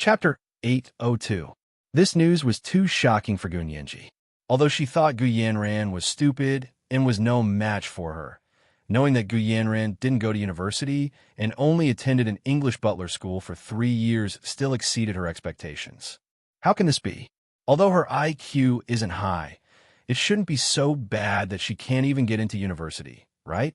Chapter 802. This news was too shocking for Gu Nianji. Although she thought Gu Yanran was stupid and was no match for her, knowing that Gu Yanran didn't go to university and only attended an English butler school for 3 years still exceeded her expectations. How can this be? Although her IQ isn't high, it shouldn't be so bad that she can't even get into university, right?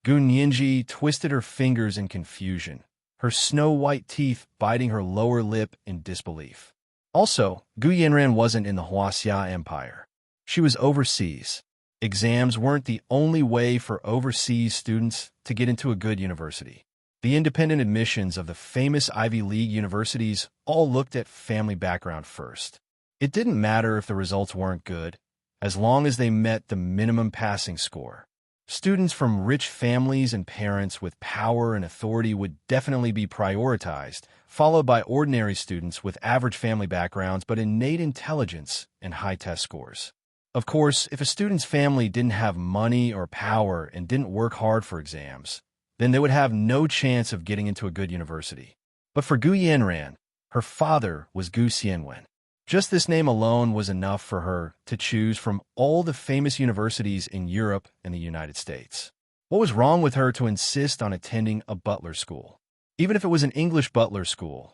Gu Nianji twisted her fingers in confusion, her snow-white teeth biting her lower lip in disbelief. Also, Gu Yanran wasn't in the Huaxia Empire. She was overseas. Exams weren't the only way for overseas students to get into a good university. The independent admissions of the famous Ivy League universities all looked at family background first. It didn't matter if the results weren't good, as long as they met the minimum passing score. Students from rich families and parents with power and authority would definitely be prioritized, followed by ordinary students with average family backgrounds but innate intelligence and high test scores. Of course, if a student's family didn't have money or power and didn't work hard for exams, then they would have no chance of getting into a good university. But for Gu Yanran, her father was Gu Xianwen. Just this name alone was enough for her to choose from all the famous universities in Europe and the United States. What was wrong with her to insist on attending a butler school? Even if it was an English butler school,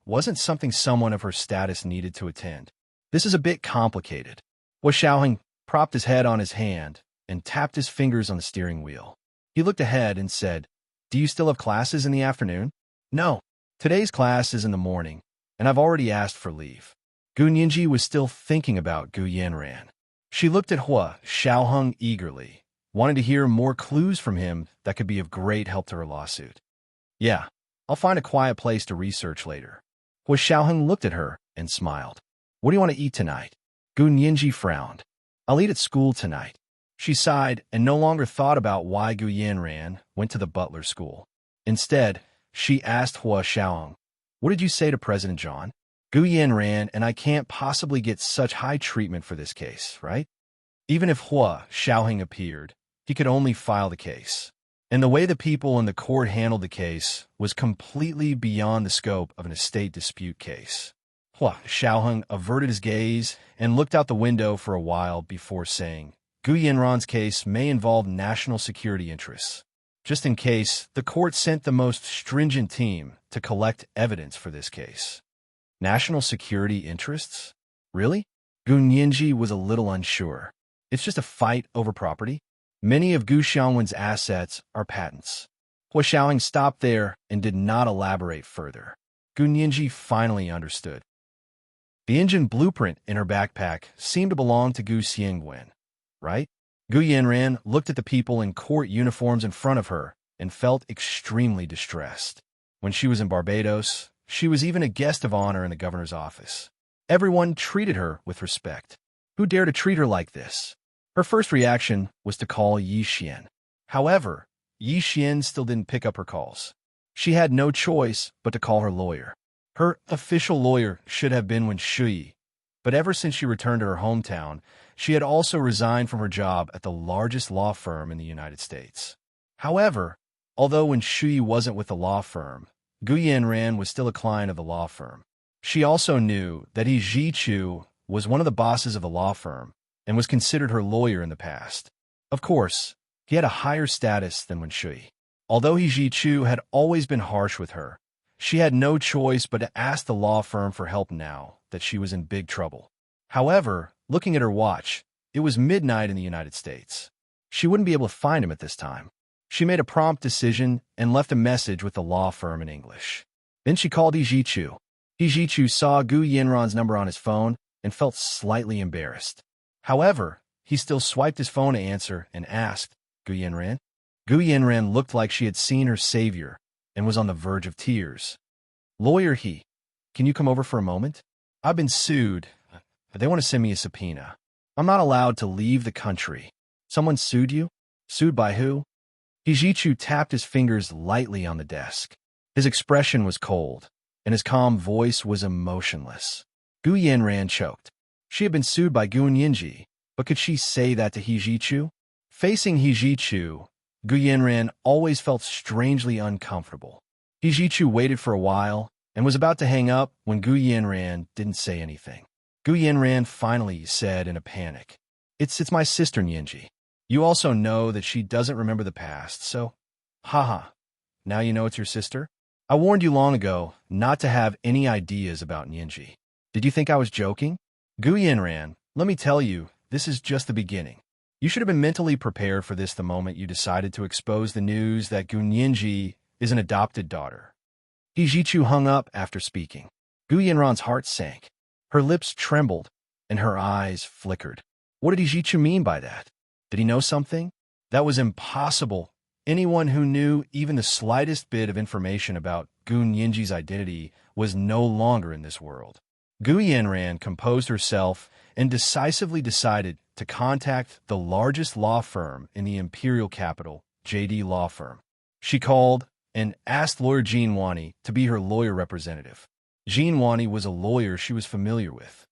wasn't something someone of her status needed to attend? This is a bit complicated. Hua Xiaoheng propped his head on his hand and tapped his fingers on the steering wheel. He looked ahead and said, "Do you still have classes in the afternoon?" "No. Today's class is in the morning, and I've already asked for leave." Gu Nianji was still thinking about Gu Yanran. She looked at Hua Xiaoheng eagerly, wanting to hear more clues from him that could be of great help to her lawsuit. "Yeah, I'll find a quiet place to research later." Hua Xiaoheng looked at her and smiled. "What do you want to eat tonight?" Gu Nianji frowned. "I'll eat at school tonight." She sighed and no longer thought about why Gu Yanran went to the butler school. Instead, she asked Hua Xiaoheng, "What did you say to President John?" "Gu Yanran and I can't possibly get such high treatment for this case, right?" Even if Hua Xiaoheng appeared, he could only file the case. And the way the people in the court handled the case was completely beyond the scope of an estate dispute case. Hua Xiaoheng averted his gaze and looked out the window for a while before saying, "Gu Yanran's case may involve national security interests. Just in case, the court sent the most stringent team to collect evidence for this case." National security interests? Really? Gu Nianji was a little unsure. It's just a fight over property? Many of Gu Xiangwen's assets are patents. Hua Xiaoheng stopped there and did not elaborate further. Gu Nianji finally understood. The engine blueprint in her backpack seemed to belong to Gu Xiangwen, right? Gu Yanran looked at the people in court uniforms in front of her and felt extremely distressed. When she was in Barbados, she was even a guest of honor in the governor's office. Everyone treated her with respect. Who dared to treat her like this? Her first reaction was to call Yi Xian. However, Yi Xian still didn't pick up her calls. She had no choice but to call her lawyer. Her official lawyer should have been Wen Shuyi, but ever since she returned to her hometown, she had also resigned from her job at the largest law firm in the United States. However, although Wen Shuyi wasn't with the law firm, Gu Yanran was still a client of the law firm. She also knew that He Zhichu was one of the bosses of the law firm and was considered her lawyer in the past. Of course, he had a higher status than Wen Shui. Although He Zhichu had always been harsh with her, she had no choice but to ask the law firm for help now that she was in big trouble. However, looking at her watch, it was midnight in the United States. She wouldn't be able to find him at this time. She made a prompt decision and left a message with the law firm in English. Then she called He Zhichu. He Zhichu saw Gu Yanran's number on his phone and felt slightly embarrassed. However, he still swiped his phone to answer and asked, "Gu Yanran?" Gu Yanran looked like she had seen her savior and was on the verge of tears. "Lawyer He, can you come over for a moment? I've been sued. They want to send me a subpoena. I'm not allowed to leave the country." "Someone sued you? Sued by who?" He Zhichu tapped his fingers lightly on the desk. His expression was cold, and his calm voice was emotionless. Gu Yanran choked. She had been sued by Gu Nianji, but could she say that to He Zhichu? Facing He Zhichu, Gu Yanran always felt strangely uncomfortable. He Zhichu waited for a while and was about to hang up when Gu Yanran didn't say anything. Gu Yanran finally said in a panic, It's my sister, Nianji. You also know that she doesn't remember the past, so haha, now you know it's your sister? I warned you long ago not to have any ideas about Nianji. Did you think I was joking? Gu Yanran, let me tell you, this is just the beginning. You should have been mentally prepared for this the moment you decided to expose the news that Gu Nianji is an adopted daughter. He Jichu hung up after speaking. Gu Yanran's heart sank. Her lips trembled, and her eyes flickered. What did Jichu mean by that? Did he know something? That was impossible. Anyone who knew even the slightest bit of information about Gu Nianji's identity was no longer in this world. Gu Yanran composed herself and decisively decided to contact the largest law firm in the imperial capital, JD Law Firm. She called and asked lawyer Jean Wani to be her lawyer representative. Jean Wani was a lawyer she was familiar with.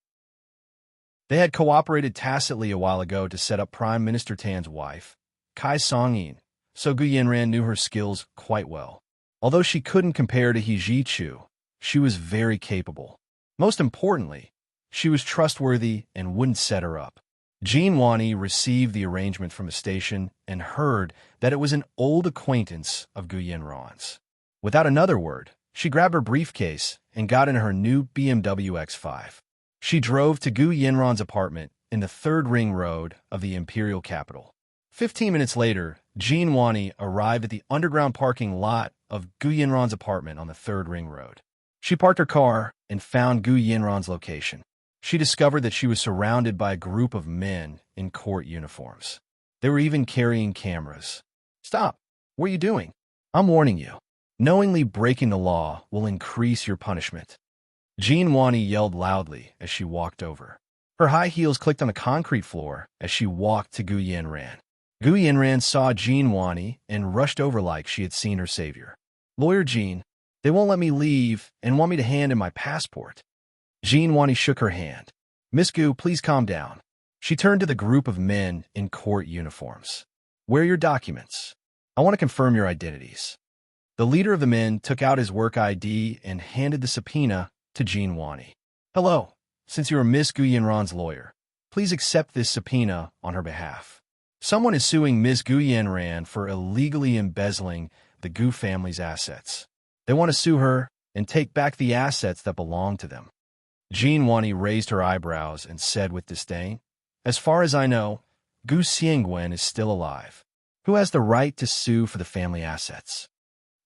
They had cooperated tacitly a while ago to set up Prime Minister Tan's wife, Kai Songyin, so Gu Yanran knew her skills quite well. Although she couldn't compare to He Jichu, she was very capable. Most importantly, she was trustworthy and wouldn't set her up. Jean Wani received the arrangement from the station and heard that it was an old acquaintance of Gu Yanran's. Without another word, she grabbed her briefcase and got in her new BMW X5. She drove to Gu Yanran's apartment in the third ring road of the imperial capital. 15 minutes later, Jean Wani arrived at the underground parking lot of Gu Yanran's apartment on the third ring road. She parked her car and found Gu Yanran's location. She discovered that she was surrounded by a group of men in court uniforms. They were even carrying cameras. Stop! What are you doing? I'm warning you. Knowingly breaking the law will increase your punishment. Jean Wani yelled loudly as she walked over. Her high heels clicked on the concrete floor as she walked to Gu Yanran. Gu Yanran saw Jean Wani and rushed over like she had seen her savior. Lawyer Jean, they won't let me leave and want me to hand in my passport. Jean Wani shook her hand. Miss Gu, please calm down. She turned to the group of men in court uniforms. Where are your documents? I want to confirm your identities. The leader of the men took out his work ID and handed the subpoena to Jean Wani. Hello, since you are Miss Gu Yanran's lawyer, please accept this subpoena on her behalf. Someone is suing Ms. Gu Yanran for illegally embezzling the Gu family's assets. They want to sue her and take back the assets that belong to them. Jean Wani raised her eyebrows and said with disdain, As far as I know, Gu Xiangwen is still alive. Who has the right to sue for the family assets?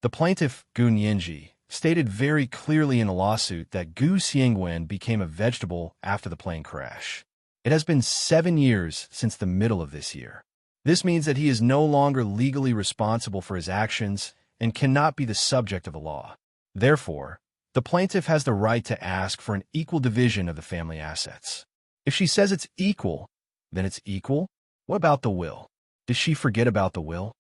The plaintiff, Gu Nianji, stated very clearly in a lawsuit that Gu Xiangwen became a vegetable after the plane crash. It has been 7 years since the middle of this year. This means that he is no longer legally responsible for his actions and cannot be the subject of the law. Therefore, the plaintiff has the right to ask for an equal division of the family assets. If she says it's equal, then it's equal? What about the will? Did she forget about the will?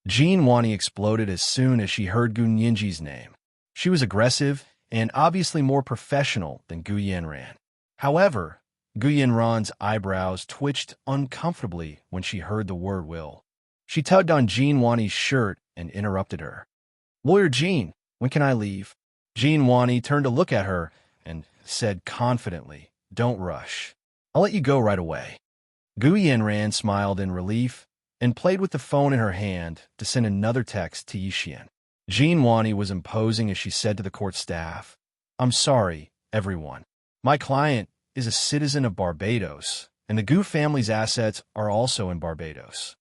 Jean Wani exploded as soon as she heard Gu Nianji's name. She was aggressive and obviously more professional than Gu Yanran. However, Gu Yanran's eyebrows twitched uncomfortably when she heard the word will. She tugged on Jean Wani's shirt and interrupted her. Lawyer Jean, when can I leave? Jean Wani turned to look at her and said confidently, Don't rush. I'll let you go right away. Gu Yanran smiled in relief and played with the phone in her hand to send another text to Yixian. Jean Wani was imposing as she said to the court staff, I'm sorry, everyone. My client is a citizen of Barbados, and the Gu family's assets are also in Barbados.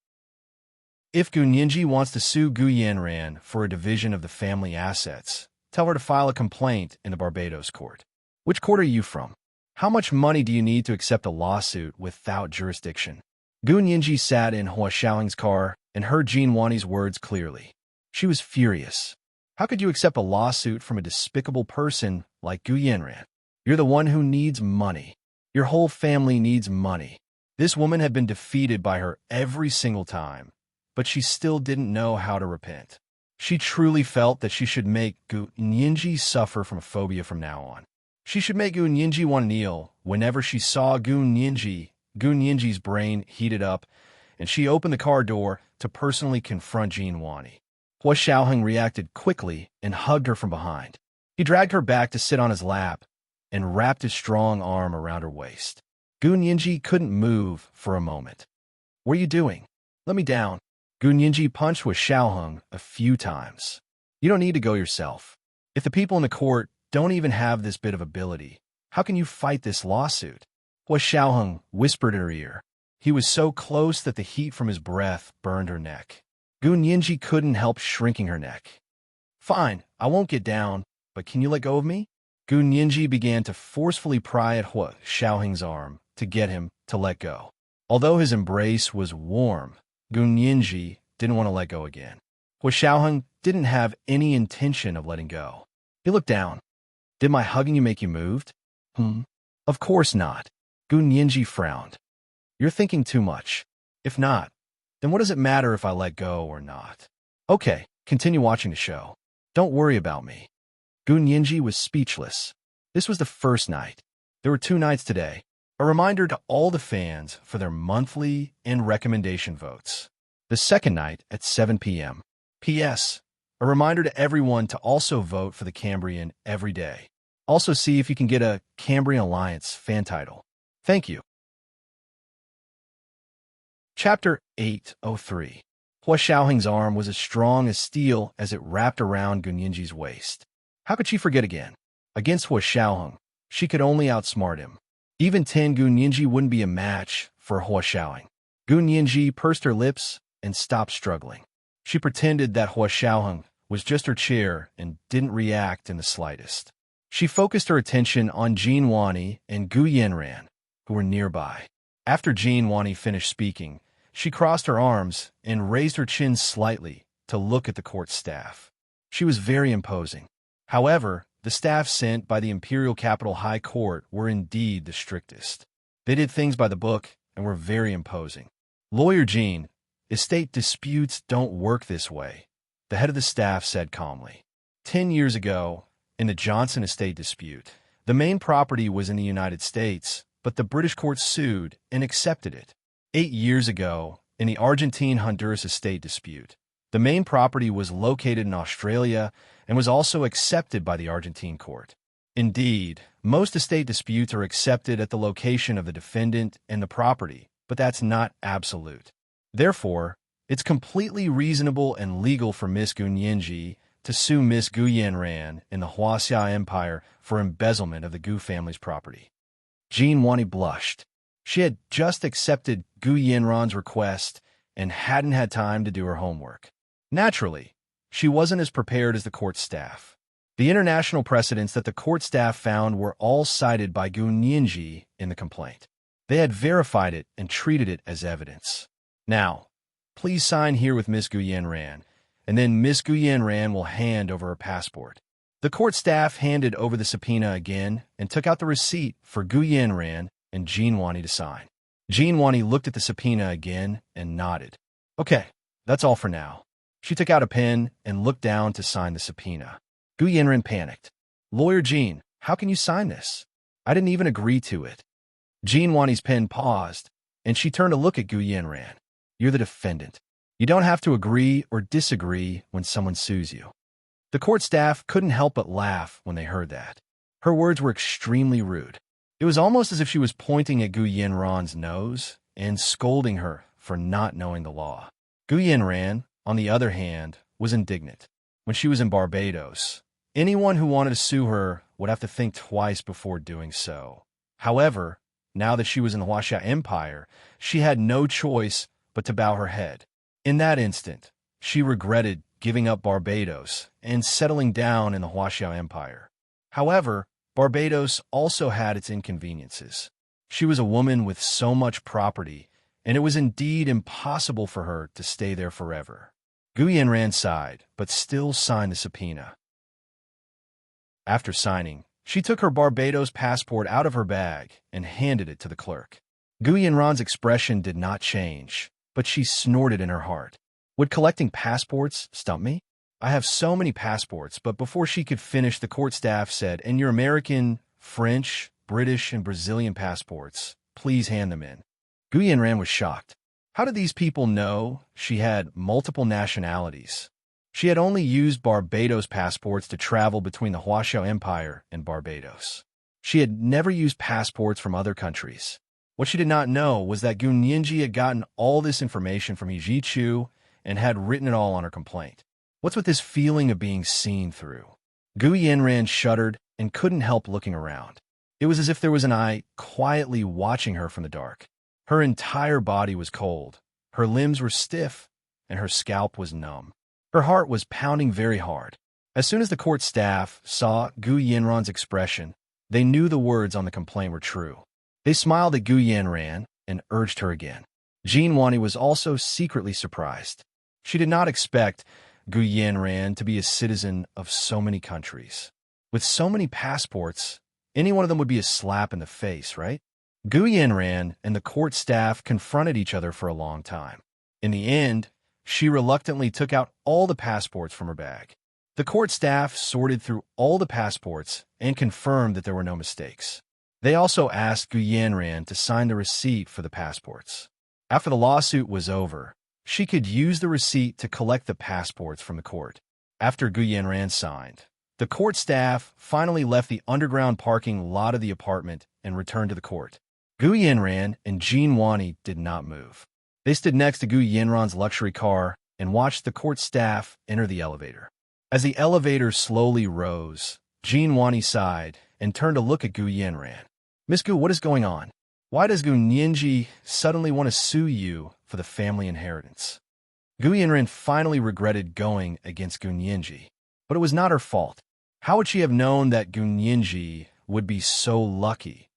If Gu Nianji wants to sue Gu Yanran for a division of the family assets, tell her to file a complaint in the Barbados court. Which court are you from? How much money do you need to accept a lawsuit without jurisdiction? Gu Nianji sat in Hua Xiaoling's car and heard Jean Wani's words clearly. She was furious. How could you accept a lawsuit from a despicable person like Gu Yanran? You're the one who needs money. Your whole family needs money. This woman had been defeated by her every single time, but she still didn't know how to repent. She truly felt that she should make Gu Nianji suffer from a phobia from now on. She should make Gu Nianji want to kneel. Whenever she saw Gu Nianji's brain heated up, and she opened the car door to personally confront Jean Wani. Hua Xiaoheng reacted quickly and hugged her from behind. He dragged her back to sit on his lap and wrapped his strong arm around her waist. Gu Nianji couldn't move for a moment. "What are you doing? Let me down." Gu Nianji punched Hua Xiaoheng a few times. "You don't need to go yourself. If the people in the court don't even have this bit of ability, how can you fight this lawsuit?" Hua Xiaoheng whispered in her ear. He was so close that the heat from his breath burned her neck. Gu Nianji couldn't help shrinking her neck. "Fine, I won't get down, but can you let go of me?" Gu Nianji began to forcefully pry at Hua Xiaoheng's arm to get him to let go. Although his embrace was warm, Gu Nianji didn't want to let go again. Hua Xiaoheng didn't have any intention of letting go. He looked down. "Did my hugging you make you moved?" Of course not." Gu Nianji frowned. "You're thinking too much. If not, then what does it matter if I let go or not? Okay, continue watching the show. Don't worry about me." Gu Nianji was speechless. This was the first night. There were 2 nights today. A reminder to all the fans for their monthly and recommendation votes. The second night at 7 p.m. P.S. A reminder to everyone to also vote for the Cambrian every day. Also see if you can get a Cambrian Alliance fan title. Thank you. Chapter 803. Hua Xiaoheng's arm was as strong as steel as it wrapped around Gu Nianji's waist. How could she forget again? Against Hua Xiaoheng, she could only outsmart him. Even 10 Gu Nianji wouldn't be a match for Hua Xiaoheng. Gu Nianji pursed her lips and stopped struggling. She pretended that Hua Xiaoheng was just her chair and didn't react in the slightest. She focused her attention on Jin Wani and Gu Yanran, who were nearby. After Jin Wani finished speaking, she crossed her arms and raised her chin slightly to look at the court staff. She was very imposing. However, the staff sent by the Imperial Capital High Court were indeed the strictest. They did things by the book and were very imposing. "Lawyer Jean, estate disputes don't work this way," the head of the staff said calmly. 10 years ago, in the Johnson estate dispute, the main property was in the United States, but the British court sued and accepted it. 8 years ago, in the Argentine-Honduras estate dispute, the main property was located in Australia and was also accepted by the Argentine court. Indeed, most estate disputes are accepted at the location of the defendant and the property, but that's not absolute. Therefore, it's completely reasonable and legal for Miss Gu Nianji to sue Miss Gu Yanran in the Huaxia Empire for embezzlement of the Gu family's property. Jin Wani blushed. She had just accepted Gu Yanran's request and hadn't had time to do her homework. Naturally, she wasn't as prepared as the court staff. The international precedents that the court staff found were all cited by Gu Nianji in the complaint. They had verified it and treated it as evidence. "Now, please sign here with Miss Gu Yanran, and then Miss Gu Yanran will hand over her passport." The court staff handed over the subpoena again and took out the receipt for Gu Yanran and Jin Wani to sign. Jin Wani looked at the subpoena again and nodded. "Okay, that's all for now." She took out a pen and looked down to sign the subpoena. Gu Yanran panicked. "Lawyer Jin, how can you sign this? I didn't even agree to it." Jin Wani's pen paused, and she turned to look at Gu Yanran. "You're the defendant. You don't have to agree or disagree when someone sues you." The court staff couldn't help but laugh when they heard that. Her words were extremely rude. It was almost as if she was pointing at Gu Yanran's nose and scolding her for not knowing the law. Gu Yanran, on the other hand, was indignant. When she was in Barbados, anyone who wanted to sue her would have to think twice before doing so. However, now that she was in the Huaxia Empire, she had no choice but to bow her head. In that instant, she regretted giving up Barbados and settling down in the Huaxia Empire. However, Barbados also had its inconveniences. She was a woman with so much property, and it was indeed impossible for her to stay there forever. Gu Yanran sighed, but still signed the subpoena. After signing, she took her Barbados passport out of her bag and handed it to the clerk. Gu Yanran's expression did not change, but she snorted in her heart. Would collecting passports stump me? I have so many passports, but before she could finish, the court staff said, "And your American, French, British, and Brazilian passports, please hand them in." Gu Yanran was shocked. How did these people know she had multiple nationalities? She had only used Barbados passports to travel between the Huaxiao Empire and Barbados. She had never used passports from other countries. What she did not know was that Gu Nianji had gotten all this information from He Chu and had written it all on her complaint. What's with this feeling of being seen through? Gu Yanran shuddered and couldn't help looking around. It was as if there was an eye quietly watching her from the dark. Her entire body was cold, her limbs were stiff, and her scalp was numb. Her heart was pounding very hard. As soon as the court staff saw Gu Yanran's expression, they knew the words on the complaint were true. They smiled at Gu Yanran and urged her again. Jean Wani was also secretly surprised. She did not expect Gu Yanran to be a citizen of so many countries. With so many passports, any one of them would be a slap in the face, right? Gu Yanran and the court staff confronted each other for a long time. In the end, she reluctantly took out all the passports from her bag. The court staff sorted through all the passports and confirmed that there were no mistakes. They also asked Gu Yanran to sign the receipt for the passports. After the lawsuit was over, she could use the receipt to collect the passports from the court. After Gu Yanran signed, the court staff finally left the underground parking lot of the apartment and returned to the court. Gu Yanran and Jean Wani did not move. They stood next to Gu Yanran's luxury car and watched the court staff enter the elevator. As the elevator slowly rose, Jean Wani sighed and turned to look at Gu Yanran. "Miss Gu, what is going on? Why does Gu Nianji suddenly want to sue you for the family inheritance?" Gu Yanran finally regretted going against Gu Nianji, but it was not her fault. How would she have known that Gu Nianji would be so lucky?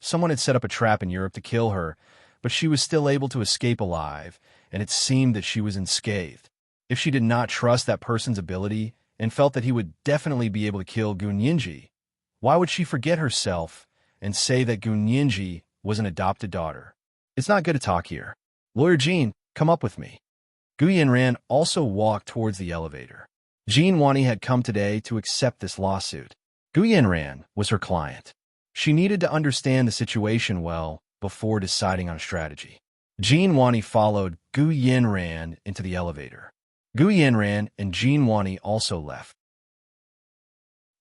Someone had set up a trap in Europe to kill her, but she was still able to escape alive, and it seemed that she was unscathed. If she did not trust that person's ability and felt that he would definitely be able to kill Gu Nianji, why would she forget herself and say that Gu Nianji was an adopted daughter? It's not good to talk here. Lawyer Jean, come up with me. Gu Yanran also walked towards the elevator. Jean Wani had come today to accept this lawsuit. Gu Yanran was her client. She needed to understand the situation well before deciding on a strategy. Jean Wani followed Gu Yanran into the elevator. Gu Yanran and Jean Wani also left.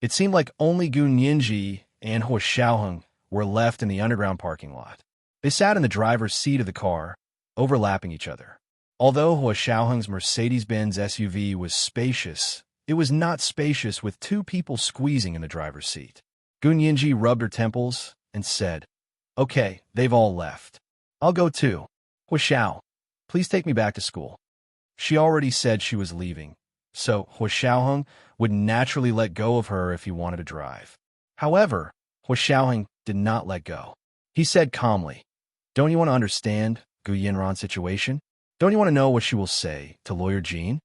It seemed like only Gu Nianji and Hua Xiaoheng were left in the underground parking lot. They sat in the driver's seat of the car, overlapping each other. Although Hua Xiaoheng's Mercedes-Benz SUV was spacious, it was not spacious with two people squeezing in the driver's seat. Gu Nianji rubbed her temples and said, "Okay, they've all left. I'll go too. Hua Xiao, please take me back to school." She already said she was leaving, so Hua Xiaoheng would naturally let go of her if he wanted to drive. However, Hua Xiaoheng did not let go. He said calmly, "Don't you want to understand Gu Yanran's situation? Don't you want to know what she will say to Lawyer Jean?"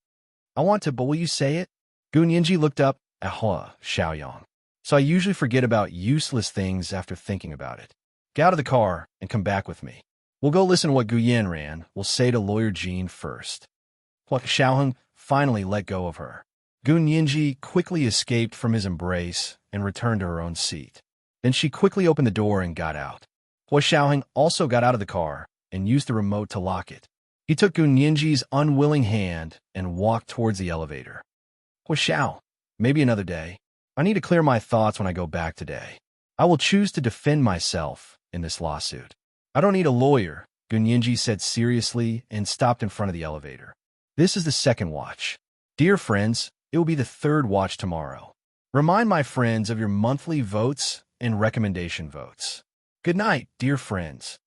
"I want to, but will you say it?" Gu Nianji looked up at Hua Xiaoyang. "So I usually forget about useless things after thinking about it. Get out of the car and come back with me. We'll go listen to what Gu Yanran will say to Lawyer Jean first." Hua Xiaoheng finally let go of her. Gu Nianji quickly escaped from his embrace and returned to her own seat. Then she quickly opened the door and got out. Hua Xiaoheng also got out of the car and used the remote to lock it. He took Gu Nianji's unwilling hand and walked towards the elevator. "Hua Xiao, maybe another day. I need to clear my thoughts when I go back today. I will choose to defend myself in this lawsuit. I don't need a lawyer," Gu Nianji said seriously and stopped in front of the elevator. "This is the second watch. Dear friends, it will be the third watch tomorrow. Remind my friends of your monthly votes and recommendation votes. Good night, dear friends."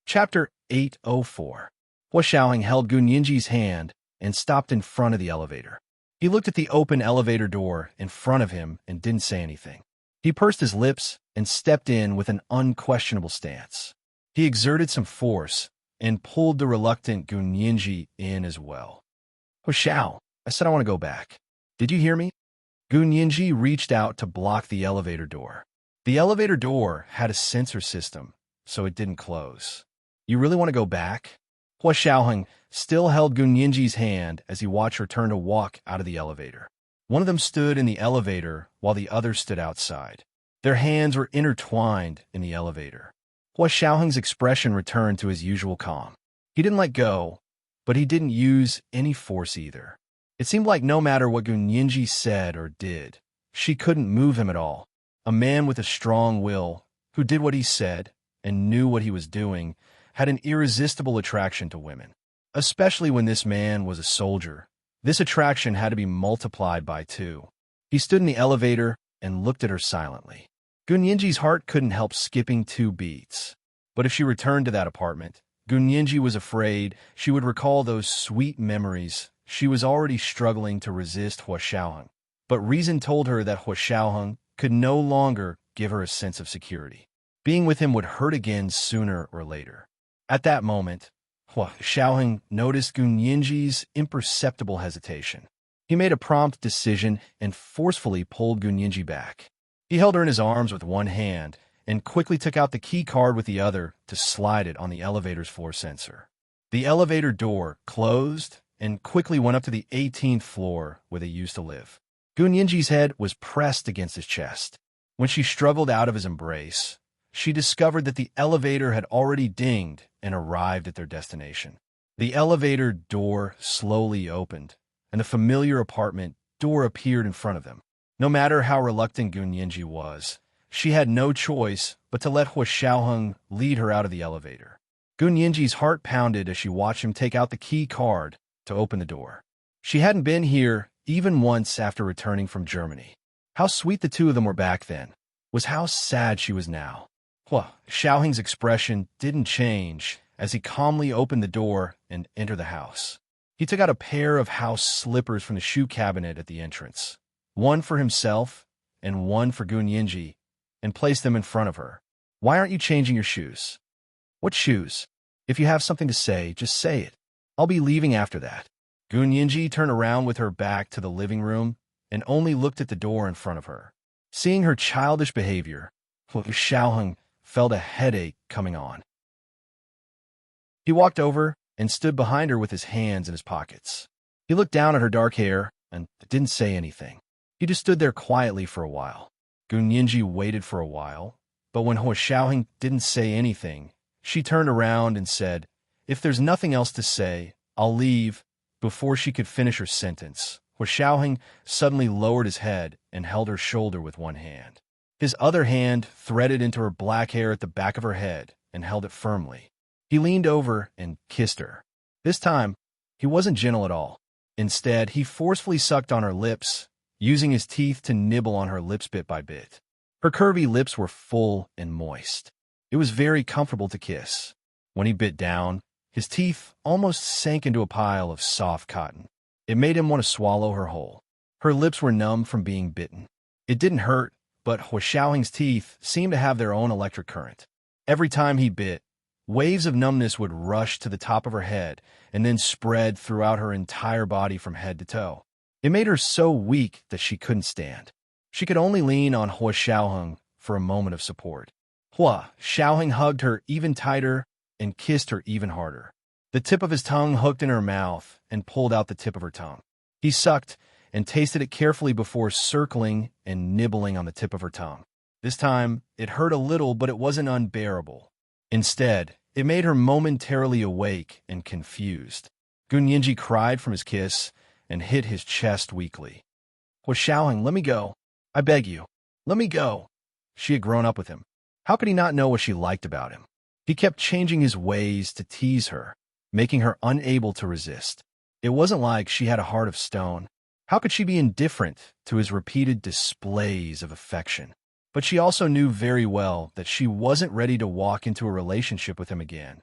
Chapter 804. Hua Xiaoheng held Gu Nianji's hand and stopped in front of the elevator. He looked at the open elevator door in front of him and didn't say anything. He pursed his lips and stepped in with an unquestionable stance. He exerted some force and pulled the reluctant Gu Nianji in as well. "Hua Xiao, I said I want to go back. Did you hear me?" Gu Nianji reached out to block the elevator door. The elevator door had a sensor system, so it didn't close. "You really want to go back?" Hua Xiaoheng still held Gu Nianji's hand as he watched her turn to walk out of the elevator. One of them stood in the elevator while the other stood outside. Their hands were intertwined in the elevator. Hua Xiaoheng's expression returned to his usual calm. He didn't let go, but he didn't use any force either. It seemed like no matter what Gunyinji said or did, she couldn't move him at all. A man with a strong will, who did what he said and knew what he was doing, had an irresistible attraction to women. Especially when this man was a soldier, this attraction had to be multiplied by 2. He stood in the elevator and looked at her silently. Gunyinji's heart couldn't help skipping 2 beats. But if she returned to that apartment, Gunyinji was afraid she would recall those sweet memories. She was already struggling to resist Hua Xiaoheng, but reason told her that Hua Xiaoheng could no longer give her a sense of security. Being with him would hurt again sooner or later. At that moment, Hua Xiaoheng noticed Gunyinji's imperceptible hesitation. He made a prompt decision and forcefully pulled Gunyinji back. He held her in his arms with one hand and quickly took out the key card with the other to slide it on the elevator's floor sensor. The elevator door closed and quickly went up to the 18th floor where they used to live. Gunyinji's head was pressed against his chest. When she struggled out of his embrace, she discovered that the elevator had already dinged and arrived at their destination. The elevator door slowly opened, and the familiar apartment door appeared in front of them. No matter how reluctant Gunyinji was, she had no choice but to let Hua Xiaoheng lead her out of the elevator. Gunyinji's heart pounded as she watched him take out the key card to open the door. She hadn't been here even once after returning from Germany. How sweet the 2 of them were back then was how sad she was now. Hua Xiaoheng's expression didn't change as he calmly opened the door and entered the house. He took out a pair of house slippers from the shoe cabinet at the entrance, one for himself and one for Gunyinji, and placed them in front of her. Why aren't you changing your shoes? What shoes? If you have something to say, just say it. I'll be leaving after that. Gunyinji turned around with her back to the living room and only looked at the door in front of her. Seeing her childish behavior, Hua Xiaoheng felt a headache coming on. He walked over and stood behind her with his hands in his pockets. He looked down at her dark hair and didn't say anything. He just stood there quietly for a while. Gunyinji waited for a while, but when Hua Xiaoheng didn't say anything, she turned around and said, "If there's nothing else to say, I'll leave." Before she could finish her sentence, Hua Xiaoheng suddenly lowered his head and held her shoulder with one hand. His other hand threaded into her black hair at the back of her head and held it firmly. He leaned over and kissed her. This time, he wasn't gentle at all. Instead, he forcefully sucked on her lips, using his teeth to nibble on her lips bit by bit. Her curvy lips were full and moist. It was very comfortable to kiss. When he bit down, his teeth almost sank into a pile of soft cotton. It made him want to swallow her whole. Her lips were numb from being bitten. It didn't hurt, but Hua Xiaoheng's teeth seemed to have their own electric current. Every time he bit, waves of numbness would rush to the top of her head and then spread throughout her entire body from head to toe. It made her so weak that she couldn't stand. She could only lean on Hua Xiaoheng for a moment of support. Hua Xiaoheng hugged her even tighter and kissed her even harder. The tip of his tongue hooked in her mouth and pulled out the tip of her tongue. He sucked and tasted it carefully before circling and nibbling on the tip of her tongue. This time, it hurt a little, but it wasn't unbearable. Instead, it made her momentarily awake and confused. Gunyinji cried from his kiss and hit his chest weakly. Hua Xiaoheng, let me go. I beg you. Let me go. She had grown up with him. How could he not know what she liked about him? He kept changing his ways to tease her, making her unable to resist. It wasn't like she had a heart of stone. How could she be indifferent to his repeated displays of affection? But she also knew very well that she wasn't ready to walk into a relationship with him again.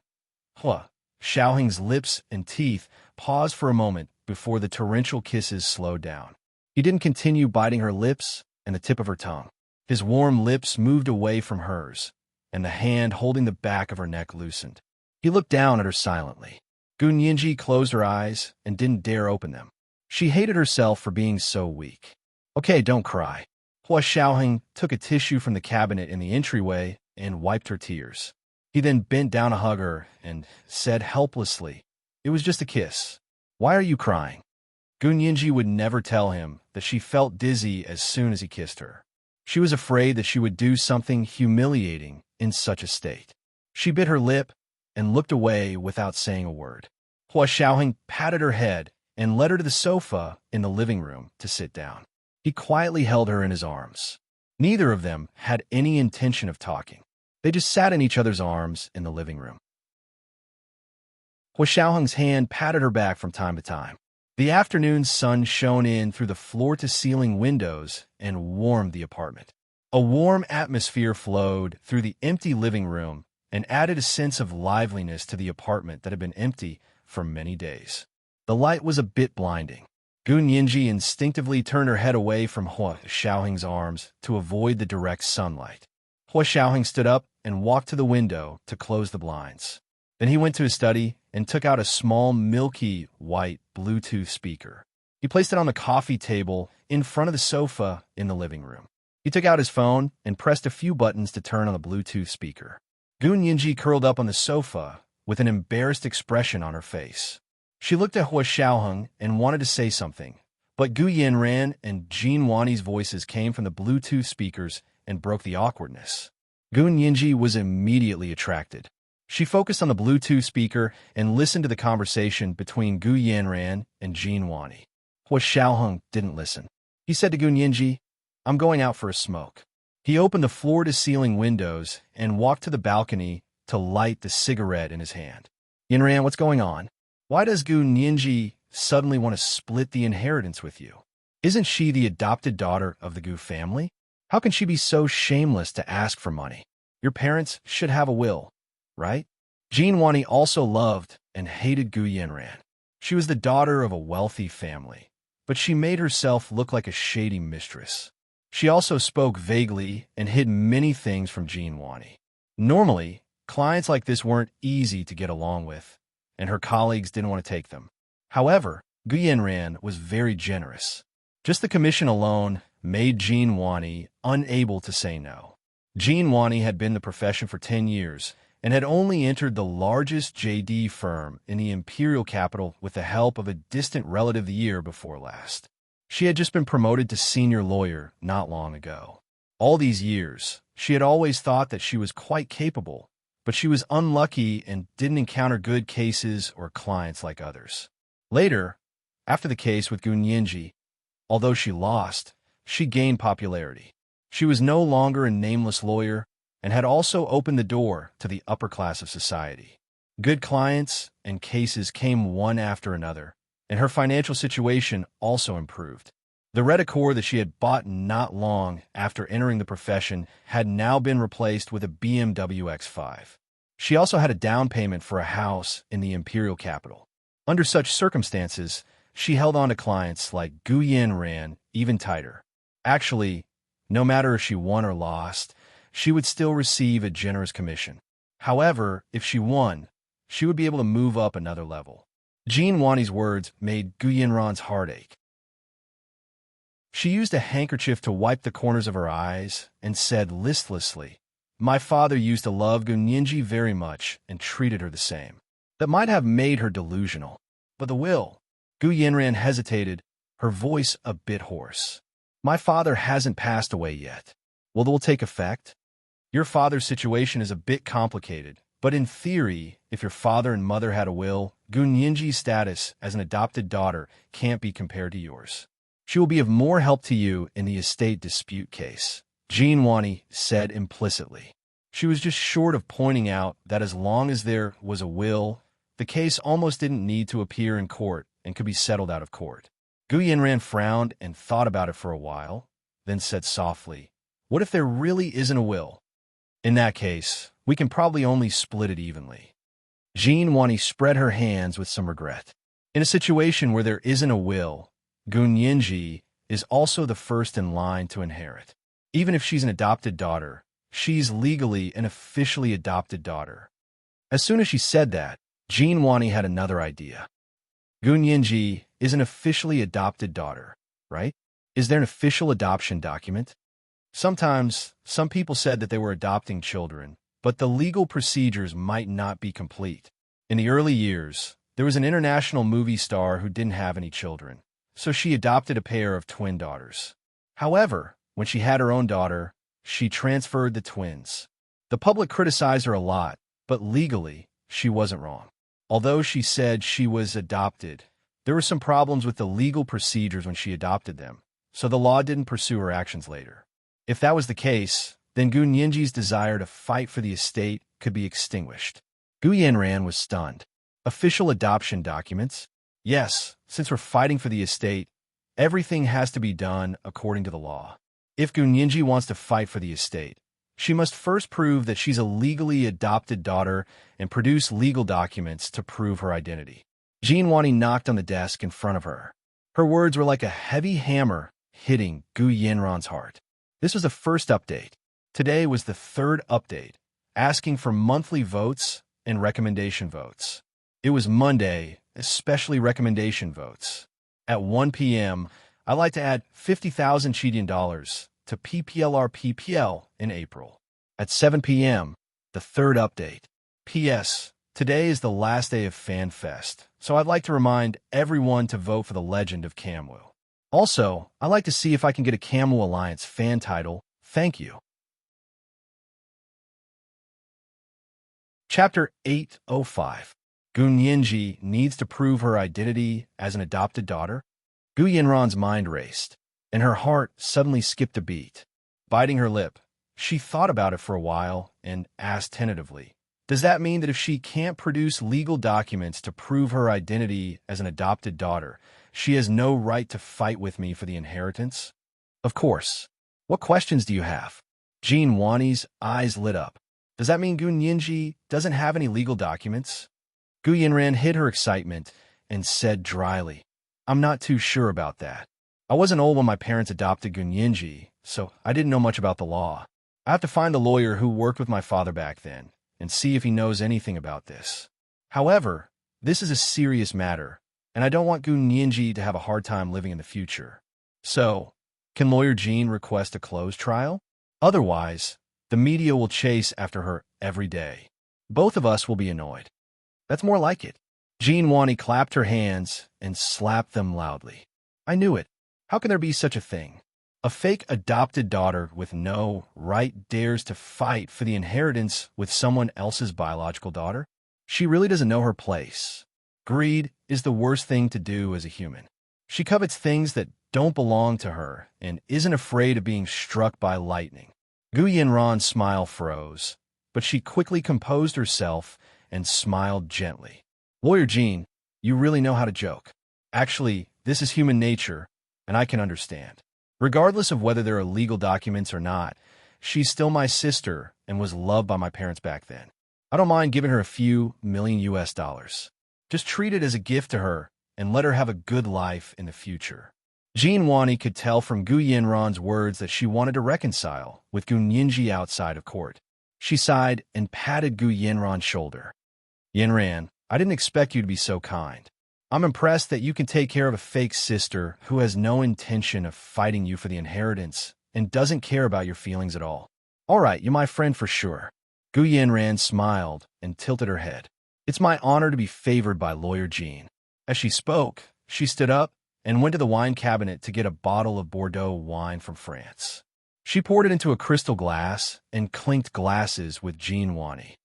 Hua Xiaoheng's lips and teeth paused for a moment before the torrential kisses slowed down. He didn't continue biting her lips and the tip of her tongue. His warm lips moved away from hers, and the hand holding the back of her neck loosened. He looked down at her silently. Gunyinji closed her eyes and didn't dare open them. She hated herself for being so weak. Okay, don't cry. Hua Xiaoheng took a tissue from the cabinet in the entryway and wiped her tears. He then bent down to hug her and said helplessly, "It was just a kiss. Why are you crying?" Gunyinji would never tell him that she felt dizzy as soon as he kissed her. She was afraid that she would do something humiliating in such a state. She bit her lip and looked away without saying a word. Hua Xiaoheng patted her head and led her to the sofa in the living room to sit down. He quietly held her in his arms. Neither of them had any intention of talking. They just sat in each other's arms in the living room. Hua Xiaoheng's hand patted her back from time to time. The afternoon sun shone in through the floor-to-ceiling windows and warmed the apartment. A warm atmosphere flowed through the empty living room and added a sense of liveliness to the apartment that had been empty for many days. The light was a bit blinding. Gu Nianji instinctively turned her head away from Hua Xiaoheng's arms to avoid the direct sunlight. Hua Xiaoheng stood up and walked to the window to close the blinds. Then he went to his study and took out a small, milky, white Bluetooth speaker. He placed it on the coffee table in front of the sofa in the living room. He took out his phone and pressed a few buttons to turn on the Bluetooth speaker. Gu Nianji curled up on the sofa with an embarrassed expression on her face. She looked at Hua Xiaoheng and wanted to say something, but Gu Yanran and Jin Wani's voices came from the Bluetooth speakers and broke the awkwardness. Gu Nianji was immediately attracted. She focused on the Bluetooth speaker and listened to the conversation between Gu Yanran and Jin Wani. Hua Xiaoheng didn't listen. He said to Gu Nianji, "I'm going out for a smoke." He opened the floor-to-ceiling windows and walked to the balcony to light the cigarette in his hand. "Yanran, what's going on? Why does Gu Nianji suddenly want to split the inheritance with you? Isn't she the adopted daughter of the Gu family? How can she be so shameless to ask for money? Your parents should have a will, right?" Jin Wani also loved and hated Gu Yanran. She was the daughter of a wealthy family, but she made herself look like a shady mistress. She also spoke vaguely and hid many things from Jin Wani. Normally, clients like this weren't easy to get along with, and her colleagues didn't want to take them. However, Gu Yanran was very generous. Just the commission alone made Jin Wani unable to say no. Jin Wani had been in the profession for 10 years and had only entered the largest JD firm in the imperial capital with the help of a distant relative the year before last. She had just been promoted to senior lawyer not long ago. All these years, she had always thought that she was quite capable, but she was unlucky and didn't encounter good cases or clients like others. Later, after the case with Gu Nianji, although she lost, she gained popularity. She was no longer a nameless lawyer and had also opened the door to the upper class of society. Good clients and cases came one after another, and her financial situation also improved. The red Accord that she had bought not long after entering the profession had now been replaced with a BMW X5. She also had a down payment for a house in the imperial capital. Under such circumstances, she held on to clients like Gu Yanran even tighter. Actually, no matter if she won or lost, she would still receive a generous commission. However, if she won, she would be able to move up another level. Jin Wani's words made Gu Yanran's heart ache. She used a handkerchief to wipe the corners of her eyes and said listlessly, "My father used to love Gu Nianji very much and treated her the same. That might have made her delusional. But the will..." Gu Yanran hesitated, her voice a bit hoarse. "My father hasn't passed away yet. Will the will take effect? Your father's situation is a bit complicated, but in theory, if your father and mother had a will, Gu Nianji's status as an adopted daughter can't be compared to yours. She will be of more help to you in the estate dispute case," Jin Wani said implicitly. She was just short of pointing out that as long as there was a will, the case almost didn't need to appear in court and could be settled out of court. Gu Yanran frowned and thought about it for a while, then said softly, "What if there really isn't a will? In that case, we can probably only split it evenly." Jin Wani spread her hands with some regret. In a situation where there isn't a will, Gu Nianji is also the first in line to inherit. Even if she's an adopted daughter, she's legally an officially adopted daughter. As soon as she said that, Jin Wani had another idea. Gu Nianji is an officially adopted daughter, right? Is there an official adoption document? Sometimes, some people said that they were adopting children, but the legal procedures might not be complete. In the early years, there was an international movie star who didn't have any children, so she adopted a pair of twin daughters. However, when she had her own daughter, she transferred the twins. The public criticized her a lot, but legally, she wasn't wrong. Although she said she was adopted, there were some problems with the legal procedures when she adopted them, so the law didn't pursue her actions later. If that was the case, then Gu Nianji's desire to fight for the estate could be extinguished. Gu Yanran was stunned. Official adoption documents? Yes, since we're fighting for the estate, everything has to be done according to the law. If Gu Nianji wants to fight for the estate, she must first prove that she's a legally adopted daughter and produce legal documents to prove her identity. Jean Wani knocked on the desk in front of her. Her words were like a heavy hammer hitting Gu Yanran's heart. This was the first update. Today was the third update, asking for monthly votes and recommendation votes. It was Monday, especially recommendation votes. At 1 p.m., I'd like to add 50,000 Chidian dollars to PPLR PPL in April. At 7 p.m., the third update. P.S. Today is the last day of FanFest, so I'd like to remind everyone to vote for the Legend of Kamwu. Also, I'd like to see if I can get a Kamwu Alliance fan title. Thank you. Chapter 805. Gu Nianji needs to prove her identity as an adopted daughter. Gu Yanran's mind raced, and her heart suddenly skipped a beat. Biting her lip, she thought about it for a while and asked tentatively, "Does that mean that if she can't produce legal documents to prove her identity as an adopted daughter, she has no right to fight with me for the inheritance?" "Of course. What questions do you have?" Jean Wani's eyes lit up. "Does that mean Gu Nianji doesn't have any legal documents?" Gu Yanran hid her excitement and said dryly, "I'm not too sure about that. I wasn't old when my parents adopted Gu Nianji, so I didn't know much about the law. I have to find the lawyer who worked with my father back then and see if he knows anything about this. However, this is a serious matter, and I don't want Gu Nianji to have a hard time living in the future. So, can Lawyer Jean request a closed trial? Otherwise, the media will chase after her every day. Both of us will be annoyed." "That's more like it." Jean Wani clapped her hands and slapped them loudly. "I knew it. How can there be such a thing? A fake adopted daughter with no right dares to fight for the inheritance with someone else's biological daughter? She really doesn't know her place. Greed is the worst thing to do as a human. She covets things that don't belong to her and isn't afraid of being struck by lightning." Gu Yanran's smile froze, but she quickly composed herself and smiled gently. "Lawyer Jean, you really know how to joke. Actually, this is human nature, and I can understand. Regardless of whether there are legal documents or not, she's still my sister and was loved by my parents back then. I don't mind giving her a few million US dollars. Just treat it as a gift to her and let her have a good life in the future." Jean Wani could tell from Gu Yanran's words that she wanted to reconcile with Gu Nianji outside of court. She sighed and patted Gu Yanran's shoulder. "Yanran, I didn't expect you to be so kind. I'm impressed that you can take care of a fake sister who has no intention of fighting you for the inheritance and doesn't care about your feelings at all. All right, you're my friend for sure." Gu Yanran smiled and tilted her head. "It's my honor to be favored by Lawyer Jean." As she spoke, she stood up and went to the wine cabinet to get a bottle of Bordeaux wine from France. She poured it into a crystal glass and clinked glasses with Jean Wani.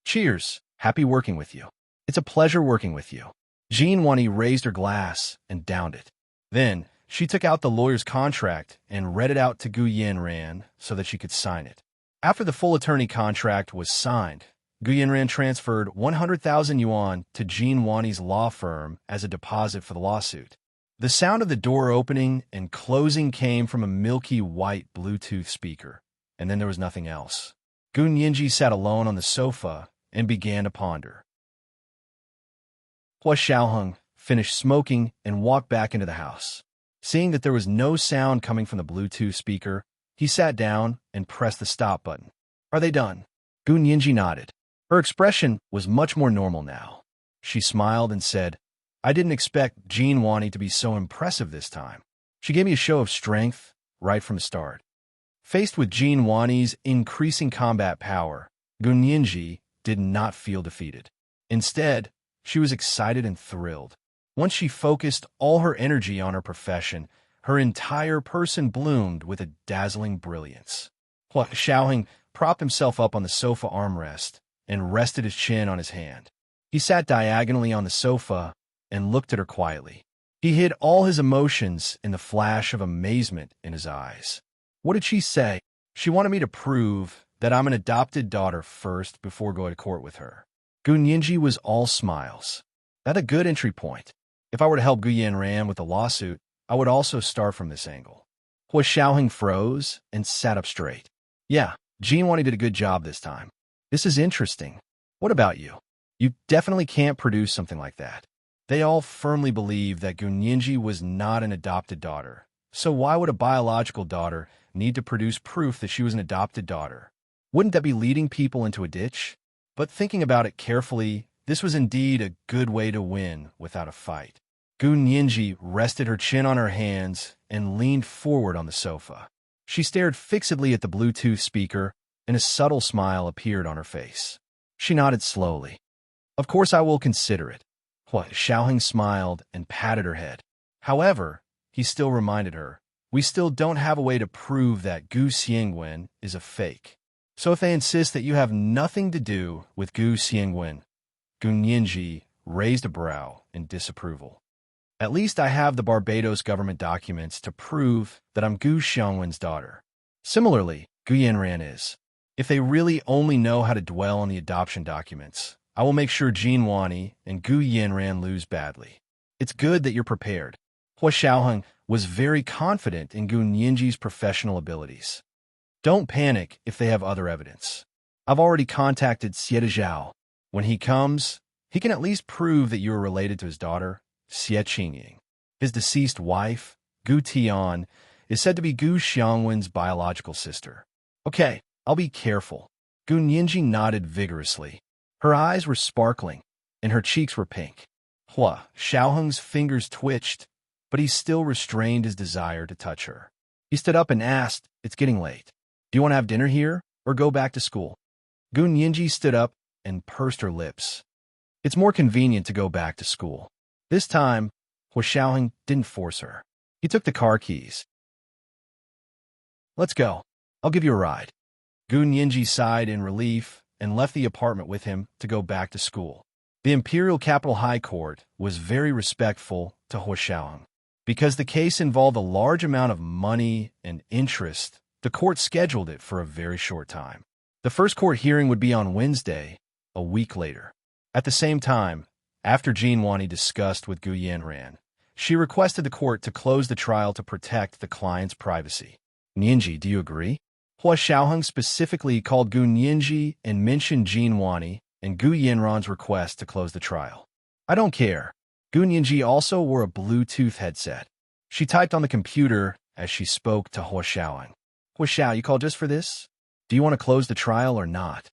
"Cheers. Happy working with you." "It's a pleasure working with you." Jean Wani raised her glass and downed it. Then she took out the lawyer's contract and read it out to Gu Yanran so that she could sign it. After the full attorney contract was signed, Gu Yanran transferred 100,000 yuan to Jean Wani's law firm as a deposit for the lawsuit. The sound of the door opening and closing came from a milky white Bluetooth speaker, and then there was nothing else. Gu Nianji sat alone on the sofa and began to ponder. Hua Xiaoheng finished smoking and walked back into the house. Seeing that there was no sound coming from the Bluetooth speaker, he sat down and pressed the stop button. "Are they done?" Gu Nianji nodded. Her expression was much more normal now. She smiled and said, "I didn't expect Jean Wani to be so impressive this time. She gave me a show of strength right from the start." Faced with Jean Wani's increasing combat power, Gu Nianji did not feel defeated. Instead, she was excited and thrilled. Once she focused all her energy on her profession, her entire person bloomed with a dazzling brilliance. Hua Xiaoheng propped himself up on the sofa armrest and rested his chin on his hand. He sat diagonally on the sofa and looked at her quietly. He hid all his emotions in the flash of amazement in his eyes. What did she say? She wanted me to prove that I'm an adopted daughter first before going to court with her. Gu Yinji was all smiles. That's a good entry point. If I were to help Gu Yanran with the lawsuit, I would also start from this angle. Hua Xiaoheng froze and sat up straight. Yeah, Jinwani did a good job this time. This is interesting. What about you? You definitely can't produce something like that. They all firmly believed that Gu Yinji was not an adopted daughter. So why would a biological daughter need to produce proof that she was an adopted daughter? Wouldn't that be leading people into a ditch? But thinking about it carefully, this was indeed a good way to win without a fight. Gu Yinji rested her chin on her hands and leaned forward on the sofa. She stared fixedly at the Bluetooth speaker, and a subtle smile appeared on her face. She nodded slowly. Of course I will consider it. Hua Xiaoheng smiled and patted her head. However, he still reminded her, we still don't have a way to prove that Gu Xiangwen is a fake. So if they insist that you have nothing to do with Gu Xiangwen, Gu Yinji raised a brow in disapproval. At least I have the Barbados government documents to prove that I'm Gu Xiangwen's daughter. Similarly, Gu Yanran is. If they really only know how to dwell on the adoption documents, I will make sure Jinwani and Gu Yanran lose badly. It's good that you're prepared. Hua Xiaoheng was very confident in Gu Yinji's professional abilities. Don't panic if they have other evidence. I've already contacted Xie Zhao. When he comes, he can at least prove that you are related to his daughter, Xie Qingying. His deceased wife, Gu Tian, is said to be Gu Xiangwen's biological sister. Okay, I'll be careful. Gu Yinji nodded vigorously. Her eyes were sparkling, and her cheeks were pink. Hua Xiaoheng's fingers twitched, but he still restrained his desire to touch her. He stood up and asked, it's getting late. Do you want to have dinner here, or go back to school? Gu Yinji stood up and pursed her lips. It's more convenient to go back to school. This time, Hua Xiaoheng didn't force her. He took the car keys. Let's go. I'll give you a ride. Gu Yinji sighed in relief and left the apartment with him to go back to school. The Imperial Capital High Court was very respectful to Hua Xiaoheng. Because the case involved a large amount of money and interest, the court scheduled it for a very short time. The first court hearing would be on Wednesday, a week later. At the same time, after Jinwani discussed with Gu Yanran, she requested the court to close the trial to protect the client's privacy. Yinji, do you agree? Hua Xiaoheng specifically called Gu Yinji and mentioned Jinwani and Gu Yanran's request to close the trial. I don't care. Gu Yinji also wore a Bluetooth headset. She typed on the computer as she spoke to Hua Xiaoheng. Hua Xiao, you called just for this? Do you want to close the trial or not?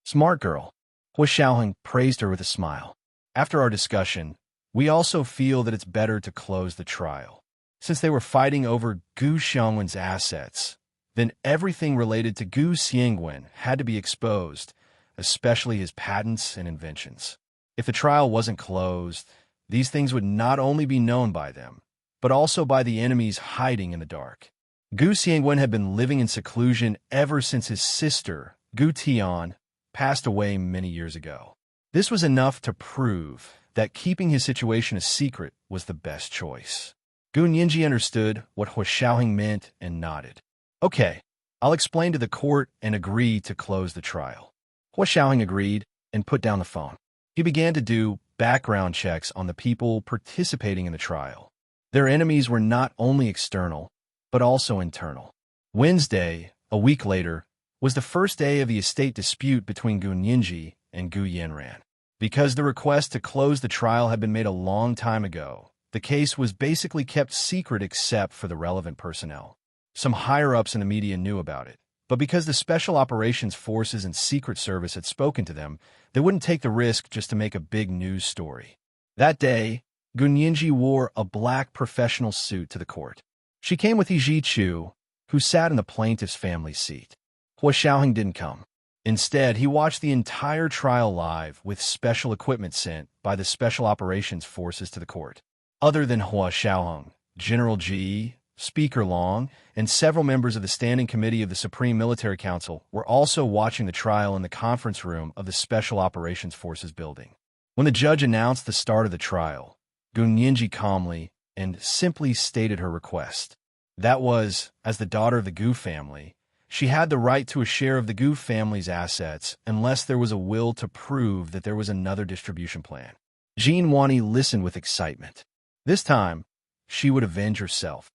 Smart girl. Hua Xiaoheng praised her with a smile. After our discussion, we also feel that it's better to close the trial. Since they were fighting over Gu Xiangwen's assets, then everything related to Gu Xiangwen had to be exposed, especially his patents and inventions. If the trial wasn't closed, these things would not only be known by them, but also by the enemies hiding in the dark. Gu Xiangwen had been living in seclusion ever since his sister, Gu Tian, passed away many years ago. This was enough to prove that keeping his situation a secret was the best choice. Gu Yinji understood what Hua Xiaoheng meant and nodded. Okay, I'll explain to the court and agree to close the trial. Hua Xiaoheng agreed and put down the phone. He began to do background checks on the people participating in the trial. Their enemies were not only external, but also internal. Wednesday, a week later, was the first day of the estate dispute between Gu Yinji and Gu Yanran. Because the request to close the trial had been made a long time ago, the case was basically kept secret except for the relevant personnel. Some higher-ups in the media knew about it, but because the Special Operations Forces and Secret Service had spoken to them, they wouldn't take the risk just to make a big news story. That day, Gu Yinji wore a black professional suit to the court. She came with Yi Chu, who sat in the plaintiff's family seat. Hua Xiaoheng didn't come. Instead, he watched the entire trial live with special equipment sent by the Special Operations Forces to the court. Other than Hua Xiaoheng, General Ji, Speaker Long, and several members of the Standing Committee of the Supreme Military Council were also watching the trial in the conference room of the Special Operations Forces building. When the judge announced the start of the trial, Gunyenji calmly and simply stated her request. That was, as the daughter of the Gu family, she had the right to a share of the Gu family's assets unless there was a will to prove that there was another distribution plan. Jean Wani listened with excitement. This time, she would avenge herself.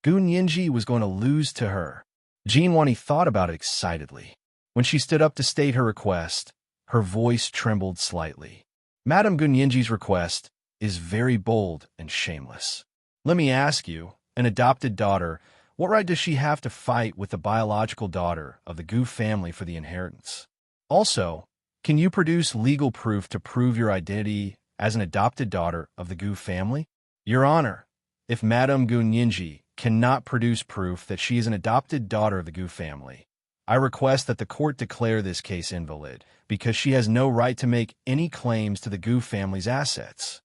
Gunyenji was going to lose to her. Jean Wani thought about it excitedly. When she stood up to state her request, her voice trembled slightly. Madame Gunyenji's request is very bold and shameless. Let me ask you, an adopted daughter, what right does she have to fight with the biological daughter of the Gu family for the inheritance? Also, can you produce legal proof to prove your identity as an adopted daughter of the Gu family? Your Honor, if Madame Gunyenji cannot produce proof that she is an adopted daughter of the Gu family, I request that the court declare this case invalid, because she has no right to make any claims to the Gu family's assets.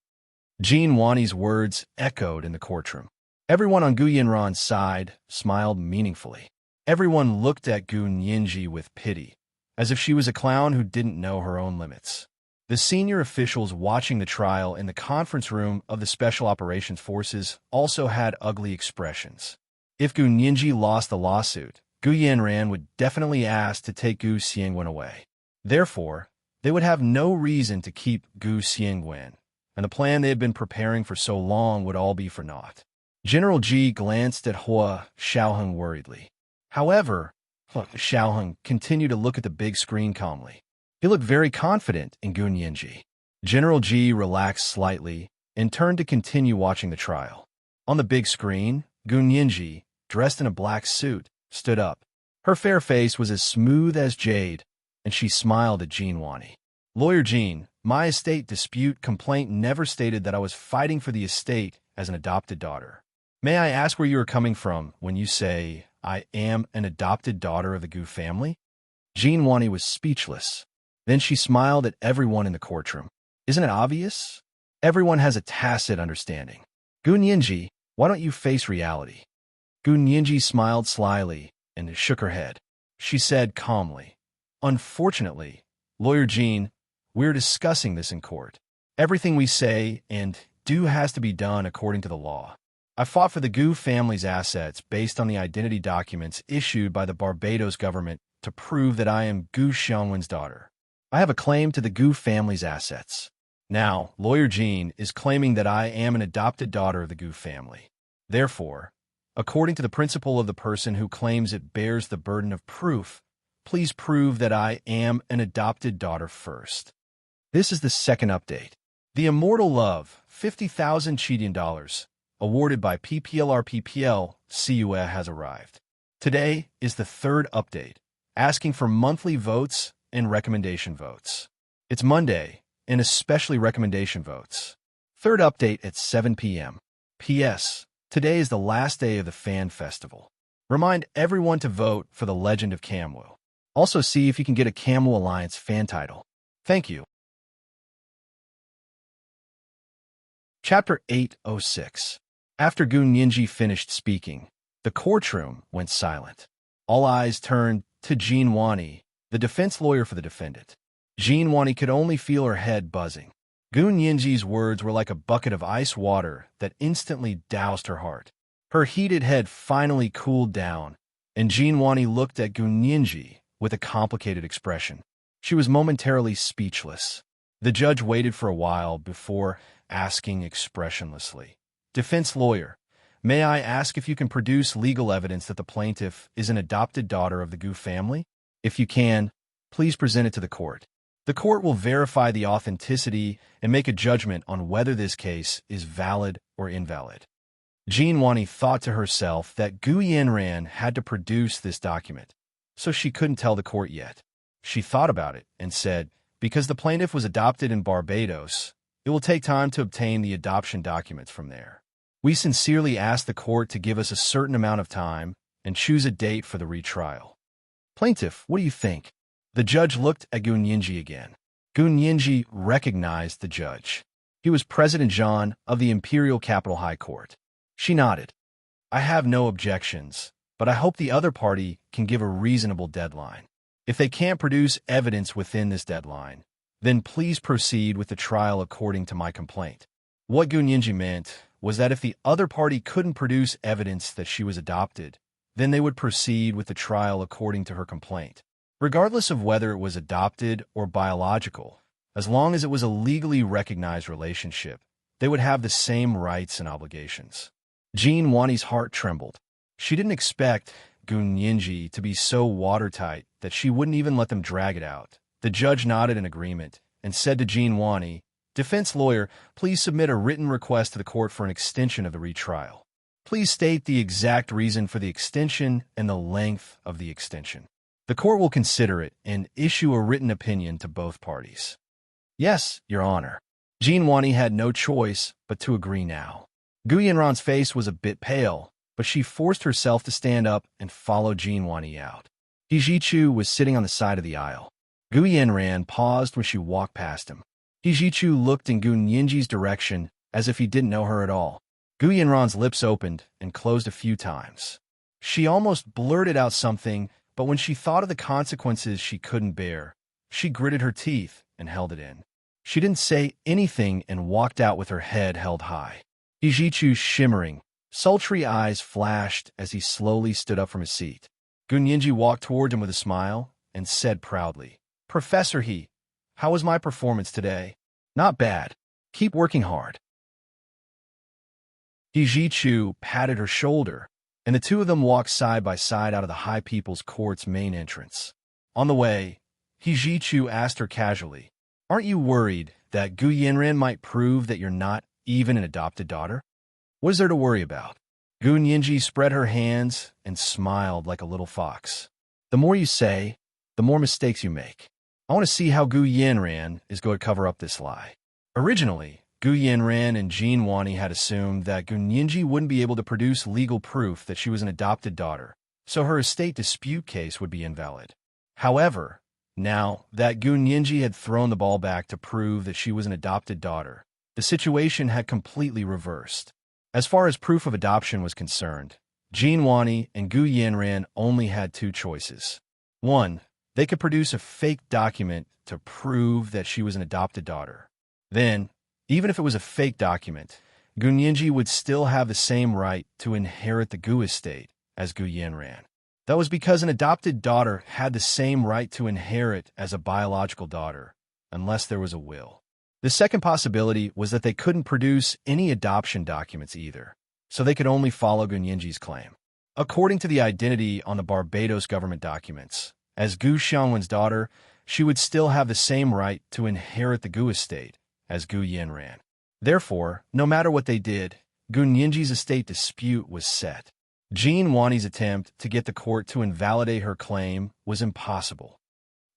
Jean Wani's words echoed in the courtroom. Everyone on Gu Yinran's side smiled meaningfully. Everyone looked at Gunyenji with pity, as if she was a clown who didn't know her own limits. The senior officials watching the trial in the conference room of the Special Operations Forces also had ugly expressions. If Gunyenji lost the lawsuit, Gu Yanran would definitely ask to take Gu Xiangwen away. Therefore, they would have no reason to keep Gu Xiangwen, and the plan they had been preparing for so long would all be for naught. General Ji glanced at Hua Xiaoheng worriedly. However, Xiaoheng continued to look at the big screen calmly. He looked very confident in Gunyenji. General Ji relaxed slightly and turned to continue watching the trial. On the big screen, Gunyenji, dressed in a black suit, stood up. Her fair face was as smooth as jade, and she smiled at Jean Wani. Lawyer Jean, my estate dispute complaint never stated that I was fighting for the estate as an adopted daughter. May I ask where you are coming from when you say, I am an adopted daughter of the Gu family? Jean Wani was speechless. Then she smiled at everyone in the courtroom. Isn't it obvious? Everyone has a tacit understanding. Gunyenji, why don't you face reality? Gunyenji smiled slyly and shook her head. She said calmly, Unfortunately, Lawyer Jean, we're discussing this in court. Everything we say and do has to be done according to the law. I fought for the Gu family's assets based on the identity documents issued by the Barbados government to prove that I am Gu Xiangwen's daughter. I have a claim to the Gu family's assets. Now, Lawyer Jean is claiming that I am an adopted daughter of the Gu family. Therefore, according to the principle of the person who claims it bears the burden of proof, please prove that I am an adopted daughter first. This is the second update. The Immortal Love, 50,000 Chidian dollars, awarded by PPLR CUA has arrived. Today is the third update, asking for monthly votes and recommendation votes. It's Monday, and especially recommendation votes. Third update at 7 p.m. P.S. Today is the last day of the fan festival. Remind everyone to vote for The Legend of Camwo. Also see if you can get a Camwo Alliance fan title. Thank you. Chapter 806. After Gunyenji finished speaking, the courtroom went silent. All eyes turned to Jean Wani, the defense lawyer for the defendant. Jean Wani could only feel her head buzzing. Gunyenji's words were like a bucket of ice water that instantly doused her heart. Her heated head finally cooled down, and Jean Wani looked at Gunyenji with a complicated expression. She was momentarily speechless. The judge waited for a while before asking expressionlessly, Defense lawyer, may I ask if you can produce legal evidence that the plaintiff is an adopted daughter of the Gu family? If you can, please present it to the court. The court will verify the authenticity and make a judgment on whether this case is valid or invalid. Jean Wani thought to herself that Gu Yanran had to produce this document, so she couldn't tell the court yet. She thought about it and said, because the plaintiff was adopted in Barbados, it will take time to obtain the adoption documents from there. We sincerely ask the court to give us a certain amount of time and choose a date for the retrial. Plaintiff, what do you think? The judge looked at Gunyenji again. Gunyenji recognized the judge. He was President Zhang of the Imperial Capital High Court. She nodded. I have no objections, but I hope the other party can give a reasonable deadline. If they can't produce evidence within this deadline, then please proceed with the trial according to my complaint. What Gu Nianji meant was that if the other party couldn't produce evidence that she was adopted, then they would proceed with the trial according to her complaint. Regardless of whether it was adopted or biological, as long as it was a legally recognized relationship, they would have the same rights and obligations. Jean Wani's heart trembled. She didn't expect Gu Nianji to be so watertight that she wouldn't even let them drag it out. The judge nodded in agreement and said to Jean Wani, "Defense lawyer, please submit a written request to the court for an extension of the retrial. Please state the exact reason for the extension and the length of the extension. The court will consider it and issue a written opinion to both parties." "Yes, Your Honor." Jean Wani had no choice but to agree now. Gu Yanran's face was a bit pale, but she forced herself to stand up and follow Jean Wani out. He Jichu was sitting on the side of the aisle. Gu Yanran paused when she walked past him. He Jichu looked in Gu Nianji's direction as if he didn't know her at all. Gu Yanran's lips opened and closed a few times. She almost blurted out something, but when she thought of the consequences she couldn't bear, she gritted her teeth and held it in. She didn't say anything and walked out with her head held high. He Jichu's shimmering, sultry eyes flashed as he slowly stood up from his seat. Gu Nianji walked toward him with a smile and said proudly, "Professor He, how was my performance today?" "Not bad. Keep working hard." He Jichu patted her shoulder, and the two of them walked side by side out of the High People's Court's main entrance. On the way, He Jichu asked her casually, "Aren't you worried that Gu Yanran might prove that you're not even an adopted daughter?" "What is there to worry about?" Gu Nianji spread her hands and smiled like a little fox. "The more you say, the more mistakes you make. I want to see how Gu Yanran is going to cover up this lie." Originally, Gu Yanran and Jean Wani had assumed that Gu Nianji wouldn't be able to produce legal proof that she was an adopted daughter, so her estate dispute case would be invalid. However, now that Gu Nianji had thrown the ball back to prove that she was an adopted daughter, the situation had completely reversed. As far as proof of adoption was concerned, Jean Wani and Gu Yanran only had two choices. One, they could produce a fake document to prove that she was an adopted daughter. Then, even if it was a fake document, Gu Nianji would still have the same right to inherit the Gu estate as Gu Yanran. That was because an adopted daughter had the same right to inherit as a biological daughter, unless there was a will. The second possibility was that they couldn't produce any adoption documents either, so they could only follow Gu Nianji's claim. According to the identity on the Barbados government documents, as Gu Xiangwen's daughter, she would still have the same right to inherit the Gu estate as Gu Yanran. Therefore, no matter what they did, Gu Nianji's estate dispute was set. Jean Wani's attempt to get the court to invalidate her claim was impossible.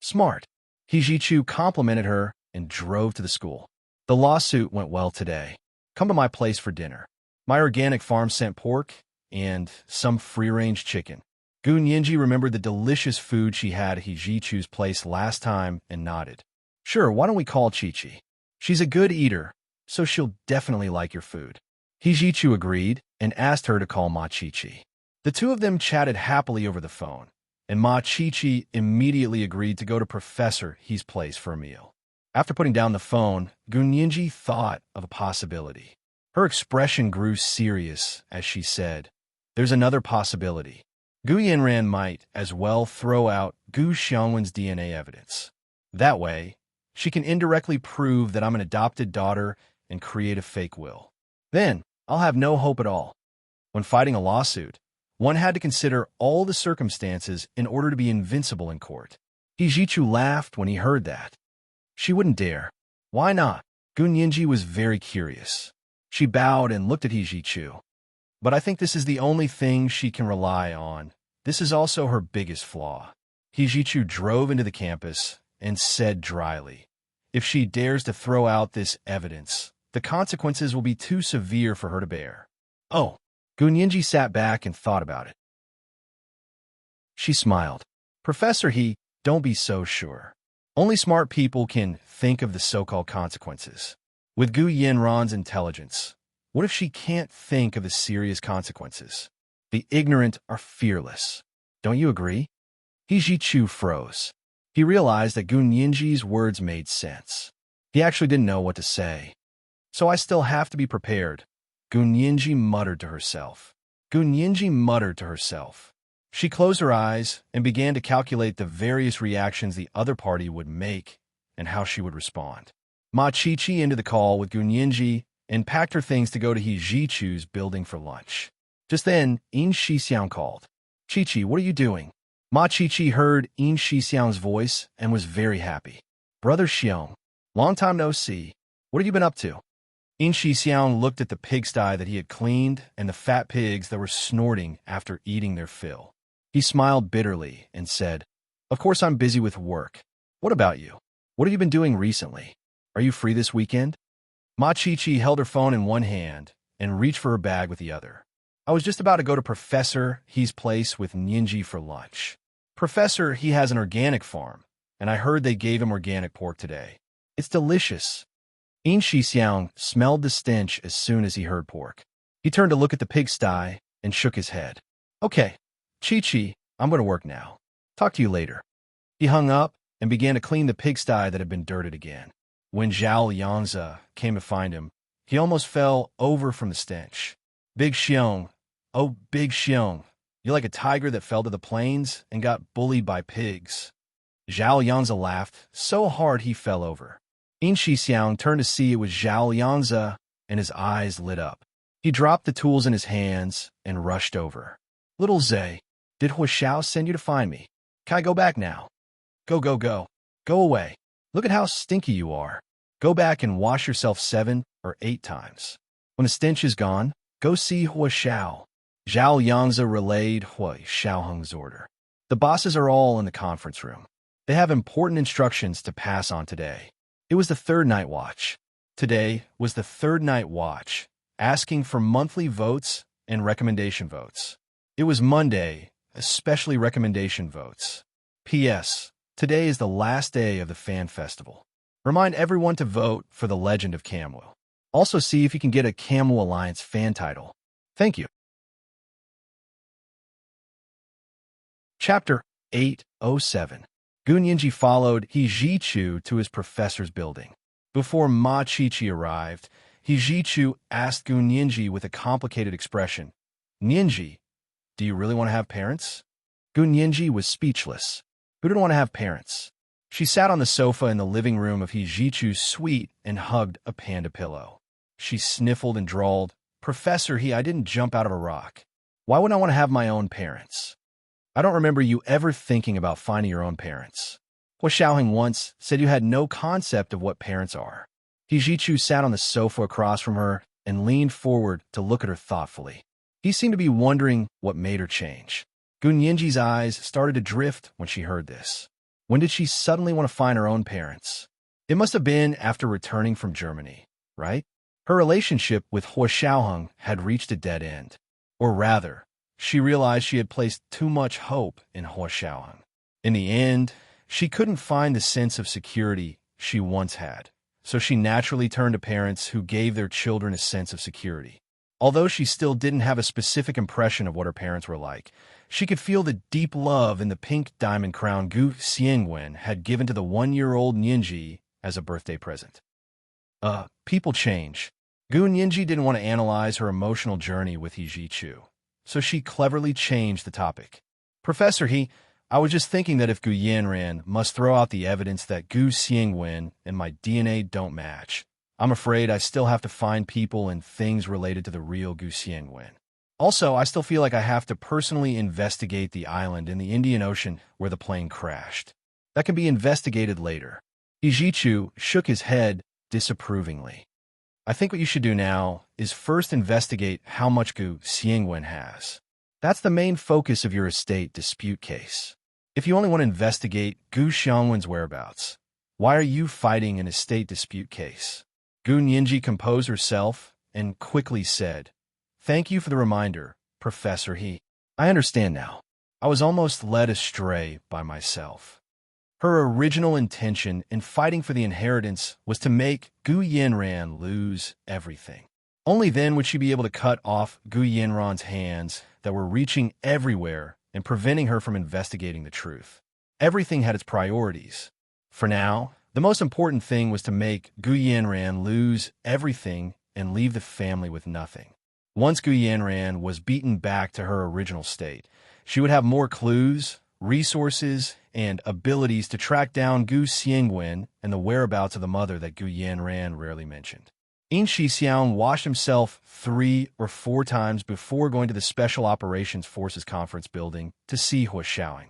"Smart." He Jichu complimented her and drove to the school. "The lawsuit went well today. Come to my place for dinner. My organic farm sent pork and some free-range chicken." Gu Nianji remembered the delicious food she had at He Jichu's place last time and nodded. "Sure, why don't we call Chi-Chi? She's a good eater, so she'll definitely like your food." He Jichu agreed and asked her to call Ma Chi-Chi. The two of them chatted happily over the phone, and Ma Chi-Chi immediately agreed to go to Professor He's place for a meal. After putting down the phone, Gu Nianji thought of a possibility. Her expression grew serious as she said, "There's another possibility. Gu Yanran might as well throw out Gu Xiangwen's DNA evidence. That way, she can indirectly prove that I'm an adopted daughter and create a fake will. Then, I'll have no hope at all." When fighting a lawsuit, one had to consider all the circumstances in order to be invincible in court. He Jichu laughed when he heard that. She wouldn't dare. Why not? Gu Nianji was very curious. She bowed and looked at He Jichu. "But I think this is the only thing she can rely on. This is also her biggest flaw." He Jichu drove into the campus and said dryly, "If she dares to throw out this evidence, the consequences will be too severe for her to bear." "Oh." Gu Nianji sat back and thought about it. She smiled. "Professor He, don't be so sure. Only smart people can think of the so-called consequences. With Gu Yanran's intelligence, what if she can't think of the serious consequences? The ignorant are fearless. Don't you agree?" He Jichu froze. He realized that Gu Nianji's words made sense. He actually didn't know what to say. So I still have to be prepared, Gu Nianji muttered to herself. Gu Nianji muttered to herself. She closed her eyes and began to calculate the various reactions the other party would make and how she would respond. Ma Qiqi ended the call with Gu Nianji and packed her things to go to He Zhichu's building for lunch. Just then, Yin Shixiang called. Qiqi, what are you doing? Ma Qiqi heard Yin Shixiang's voice and was very happy. Brother Xiong, long time no see. What have you been up to? Yin Shixiang looked at the pigsty that he had cleaned and the fat pigs that were snorting after eating their fill. He smiled bitterly and said, Of course I'm busy with work. What about you? What have you been doing recently? Are you free this weekend? Ma Qiqi held her phone in one hand and reached for her bag with the other. I was just about to go to Professor He's place with Nianji for lunch. Professor He has an organic farm, and I heard they gave him organic pork today. It's delicious. Yin Shixiang smelled the stench as soon as he heard pork. He turned to look at the pigsty and shook his head. Okay, Qiqi, I'm going to work now. Talk to you later. He hung up and began to clean the pigsty that had been dirted again. When Zhao Liangzi came to find him, he almost fell over from the stench. Big Xiong, oh Big Xiong, you're like a tiger that fell to the plains and got bullied by pigs. Zhao Liangzi laughed so hard he fell over. Yin Shixiang turned to see it was Zhao Liangzi, and his eyes lit up. He dropped the tools in his hands and rushed over. Little Zhe, did Hua Xiao send you to find me? Can I go back now? Go, go, go. Go away. Look at how stinky you are. Go back and wash yourself 7 or 8 times. When the stench is gone, go see Hua Xiao. Zhao Liangzi relayed Hua Xiaoheng's order. The bosses are all in the conference room. They have important instructions to pass on today. It was the 3rd night watch. Today was the 3rd night watch, asking for monthly votes and recommendation votes. It was Monday, especially recommendation votes. P.S. Today is the last day of the fan festival. Remind everyone to vote for The Legend of Camwell. Also see if you can get a Camwell Alliance fan title. Thank you. Chapter 807. Gu Nianji followed He Zhichu to his professor's building. Before Ma Qiqi arrived, He Zhichu asked Gu Nianji with a complicated expression, Nianji, do you really want to have parents? Gu Nianji was speechless. Who didn't want to have parents? She sat on the sofa in the living room of He Zhichu's suite and hugged a panda pillow. She sniffled and drawled, Professor He, I didn't jump out of a rock. Why would I want to have my own parents? I don't remember you ever thinking about finding your own parents. Hua Xiaoheng once said you had no concept of what parents are. He Zhichu sat on the sofa across from her and leaned forward to look at her thoughtfully. He seemed to be wondering what made her change. Gu Nianji's eyes started to drift when she heard this. When did she suddenly want to find her own parents? It must have been after returning from Germany, right? Her relationship with Hua Xiaoheng had reached a dead end. Or rather, she realized she had placed too much hope in Hua Xiaoheng. In the end, she couldn't find the sense of security she once had, so she naturally turned to parents who gave their children a sense of security. Although she still didn't have a specific impression of what her parents were like, she could feel the deep love in the pink diamond crown Gu Xiangwen had given to the 1-year-old Nianji as a birthday present. People change. Gu Nianji didn't want to analyze her emotional journey with He Zhichu, so she cleverly changed the topic. Professor He, I was just thinking that if Gu Yanran must throw out the evidence that Gu Xiangwen and my DNA don't match, I'm afraid I still have to find people and things related to the real Gu Xiangwen. Also, I still feel like I have to personally investigate the island in the Indian Ocean where the plane crashed. That can be investigated later. He Zhichu shook his head disapprovingly. I think what you should do now is first investigate how much Gu Xiangwen has. That's the main focus of your estate dispute case. If you only want to investigate Gu Xiangwen's whereabouts, why are you fighting an estate dispute case? Gu Nianji composed herself and quickly said, Thank you for the reminder, Professor He. I understand now. I was almost led astray by myself. Her original intention in fighting for the inheritance was to make Gu Yanran lose everything. Only then would she be able to cut off Gu Yanran's hands that were reaching everywhere and preventing her from investigating the truth. everything had its priorities. For now, the most important thing was to make Gu Yanran lose everything and leave the family with nothing. Once Gu Yanran was beaten back to her original state, she would have more clues, resources, and abilities to track down Gu Xiangwen and the whereabouts of the mother that Gu Yanran rarely mentioned. Yin Shixiang washed himself 3 or 4 times before going to the Special Operations Forces Conference building to see Hua Xiaoying.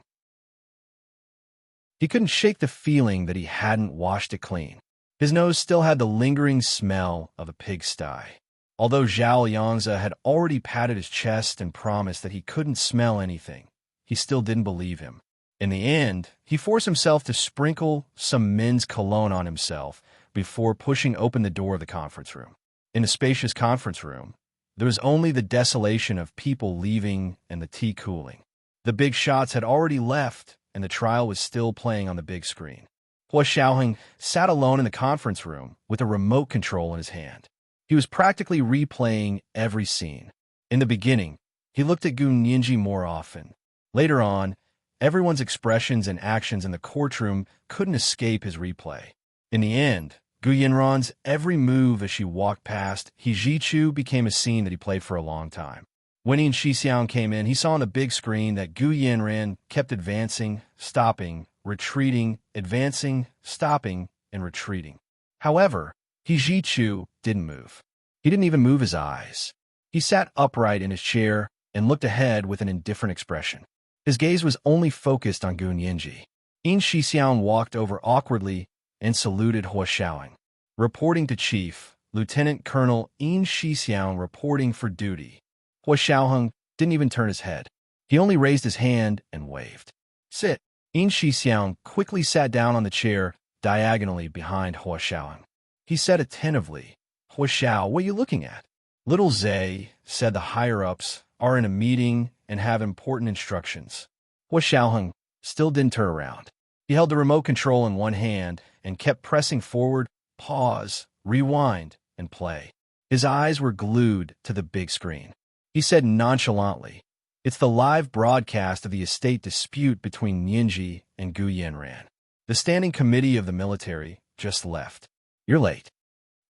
He couldn't shake the feeling that he hadn't washed it clean. His nose still had the lingering smell of a pigsty. Although Zhao Yangzi had already patted his chest and promised that he couldn't smell anything, he still didn't believe him. In the end, he forced himself to sprinkle some men's cologne on himself before pushing open the door of the conference room. In the spacious conference room, there was only the desolation of people leaving and the tea cooling. The big shots had already left, and the trial was still playing on the big screen. Hua Xiaoheng sat alone in the conference room with a remote control in his hand. He was practically replaying every scene. In the beginning, he looked at Gu Nianji more often. Later on, everyone's expressions and actions in the courtroom couldn't escape his replay. In the end, Gu Yanran's every move as she walked past He Zhichu became a scene that he played for a long time. When Yin Shixiang came in, he saw on the big screen that Gu Yanran kept advancing, stopping, retreating, advancing, stopping, and retreating. However, He Zhichu didn't move. He didn't even move his eyes. He sat upright in his chair and looked ahead with an indifferent expression. His gaze was only focused on Gu Nianji. Yin Shixiang walked over awkwardly and saluted Hua Xiaoying. Reporting to Chief, Lieutenant Colonel Yin Shixiang reporting for duty. Hua Xiaoheng didn't even turn his head. He only raised his hand and waved. Sit. Yin Shixiang quickly sat down on the chair diagonally behind Hua Xiaoheng. He said attentively, Hua Xiao, what are you looking at? Little Zay said the higher-ups are in a meeting and have important instructions. Hua Xiaoheng still didn't turn around. He held the remote control in one hand and kept pressing forward, pause, rewind, and play. His eyes were glued to the big screen. He said nonchalantly, it's the live broadcast of the estate dispute between Nianji and Gu Yanran. The standing committee of the military just left. You're late.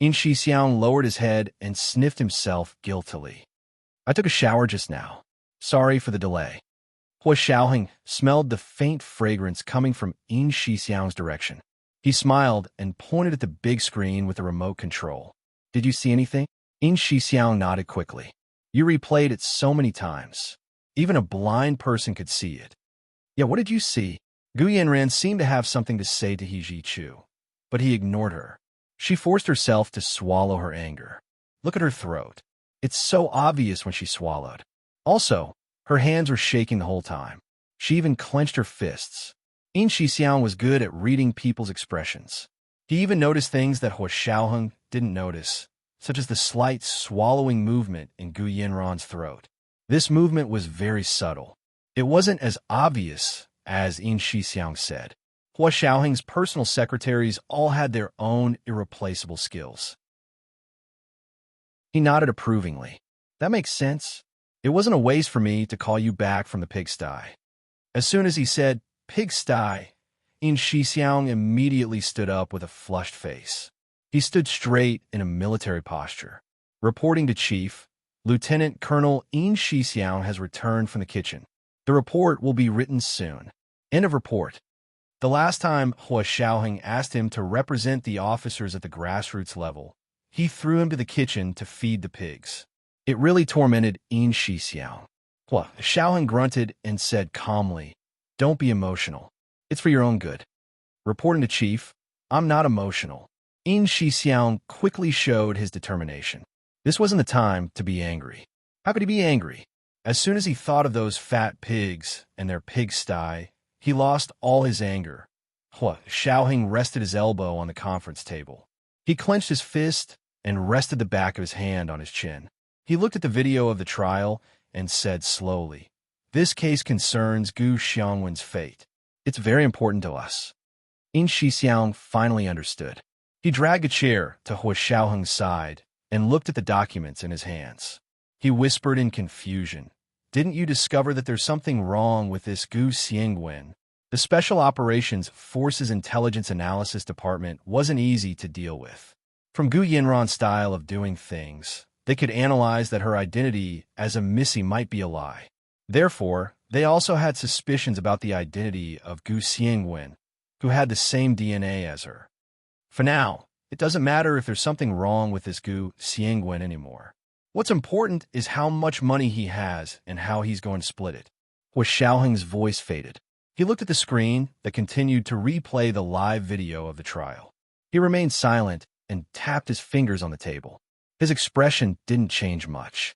Yin Shixiang lowered his head and sniffed himself guiltily. I took a shower just now. Sorry for the delay. Hua Xiaoheng smelled the faint fragrance coming from Yin Shixiang's direction. He smiled and pointed at the big screen with the remote control. Did you see anything? Yin Shixiang nodded quickly. You replayed it so many times. Even a blind person could see it. Yeah, what did you see? Gu Yanran seemed to have something to say to He Zhichu, but he ignored her. She forced herself to swallow her anger. Look at her throat. It's so obvious when she swallowed. Also, her hands were shaking the whole time. She even clenched her fists. Yin Shixiang was good at reading people's expressions. He even noticed things that Hua Xiaoheng didn't notice, such as the slight swallowing movement in Gu Yanran's throat. This movement was very subtle. It wasn't as obvious as Yin Shixiang said. Hua Xiaoheng's personal secretaries all had their own irreplaceable skills. He nodded approvingly. That makes sense. It wasn't a waste for me to call you back from the pigsty. As soon as he said, pigsty, Yin Shixiang immediately stood up with a flushed face. He stood straight in a military posture. Reporting to Chief, Lieutenant Colonel Yin Shixiang has returned from the kitchen. The report will be written soon. End of report. The last time Hua Xiaoheng asked him to represent the officers at the grassroots level, he threw him to the kitchen to feed the pigs. It really tormented Yin Shixiang. Hua Xiaoheng grunted and said calmly, don't be emotional. It's for your own good. Reporting to Chief, I'm not emotional. Yin Shixiang quickly showed his determination. This wasn't the time to be angry. How could he be angry? As soon as he thought of those fat pigs and their pigsty, he lost all his anger. Hua Xiaoheng rested his elbow on the conference table. He clenched his fist and rested the back of his hand on his chin. He looked at the video of the trial and said slowly, this case concerns Gu Xiangwen's fate. It's very important to us. Yin Shixiang finally understood. He dragged a chair to Hua Xiaoheng's side and looked at the documents in his hands. He whispered in confusion, didn't you discover that there's something wrong with this Gu Xiangwen? The Special Operations Forces Intelligence Analysis Department wasn't easy to deal with. From Gu Yinran's style of doing things, they could analyze that her identity as a Missy might be a lie. Therefore, they also had suspicions about the identity of Gu Xiangwen, who had the same DNA as her. For now, it doesn't matter if there's something wrong with this Gu Xiangwen anymore. What's important is how much money he has and how he's going to split it. Hua Xiaoheng's voice faded. He looked at the screen that continued to replay the live video of the trial. He remained silent and tapped his fingers on the table. His expression didn't change much.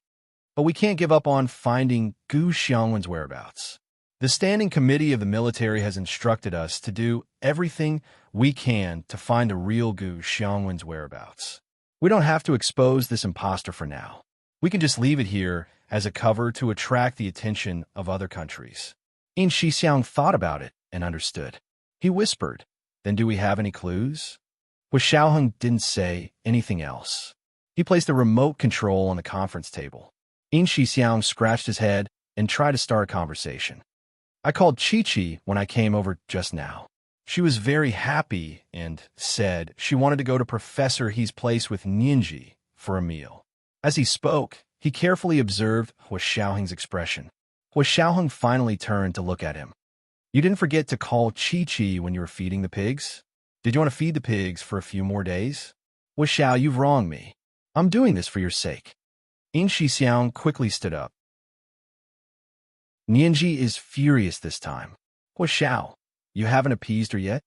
But we can't give up on finding Gu Xiangwen's whereabouts. The Standing Committee of the military has instructed us to do everything we can to find the real Gu Xiangwen's whereabouts. We don't have to expose this imposter for now. We can just leave it here as a cover to attract the attention of other countries. In Shixiang thought about it and understood. He whispered, "Then do we have any clues?" Hua Xiaoheng didn't say anything else. He placed the remote control on the conference table. In Shixiang scratched his head and tried to start a conversation. "I called Chi-Chi when I came over just now. She was very happy and said she wanted to go to Professor He's place with Ninji for a meal." As he spoke, he carefully observed Hua Xiaoheng's expression. Hua Xiaoheng finally turned to look at him. "You didn't forget to call Chi-Chi when you were feeding the pigs? Did you want to feed the pigs for a few more days?" "Hua Xiao, you've wronged me. I'm doing this for your sake." In Shixiang quickly stood up. "Ninji is furious this time. Hua Xiao, you haven't appeased her yet?"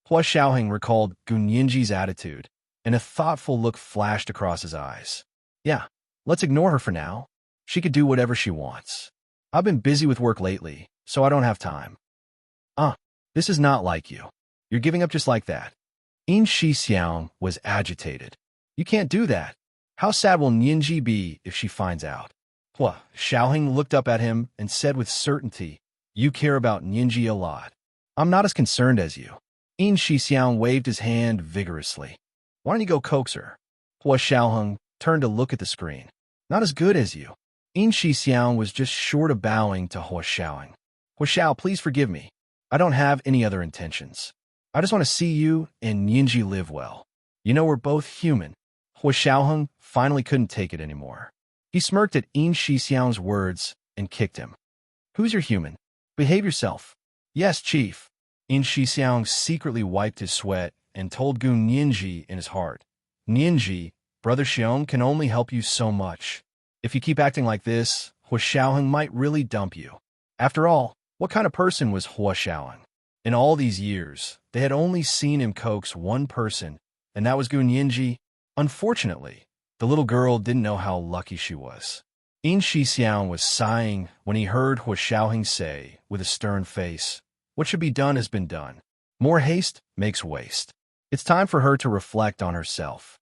Hua Xiaoheng recalled Gu Ninji's attitude, and a thoughtful look flashed across his eyes. "Yeah, let's ignore her for now. She could do whatever she wants. I've been busy with work lately, so I don't have time." This is not like you. You're giving up just like that." In Shixiang was agitated. "You can't do that. How sad will Ninji be if she finds out?" Hua Xiaoheng looked up at him and said with certainty, "You care about Ninji a lot. I'm not as concerned as you." In Shixiang waved his hand vigorously. "Why don't you go coax her?" Hua Xiaoheng turned to look at the screen. "Not as good as you." In Shixiang was just short of bowing to Hua Xiaoheng. "Hua Xiao, please forgive me. I don't have any other intentions. I just want to see you and Ninji live well. You know we're both human." Hua Xiaoheng finally couldn't take it anymore. He smirked at In Shixiang's words and kicked him. "Who's your human? Behave yourself." "Yes, Chief." In Shixiang secretly wiped his sweat and told Gu Ninji in his heart, "Ninji, Brother Xiong can only help you so much. If you keep acting like this, Hua Xiaoheng might really dump you." After all, what kind of person was Hua Xiaoheng? In all these years, they had only seen him coax one person, and that was Gu Ninji. Unfortunately, the little girl didn't know how lucky she was. In Shixiang was sighing when he heard Hua Xiaoheng say, with a stern face, "What should be done has been done. More haste makes waste. It's time for her to reflect on herself."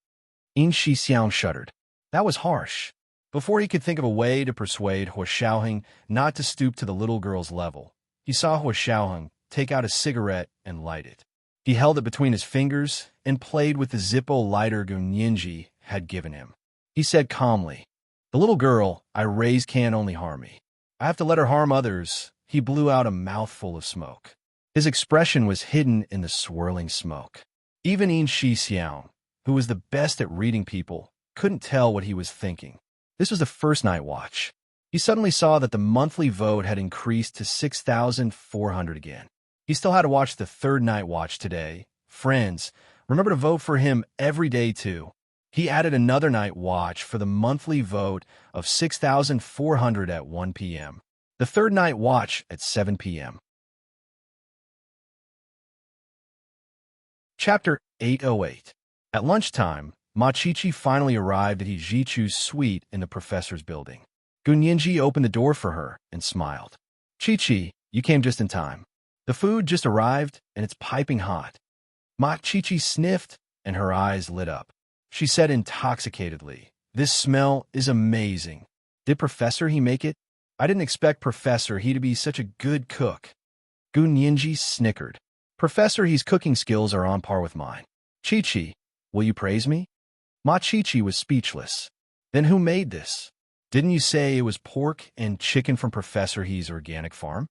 In Shixiang shuddered. That was harsh. Before he could think of a way to persuade Hua Xiaoheng not to stoop to the little girl's level, he saw Hua Xiaoheng take out a cigarette and light it. He held it between his fingers and played with the Zippo lighter Gu Ninji had given him. He said calmly, "The little girl I raised can't only harm me. I have to let her harm others." He blew out a mouthful of smoke. His expression was hidden in the swirling smoke. Even In Shixiang, who was the best at reading people, couldn't tell what he was thinking. This was the first night watch. He suddenly saw that the monthly vote had increased to 6,400 again. He still had to watch the third night watch today. Friends, remember to vote for him every day too. He added another night watch for the monthly vote of 6,400 at 1 p.m. The third night watch at 7 p.m. Chapter 808. At lunchtime, Ma Chi-Chi finally arrived at Jichu's suite in the professor's building. Gu Ninji opened the door for her and smiled. "Chi-Chi, you came just in time. The food just arrived, and it's piping hot." Ma Chi-Chi sniffed, and her eyes lit up. She said intoxicatedly, "This smell is amazing. Did Professor He make it? I didn't expect Professor He to be such a good cook." Gu Ninji snickered. "Professor He's cooking skills are on par with mine. Chi-Chi, will you praise me?" Ma Chi-Chi was speechless. "Then who made this? Didn't you say it was pork and chicken from Professor He's organic farm?"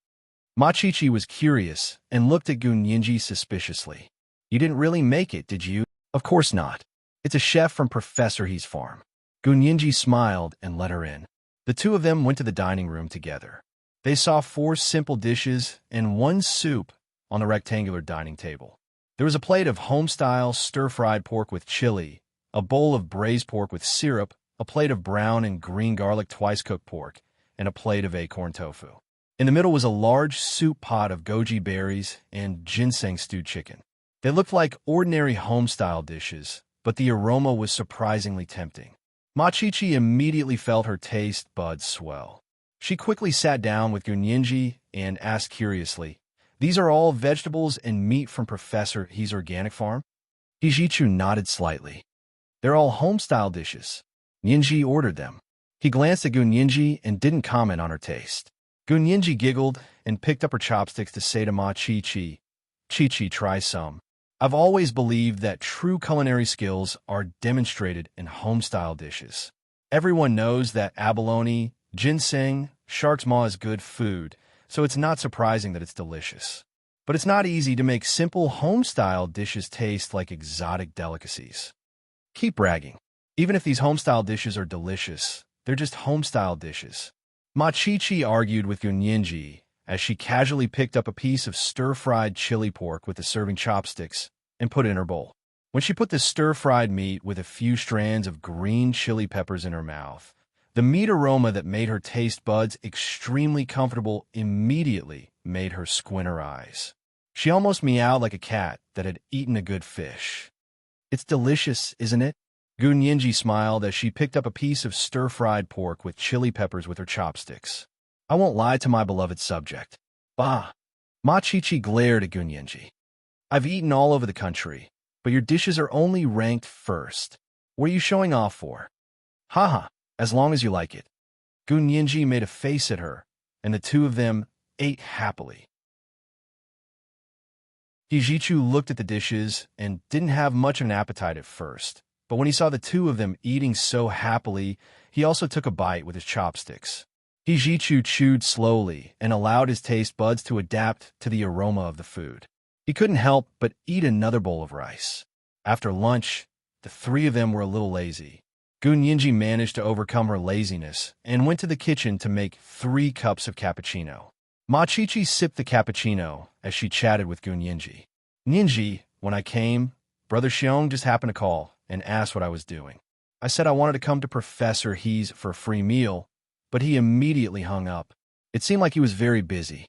Machichi was curious and looked at Gunyinji suspiciously. You didn't really make it, did you? Of course not. It's a chef from Professor He's farm. Gunyinji smiled and let her in. The two of them went to the dining room together. They saw 4 simple dishes and 1 soup on the rectangular dining table. There was a plate of home-style stir-fried pork with chili, a bowl of braised pork with syrup, a plate of brown and green garlic twice-cooked pork, and a plate of acorn tofu. In the middle was a large soup pot of goji berries and ginseng stewed chicken. They looked like ordinary home-style dishes, but the aroma was surprisingly tempting. Machichi immediately felt her taste buds swell. She quickly sat down with Gunyinji and asked curiously, "These are all vegetables and meat from Professor He's organic farm?" Hijichu nodded slightly. "They're all home-style dishes." Nyinji ordered them. He glanced at Gunyinji and didn't comment on her taste. Gunyinji giggled and picked up her chopsticks to say to Machichi, "Chi-Chi, try some. I've always believed that true culinary skills are demonstrated in home-style dishes. Everyone knows that abalone, ginseng, shark's maw is good food, so it's not surprising that it's delicious. But it's not easy to make simple home-style dishes taste like exotic delicacies. Keep bragging. Even if these home-style dishes are delicious, they're just home-style dishes." Machichi argued with Gunyinji as she casually picked up a piece of stir-fried chili pork with the serving chopsticks and put it in her bowl. When she put the stir-fried meat with a few strands of green chili peppers in her mouth, the meat aroma that made her taste buds extremely comfortable immediately made her squint her eyes. She almost meowed like a cat that had eaten a good fish. "It's delicious, isn't it?" Gunyinji smiled as she picked up a piece of stir-fried pork with chili peppers with her chopsticks. "I won't lie to my beloved subject." "Bah!" Machichi glared at Gunyinji. "I've eaten all over the country, but your dishes are only ranked first. What are you showing off for?" "Haha, as long as you like it." Gunyinji made a face at her, and the two of them ate happily. Hijichu looked at the dishes and didn't have much of an appetite at first, but when he saw the two of them eating so happily, he also took a bite with his chopsticks. Hijichu chewed slowly and allowed his taste buds to adapt to the aroma of the food. He couldn't help but eat another bowl of rice. After lunch, the three of them were a little lazy. Gunyinji managed to overcome her laziness and went to the kitchen to make 3 cups of cappuccino. Machichi sipped the cappuccino as she chatted with Gunyinji. "Ninji, when I came, Brother Xiong just happened to call and asked what I was doing. I said I wanted to come to Professor He's for a free meal, but he immediately hung up. It seemed like he was very busy."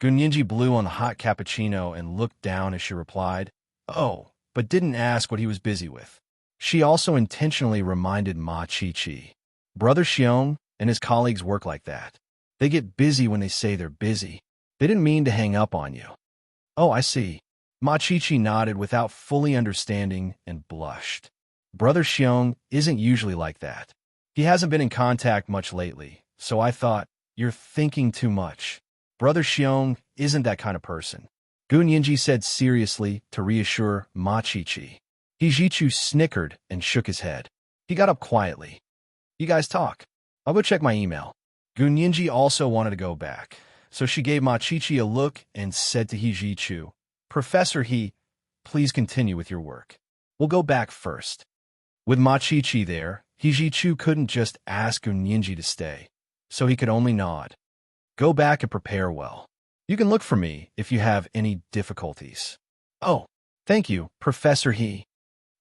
Gunyinji blew on the hot cappuccino and looked down as she replied, "Oh," but didn't ask what he was busy with. She also intentionally reminded Machichi, "Brother Xiong and his colleagues work like that. They get busy when they say they're busy. They didn't mean to hang up on you." "Oh, I see." Machichi nodded without fully understanding and blushed. "Brother Xiong isn't usually like that. He hasn't been in contact much lately, so I thought, you're thinking too much. Brother Xiong isn't that kind of person," Gunyinji said seriously to reassure Machichi. Hijichu snickered and shook his head. He got up quietly. "You guys talk. I'll go check my email." Gunyinji also wanted to go back, so she gave Machichi a look and said to Hijichu, "Professor He, please continue with your work. We'll go back first." With Machichi there, Hijichu couldn't just ask Gunyinji to stay, so he could only nod. "Go back and prepare well. You can look for me if you have any difficulties." "Oh, thank you, Professor He."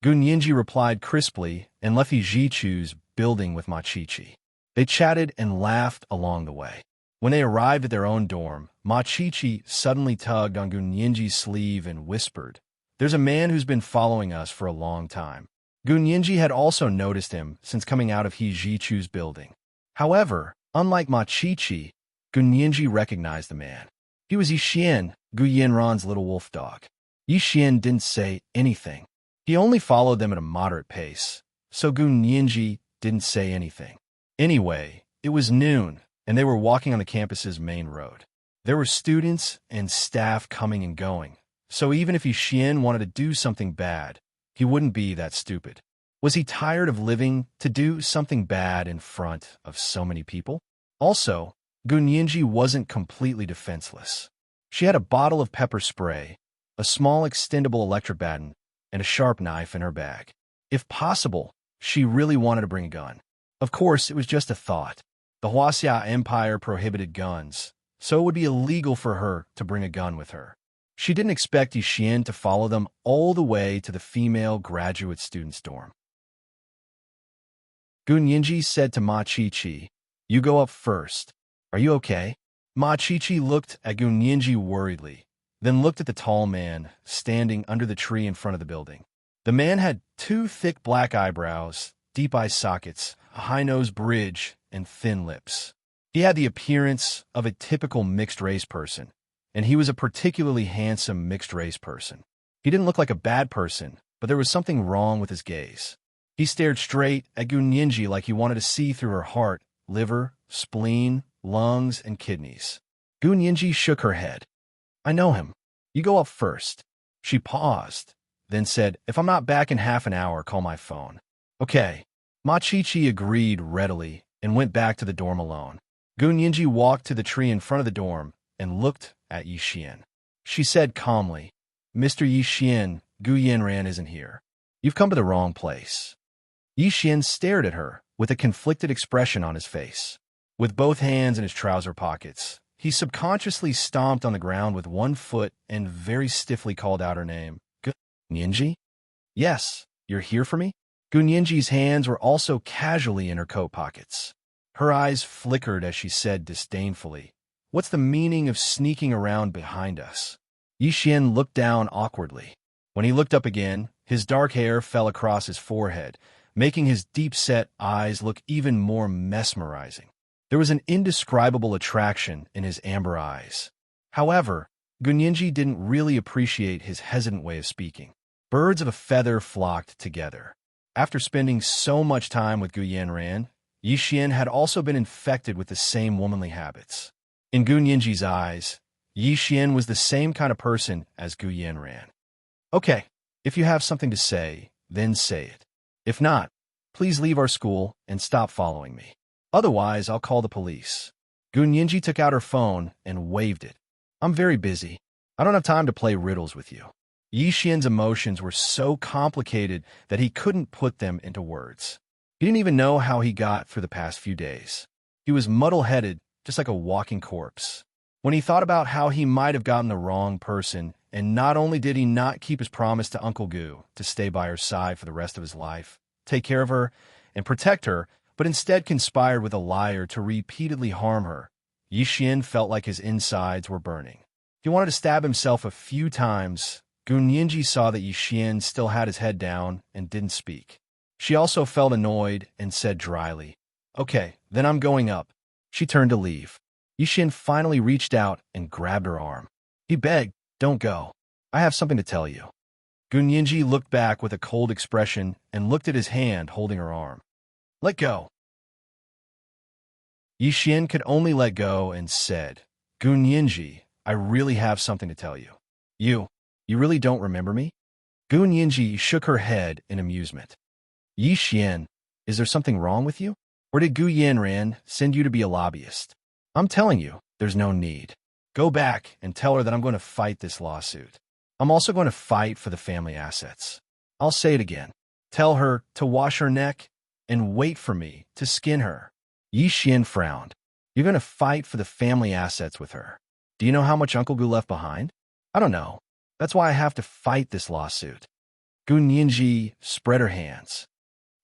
Gunyinji replied crisply and left Hijichu's building with Machichi. They chatted and laughed along the way. When they arrived at their own dorm, Machichi suddenly tugged on Gunyinji's sleeve and whispered, "There's a man who's been following us for a long time." Gunyinji had also noticed him since coming out of Hijichu's building. However, unlike Machichi, Gunyinji recognized the man. He was Yixian, Guyenran's little wolf dog. Yixian didn't say anything. He only followed them at a moderate pace, so Gunyinji didn't say anything. Anyway, it was noon, and they were walking on the campus's main road. There were students and staff coming and going, so even if Yixian wanted to do something bad, he wouldn't be that stupid. Was he tired of living to do something bad in front of so many people? Also, Gunyinji wasn't completely defenseless. She had a bottle of pepper spray, a small extendable electric baton, and a sharp knife in her bag. If possible, she really wanted to bring a gun. Of course, it was just a thought. The Huaxia Empire prohibited guns, so it would be illegal for her to bring a gun with her. She didn't expect Yixin to follow them all the way to the female graduate student's dorm. Gun Yinji said to Ma Qiqi, "You go up first. Are you okay?" Ma Qiqi looked at Gun Yinji worriedly, then looked at the tall man standing under the tree in front of the building. The man had 2 thick black eyebrows, deep eye sockets, a high-nose bridge, and thin lips. He had the appearance of a typical mixed-race person, and he was a particularly handsome mixed-race person. He didn't look like a bad person, but there was something wrong with his gaze. He stared straight at Gun Yinji like he wanted to see through her heart, liver, spleen, lungs, and kidneys. Gun Yinji shook her head. "I know him. You go up first." She paused, then said, "If I'm not back in half an hour, call my phone." "Okay." Ma Qiqi agreed readily and went back to the dorm alone. Gun Yinji walked to the tree in front of the dorm and looked at Yixin. She said calmly, "Mr. Yixin, Gu Yanran isn't here. You've come to the wrong place." Yixin stared at her with a conflicted expression on his face. With both hands in his trouser pockets, he subconsciously stomped on the ground with one foot and very stiffly called out her name. "Gun Yinji?" "Yes, you're here for me?" Gun Yinji's hands were also casually in her coat pockets. Her eyes flickered as she said disdainfully, "What's the meaning of sneaking around behind us?" Yixin looked down awkwardly. When he looked up again, his dark hair fell across his forehead, making his deep-set eyes look even more mesmerizing. There was an indescribable attraction in his amber eyes. However, Gun Yinji didn't really appreciate his hesitant way of speaking. Birds of a feather flocked together. After spending so much time with Gu Yanran, Yixin had also been infected with the same womanly habits. In Gun Yinji's eyes, Yixin was the same kind of person as Gu Yanran. "Okay, if you have something to say, then say it. If not, please leave our school and stop following me. Otherwise, I'll call the police." Gun Yinji took out her phone and waved it. "I'm very busy. I don't have time to play riddles with you." Yixin's emotions were so complicated that he couldn't put them into words. He didn't even know how he got through the past few days. He was muddle-headed, just like a walking corpse. When he thought about how he might have gotten the wrong person, and not only did he not keep his promise to Uncle Gu to stay by her side for the rest of his life, take care of her, and protect her, but instead conspired with a liar to repeatedly harm her, Yixin felt like his insides were burning. He wanted to stab himself a few times. Gun Yinji saw that Yixin still had his head down and didn't speak. She also felt annoyed and said dryly, "Okay, then I'm going up." She turned to leave. Yixin finally reached out and grabbed her arm. He begged, "Don't go. I have something to tell you." Gun Yinji looked back with a cold expression and looked at his hand holding her arm. "Let go." Yixin could only let go and said, "Gun Yinji, I really have something to tell you." You really don't remember me?" Gun Yinji shook her head in amusement. "Yixin, is there something wrong with you? Or did Gu Yanran send you to be a lobbyist? I'm telling you, there's no need. Go back and tell her that I'm going to fight this lawsuit. I'm also going to fight for the family assets. I'll say it again. Tell her to wash her neck and wait for me to skin her." Yixin frowned. "You're going to fight for the family assets with her. Do you know how much Uncle Gu left behind?" "I don't know. That's why I have to fight this lawsuit." Gun Yinji spread her hands.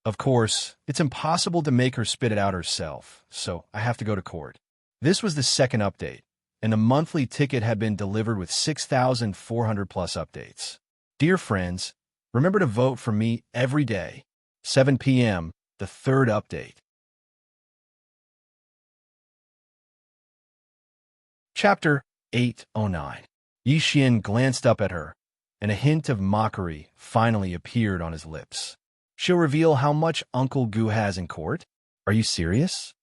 "Of course, it's impossible to make her spit it out herself, so I have to go to court." This was the second update, and the monthly ticket had been delivered with 6,400 plus updates. Dear friends, remember to vote for me every day, 7 p.m., the third update. Chapter 809. Yixin glanced up at her, and a hint of mockery finally appeared on his lips. "She'll reveal how much Uncle Gu has in court? Are you serious?"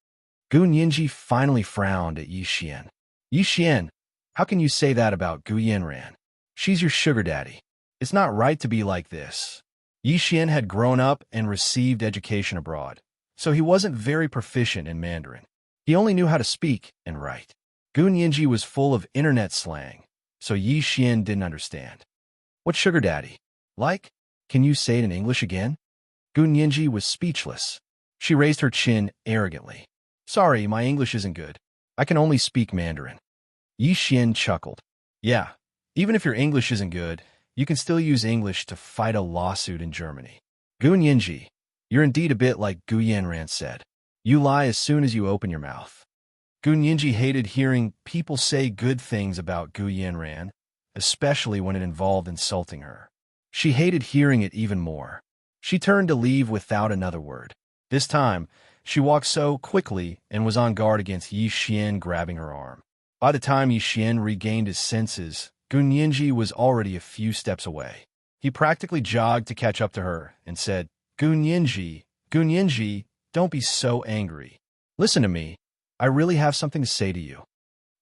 Gun Yinji finally frowned at Yixin. "Yixin, how can you say that about Gu Yanran? She's your sugar daddy. It's not right to be like this." Yixin had grown up and received education abroad, so he wasn't very proficient in Mandarin. He only knew how to speak and write. Gun Yinji was full of internet slang, so Yi Xian didn't understand. What's sugar daddy? Like? Can you say it in English again? Gu Nianji was speechless. She raised her chin arrogantly. Sorry, my English isn't good. I can only speak Mandarin. Yi Xian chuckled. Yeah, even if your English isn't good, you can still use English to fight a lawsuit in Germany. Gu Nianji, you're indeed a bit like Gu Yanran said. You lie as soon as you open your mouth. Gu Nianji hated hearing people say good things about Gu Yanran, especially when it involved insulting her. She hated hearing it even more. She turned to leave without another word. This time, she walked so quickly and was on guard against Yi Xian grabbing her arm. By the time Yi Xian regained his senses, Gu Nianji was already a few steps away. He practically jogged to catch up to her and said, Gu Nianji, don't be so angry. Listen to me. I really have something to say to you.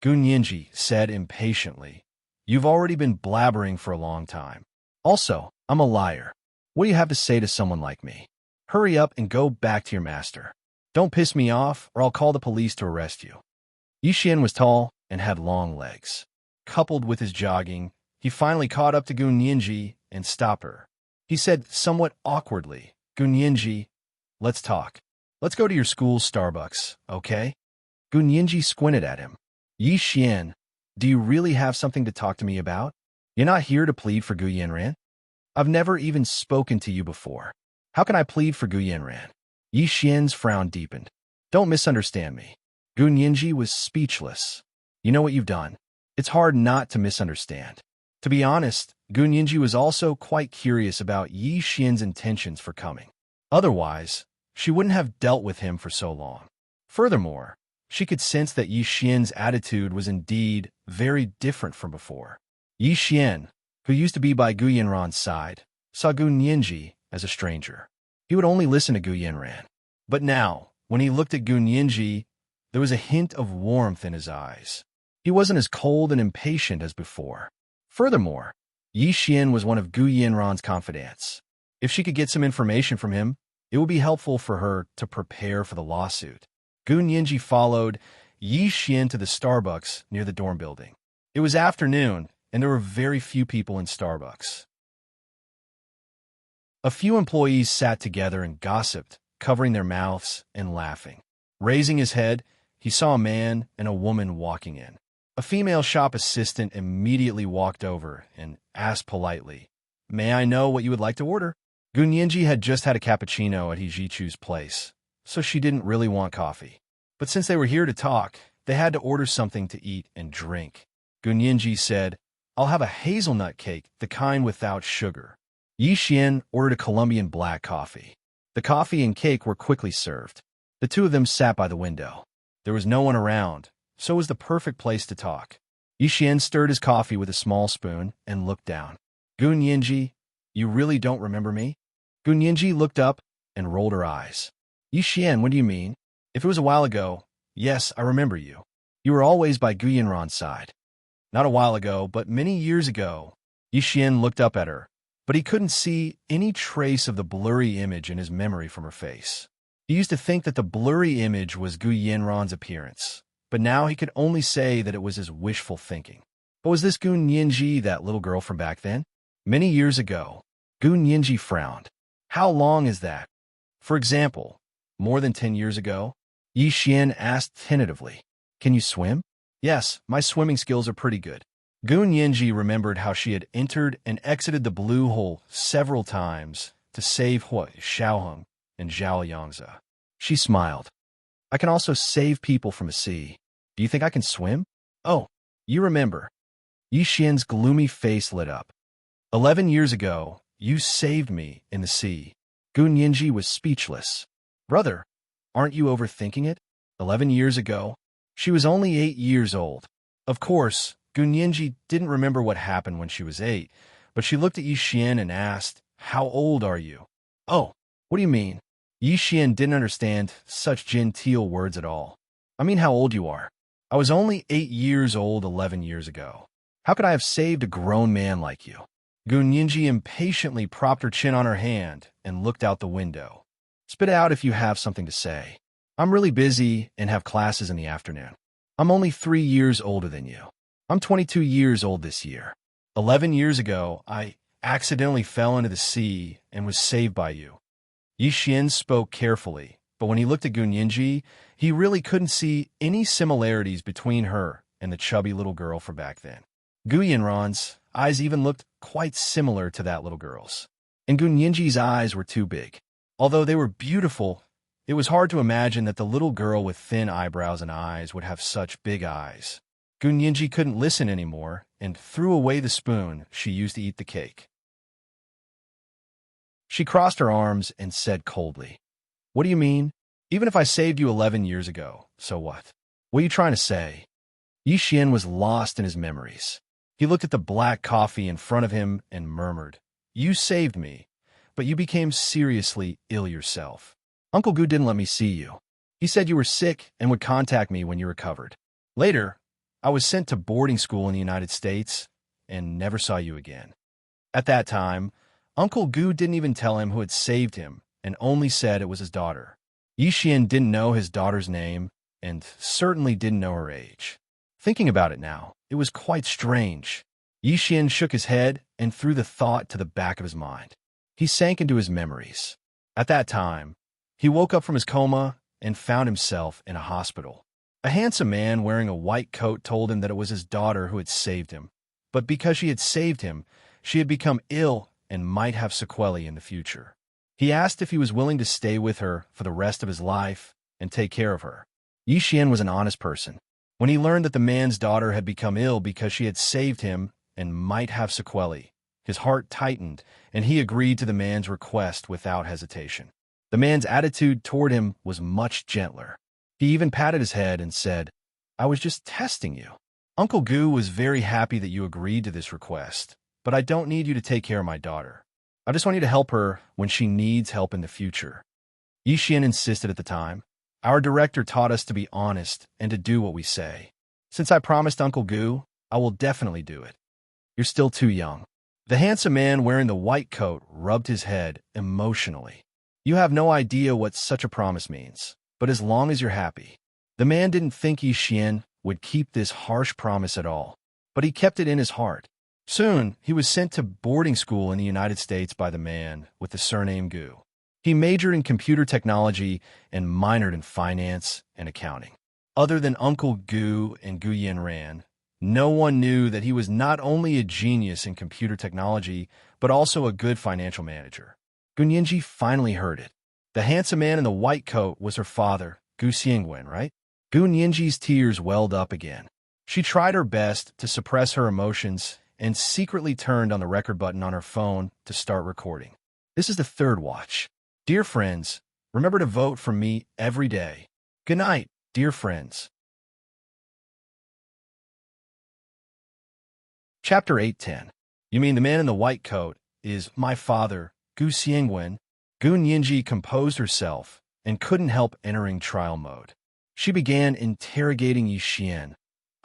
Gu Nianji said impatiently, You've already been blabbering for a long time. Also, I'm a liar. What do you have to say to someone like me? Hurry up and go back to your master. Don't piss me off, or I'll call the police to arrest you. Yi Xian was tall and had long legs. Coupled with his jogging, he finally caught up to Gu Nianji and stopped her. He said somewhat awkwardly, Gu Nianji, let's talk. Let's go to your school's Starbucks, okay? Gu Nianji squinted at him. Yi Xian, do you really have something to talk to me about? You're not here to plead for Gu Yanran? I've never even spoken to you before. How can I plead for Gu Yanran? Yi Xian's frown deepened. Don't misunderstand me. Gu Nianji was speechless. You know what you've done? It's hard not to misunderstand. To be honest, Gu Nianji was also quite curious about Yi Xian's intentions for coming. Otherwise, she wouldn't have dealt with him for so long. Furthermore, she could sense that Yi Xian's attitude was indeed very different from before. Yi Xian, who used to be by Gu Yanran's side, saw Gu Nianji as a stranger. He would only listen to Gu Yanran. But now, when he looked at Gu Nianji, there was a hint of warmth in his eyes. He wasn't as cold and impatient as before. Furthermore, Yi Xian was one of Gu Yanran's confidants. If she could get some information from him, it would be helpful for her to prepare for the lawsuit. Gu Nianji followed Yi Xian to the Starbucks near the dorm building. It was afternoon, and there were very few people in Starbucks. A few employees sat together and gossiped, covering their mouths and laughing. Raising his head, he saw a man and a woman walking in. A female shop assistant immediately walked over and asked politely, May I know what you would like to order? Gu Nianji had just had a cappuccino at Hijichu's place, so she didn't really want coffee. But since they were here to talk, they had to order something to eat and drink. Gu Nianji said, I'll have a hazelnut cake, the kind without sugar. Yi Xian ordered a Colombian black coffee. The coffee and cake were quickly served. The two of them sat by the window. There was no one around, so it was the perfect place to talk. Yi Xian stirred his coffee with a small spoon and looked down. Gu Nianji, you really don't remember me? Gu Nianji looked up and rolled her eyes. Yi Xian, what do you mean? If it was a while ago, yes, I remember you. You were always by Gu Yanran's side. Not a while ago, but many years ago. Yi Xian looked up at her, but he couldn't see any trace of the blurry image in his memory from her face. He used to think that the blurry image was Gu Yanran's appearance, but now he could only say that it was his wishful thinking. But was this Gu Nianji that little girl from back then? Many years ago. Gu Nianji frowned. How long is that? For example, more than 10 years ago? Yi Xian asked tentatively. Can you swim? Yes, my swimming skills are pretty good. Gu Nianji remembered how she had entered and exited the blue hole several times to save Hui Xiaoheng and Zhao Yangzi. She smiled. I can also save people from the sea. Do you think I can swim? Oh, you remember. Yi Xian's gloomy face lit up. 11 years ago, you saved me in the sea. Gu Nianji was speechless. Brother, aren't you overthinking it? 11 years ago? She was only 8 years old. Of course, Gu Nianji didn't remember what happened when she was 8, but she looked at Yi Xian and asked, How old are you? Oh, what do you mean? Yi Xian didn't understand such genteel words at all. I mean how old you are. I was only 8 years old 11 years ago. How could I have saved a grown man like you? Gu Nianji impatiently propped her chin on her hand and looked out the window. Spit it out if you have something to say. I'm really busy and have classes in the afternoon. I'm only 3 years older than you. I'm 22 years old this year. 11 years ago, I accidentally fell into the sea and was saved by you. Yi Xian spoke carefully, but when he looked at Gun Yinji, he really couldn't see any similarities between her and the chubby little girl from back then. Gu Yanran's eyes even looked quite similar to that little girl's. And Gun Yinji's eyes were too big. Although they were beautiful, it was hard to imagine that the little girl with thin eyebrows and eyes would have such big eyes. Gun Yinji couldn't listen anymore and threw away the spoon she used to eat the cake. She crossed her arms and said coldly, "What do you mean? Even if I saved you 11 years ago, so what? What are you trying to say?" Yi Xian was lost in his memories. He looked at the black coffee in front of him and murmured, "You saved me, but you became seriously ill yourself. Uncle Gu didn't let me see you. He said you were sick and would contact me when you recovered. Later, I was sent to boarding school in the United States and never saw you again." At that time, Uncle Gu didn't even tell him who had saved him and only said it was his daughter. Yi Xian didn't know his daughter's name and certainly didn't know her age. Thinking about it now, it was quite strange. Yi Xian shook his head and threw the thought to the back of his mind. He sank into his memories. At that time, he woke up from his coma and found himself in a hospital. A handsome man wearing a white coat told him that it was his daughter who had saved him, but because she had saved him, she had become ill and might have sequelae in the future. He asked if he was willing to stay with her for the rest of his life and take care of her. Yi Xian was an honest person. When he learned that the man's daughter had become ill because she had saved him and might have sequelae, his heart tightened, and he agreed to the man's request without hesitation. The man's attitude toward him was much gentler. He even patted his head and said, "I was just testing you. Uncle Gu was very happy that you agreed to this request, but I don't need you to take care of my daughter. I just want you to help her when she needs help in the future." Yi Xian insisted at the time, "Our director taught us to be honest and to do what we say. Since I promised Uncle Gu, I will definitely do it. You're still too young." The handsome man wearing the white coat rubbed his head emotionally. "You have no idea what such a promise means, but as long as you're happy." The man didn't think Yi Xian would keep this harsh promise at all, but he kept it in his heart. Soon, he was sent to boarding school in the United States by the man with the surname Gu. He majored in computer technology and minored in finance and accounting. Other than Uncle Gu and Gu Yanran, no one knew that he was not only a genius in computer technology, but also a good financial manager. Gun Yinji finally heard it. The handsome man in the white coat was her father, Gu Xiangwen, right? Gun Yinji's tears welled up again. She tried her best to suppress her emotions and secretly turned on the record button on her phone to start recording. This is the third watch. Dear friends, remember to vote for me every day. Good night, dear friends. Chapter 810. You mean the man in the white coat is my father, Gu Xiangwen? Gun Yinji composed herself and couldn't help entering trial mode. She began interrogating Yi Xian,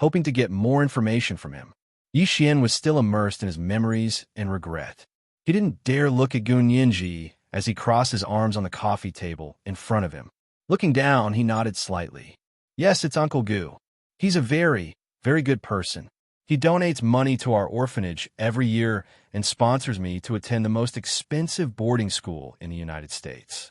hoping to get more information from him. Yi Xian was still immersed in his memories and regret. He didn't dare look at Gun Yinji as he crossed his arms on the coffee table in front of him. Looking down, he nodded slightly. "Yes, it's Uncle Gu. He's a very, very good person. He donates money to our orphanage every year and sponsors me to attend the most expensive boarding school in the United States.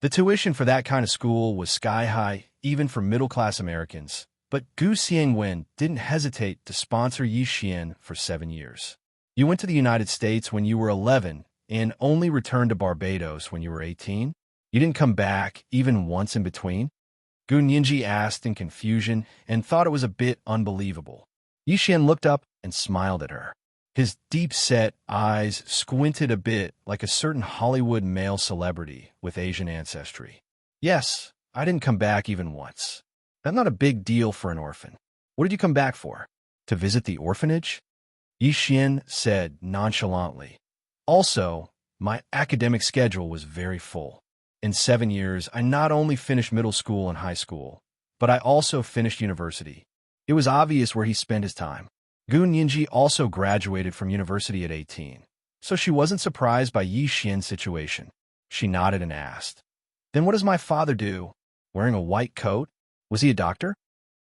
The tuition for that kind of school was sky high, even for middle-class Americans. But Gu Xiangwen didn't hesitate to sponsor Yi Xian for 7 years. You went to the United States when you were 11 and only returned to Barbados when you were 18? You didn't come back even once in between?" Gun Yinji asked in confusion and thought it was a bit unbelievable. Yi Xian looked up and smiled at her. His deep-set eyes squinted a bit like a certain Hollywood male celebrity with Asian ancestry. "Yes, I didn't come back even once. That's not a big deal for an orphan. What did you come back for? To visit the orphanage?" Yi Xian said nonchalantly. "Also, my academic schedule was very full. In 7 years, I not only finished middle school and high school, but I also finished university." It was obvious where he spent his time. Gun Yinji also graduated from university at 18, so she wasn't surprised by Yi Xian's situation. She nodded and asked, "Then what does my father do? Wearing a white coat? Was he a doctor?"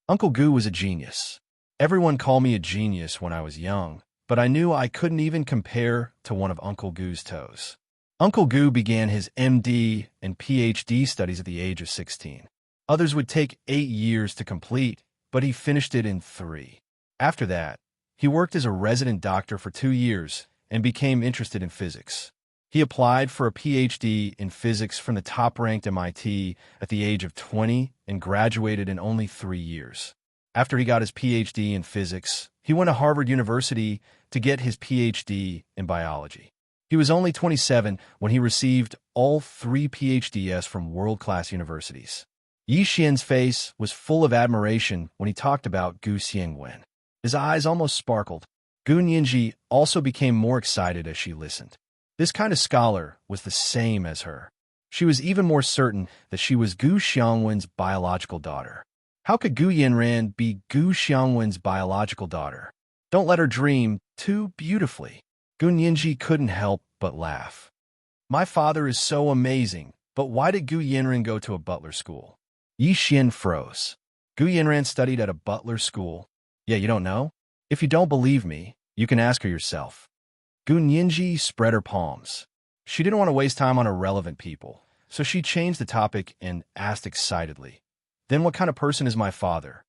Uncle Gu was a genius. Everyone called me a genius when I was young, but I knew I couldn't even compare to one of Uncle Goo's toes. Uncle Goo began his MD and PhD studies at the age of 16. Others would take 8 years to complete, but he finished it in 3. After that, he worked as a resident doctor for 2 years and became interested in physics. He applied for a PhD in physics from the top-ranked MIT at the age of 20 and graduated in only 3 years. After he got his PhD in physics, he went to Harvard University to get his PhD in biology. He was only 27 when he received all 3 PhDs from world-class universities. Yi Xian's face was full of admiration when he talked about Gu Xiangwen. His eyes almost sparkled. Gu Nianji also became more excited as she listened. This kind of scholar was the same as her. She was even more certain that she was Gu Xiangwen's biological daughter. How could Gu Yanran be Gu Xiangwen's biological daughter? Don't let her dream too beautifully. Gu Nianji couldn't help but laugh. My father is so amazing, but why did Gu Yanran go to a butler school? Yi Xian froze. Gu Yanran studied at a butler school. Yeah, you don't know? If you don't believe me, you can ask her yourself. Gu Nianji spread her palms. She didn't want to waste time on irrelevant people, so she changed the topic and asked excitedly, "Then what kind of person is my father?"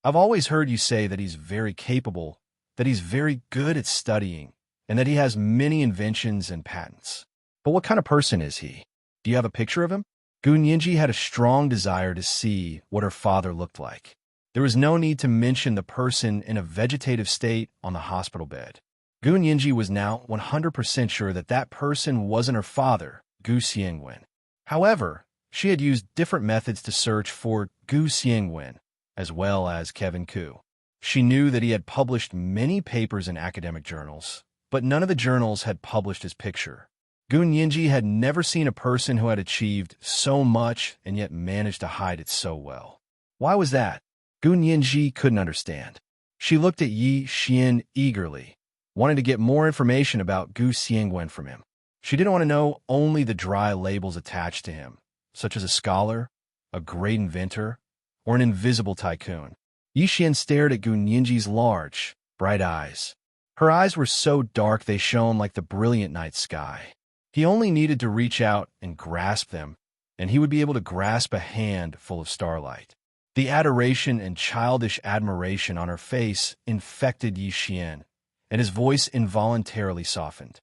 "I've always heard you say that he's very capable, that he's very good at studying, and that he has many inventions and patents. But what kind of person is he? Do you have a picture of him?" Gu Nianji had a strong desire to see what her father looked like. There was no need to mention the person in a vegetative state on the hospital bed. Gu Nianji was now 100% sure that that person wasn't her father, Gu Xiangwen. However, she had used different methods to search for Gu Xiangwen, as well as Kevin Ku. She knew that he had published many papers in academic journals, but none of the journals had published his picture. Gu Nianji had never seen a person who had achieved so much and yet managed to hide it so well. Why was that? Gu Nianji couldn't understand. She looked at Yi Xian eagerly, wanting to get more information about Gu Xiangwen from him. She didn't want to know only the dry labels attached to him, such as a scholar, a great inventor, or an invisible tycoon. Yi Xian stared at Gu Nianji's large, bright eyes. Her eyes were so dark they shone like the brilliant night sky. He only needed to reach out and grasp them, and he would be able to grasp a hand full of starlight. The adoration and childish admiration on her face infected Yi Xian, and his voice involuntarily softened.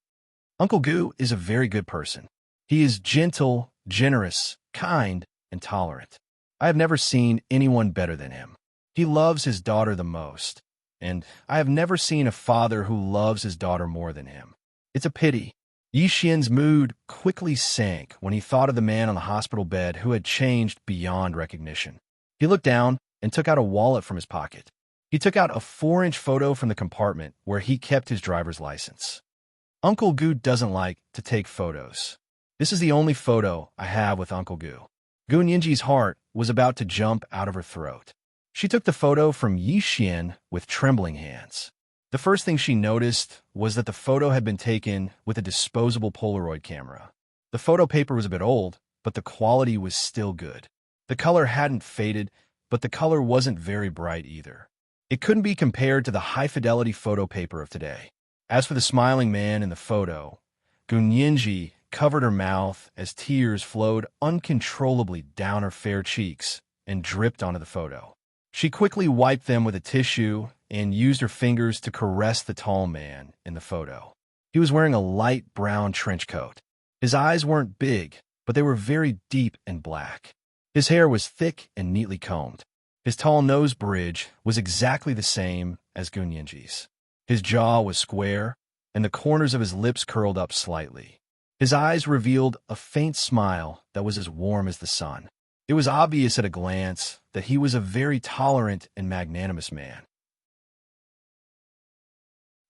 "Uncle Gu is a very good person. He is gentle, generous, kind, and tolerant. I have never seen anyone better than him. He loves his daughter the most, and I have never seen a father who loves his daughter more than him. It's a pity." Yi Xian's mood quickly sank when he thought of the man on the hospital bed who had changed beyond recognition. He looked down and took out a wallet from his pocket. He took out a 4-inch photo from the compartment where he kept his driver's license. "Uncle Gu doesn't like to take photos. This is the only photo I have with Uncle Gu." Gu Nianji's heart was about to jump out of her throat. She took the photo from Yi Xian with trembling hands. The first thing she noticed was that the photo had been taken with a disposable Polaroid camera. The photo paper was a bit old, but the quality was still good. The color hadn't faded, but the color wasn't very bright either. It couldn't be compared to the high-fidelity photo paper of today. As for the smiling man in the photo, Gu Nianji covered her mouth as tears flowed uncontrollably down her fair cheeks and dripped onto the photo. She quickly wiped them with a tissue and used her fingers to caress the tall man in the photo. He was wearing a light brown trench coat. His eyes weren't big, but they were very deep and black. His hair was thick and neatly combed. His tall nose bridge was exactly the same as Gu Nianji's. His jaw was square, and the corners of his lips curled up slightly. His eyes revealed a faint smile that was as warm as the sun. It was obvious at a glance that he was a very tolerant and magnanimous man.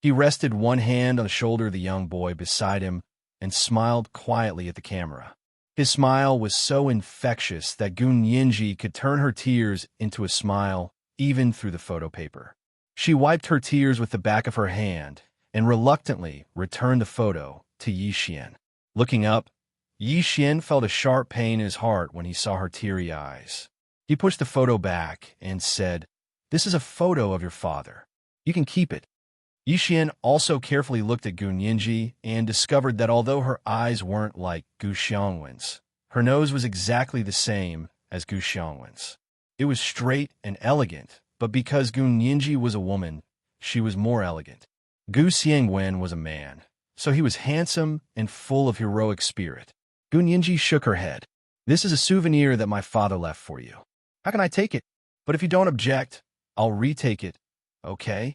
He rested one hand on the shoulder of the young boy beside him and smiled quietly at the camera. His smile was so infectious that Gu Nianji could turn her tears into a smile even through the photo paper. She wiped her tears with the back of her hand and reluctantly returned the photo to Yi Xian. Looking up, Yi Xian felt a sharp pain in his heart when he saw her teary eyes. He pushed the photo back and said, "This is a photo of your father. You can keep it." Yixian also carefully looked at Gu Nianji and discovered that although her eyes weren't like Gu Xiangwen's, her nose was exactly the same as Gu Xiangwen's. It was straight and elegant, but because Gu Nianji was a woman, she was more elegant. Gu Xiangwen was a man, so he was handsome and full of heroic spirit. Gu Nianji shook her head. "This is a souvenir that my father left for you. How can I take it? But if you don't object, I'll retake it, okay?"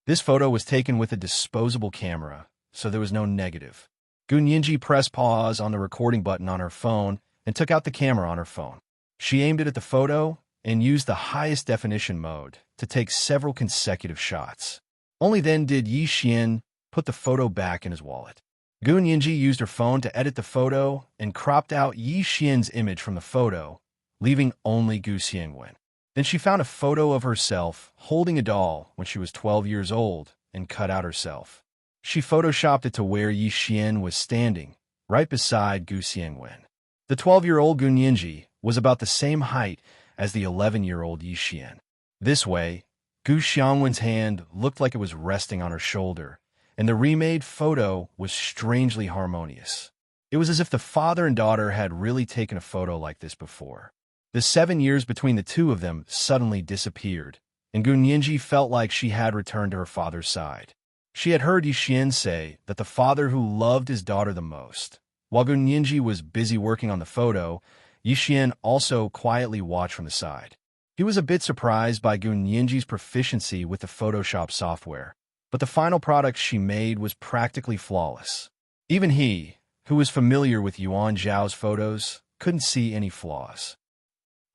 This photo was taken with a disposable camera, so there was no negative. Gu Nianji pressed pause on the recording button on her phone and took out the camera on her phone. She aimed it at the photo and used the highest definition mode to take several consecutive shots. Only then did Yixian put the photo back in his wallet. Gu Nianji used her phone to edit the photo and cropped out Yixian's image from the photo, leaving only Gu Xiangwen. Then she found a photo of herself holding a doll when she was 12 years old and cut out herself. She photoshopped it to where Yixian was standing, right beside Gu Xiangwen. The 12-year-old Gu Nianji was about the same height as the 11-year-old Yixian. This way, Gu Xiangwen's hand looked like it was resting on her shoulder, and the remade photo was strangely harmonious. It was as if the father and daughter had really taken a photo like this before. The 7 years between the two of them suddenly disappeared, and Gu Nianji felt like she had returned to her father's side. She had heard Yixian say that the father who loved his daughter the most. While Gu Nianji was busy working on the photo, Yixian also quietly watched from the side. He was a bit surprised by Gu Nianji's proficiency with the Photoshop software, but the final product she made was practically flawless. Even he, who was familiar with Yuan Zhao's photos, couldn't see any flaws.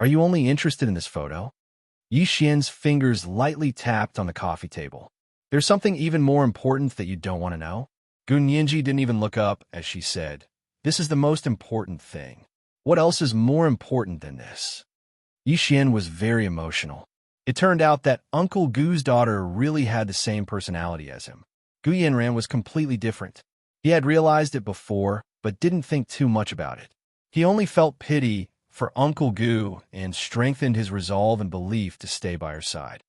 "Are you only interested in this photo?" Yixian's fingers lightly tapped on the coffee table. "There's something even more important that you don't want to know?" Gu Nianji didn't even look up as she said, "This is the most important thing. What else is more important than this?" Yixian was very emotional. It turned out that Uncle Gu's daughter really had the same personality as him. Gu Yanran was completely different. He had realized it before, but didn't think too much about it. He only felt pity for Uncle Gu and strengthened his resolve and belief to stay by her side.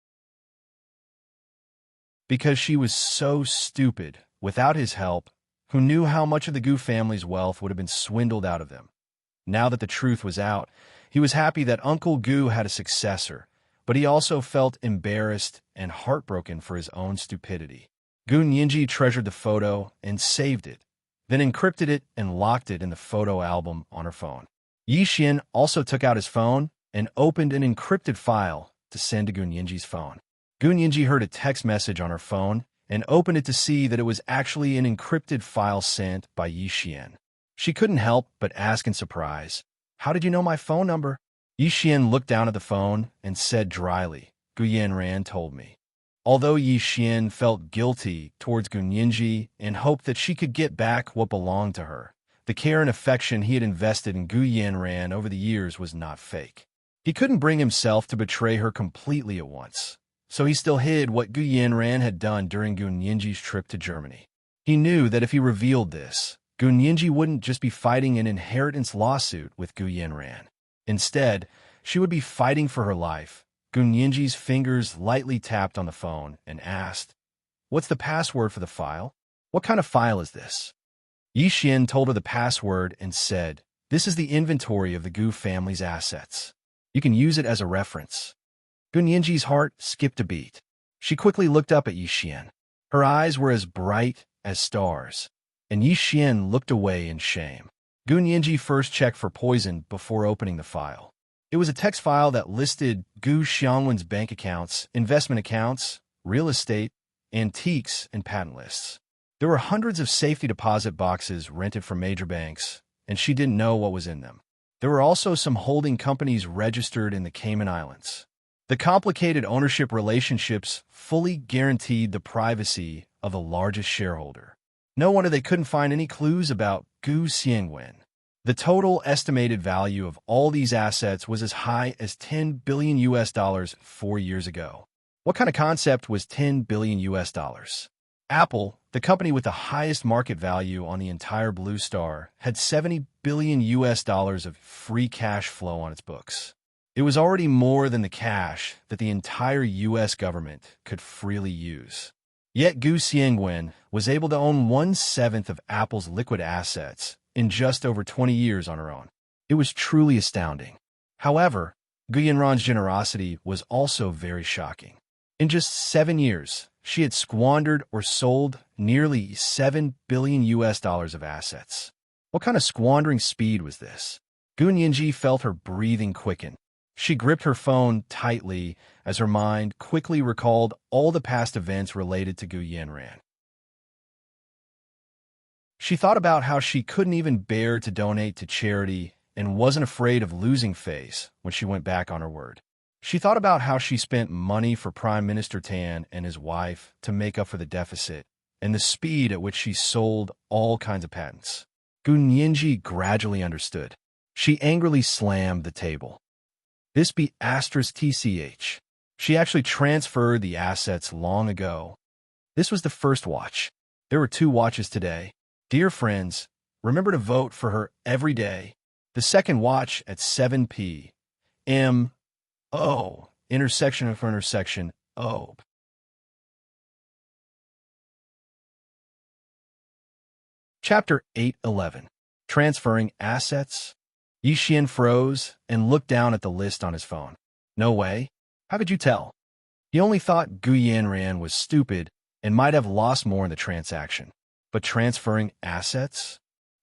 Because she was so stupid, without his help, who knew how much of the Gu family's wealth would have been swindled out of them. Now that the truth was out, he was happy that Uncle Gu had a successor, but he also felt embarrassed and heartbroken for his own stupidity. Gu Nianji treasured the photo and saved it, then encrypted it and locked it in the photo album on her phone. Yixian also took out his phone and opened an encrypted file to send to Gu Nianji's phone. Gu Nianji heard a text message on her phone and opened it to see that it was actually an encrypted file sent by Yixian. She couldn't help but ask in surprise, "How did you know my phone number?" Yixian looked down at the phone and said dryly, "Gu Yanran told me." Although Yixian felt guilty towards Gu Nianji and hoped that she could get back what belonged to her, the care and affection he had invested in Gu Yanran over the years was not fake. He couldn't bring himself to betray her completely at once, so he still hid what Gu Yanran had done during Gu Nianji's trip to Germany. He knew that if he revealed this, Gu Nianji wouldn't just be fighting an inheritance lawsuit with Gu Yanran. Instead, she would be fighting for her life. Gu Nianji's fingers lightly tapped on the phone and asked, "What's the password for the file? What kind of file is this?" Yixian told her the password and said, "This is the inventory of the Gu family's assets. You can use it as a reference." Gu Nianji's heart skipped a beat. She quickly looked up at Yixian. Her eyes were as bright as stars, and Yixian looked away in shame. Gu Nianji first checked for poison before opening the file. It was a text file that listed Gu Xiangwen's bank accounts, investment accounts, real estate, antiques, and patent lists. There were hundreds of safety deposit boxes rented from major banks, and she didn't know what was in them. There were also some holding companies registered in the Cayman Islands. The complicated ownership relationships fully guaranteed the privacy of the largest shareholder. No wonder they couldn't find any clues about Gu Xiangwen. The total estimated value of all these assets was as high as $10 billion 4 years ago. What kind of concept was $10 billion? Apple, the company with the highest market value on the entire Blue Star, had $70 billion of free cash flow on its books. It was already more than the cash that the entire U.S. government could freely use. Yet Gu Xiangwen was able to own 1/7 of Apple's liquid assets in just over 20 years on her own. It was truly astounding. However, Gu Yanran's generosity was also very shocking. In just 7 years, she had squandered or sold nearly $7 billion of assets. What kind of squandering speed was this? Gu Yanji felt her breathing quicken. She gripped her phone tightly as her mind quickly recalled all the past events related to Gu Yanran. She thought about how she couldn't even bear to donate to charity and wasn't afraid of losing face when she went back on her word. She thought about how she spent money for Prime Minister Tan and his wife to make up for the deficit, and the speed at which she sold all kinds of patents. Gu Yanji gradually understood. She angrily slammed the table. This be *TCH. She actually transferred the assets long ago. This was the first watch. There were 2 watches today. Dear friends, remember to vote for her every day. The second watch at 7 p.m. O. Intersection for intersection O. Chapter 8:11. Transferring Assets. Yixian froze and looked down at the list on his phone. No way. How could you tell? He only thought Gu Yanran was stupid and might have lost more in the transaction. But transferring assets?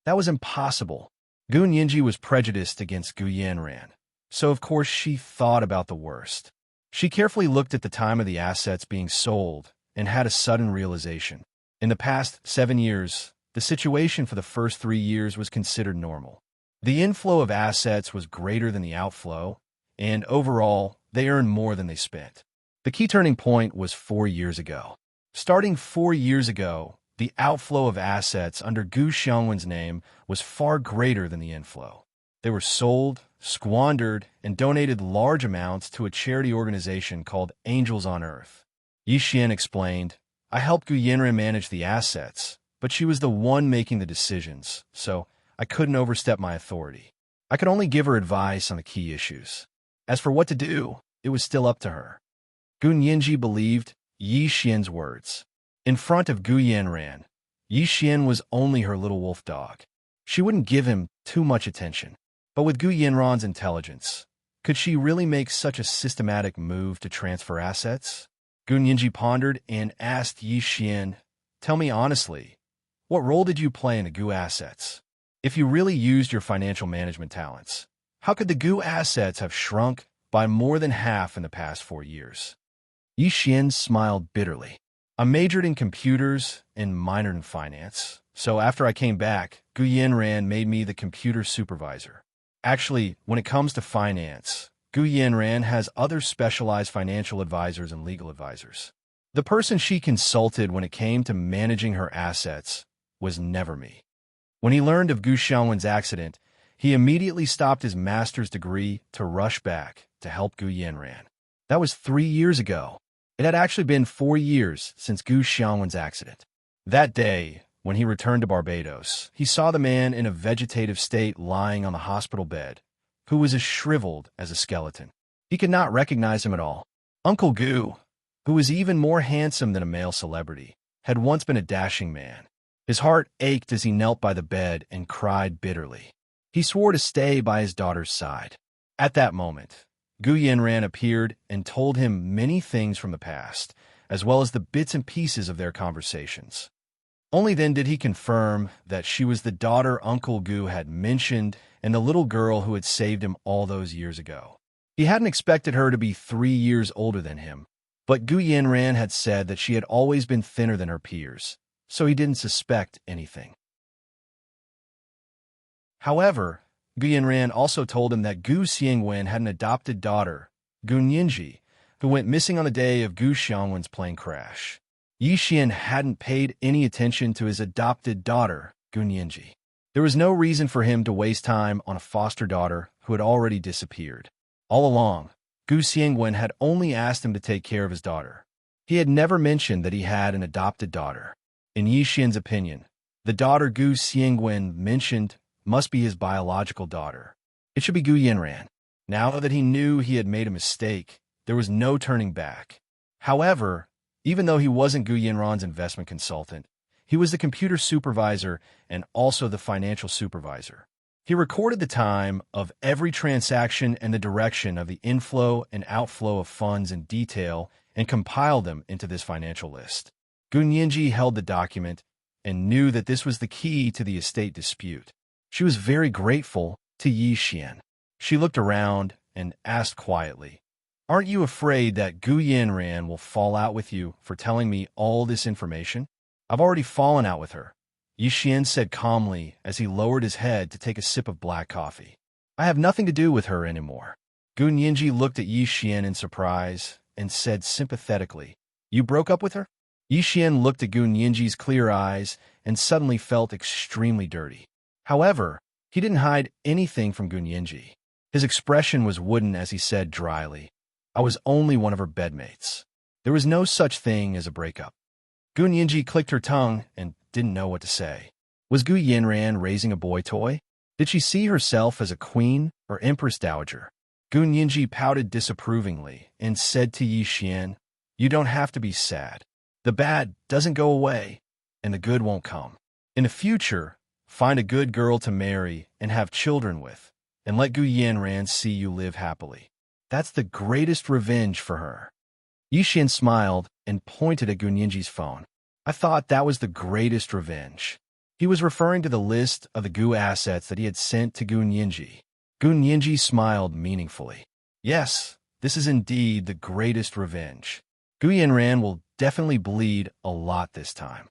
That was impossible. Gu Yanji was prejudiced against Gu Yanran, so of course she thought about the worst. She carefully looked at the time of the assets being sold and had a sudden realization. In the past 7 years, the situation for the first 3 years was considered normal. The inflow of assets was greater than the outflow, and overall, they earned more than they spent. The key turning point was 4 years ago. Starting 4 years ago, the outflow of assets under Gu Xiangwen's name was far greater than the inflow. They were sold, squandered, and donated large amounts to a charity organization called Angels on Earth. Yixian explained, I helped Gu Yanran manage the assets, but she was the one making the decisions, so I couldn't overstep my authority. I could only give her advice on the key issues. As for what to do, it was still up to her. Gu Yanji believed Yixian's words. In front of Gu Yanran, Yixian was only her little wolf dog. She wouldn't give him too much attention. But with Gu Yanran's intelligence, could she really make such a systematic move to transfer assets? Gu Yanji pondered and asked Yixian, tell me honestly, what role did you play in the Gu assets? If you really used your financial management talents, how could the Gu assets have shrunk by more than half in the past 4 years? Yixian smiled bitterly. I majored in computers and minored in finance, so after I came back, Gu Yanran made me the computer supervisor. Actually, when it comes to finance, Gu Yanran has other specialized financial advisors and legal advisors. The person she consulted when it came to managing her assets was never me. When he learned of Gu Xiangwen's accident, he immediately stopped his master's degree to rush back to help Gu Yanran. That was 3 years ago. It had actually been 4 years since Gu Xiangwen's accident. That day, when he returned to Barbados, he saw the man in a vegetative state lying on the hospital bed, who was as shriveled as a skeleton. He could not recognize him at all. Uncle Gu, who was even more handsome than a male celebrity, had once been a dashing man. His heart ached as he knelt by the bed and cried bitterly. He swore to stay by his daughter's side. At that moment, Gu Yanran appeared and told him many things from the past, as well as the bits and pieces of their conversations. Only then did he confirm that she was the daughter Uncle Gu had mentioned and the little girl who had saved him all those years ago. He hadn't expected her to be 3 years older than him, but Gu Yanran had said that she had always been thinner than her peers, so he didn't suspect anything. However, Gu Yanran also told him that Gu Xiangwen had an adopted daughter, Gu Yanji, who went missing on the day of Gu Xiangwen's plane crash. Yixian hadn't paid any attention to his adopted daughter, Gu Yanji. There was no reason for him to waste time on a foster daughter who had already disappeared. All along, Gu Xiangwen had only asked him to take care of his daughter. He had never mentioned that he had an adopted daughter. In Yixian's opinion, the daughter Gu Xiangwen mentioned must be his biological daughter. It should be Gu Yanran. Now that he knew he had made a mistake, there was no turning back. However, even though he wasn't Gu Yanran's investment consultant, he was the computer supervisor and also the financial supervisor. He recorded the time of every transaction and the direction of the inflow and outflow of funds in detail and compiled them into this financial list. Gu Yanji held the document and knew that this was the key to the estate dispute. She was very grateful to Yi Xian. She looked around and asked quietly, "Aren't you afraid that Gu Yanran will fall out with you for telling me all this information?" "I've already fallen out with her," Yi Xian said calmly as he lowered his head to take a sip of black coffee. "I have nothing to do with her anymore." Gu Yanji looked at Yi Xian in surprise and said sympathetically, "You broke up with her?" Yi Xian looked at Gu Yanji's clear eyes and suddenly felt extremely dirty. However, he didn't hide anything from Gu Yanji. His expression was wooden as he said dryly, "I was only one of her bedmates. There was no such thing as a breakup." Gu Yanji clicked her tongue and didn't know what to say. Was Gu Yanran raising a boy toy? Did she see herself as a queen or empress dowager? Gu Yanji pouted disapprovingly and said to Yi Xian, "You don't have to be sad. The bad doesn't go away, and the good won't come. In the future, find a good girl to marry and have children with, and let Gu Yanran see you live happily. That's the greatest revenge for her." Yi Xian smiled and pointed at Gu Yanji's phone. "I thought that was the greatest revenge." He was referring to the list of the Gu assets that he had sent to Gu Yanji. Gu Yanji smiled meaningfully. "Yes, this is indeed the greatest revenge. Gu Yanran will definitely bleed a lot this time."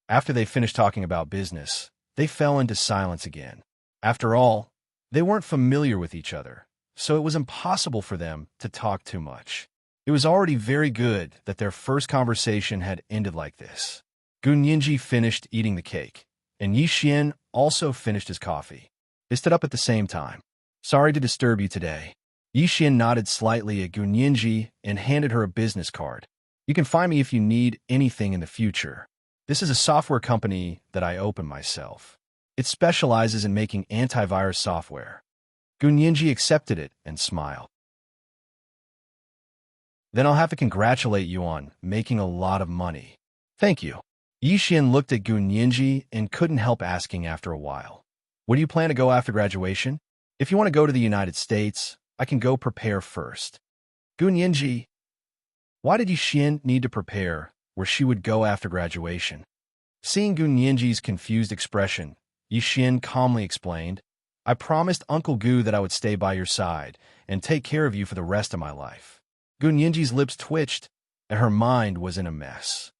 After they finished talking about business, they fell into silence again. After all, they weren't familiar with each other, so it was impossible for them to talk too much. It was already very good that their first conversation had ended like this. Gu Yanji finished eating the cake, and Yi Xian also finished his coffee. They stood up at the same time. "Sorry to disturb you today." Yi Xian nodded slightly at Gu Yanji and handed her a business card. "You can find me if you need anything in the future. This is a software company that I opened myself. It specializes in making antivirus software." Gu Yanji accepted it and smiled. "Then I'll have to congratulate you on making a lot of money." "Thank you." Yi Xian looked at Gu Yanji and couldn't help asking after a while, "Where do you plan to go after graduation? If you want to go to the United States, I can go prepare first." Gu Yanji, why did Yi Xian need to prepare where she would go after graduation? Seeing Gu Yanji's confused expression, Yi Xian calmly explained, "I promised Uncle Gu that I would stay by your side and take care of you for the rest of my life." Gu Yanji's lips twitched, and her mind was in a mess.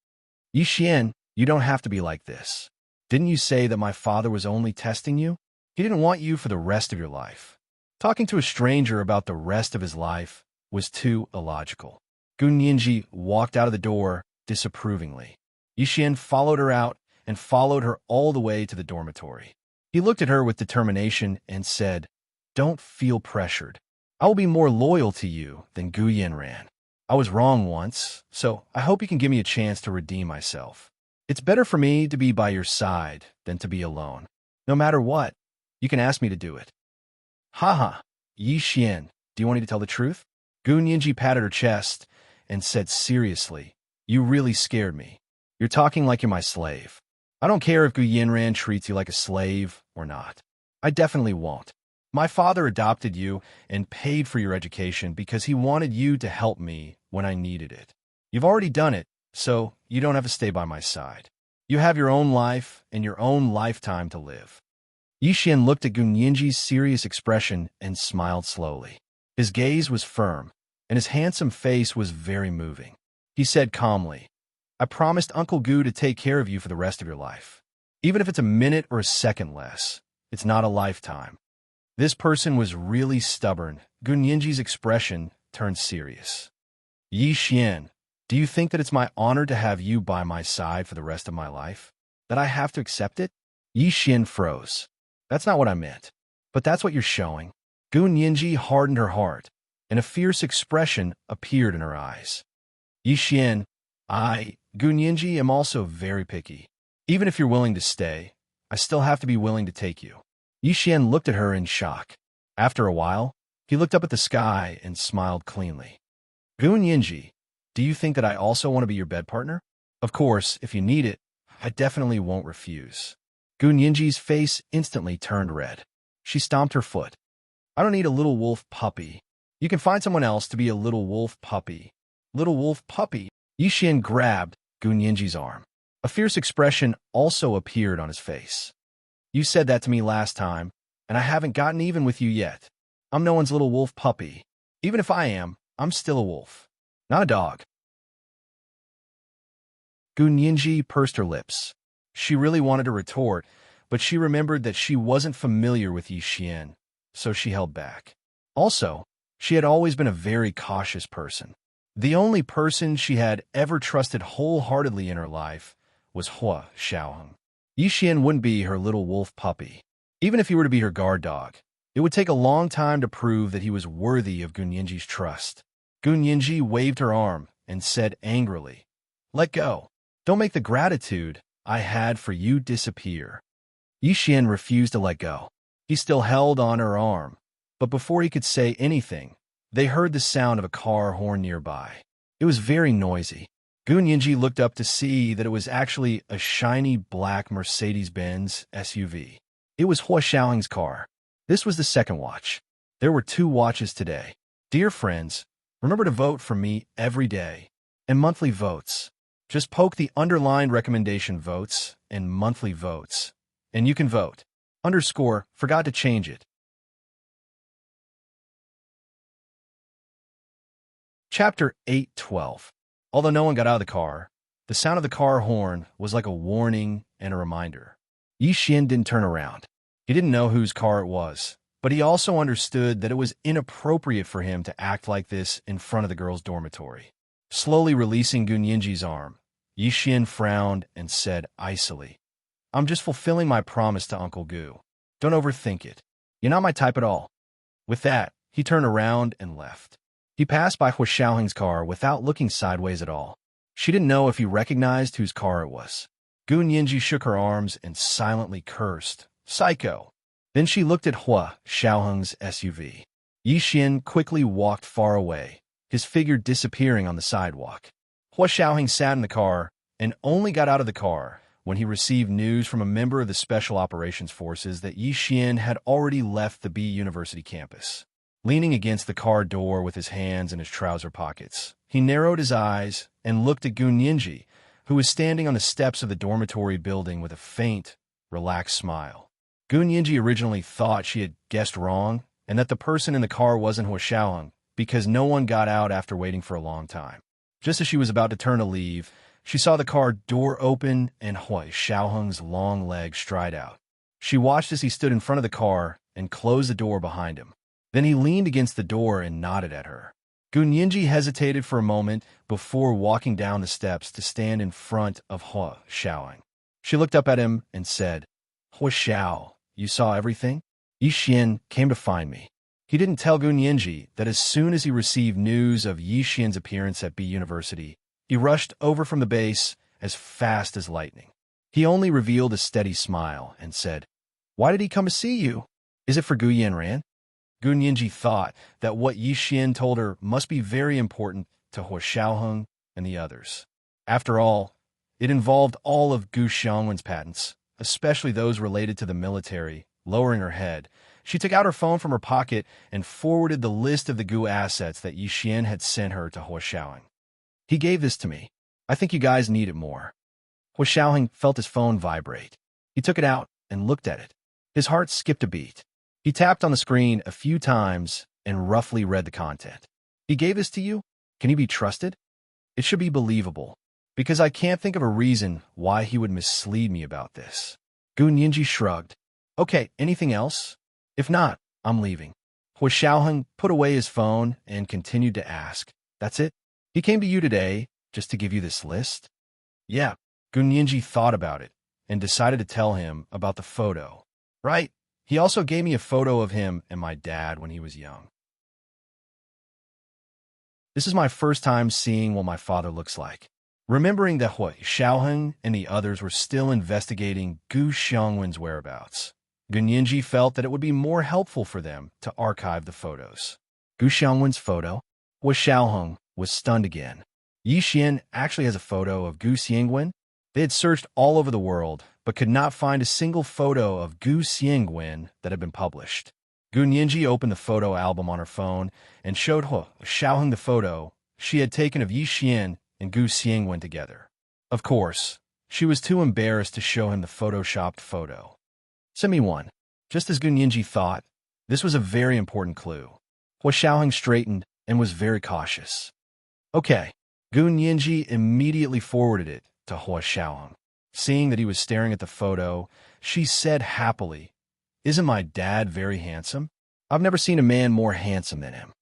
"Yi Xian, you don't have to be like this. Didn't you say that my father was only testing you? He didn't want you for the rest of your life. Talking to a stranger about the rest of his life was too illogical." Gu Yanji walked out of the door disapprovingly. Yi Xian followed her out and followed her all the way to the dormitory. He looked at her with determination and said, "Don't feel pressured. I will be more loyal to you than Gu Yanran. I was wrong once, so I hope you can give me a chance to redeem myself. It's better for me to be by your side than to be alone. No matter what, you can ask me to do it." "Haha, Yi Xian, do you want me to tell the truth?" Gu Yanji patted her chest and said seriously, "You really scared me. You're talking like you're my slave. I don't care if Gu Yanran treats you like a slave or not. I definitely won't. My father adopted you and paid for your education because he wanted you to help me when I needed it. You've already done it, so you don't have to stay by my side. You have your own life and your own lifetime to live." Yi Xian looked at Gu Yanji's serious expression and smiled slowly. His gaze was firm, and his handsome face was very moving. He said calmly, "I promised Uncle Gu to take care of you for the rest of your life. Even if it's a minute or a second less, it's not a lifetime." This person was really stubborn. Gu Yanji's expression turned serious. "Yi Xian, do you think that it's my honor to have you by my side for the rest of my life? That I have to accept it?" Yi Xian froze. "That's not what I meant. But that's what you're showing." Gu Yanji hardened her heart, and a fierce expression appeared in her eyes. "Yi Xian, Gu Yanji, am also very picky. Even if you're willing to stay, I still have to be willing to take you." Yi Xian looked at her in shock. After a while, He looked up at the sky and smiled cleanly. Gun Yinji, do you think that I also want to be your bed partner? Of course, if you need it, I definitely won't refuse. Gun Yinji's face instantly turned red. She stomped her foot. I don't need a little wolf puppy. You can find someone else to be a little wolf puppy. Little wolf puppy. Yixin grabbed Gun Yinji's arm. A fierce expression also appeared on his face. You said that to me last time, and I haven't gotten even with you yet. I'm no one's little wolf puppy. Even if I am, I'm still a wolf, not a dog. Gun Yinji pursed her lips. She really wanted to retort, but she remembered that she wasn't familiar with Yixin, so she held back. Also, she had always been a very cautious person. The only person she had ever trusted wholeheartedly in her life was Hua Xiaoheng. Yixin wouldn't be her little wolf puppy. Even if he were to be her guard dog, it would take a long time to prove that he was worthy of Gun Yinji's trust. Gun Yinji waved her arm and said angrily, "Let go. Don't make the gratitude I had for you disappear." Yixin refused to let go. He still held on her arm, but before he could say anything, they heard the sound of a car horn nearby. It was very noisy. Gun Yinji looked up to see that it was actually a shiny black Mercedes-Benz SUV. It was Hua Xiaoheng's car. This was the second watch. There were 2 watches today. Dear friends, remember to vote for me every day. And monthly votes. Just poke the underlined recommendation votes and monthly votes. And you can vote. Forgot to change it. Chapter 8:12. Although no one got out of the car, the sound of the car horn was like a warning and a reminder. Yixin didn't turn around. He didn't know whose car it was, but he also understood that it was inappropriate for him to act like this in front of the girls' dormitory. Slowly releasing Gun Yinji's arm, Yixin frowned and said icily, "I'm just fulfilling my promise to Uncle Gu. Don't overthink it. You're not my type at all." With that, he turned around and left. He passed by Hua Xiaoheng's car without looking sideways at all. She didn't know if he recognized whose car it was. Gun Yinji shook her arms and silently cursed, "Psycho." Then she looked at Hua Xiaoheng's SUV. Yixin quickly walked far away, his figure disappearing on the sidewalk. Hua Xiaoheng sat in the car and only got out of the car when he received news from a member of the Special Operations Forces that Yixin had already left the B University campus. Leaning against the car door with his hands in his trouser pockets, he narrowed his eyes and looked at Gun Yinji, who was standing on the steps of the dormitory building with a faint, relaxed smile. Gun Yinji originally thought she had guessed wrong and that the person in the car wasn't Hua Xiaoheng because no one got out after waiting for a long time. Just as she was about to turn to leave, she saw the car door open and Hua Xiaoheng's long legs stride out. She watched as he stood in front of the car and closed the door behind him. Then he leaned against the door and nodded at her. Gun Yinji hesitated for a moment before walking down the steps to stand in front of Hua Xiaoheng. She looked up at him and said, "Hua Xiao, you saw everything? Yixin came to find me." He didn't tell Gun Yinji that as soon as he received news of Yixin's appearance at B University, he rushed over from the base as fast as lightning. He only revealed a steady smile and said, "Why did he come to see you? Is it for Gu Yanran?" Gun Yinji thought that what Yixin told her must be very important to Hua Xiaoheng and the others. After all, it involved all of Gu Xiangwen's patents, especially those related to the military. Lowering her head, she took out her phone from her pocket and forwarded the list of the Gu assets that Yixin had sent her to Hua Xiaoheng. "He gave this to me. I think you guys need it more." Hua Xiaoheng felt his phone vibrate. He took it out and looked at it. His heart skipped a beat. He tapped on the screen a few times and roughly read the content. "He gave this to you? Can he be trusted? It should be believable, because I can't think of a reason why he would mislead me about this." Gun Yinji shrugged. "Okay, anything else? If not, I'm leaving." Hua Xiaoheng put away his phone and continued to ask, "That's it? He came to you today just to give you this list?" "Yeah." Gun Yinji thought about it and decided to tell him about the photo. "Right. He also gave me a photo of him and my dad when he was young. This is my first time seeing what my father looks like." Remembering that Hua Xiaoheng and the others were still investigating Gu Xiangwen's whereabouts, Gu Nianji felt that it would be more helpful for them to archive the photos. Gu Xiangwen's photo? Hua Xiaoheng was stunned again. Yi Xian actually has a photo of Gu Xiangwen? They had searched all over the world, but could not find a single photo of Gu Xiangwen that had been published. Gu Nianji opened the photo album on her phone and showed Hua Xiaoheng the photo she had taken of Yi Xian and Gu Xiangwen together. Of course, she was too embarrassed to show him the photoshopped photo. Send me one. Just as Gu Nianji thought, this was a very important clue. Hua Xiaoheng straightened and was very cautious. Okay. Gu Nianji immediately forwarded it to Hua Xiaoheng. Seeing that he was staring at the photo, she said happily, "Isn't my dad very handsome? I've never seen a man more handsome than him."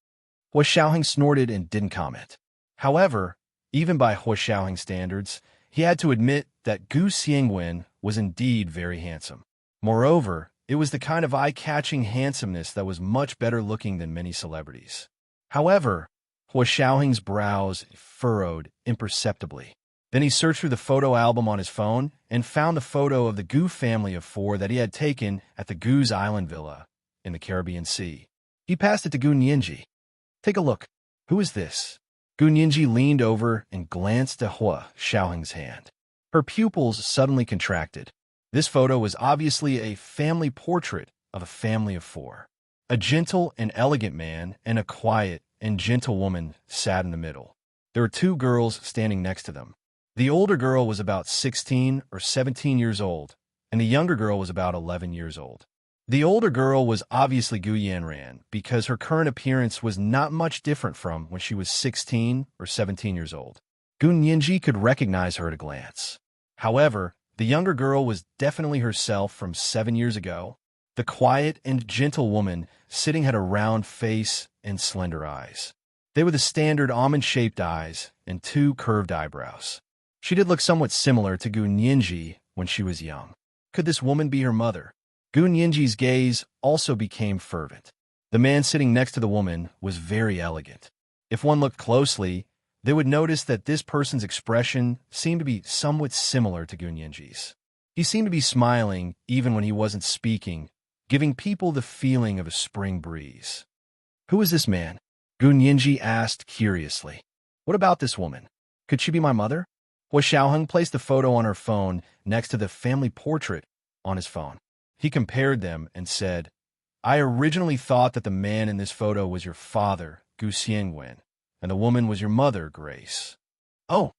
Hua Xiaoheng snorted and didn't comment. However, even by Hua Xiaoheng standards, he had to admit that Gu Xiangwen was indeed very handsome. Moreover, it was the kind of eye-catching handsomeness that was much better looking than many celebrities. However, Hua Xiaoheng's brows furrowed imperceptibly. Then he searched through the photo album on his phone and found the photo of the Gu family of 4 that he had taken at the Gu's Island Villa in the Caribbean Sea. He passed it to Gu Nianji. "Take a look. Who is this?" Gu Nianji leaned over and glanced at Hua Xiaoheng's hand. Her pupils suddenly contracted. This photo was obviously a family portrait of a family of 4. A gentle and elegant man and a quiet and gentle woman sat in the middle. There were 2 girls standing next to them. The older girl was about 16 or 17 years old, and the younger girl was about 11 years old. The older girl was obviously Gu Yanran because her current appearance was not much different from when she was 16 or 17 years old. Gu Nianji could recognize her at a glance. However, the younger girl was definitely herself from 7 years ago. The quiet and gentle woman sitting had a round face and slender eyes. They were the standard almond-shaped eyes and 2 curved eyebrows. She did look somewhat similar to Gu Nianji when she was young. Could this woman be her mother? Gu Nianji's gaze also became fervent. The man sitting next to the woman was very elegant. If one looked closely, they would notice that this person's expression seemed to be somewhat similar to Gu Nianji's. He seemed to be smiling even when he wasn't speaking, giving people the feeling of a spring breeze. "Who is this man?" Gu Nianji asked curiously. "What about this woman? Could she be my mother?" Hua Xiaoheng placed the photo on her phone next to the family portrait on his phone. He compared them and said, "I originally thought that the man in this photo was your father, Gu Xiangwen, and the woman was your mother, Grace." "Oh.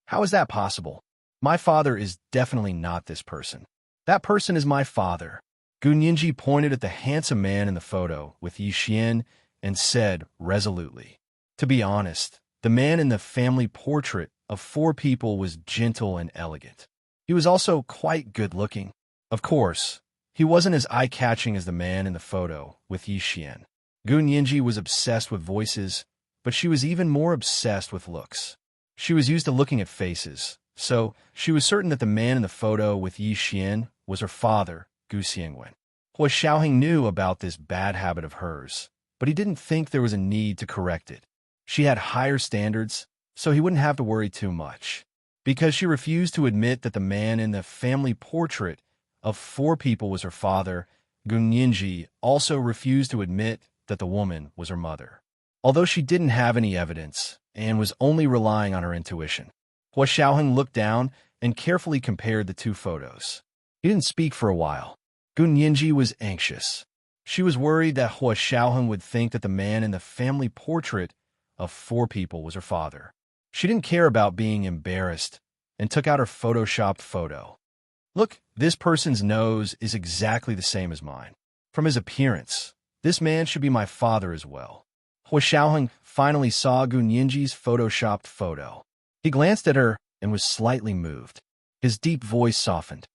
How is that possible? My father is definitely not this person. That person is my father." Gu Nianji pointed at the handsome man in the photo with Yi Xian and said resolutely, "To be honest, the man in the family portrait of 4 people was gentle and elegant. He was also quite good-looking. Of course, he wasn't as eye-catching as the man in the photo with Yi Xian." Gu Nianji was obsessed with voices, but she was even more obsessed with looks. She was used to looking at faces, so she was certain that the man in the photo with Yi Xian was her father, Gu Xiangwen. Hua Xiaoheng knew about this bad habit of hers, but he didn't think there was a need to correct it. She had higher standards, so he wouldn't have to worry too much. Because she refused to admit that the man in the family portrait of 4 people was her father, Gu Nianji also refused to admit that the woman was her mother. Although she didn't have any evidence and was only relying on her intuition, Hua Xiaoheng looked down and carefully compared the 2 photos. He didn't speak for a while. Gu Nianji was anxious. She was worried that Hua Xiaoheng would think that the man in the family portrait of 4 people was her father. She didn't care about being embarrassed and took out her photoshopped photo. "Look, this person's nose is exactly the same as mine. From his appearance, this man should be my father as well." Hua Xiaoheng finally saw Gu Nianji's photoshopped photo. He glanced at her and was slightly moved. His deep voice softened.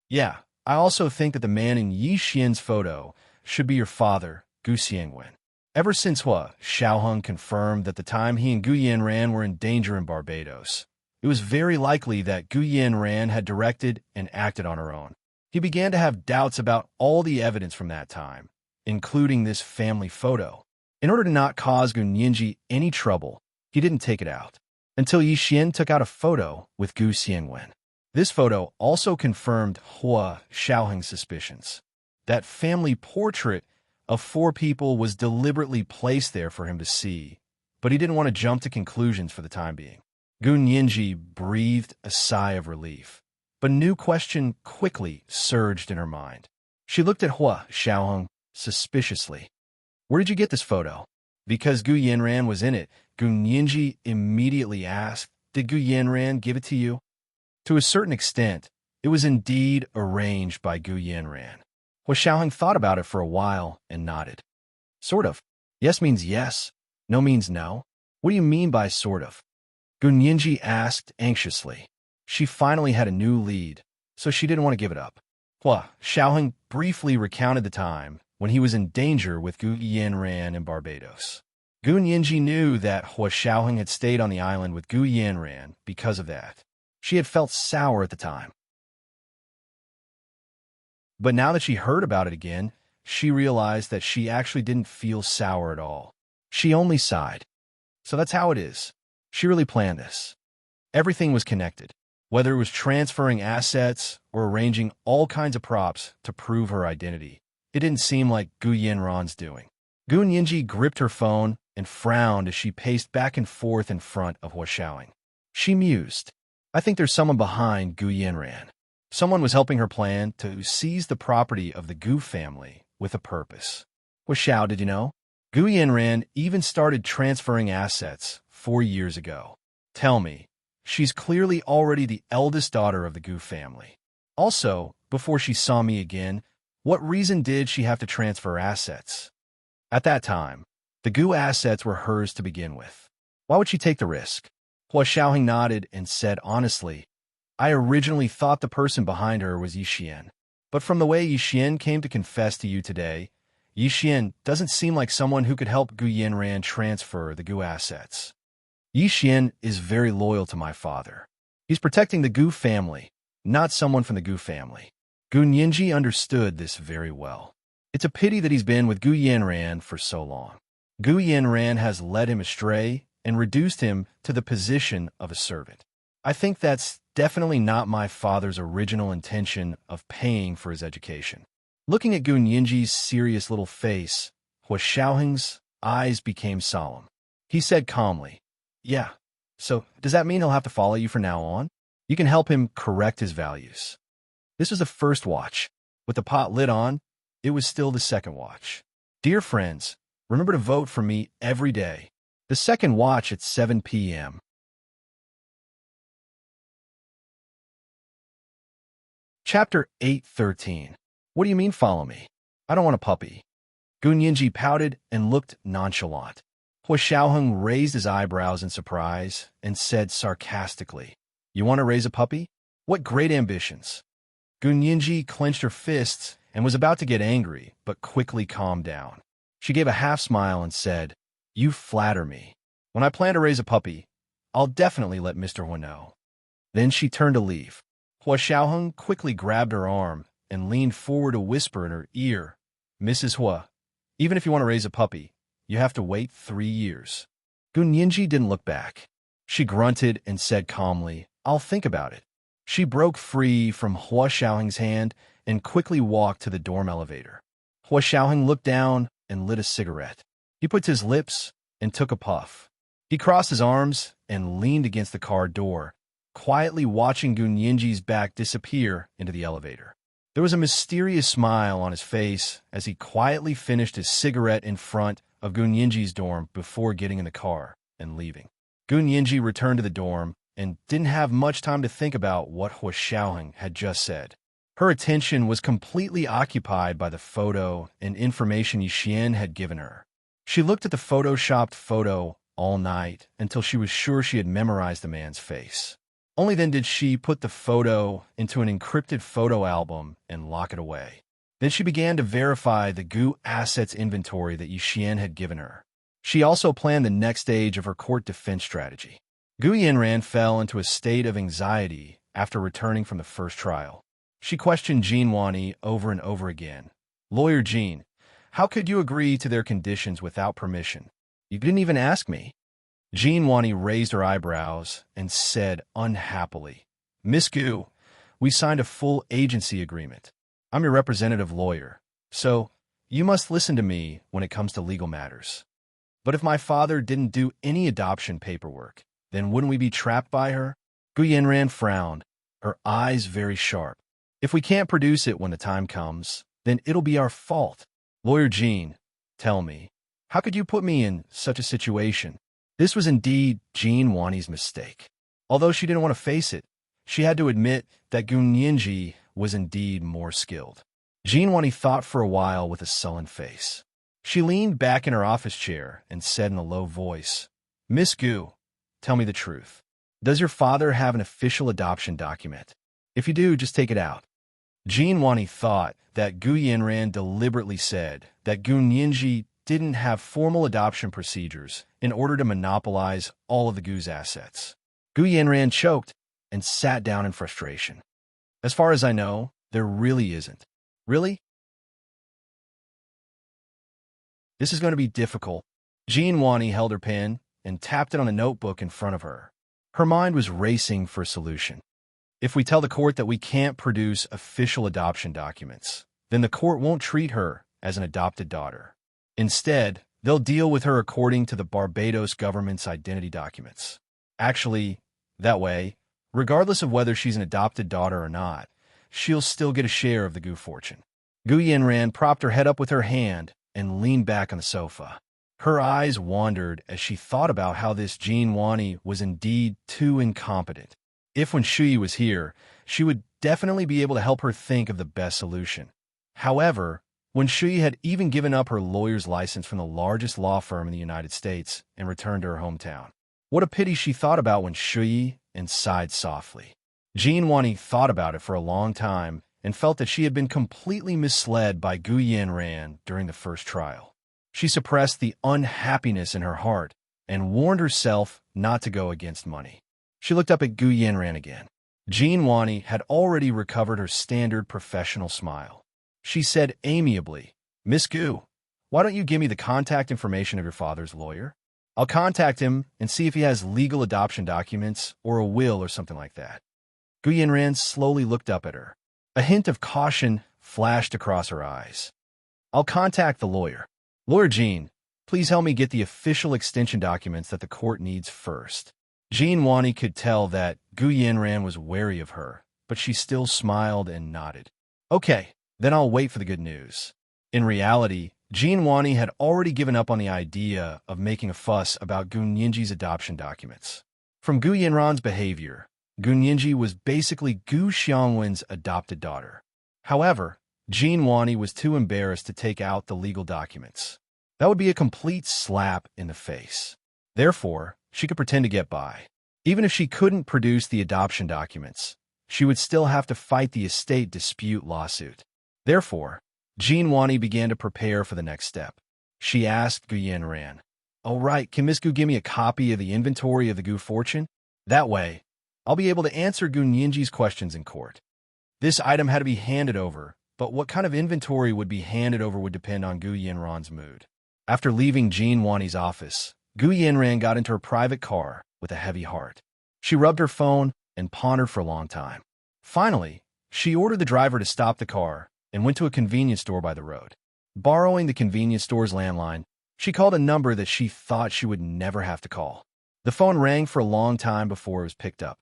"Yeah, I also think that the man in Yi Xian's photo should be your father, Gu Xiangwen." Ever since Hua Xiaoheng confirmed that the time he and Gu Yanran were in danger in Barbados, it was very likely that Gu Yanran had directed and acted on her own. He began to have doubts about all the evidence from that time, including this family photo. In order to not cause Gu Nianji any trouble, he didn't take it out until Yi Xian took out a photo with Gu Xiangwen. This photo also confirmed Hua Xiaoheng's suspicions. That family portrait of 4 people was deliberately placed there for him to see, but he didn't want to jump to conclusions for the time being. Gu Nianji breathed a sigh of relief, but a new question quickly surged in her mind. She looked at Hua Xiaoheng suspiciously. "Where did you get this photo?" Because Gu Yanran was in it, Gu Nianji immediately asked, "Did Gu Yanran give it to you?" To a certain extent, it was indeed arranged by Gu Yanran. Hua Xiaoheng thought about it for a while and nodded. "Sort of. Yes means yes. No means no. What do you mean by sort of?" Gu Nianji asked anxiously. She finally had a new lead, so she didn't want to give it up. Hua Xiaoheng briefly recounted the time when he was in danger with Gu Yanran in Barbados. Gu Nianji knew that Hua Xiaoheng had stayed on the island with Gu Yanran because of that. She had felt sour at the time. But now that she heard about it again, she realized that she actually didn't feel sour at all. She only sighed. So that's how it is. She really planned this. Everything was connected, whether it was transferring assets or arranging all kinds of props to prove her identity. It didn't seem like Gu Yanran's doing. Gu Nianji gripped her phone and frowned as she paced back and forth in front of Hua Xiaoheng. She mused. "I think there's someone behind Gu Yanran. Someone was helping her plan to seize the property of the Gu family with a purpose." "Hua Xiao, did you know? Gu Yanran even started transferring assets 4 years ago. Tell me, she's clearly already the eldest daughter of the Gu family. Also, before she saw me again, what reason did she have to transfer assets? At that time, the Gu assets were hers to begin with. Why would she take the risk?" Hua Xiaoheng nodded and said honestly, "I originally thought the person behind her was Yixian. But from the way Yixian came to confess to you today, Yixian doesn't seem like someone who could help Gu Yanran transfer the Gu assets. Yixian is very loyal to my father. He's protecting the Gu family, not someone from the Gu family." Gu Nianji understood this very well. It's a pity that he's been with Gu Yanran for so long. Gu Yanran has led him astray and reduced him to the position of a servant. I think that's definitely not my father's original intention of paying for his education. Looking at Gu Nianji's serious little face, Hua Xiaoheng's eyes became solemn. He said calmly, "Yeah, so does that mean he'll have to follow you from now on? You can help him correct his values." This was the first watch. With the pot lid on, it was still the second watch. "Dear friends, remember to vote for me every day. The second watch at 7 p.m. Chapter 8:13. What do you mean follow me? I don't want a puppy." Gu Nianji pouted and looked nonchalant. Hua Xiaoheng raised his eyebrows in surprise and said sarcastically, "You want to raise a puppy? What great ambitions." Gu Nianji clenched her fists and was about to get angry, but quickly calmed down. She gave a half-smile and said, "You flatter me. When I plan to raise a puppy, I'll definitely let Mr. Hua know." Then she turned to leave. Hua Xiaoheng quickly grabbed her arm and leaned forward to whisper in her ear, "Mrs. Hua, even if you want to raise a puppy, you have to wait 3 years." Gu Nianji didn't look back. She grunted and said calmly, "I'll think about it." She broke free from Hua Xiaoheng's hand and quickly walked to the dorm elevator. Hua Xiaoheng looked down and lit a cigarette. He put to his lips and took a puff. He crossed his arms and leaned against the car door, quietly watching Gu Nianji's back disappear into the elevator. There was a mysterious smile on his face as he quietly finished his cigarette in front of Gu Nianji's dorm before getting in the car and leaving. Gu Nianji returned to the dorm and didn't have much time to think about what Hua Xiaoheng had just said. Her attention was completely occupied by the photo and information Yixian had given her. She looked at the photoshopped photo all night until she was sure she had memorized the man's face. Only then did she put the photo into an encrypted photo album and lock it away. Then she began to verify the Gu assets inventory that Yixian had given her. She also planned the next stage of her court defense strategy. Gu Yanran fell into a state of anxiety after returning from the first trial. She questioned Jean Wani over and over again. "Lawyer Jean, how could you agree to their conditions without permission? You didn't even ask me." Jean Wani raised her eyebrows and said unhappily, "Miss Gu, We signed a full agency agreement. I'm your representative lawyer, so you must listen to me when it comes to legal matters. But if my father didn't do any adoption paperwork, then wouldn't we be trapped by her? Gu Yanran frowned, her eyes very sharp. If we can't produce it when the time comes, then it'll be our fault. Lawyer Jean, tell me, how could you put me in such a situation? This was indeed Jean Wani's mistake. Although she didn't want to face it, she had to admit that Gu Yanji was indeed more skilled. Jean Wani thought for a while with a sullen face. She leaned back in her office chair and said in a low voice, Miss Gu, tell me the truth. Does your father have an official adoption document? If you do, just take it out. Jean Wani thought that Gu Yanran deliberately said that Gu Yanji didn't have formal adoption procedures in order to monopolize all of the Gu's assets. Gu Yanran choked and sat down in frustration. As far as I know, there really isn't. Really? This is going to be difficult. Jean Wani held her pen and tapped it on a notebook in front of her. Her mind was racing for a solution. If we tell the court that we can't produce official adoption documents, then the court won't treat her as an adopted daughter. Instead, they'll deal with her according to the Barbados government's identity documents. Actually, that way, regardless of whether she's an adopted daughter or not, she'll still get a share of the Gu fortune. Gu Yanran propped her head up with her hand and leaned back on the sofa. Her eyes wandered as she thought about how this Jean Wani was indeed too incompetent. If when Shuyi was here, she would definitely be able to help her think of the best solution. However, when Shuyi had even given up her lawyer's license from the largest law firm in the United States and returned to her hometown. What a pity, she thought about when Shuyi and sighed softly. Jean Wani thought about it for a long time and felt that she had been completely misled by Gu Yanran during the first trial. She suppressed the unhappiness in her heart and warned herself not to go against money. She looked up at Gu Yanran again. Jean Wani had already recovered her standard professional smile. She said amiably, Miss Gu, why don't you give me the contact information of your father's lawyer? I'll contact him and see if he has legal adoption documents or a will or something like that. Gu Yanran slowly looked up at her. A hint of caution flashed across her eyes. I'll contact the lawyer. Lawyer Jean, please help me get the official extension documents that the court needs first. Jean Wani could tell that Gu Yanran was wary of her, but she still smiled and nodded. Okay, then I'll wait for the good news. In reality, Jean Wani had already given up on the idea of making a fuss about Gu Yanji's adoption documents. From Gu Yanran's behavior, Gu Yanji was basically Gu Xiangwen's adopted daughter. However, Jean Wani was too embarrassed to take out the legal documents. That would be a complete slap in the face. Therefore, she could pretend to get by. Even if she couldn't produce the adoption documents, she would still have to fight the estate dispute lawsuit. Therefore, Jean Wani began to prepare for the next step. She asked Gu Yanran, "All right, can Miss Gu give me a copy of the inventory of the Gu fortune? That way, I'll be able to answer Gu Yanji's questions in court." This item had to be handed over, but what kind of inventory would be handed over would depend on Gu Yanran's mood. After leaving Jean Wani's office, Gu Yanran got into her private car with a heavy heart. She rubbed her phone and pondered for a long time. Finally, she ordered the driver to stop the car and went to a convenience store by the road. Borrowing the convenience store's landline, she called a number that she thought she would never have to call. The phone rang for a long time before it was picked up.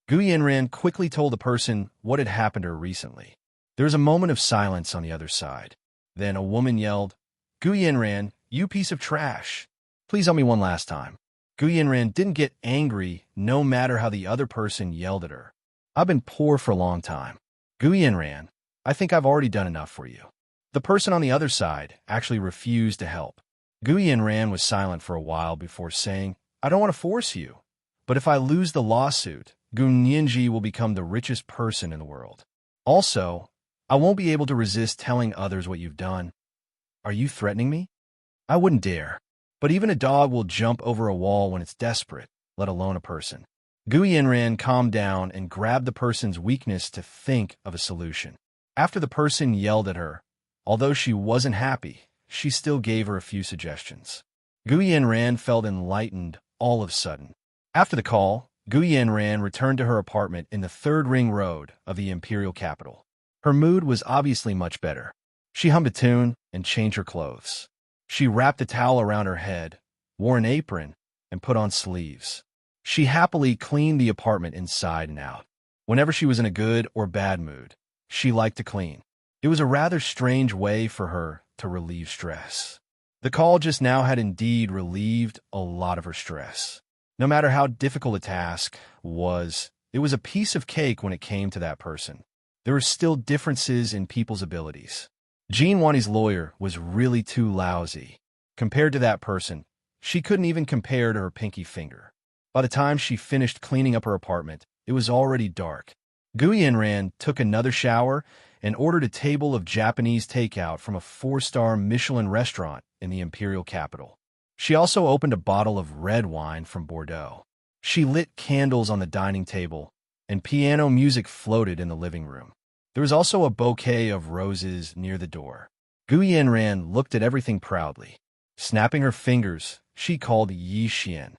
Gu Yanran quickly told the person what had happened to her recently. There was a moment of silence on the other side. Then a woman yelled, "Gu Yanran, you piece of trash. Please help me one last time." Gu Yanran didn't get angry no matter how the other person yelled at her. "I've been poor for a long time. Gu Yanran, I think I've already done enough for you." The person on the other side actually refused to help. Gu Yanran was silent for a while before saying, "I don't want to force you, but if I lose the lawsuit, Gu Yanji will become the richest person in the world. Also, I won't be able to resist telling others what you've done. Are you threatening me? I wouldn't dare. But even a dog will jump over a wall when it's desperate, let alone a person." Gu Yanran calmed down and grabbed the person's weakness to think of a solution. After the person yelled at her, although she wasn't happy, she still gave her a few suggestions. Gu Yanran felt enlightened all of a sudden. After the call, Gu Yanran returned to her apartment in the third ring road of the imperial capital. Her mood was obviously much better. She hummed a tune and changed her clothes. She wrapped a towel around her head, wore an apron, and put on sleeves. She happily cleaned the apartment inside and out. Whenever she was in a good or bad mood, she liked to clean. It was a rather strange way for her to relieve stress. The call just now had indeed relieved a lot of her stress. No matter how difficult a task was, it was a piece of cake when it came to that person. There were still differences in people's abilities. Jean Wani's lawyer was really too lousy. Compared to that person, she couldn't even compare to her pinky finger. By the time she finished cleaning up her apartment, it was already dark. Gu Yanran took another shower and ordered a table of Japanese takeout from a 4-star Michelin restaurant in the imperial capital. She also opened a bottle of red wine from Bordeaux. She lit candles on the dining table, and piano music floated in the living room. There was also a bouquet of roses near the door. Gu Yanran looked at everything proudly. Snapping her fingers, she called Yi Xian.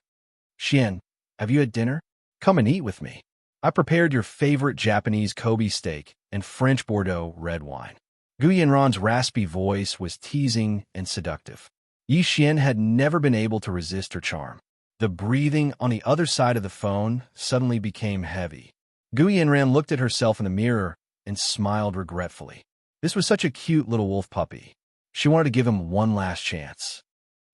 Xian, have you had dinner? Come and eat with me. I prepared your favorite Japanese Kobe steak and French Bordeaux red wine. Gu Yanran's raspy voice was teasing and seductive. Yi Xian had never been able to resist her charm. The breathing on the other side of the phone suddenly became heavy. Gu Yanran looked at herself in the mirror and smiled regretfully. This was such a cute little wolf puppy. She wanted to give him one last chance.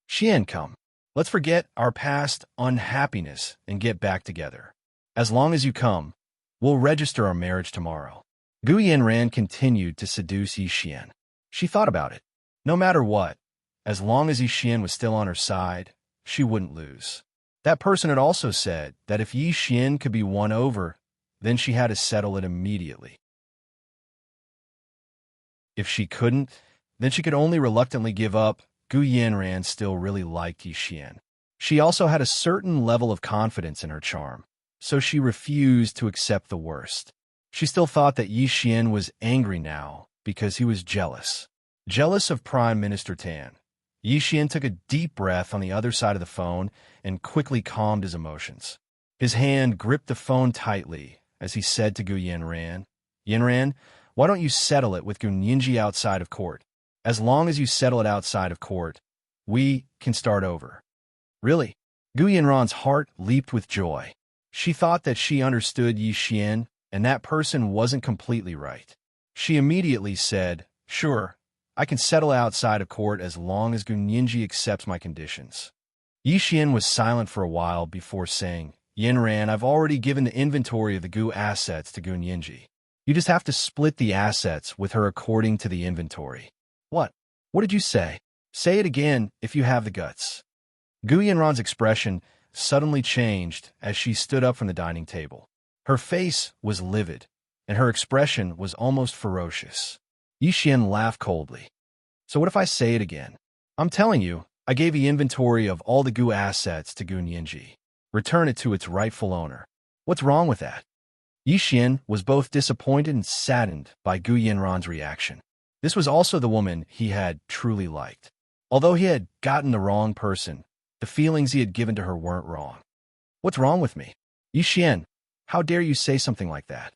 Xian, come. Let's forget our past unhappiness and get back together. As long as you come, we'll register our marriage tomorrow. Gu Yanran continued to seduce Yi Xian. She thought about it. No matter what, as long as Yi Xian was still on her side, she wouldn't lose. That person had also said that if Yi Xian could be won over, then she had to settle it immediately. If she couldn't, then she could only reluctantly give up. Gu Yanran still really liked Yi Xian. She also had a certain level of confidence in her charm, so she refused to accept the worst. She still thought that Yi Xian was angry now because he was jealous. Jealous of Prime Minister Tan. Yi Xian took a deep breath on the other side of the phone and quickly calmed his emotions. His hand gripped the phone tightly as he said to Gu Yanran, Yanran, why don't you settle it with Gu Ninji outside of court? As long as you settle it outside of court, we can start over. Really? Gu Yanran's heart leaped with joy. She thought that she understood Yi Xian, and that person wasn't completely right. She immediately said, sure, I can settle outside of court as long as Gu Ninji accepts my conditions. Yi Xian was silent for a while before saying, Yanran, I've already given the inventory of the Gu assets to Gu Ninji. You just have to split the assets with her according to the inventory. What? What did you say? Say it again if you have the guts. Gu Yanran's expression suddenly changed as she stood up from the dining table. Her face was livid, and her expression was almost ferocious. Yi Xian laughed coldly. So what if I say it again? I'm telling you, I gave the inventory of all the Gu assets to Gu Ninji. Return it to its rightful owner. What's wrong with that? Yi Xian was both disappointed and saddened by Gu Yanran's reaction. This was also the woman he had truly liked. Although he had gotten the wrong person, the feelings he had given to her weren't wrong. What's wrong with me? Yi Xian, how dare you say something like that?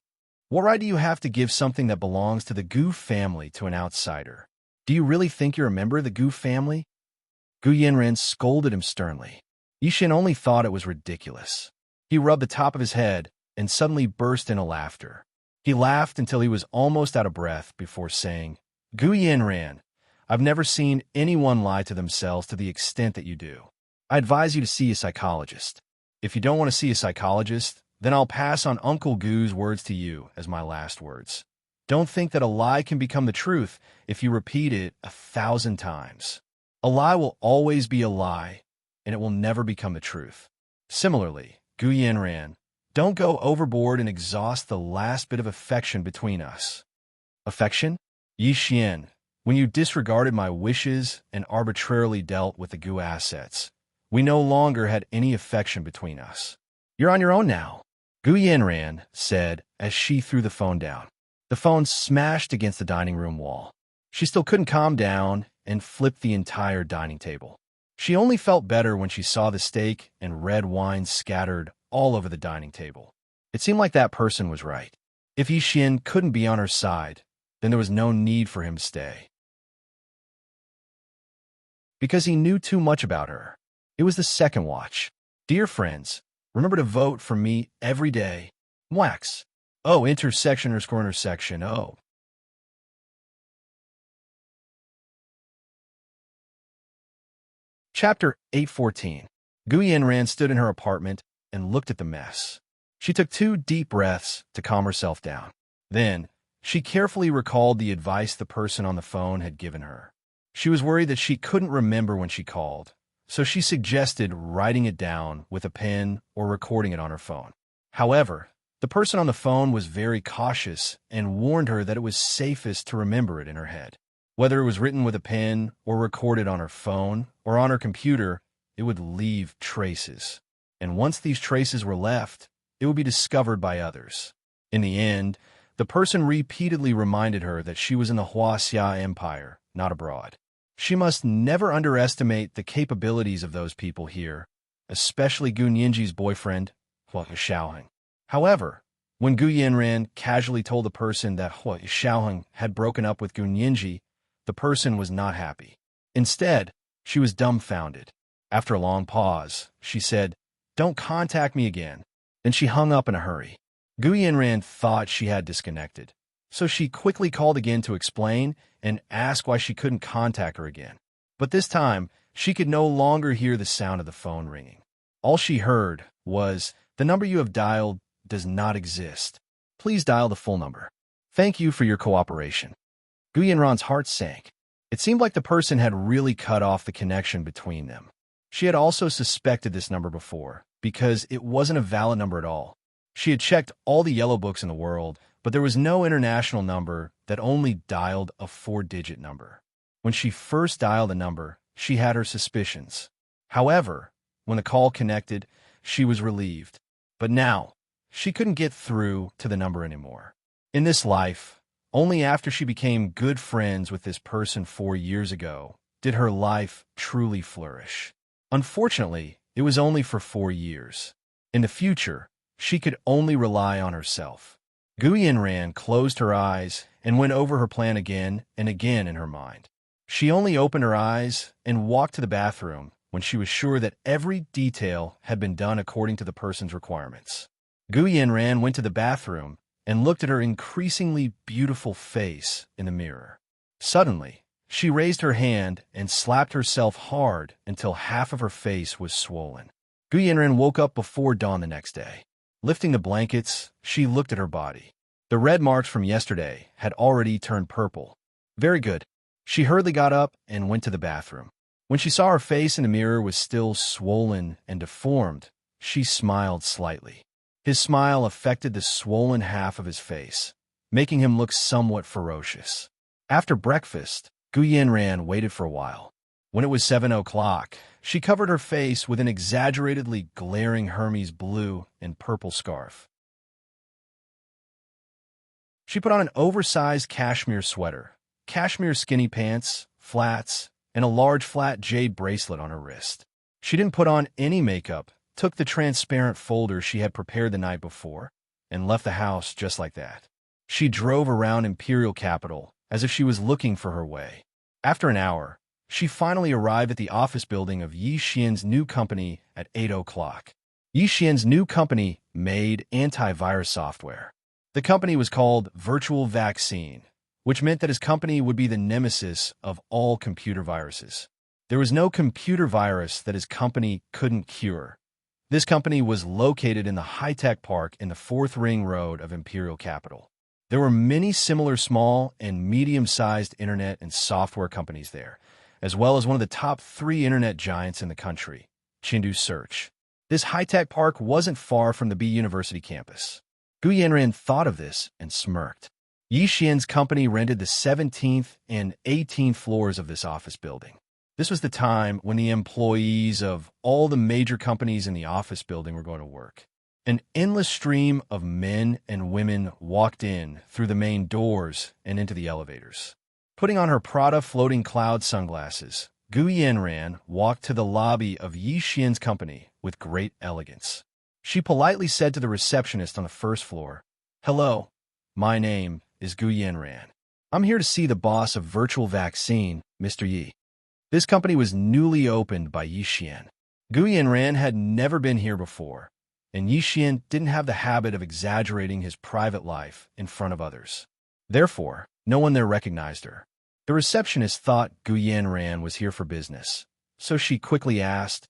What right do you have to give something that belongs to the Gu family to an outsider? Do you really think you're a member of the Gu family? Gu Yanran scolded him sternly. Yi Xian only thought it was ridiculous. He rubbed the top of his head and suddenly burst into laughter. He laughed until he was almost out of breath before saying, Gu Yanran, I've never seen anyone lie to themselves to the extent that you do. I advise you to see a psychologist. If you don't want to see a psychologist, then I'll pass on Uncle Gu's words to you as my last words. Don't think that a lie can become the truth if you repeat it 1,000 times. A lie will always be a lie, and it will never become the truth. Similarly, Gu Yanran, don't go overboard and exhaust the last bit of affection between us. Affection? Yi Xian, when you disregarded my wishes and arbitrarily dealt with the Gu assets, we no longer had any affection between us. You're on your own now, Gu Yanran said as she threw the phone down. The phone smashed against the dining room wall. She still couldn't calm down and flipped the entire dining table. She only felt better when she saw the steak and red wine scattered all over the dining table. It seemed like that person was right. If Yi Xian couldn't be on her side, then there was no need for him to stay. Because he knew too much about her. It was the second watch. Dear friends, remember to vote for me every day. Wax. Oh, intersection. Oh. Chapter 814. Gu Yanran stood in her apartment and looked at the mess. She took 2 deep breaths to calm herself down. Then, she carefully recalled the advice the person on the phone had given her. She was worried that she couldn't remember when she called, so she suggested writing it down with a pen or recording it on her phone. However, the person on the phone was very cautious and warned her that it was safest to remember it in her head. Whether it was written with a pen or recorded on her phone or on her computer, it would leave traces. And once these traces were left, it would be discovered by others. In the end, the person repeatedly reminded her that she was in the Huaxia Empire, not abroad. She must never underestimate the capabilities of those people here, especially Gu Nianji's boyfriend, Hua Xiaoheng. However, when Gu Yanran casually told the person that Hua Xiaoheng had broken up with Gu Nianji, the person was not happy. Instead, she was dumbfounded. After a long pause, she said, "Don't contact me again." Then she hung up in a hurry. Gu Yanran thought she had disconnected, so she quickly called again to explain and ask why she couldn't contact her again. But this time, she could no longer hear the sound of the phone ringing. All she heard was, "The number you have dialed does not exist. Please dial the full number. Thank you for your cooperation." Gu Yanran's heart sank. It seemed like the person had really cut off the connection between them. She had also suspected this number before, because it wasn't a valid number at all. She had checked all the yellow books in the world, but there was no international number that only dialed a 4-digit number. When she first dialed the number, she had her suspicions. However, when the call connected, she was relieved. But now, she couldn't get through to the number anymore. In this life, only after she became good friends with this person 4 years ago did her life truly flourish. Unfortunately, it was only for 4 years. In the future, she could only rely on herself. Gu Yanran closed her eyes and went over her plan again and again in her mind. She only opened her eyes and walked to the bathroom when she was sure that every detail had been done according to the person's requirements. Gu Yanran went to the bathroom and looked at her increasingly beautiful face in the mirror. Suddenly, she raised her hand and slapped herself hard until half of her face was swollen. Gu Yanran woke up before dawn the next day. Lifting the blankets, she looked at her body. The red marks from yesterday had already turned purple. Very good. She hurriedly got up and went to the bathroom. When she saw her face in the mirror was still swollen and deformed, she smiled slightly. His smile affected the swollen half of his face, making him look somewhat ferocious. After breakfast, Gu Yanran waited for a while. When it was 7 o'clock, she covered her face with an exaggeratedly glaring Hermes blue and purple scarf. She put on an oversized cashmere sweater, cashmere skinny pants, flats, and a large flat jade bracelet on her wrist. She didn't put on any makeup, took the transparent folder she had prepared the night before, and left the house just like that. She drove around Imperial Capital as if she was looking for her way. After an hour, she finally arrived at the office building of Yi Xian's new company at 8 o'clock. Yi Xian's new company made antivirus software. The company was called Virtual Vaccine, which meant that his company would be the nemesis of all computer viruses. There was no computer virus that his company couldn't cure. This company was located in the high-tech park in the 4th Ring Road of Imperial Capital. There were many similar small and medium-sized internet and software companies there, as well as one of the top 3 internet giants in the country, Chengdu Search. This high-tech park wasn't far from the B University campus. Gu Yanran thought of this and smirked. Yi Xian's company rented the 17th and 18th floors of this office building. This was the time when the employees of all the major companies in the office building were going to work. An endless stream of men and women walked in through the main doors and into the elevators. Putting on her Prada floating cloud sunglasses, Gu Yanran walked to the lobby of Yi Xian's company with great elegance. She politely said to the receptionist on the first floor, "Hello, my name is Gu Yanran. I'm here to see the boss of Virtual Vaccine, Mr. Yi." This company was newly opened by Yi Xian. Gu Yanran had never been here before, and Yi Xian didn't have the habit of exaggerating his private life in front of others. Therefore, no one there recognized her. The receptionist thought Gu Yanran was here for business, so she quickly asked,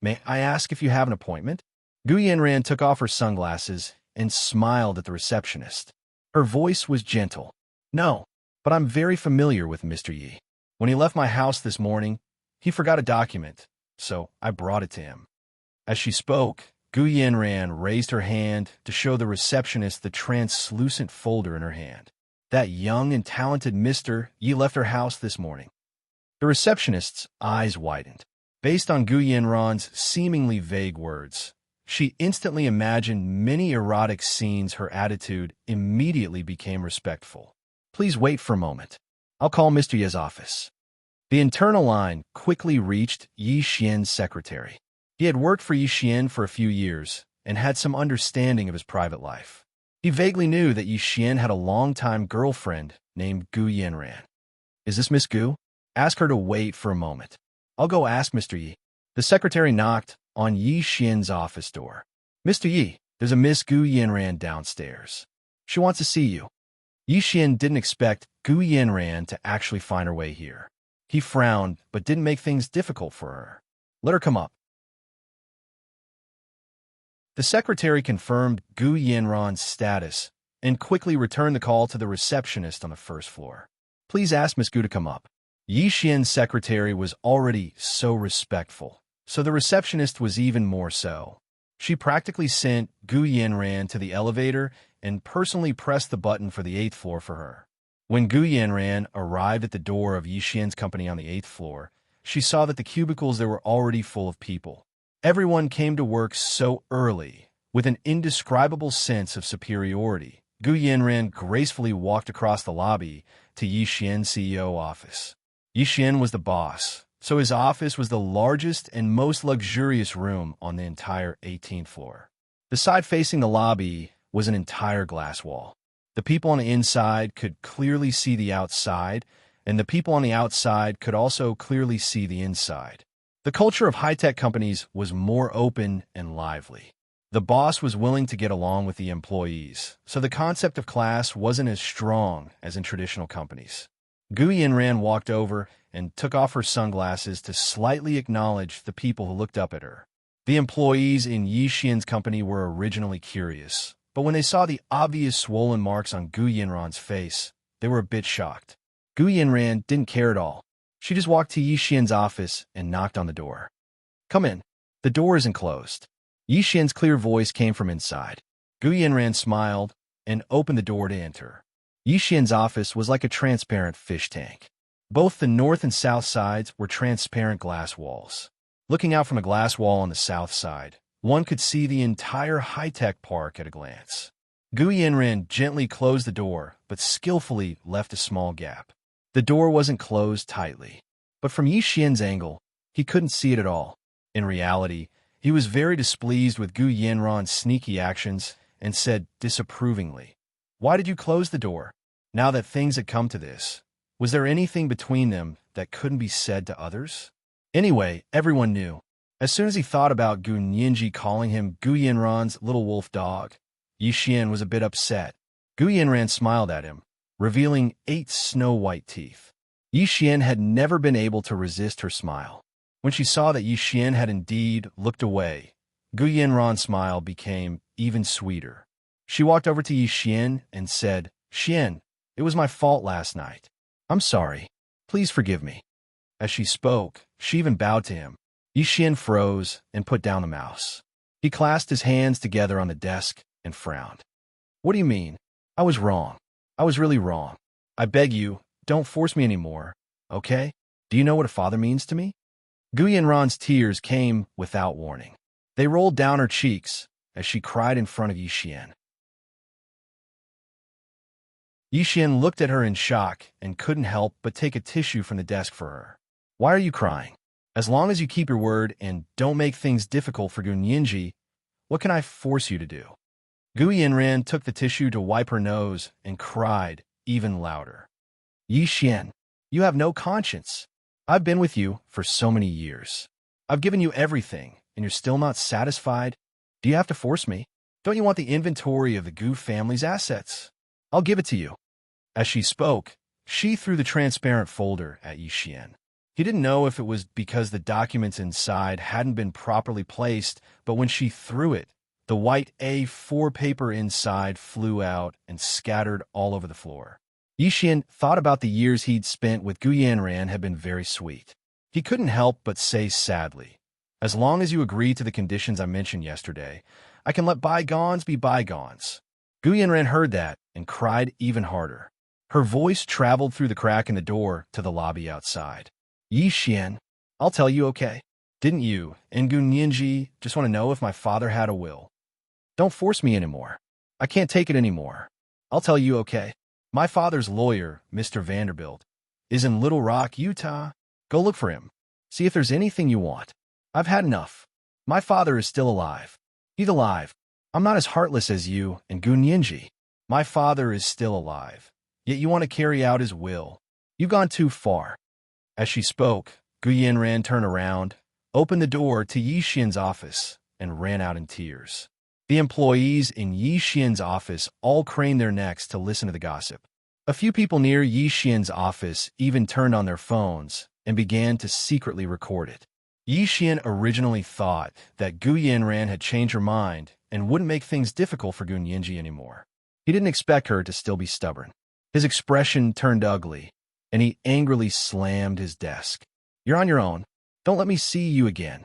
"May I ask if you have an appointment?" Gu Yanran took off her sunglasses and smiled at the receptionist. Her voice was gentle. "No, but I'm very familiar with Mr. Yi. When he left my house this morning, he forgot a document, so I brought it to him." As she spoke, Gu Yanran raised her hand to show the receptionist the translucent folder in her hand. "That young and talented Mr. Yi left her house this morning." The receptionist's eyes widened. Based on Gu Yanran's seemingly vague words, she instantly imagined many erotic scenes. Her attitude immediately became respectful. "Please wait for a moment. I'll call Mr. Yi's office." The internal line quickly reached Yi Xian's secretary. He had worked for Yi Xian for a few years and had some understanding of his private life. He vaguely knew that Yi Xian had a long-time girlfriend named Gu Yanran. "Is this Miss Gu? Ask her to wait for a moment. I'll go ask Mr. Yi." The secretary knocked on Yi Xian's office door. "Mr. Yi, there's a Miss Gu Yanran downstairs. She wants to see you." Yi Xian didn't expect Gu Yanran to actually find her way here. He frowned, but didn't make things difficult for her. "Let her come up." The secretary confirmed Gu Yanran's status and quickly returned the call to the receptionist on the first floor. "Please ask Miss Gu to come up." Yi Xian's secretary was already so respectful, so the receptionist was even more so. She practically sent Gu Yanran to the elevator and personally pressed the button for the 8th floor for her. When Gu Yanran arrived at the door of Yi Xian's company on the 8th floor, she saw that the cubicles there were already full of people. Everyone came to work so early, with an indescribable sense of superiority. Gu Yanran gracefully walked across the lobby to Yi Xian's CEO office. Yi Xian was the boss, so his office was the largest and most luxurious room on the entire 18th floor. The side facing the lobby was an entire glass wall. The people on the inside could clearly see the outside, and the people on the outside could also clearly see the inside. The culture of high-tech companies was more open and lively. The boss was willing to get along with the employees, so the concept of class wasn't as strong as in traditional companies. Gu Yanran walked over and took off her sunglasses to slightly acknowledge the people who looked up at her. The employees in Yi Xian's company were originally curious, but when they saw the obvious swollen marks on Gu Yanran's face, they were a bit shocked. Gu Yanran didn't care at all. She just walked to Yi Xian's office and knocked on the door. "Come in. The door isn't closed." Yi Xian's clear voice came from inside. Gu Yanran smiled and opened the door to enter. Yi Xian's office was like a transparent fish tank. Both the north and south sides were transparent glass walls. Looking out from a glass wall on the south side, one could see the entire high-tech park at a glance. Gu Yanran gently closed the door, but skillfully left a small gap. The door wasn't closed tightly, but from Yi Xian's angle, he couldn't see it at all. In reality, he was very displeased with Gu Yanran's sneaky actions and said disapprovingly, "Why did you close the door?" Now that things had come to this, was there anything between them that couldn't be said to others? Anyway, everyone knew. As soon as he thought about Gu Nianji calling him Gu Yanran's little wolf dog, Yi Xian was a bit upset. Gu Yanran smiled at him, revealing 8 snow-white teeth. Yi Xian had never been able to resist her smile. When she saw that Yi Xian had indeed looked away, Gu Yanran's smile became even sweeter. She walked over to Yi Xian and said, "Xian, it was my fault last night. I'm sorry. Please forgive me." As she spoke, she even bowed to him. Yi Xian froze and put down the mouse. He clasped his hands together on the desk and frowned. "What do you mean? I was wrong. I was really wrong. I beg you, don't force me anymore, okay? Do you know what a father means to me?" Gu Yanran's tears came without warning. They rolled down her cheeks as she cried in front of Yi Xian. Yi Xian looked at her in shock and couldn't help but take a tissue from the desk for her. "Why are you crying? As long as you keep your word and don't make things difficult for Gu Nianji, What can I force you to do? Gu Yanran took the tissue to wipe her nose and cried even louder. Yi Xian, you have no conscience. I've been with you for so many years. I've given you everything, and you're still not satisfied? Do you have to force me? Don't you want the inventory of the Gu family's assets? I'll give it to you. As she spoke, she threw the transparent folder at Yi Xian. He didn't know if it was because the documents inside hadn't been properly placed, but when she threw it, the white A4 paper inside flew out and scattered all over the floor. Yi Xian thought about the years he'd spent with Gu Yanran had been very sweet. He couldn't help but say sadly, as long as you agree to the conditions I mentioned yesterday, I can let bygones be bygones. Gu Yanran heard that and cried even harder. Her voice traveled through the crack in the door to the lobby outside. Yi Xian, I'll tell you okay. Didn't you and Gu Nianji just want to know if my father had a will? Don't force me anymore. I can't take it anymore. I'll tell you okay. My father's lawyer, Mr. Vanderbilt, is in Little Rock, Utah. Go look for him. See if there's anything you want. I've had enough. My father is still alive. He's alive. I'm not as heartless as you and Gu Nianji. My father is still alive. Yet you want to carry out his will. You've gone too far. As she spoke, Gu Yanran turned around, opened the door to Yi Xian's office, and ran out in tears. The employees in Yi Xian's office all craned their necks to listen to the gossip. A few people near Yi Xian's office even turned on their phones and began to secretly record it. Yi Xian originally thought that Gu Yanran had changed her mind and wouldn't make things difficult for Gu Nianji anymore. He didn't expect her to still be stubborn. His expression turned ugly, and he angrily slammed his desk. You're on your own. Don't let me see you again.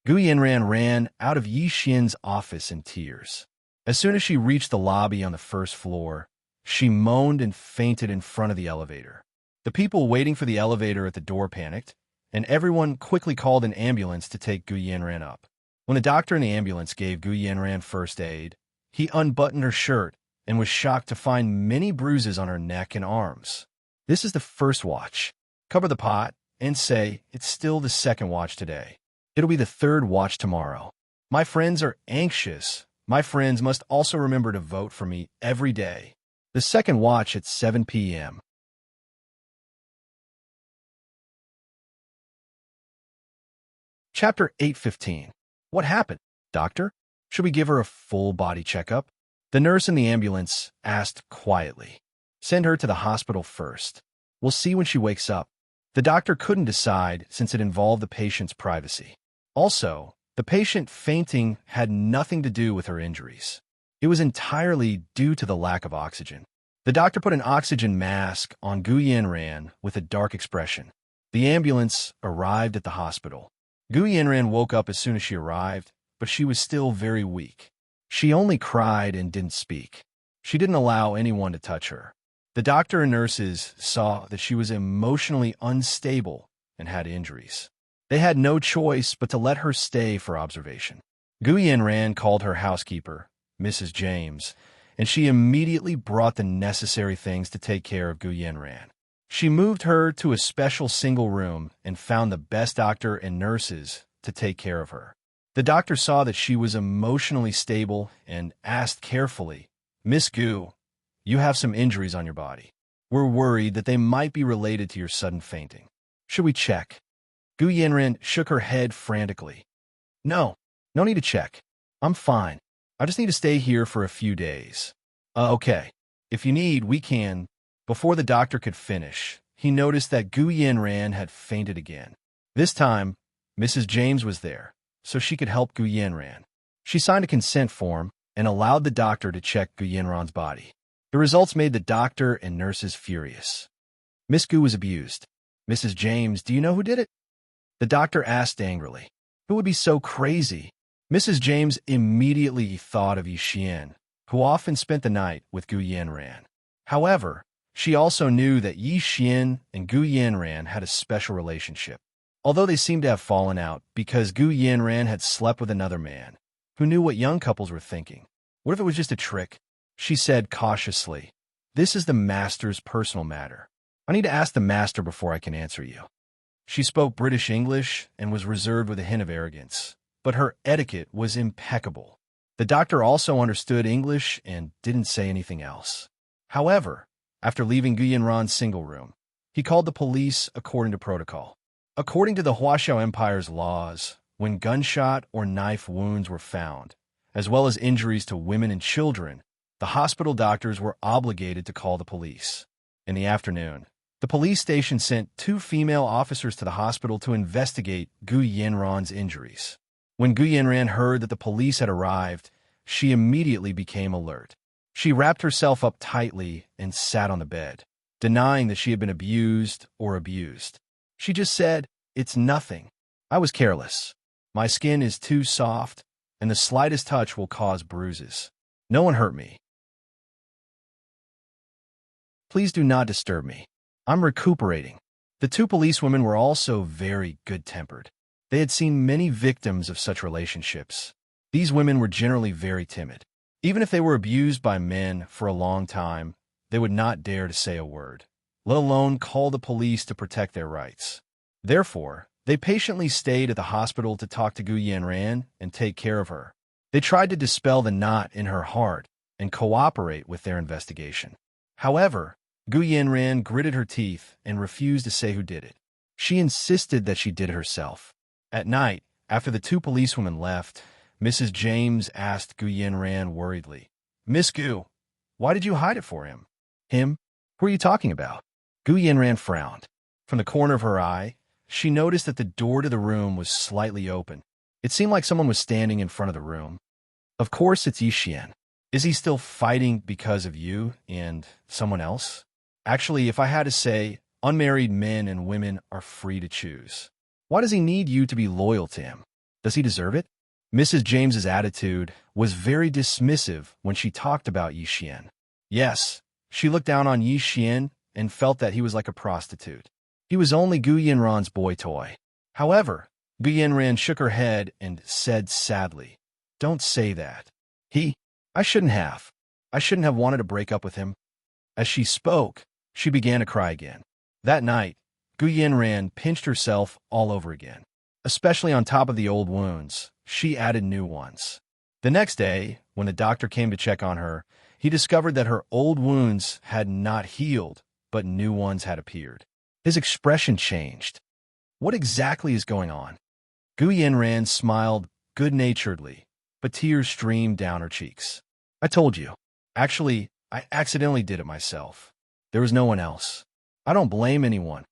Gu Yanran ran out of Yi Xian's office in tears. As soon as she reached the lobby on the first floor, she moaned and fainted in front of the elevator. The people waiting for the elevator at the door panicked, and everyone quickly called an ambulance to take Gu Yanran up. When the doctor in the ambulance gave Gu Yanran first aid, he unbuttoned her shirt and was shocked to find many bruises on her neck and arms. This is the first watch. Cover the pot and say it's still the second watch today. It'll be the third watch tomorrow. My friends are anxious. My friends must also remember to vote for me every day. The second watch at 7 p.m. Chapter 8:15. What happened, doctor? Should we give her a full body checkup? The nurse in the ambulance asked quietly. Send her to the hospital first. We'll see when she wakes up. The doctor couldn't decide since it involved the patient's privacy. Also, the patient fainting had nothing to do with her injuries. It was entirely due to the lack of oxygen. The doctor put an oxygen mask on Gu Yanran with a dark expression. The ambulance arrived at the hospital. Gu Yanran woke up as soon as she arrived, but she was still very weak. She only cried and didn't speak. She didn't allow anyone to touch her. The doctor and nurses saw that she was emotionally unstable and had injuries. They had no choice but to let her stay for observation. Gu Yanran called her housekeeper, Mrs. James, and she immediately brought the necessary things to take care of Gu Yanran. She moved her to a special single room and found the best doctor and nurses to take care of her. The doctor saw that she was emotionally stable and asked carefully, Miss Gu, you have some injuries on your body. We're worried that they might be related to your sudden fainting. Should we check? Gu Yanran shook her head frantically. No need to check. I'm fine. I just need to stay here for a few days. Okay. If you need, we can. Before the doctor could finish, he noticed that Gu Yanran had fainted again. This time, Mrs. James was there, so she could help Gu Yanran. She signed a consent form and allowed the doctor to check Gu Yanran's body. The results made the doctor and nurses furious. Miss Gu was abused. Mrs. James, do you know who did it? The doctor asked angrily. Who would be so crazy? Mrs. James immediately thought of Yi Xian, who often spent the night with Gu Yanran. However, she also knew that Yi Xian and Gu Yanran had a special relationship, although they seemed to have fallen out because Gu Yanran had slept with another man. Who knew what young couples were thinking? What if it was just a trick? She said cautiously, This is the master's personal matter. I need to ask the master before I can answer you. She spoke British English and was reserved with a hint of arrogance, but her etiquette was impeccable. The doctor also understood English and didn't say anything else. However, after leaving Gu Yanran's single room, he called the police according to protocol. According to the Huaxiao Empire's laws, when gunshot or knife wounds were found, as well as injuries to women and children, the hospital doctors were obligated to call the police. In the afternoon, the police station sent 2 female officers to the hospital to investigate Gu Yanran's injuries. When Gu Yanran heard that the police had arrived, she immediately became alert. She wrapped herself up tightly and sat on the bed, denying that she had been abused or abused. She just said, "It's nothing. I was careless. My skin is too soft, and the slightest touch will cause bruises. No one hurt me. Please do not disturb me. I'm recuperating." The 2 policewomen were also very good-tempered. They had seen many victims of such relationships. These women were generally very timid. Even if they were abused by men for a long time, they would not dare to say a word, let alone call the police to protect their rights. Therefore, they patiently stayed at the hospital to talk to Gu Yanran and take care of her. They tried to dispel the knot in her heart and cooperate with their investigation. However, Gu Yanran gritted her teeth and refused to say who did it. She insisted that she did it herself. At night, after the 2 policewomen left, Mrs. James asked Gu Yanran worriedly, "Miss Gu, why did you hide it for him?" "Him? Who are you talking about?" Gu Yanran frowned. From the corner of her eye, she noticed that the door to the room was slightly open. It seemed like someone was standing in front of the room. "Of course it's Yixian. Is he still fighting because of you and someone else?" "Actually, if I had to say, unmarried men and women are free to choose. Why does he need you to be loyal to him? Does he deserve it?" Mrs. James's attitude was very dismissive when she talked about Yixian. Yes, she looked down on Yixian and felt that he was like a prostitute. He was only Gu Yanran's boy toy. However, Gu Yanran shook her head and said sadly, "Don't say that. I shouldn't have. I shouldn't have wanted to break up with him." As she spoke, she began to cry again. That night, Gu Yanran pinched herself all over again. Especially on top of the old wounds, she added new ones. The next day, when the doctor came to check on her, he discovered that her old wounds had not healed, but new ones had appeared. His expression changed. What exactly is going on? Gu Yanran smiled good-naturedly, but tears streamed down her cheeks. "I told you. Actually, I accidentally did it myself. There was no one else. I don't blame anyone."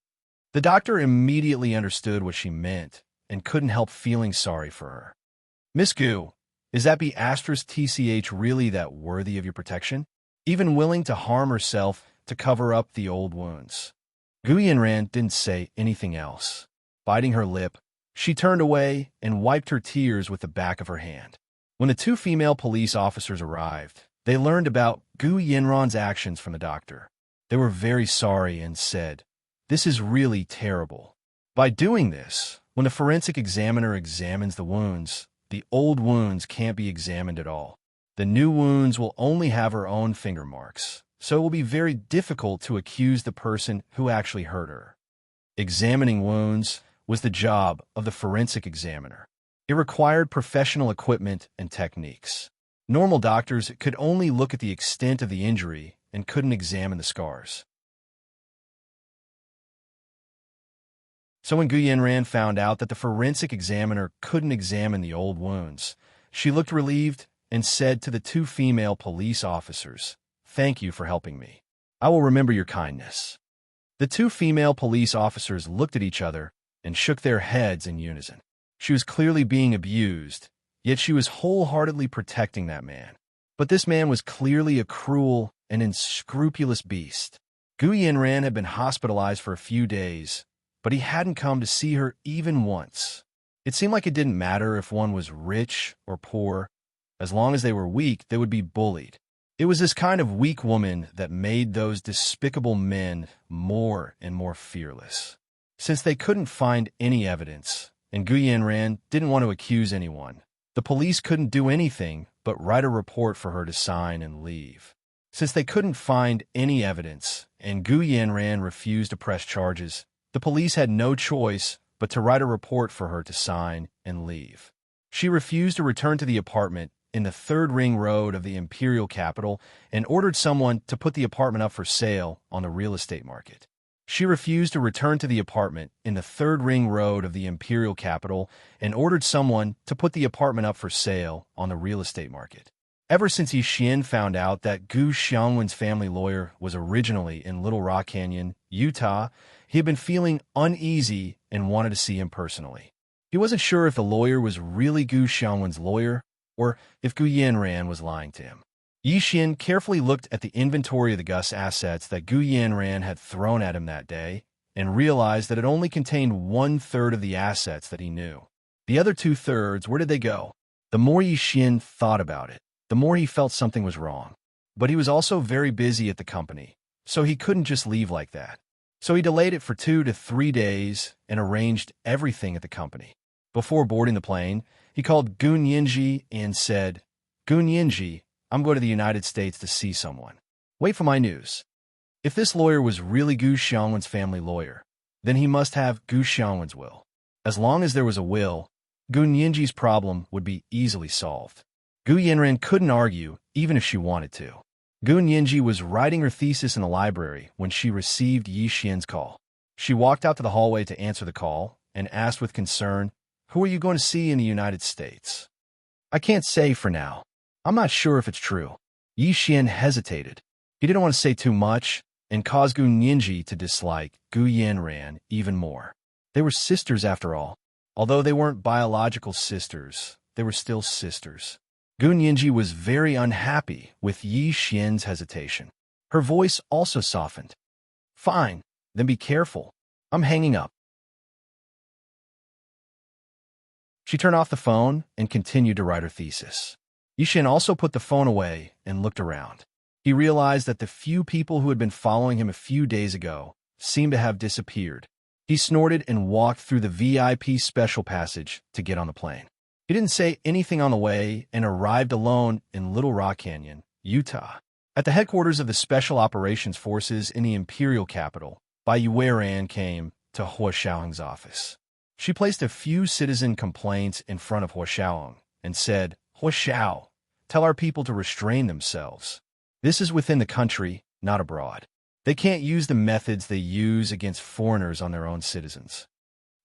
The doctor immediately understood what she meant and couldn't help feeling sorry for her. "Miss Gu, is that B*TCH really that worthy of your protection? Even willing to harm herself to cover up the old wounds?" Gu Yanran didn't say anything else. Biting her lip, she turned away and wiped her tears with the back of her hand. When the 2 female police officers arrived, they learned about Gu Yanran's actions from the doctor. They were very sorry and said, "This is really terrible. By doing this, when the forensic examiner examines the wounds, the old wounds can't be examined at all. The new wounds will only have her own finger marks, so it will be very difficult to accuse the person who actually hurt her." Examining wounds was the job of the forensic examiner. It required professional equipment and techniques. Normal doctors could only look at the extent of the injury and couldn't examine the scars. So when Gu Yanran found out that the forensic examiner couldn't examine the old wounds, she looked relieved and said to the 2 female police officers, "Thank you for helping me. I will remember your kindness." The 2 female police officers looked at each other and shook their heads in unison. She was clearly being abused, yet she was wholeheartedly protecting that man. But this man was clearly a cruel and unscrupulous beast. Gu Yanran had been hospitalized for a few days, but he hadn't come to see her even once. It seemed like it didn't matter if one was rich or poor. As long as they were weak, they would be bullied. It was this kind of weak woman that made those despicable men more and more fearless. Since they couldn't find any evidence, and Gu Yanran didn't want to accuse anyone, the police couldn't do anything but write a report for her to sign and leave. Since they couldn't find any evidence, and Gu Yanran refused to press charges, the police had no choice but to write a report for her to sign and leave. She refused to return to the apartment in the third ring road of the imperial capital and ordered someone to put the apartment up for sale on the real estate market. She refused to return to the apartment in the third ring road of the imperial capital and ordered someone to put the apartment up for sale on the real estate market. Ever since Yi Xian found out that Gu Xiangwen's family lawyer was originally in Little Rock Canyon, Utah, he had been feeling uneasy and wanted to see him personally. He wasn't sure if the lawyer was really Gu Xiangwen's lawyer or if Gu Yanran was lying to him. Yi Xian carefully looked at the inventory of the Gus assets that Gu Yanran had thrown at him that day and realized that it only contained 1/3 of the assets that he knew. The other 2/3, where did they go? The more Yi Xian thought about it, the more he felt something was wrong. But he was also very busy at the company, so he couldn't just leave like that. So he delayed it for 2 to 3 days and arranged everything at the company. Before boarding the plane, he called Gun Yinji and said, "Gun Yinji, I'm going to the United States to see someone. Wait for my news." If this lawyer was really Gu Xiangwen's family lawyer, then he must have Gu Xiangwen's will. As long as there was a will, Gun Yinji's problem would be easily solved. Gu Yanran couldn't argue, even if she wanted to. Gun Yinji was writing her thesis in the library when she received Yi Xian's call. She walked out to the hallway to answer the call and asked with concern, "Who are you going to see in the United States?" "I can't say for now. I'm not sure if it's true." Yi Xian hesitated. He didn't want to say too much and cause Gun Yinji to dislike Gu Yanran even more. They were sisters after all. Although they weren't biological sisters, they were still sisters. Gun Yinji was very unhappy with Yi Xian's hesitation. Her voice also softened. "Fine, then be careful. I'm hanging up." She turned off the phone and continued to write her thesis. Yi Xian also put the phone away and looked around. He realized that the few people who had been following him a few days ago seemed to have disappeared. He snorted and walked through the VIP special passage to get on the plane. He didn't say anything on the way and arrived alone in Little Rock Canyon, Utah. At the headquarters of the Special Operations Forces in the Imperial Capital, Bai Yueran came to Hua Xiaoheng's office. She placed a few citizen complaints in front of Hua Xiaoheng and said, "Hua Xiao, tell our people to restrain themselves. This is within the country, not abroad. They can't use the methods they use against foreigners on their own citizens.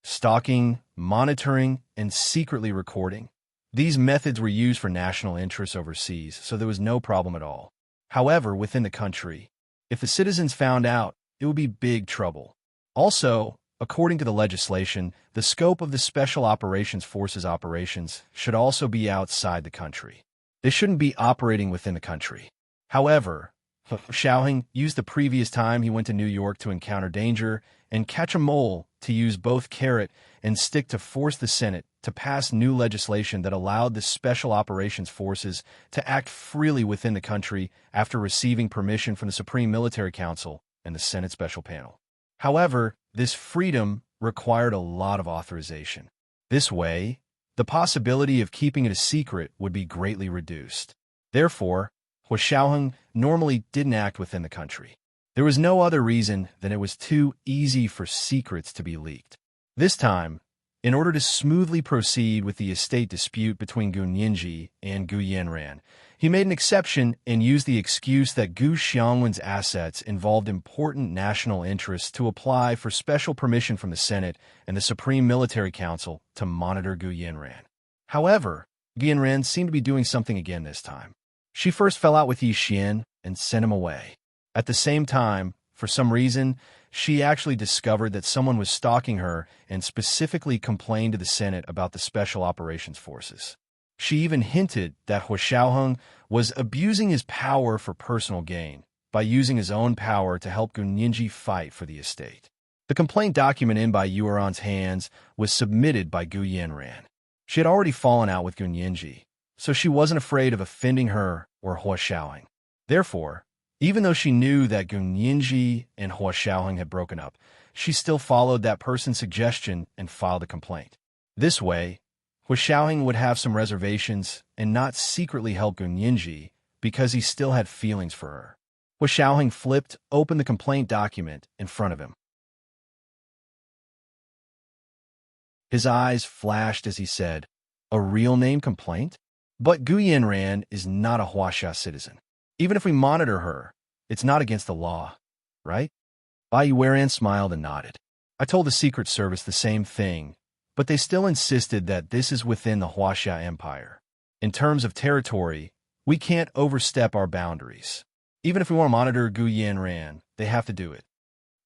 Stalking, monitoring, and secretly recording. These methods were used for national interests overseas, so there was no problem at all. However, within the country, if the citizens found out, it would be big trouble. Also, according to the legislation, the scope of the Special Operations Forces operations should also be outside the country. They shouldn't be operating within the country. However, Xiaoheng used the previous time he went to New York to encounter danger and catch a mole to use both carrot and stick to force the Senate to pass new legislation that allowed the Special Operations Forces to act freely within the country after receiving permission from the Supreme Military Council and the Senate Special Panel. However, this freedom required a lot of authorization. This way, the possibility of keeping it a secret would be greatly reduced. Therefore, Hua Xiaoheng normally didn't act within the country. There was no other reason than it was too easy for secrets to be leaked. This time, in order to smoothly proceed with the estate dispute between Gun Yinji and Gu Yanran, he made an exception and used the excuse that Gu Xiangwen's assets involved important national interests to apply for special permission from the Senate and the Supreme Military Council to monitor Gu Yanran. However, Gu Yanran seemed to be doing something again this time. She first fell out with Yi Xian and sent him away. At the same time, for some reason, she actually discovered that someone was stalking her and specifically complained to the Senate about the Special Operations Forces. She even hinted that Hua Xiaoheng was abusing his power for personal gain by using his own power to help Gun Yinji fight for the estate. The complaint document in Bai Yueran's hands was submitted by Gu Yanran. She had already fallen out with Gun Yinji, so she wasn't afraid of offending her or Hua Xiaoheng. Therefore, even though she knew that Gun Yinji and Hua Xiaoheng had broken up, she still followed that person's suggestion and filed a complaint. This way, Hua Xiaoheng would have some reservations and not secretly help Gun Yinji because he still had feelings for her. Hua Xiaoheng flipped open the complaint document in front of him. His eyes flashed as he said, "A real name complaint? But Gu Yanran is not a Huaxia citizen. Even if we monitor her, it's not against the law, right? Bai Yueran smiled and nodded. I told the Secret Service the same thing, but they still insisted that this is within the Huaxia Empire. In terms of territory, we can't overstep our boundaries. Even if we want to monitor Gu Yanran, they have to do it.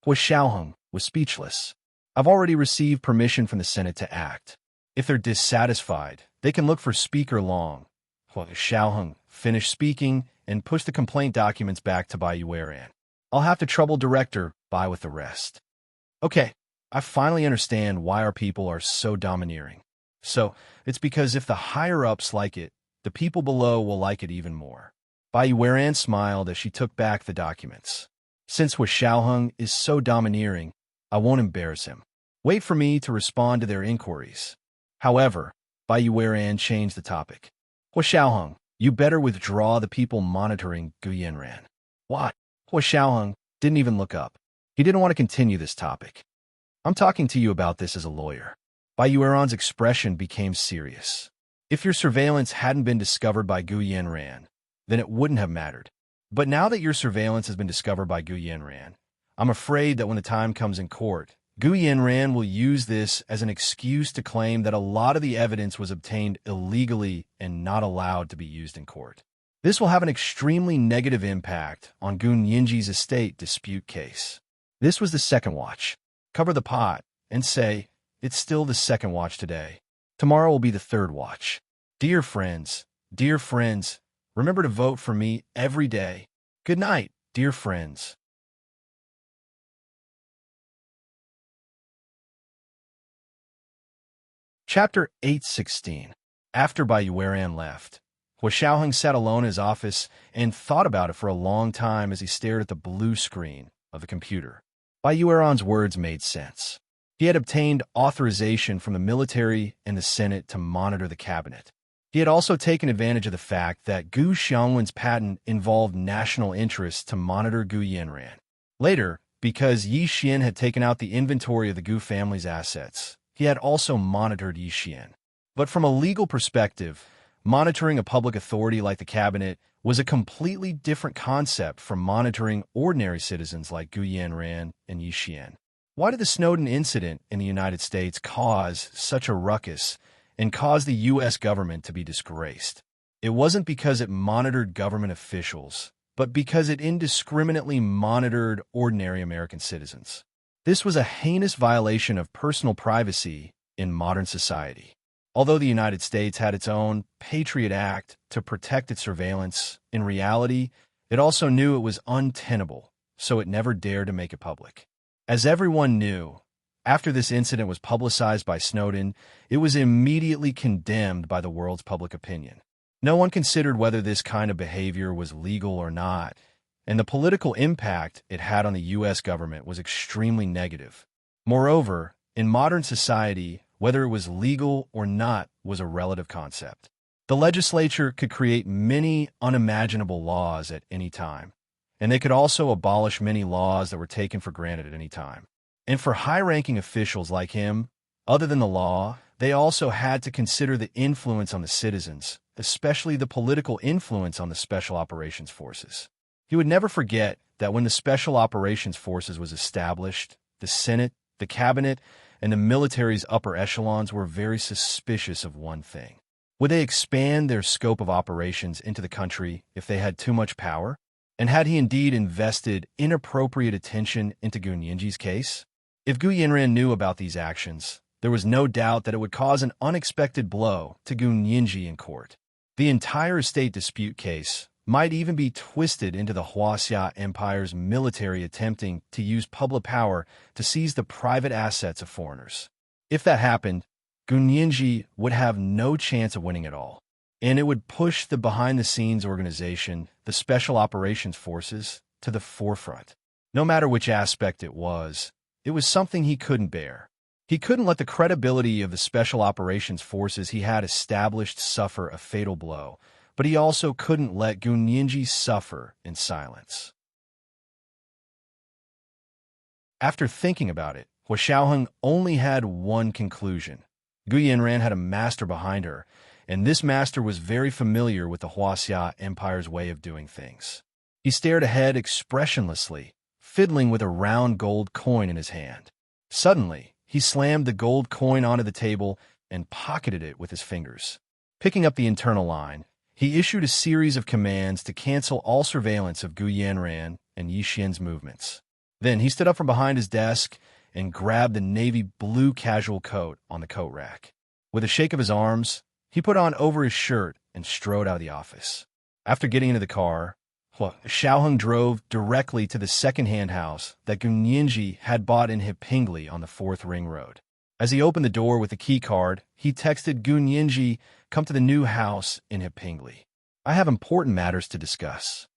Hua Xiaoheng was speechless. I've already received permission from the Senate to act. If they're dissatisfied, they can look for Speaker Long. Hua Xiaoheng finished speaking and pushed the complaint documents back to Bai Yueran. I'll have to trouble Director Bai with the rest. Okay, I finally understand why our people are so domineering. So, it's because if the higher-ups like it, the people below will like it even more. Bai Yueran smiled as she took back the documents. Since Hua Xiaoheng is so domineering, I won't embarrass him. Wait for me to respond to their inquiries. However, Bai Yueran changed the topic. Hua Xiaoheng, you better withdraw the people monitoring Gu Yanran. What? Hua Xiaoheng didn't even look up. He didn't want to continue this topic. I'm talking to you about this as a lawyer. Bai Yueran's expression became serious. If your surveillance hadn't been discovered by Gu Yanran, then it wouldn't have mattered. But now that your surveillance has been discovered by Gu Yanran, I'm afraid that when the time comes in court, Gu Yanran will use this as an excuse to claim that a lot of the evidence was obtained illegally and not allowed to be used in court. This will have an extremely negative impact on Gu Yinji's estate dispute case. This was the second watch. Cover the pot and say, it's still the second watch today. Tomorrow will be the third watch. Dear friends, remember to vote for me every day. Good night, dear friends. Chapter 816. After Bai Yueran left, Hua Xiaoheng sat alone in his office and thought about it for a long time as he stared at the blue screen of the computer. Bai Yueran's words made sense. He had obtained authorization from the military and the Senate to monitor the cabinet. He had also taken advantage of the fact that Gu Xiangwen's patent involved national interests to monitor Gu Yanran. Later, because Yi Xian had taken out the inventory of the Gu family's assets, he had also monitored Yi Xian. But from a legal perspective, monitoring a public authority like the cabinet was a completely different concept from monitoring ordinary citizens like Gu Yanran and Yi Xian. Why did the Snowden incident in the United States cause such a ruckus and cause the U.S. government to be disgraced? It wasn't because it monitored government officials, but because it indiscriminately monitored ordinary American citizens. This was a heinous violation of personal privacy in modern society. Although the United States had its own Patriot Act to protect its surveillance, in reality, it also knew it was untenable, so it never dared to make it public. As everyone knew, after this incident was publicized by Snowden, it was immediately condemned by the world's public opinion. No one considered whether this kind of behavior was legal or not, and the political impact it had on the U.S. government was extremely negative. Moreover, in modern society, whether it was legal or not was a relative concept. The legislature could create many unimaginable laws at any time, and they could also abolish many laws that were taken for granted at any time. And for high-ranking officials like him, other than the law, they also had to consider the influence on the citizens, especially the political influence on the Special Operations Forces. He would never forget that when the Special Operations Forces was established, the Senate, the Cabinet, and the military's upper echelons were very suspicious of one thing. Would they expand their scope of operations into the country if they had too much power? And had he indeed invested inappropriate attention into Gu Yinji's case? If Gu Yanran knew about these actions, there was no doubt that it would cause an unexpected blow to Gu Yinji in court. The entire estate dispute case might even be twisted into the Huaxia Empire's military attempting to use public power to seize the private assets of foreigners. If that happened, Gu Yinji would have no chance of winning at all, and it would push the behind-the-scenes organization, the Special Operations Forces, to the forefront. No matter which aspect it was something he couldn't bear. He couldn't let the credibility of the Special Operations Forces he had established suffer a fatal blow, but he also couldn't let Gu Yinji suffer in silence. After thinking about it, Hua Xiaoheng only had one conclusion. Gu Yanran had a master behind her, and this master was very familiar with the Huaxia Empire's way of doing things. He stared ahead expressionlessly, fiddling with a round gold coin in his hand. Suddenly, he slammed the gold coin onto the table and pocketed it with his fingers. Picking up the internal line, he issued a series of commands to cancel all surveillance of Gu Yanran and Yi Xian's movements. Then he stood up from behind his desk and grabbed the navy blue casual coat on the coat rack. With a shake of his arms, he put on over his shirt and strode out of the office. After getting into the car, Xiaoheng drove directly to the second-hand house that Gunyinji had bought in Hepingli on the 4th Ring Road. As he opened the door with the key card, he texted Gunyinji, "Come to the new house in Hepingli. I have important matters to discuss."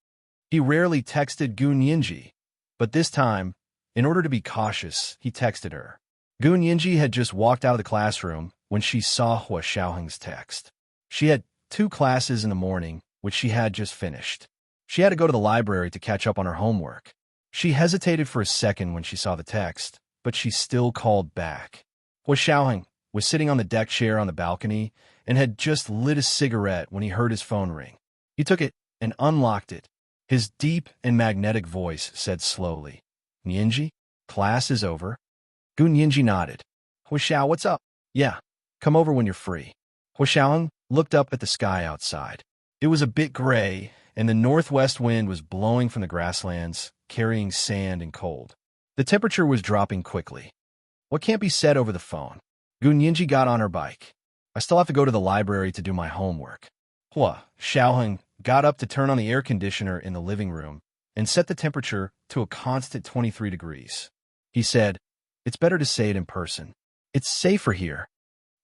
He rarely texted Gunyinji, but this time, in order to be cautious, he texted her. Gunyinji had just walked out of the classroom when she saw Hua Xiaoheng's text. She had 2 classes in the morning, which she had just finished. She had to go to the library to catch up on her homework. She hesitated for a second when she saw the text, but she still called back. Hua Xiaoheng was sitting on the deck chair on the balcony and had just lit a cigarette when he heard his phone ring. He took it and unlocked it. His deep and magnetic voice said slowly, "Nianji, class is over." Gunyinji nodded. "Hua Xiao, what's up?" "Yeah, come over when you're free." Hua Xiaoheng looked up at the sky outside. It was a bit gray, and the northwest wind was blowing from the grasslands, carrying sand and cold. The temperature was dropping quickly. What can't be said over the phone? Gunyinji got on her bike. "I still have to go to the library to do my homework." Hua Xiaoheng got up to turn on the air conditioner in the living room and set the temperature to a constant 23 degrees. He said, "It's better to say it in person. It's safer here."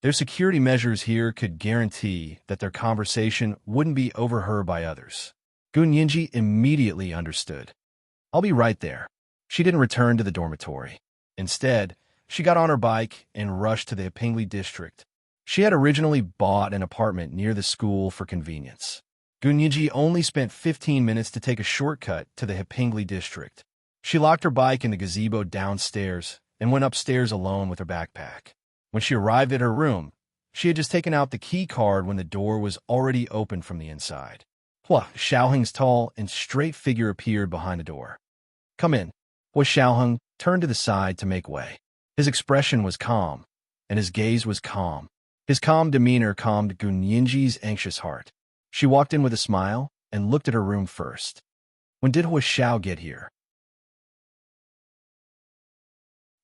Their security measures here could guarantee that their conversation wouldn't be overheard by others. Gunyinji immediately understood. "I'll be right there." She didn't return to the dormitory. Instead, she got on her bike and rushed to the Hepingli district. She had originally bought an apartment near the school for convenience. Gunyinji only spent 15 minutes to take a shortcut to the Hepingli district. She locked her bike in the gazebo downstairs and went upstairs alone with her backpack. When she arrived at her room, she had just taken out the key card when the door was already open from the inside. Hua Xiaoheng's tall and straight figure appeared behind the door. "Come in." Hua Xiaoheng turned to the side to make way. His expression was calm, and his gaze was calm. His calm demeanor calmed Gunyinji's anxious heart. She walked in with a smile and looked at her room first. "When did Hua Xiao get here?"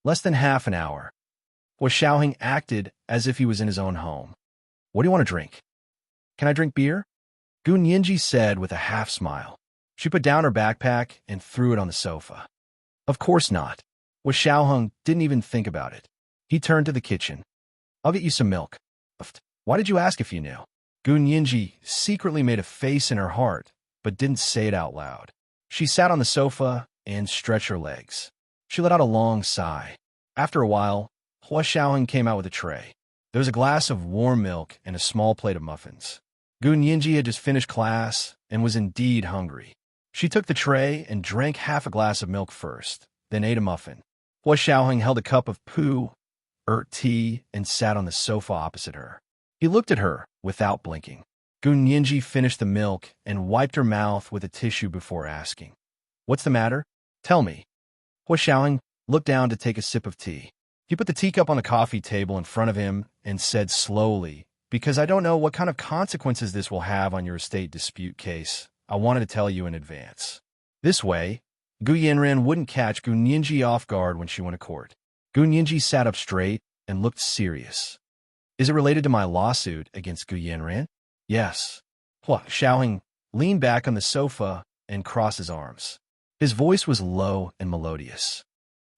"Less than half an hour." Hua Xiaoheng acted as if he was in his own home. "What do you want to drink?" "Can I drink beer?" Gunyinji said with a half-smile. She put down her backpack and threw it on the sofa. "Of course not." Hua Xiaoheng didn't even think about it. He turned to the kitchen. "I'll get you some milk." "Why did you ask if you knew?" Gunyinji secretly made a face in her heart, but didn't say it out loud. She sat on the sofa and stretched her legs. She let out a long sigh. After a while, Hua Xiaoheng came out with a tray. There was a glass of warm milk and a small plate of muffins. Gunyinji had just finished class and was indeed hungry. She took the tray and drank half a glass of milk first, then ate a muffin. Hua Xiaoheng held a cup of tea and sat on the sofa opposite her. He looked at her without blinking. Gunyinji finished the milk and wiped her mouth with a tissue before asking, "What's the matter? Tell me." Hua Xiaoheng looked down to take a sip of tea. He put the teacup on the coffee table in front of him and said slowly, "Because I don't know what kind of consequences this will have on your estate dispute case, I wanted to tell you in advance. This way, Gu Yanran wouldn't catch Gunyinji off guard when she went to court." Gunyinji sat up straight and looked serious. "Is it related to my lawsuit against Gu Yanran?" "Yes." Hua Xiaoheng leaned back on the sofa and crossed his arms. His voice was low and melodious.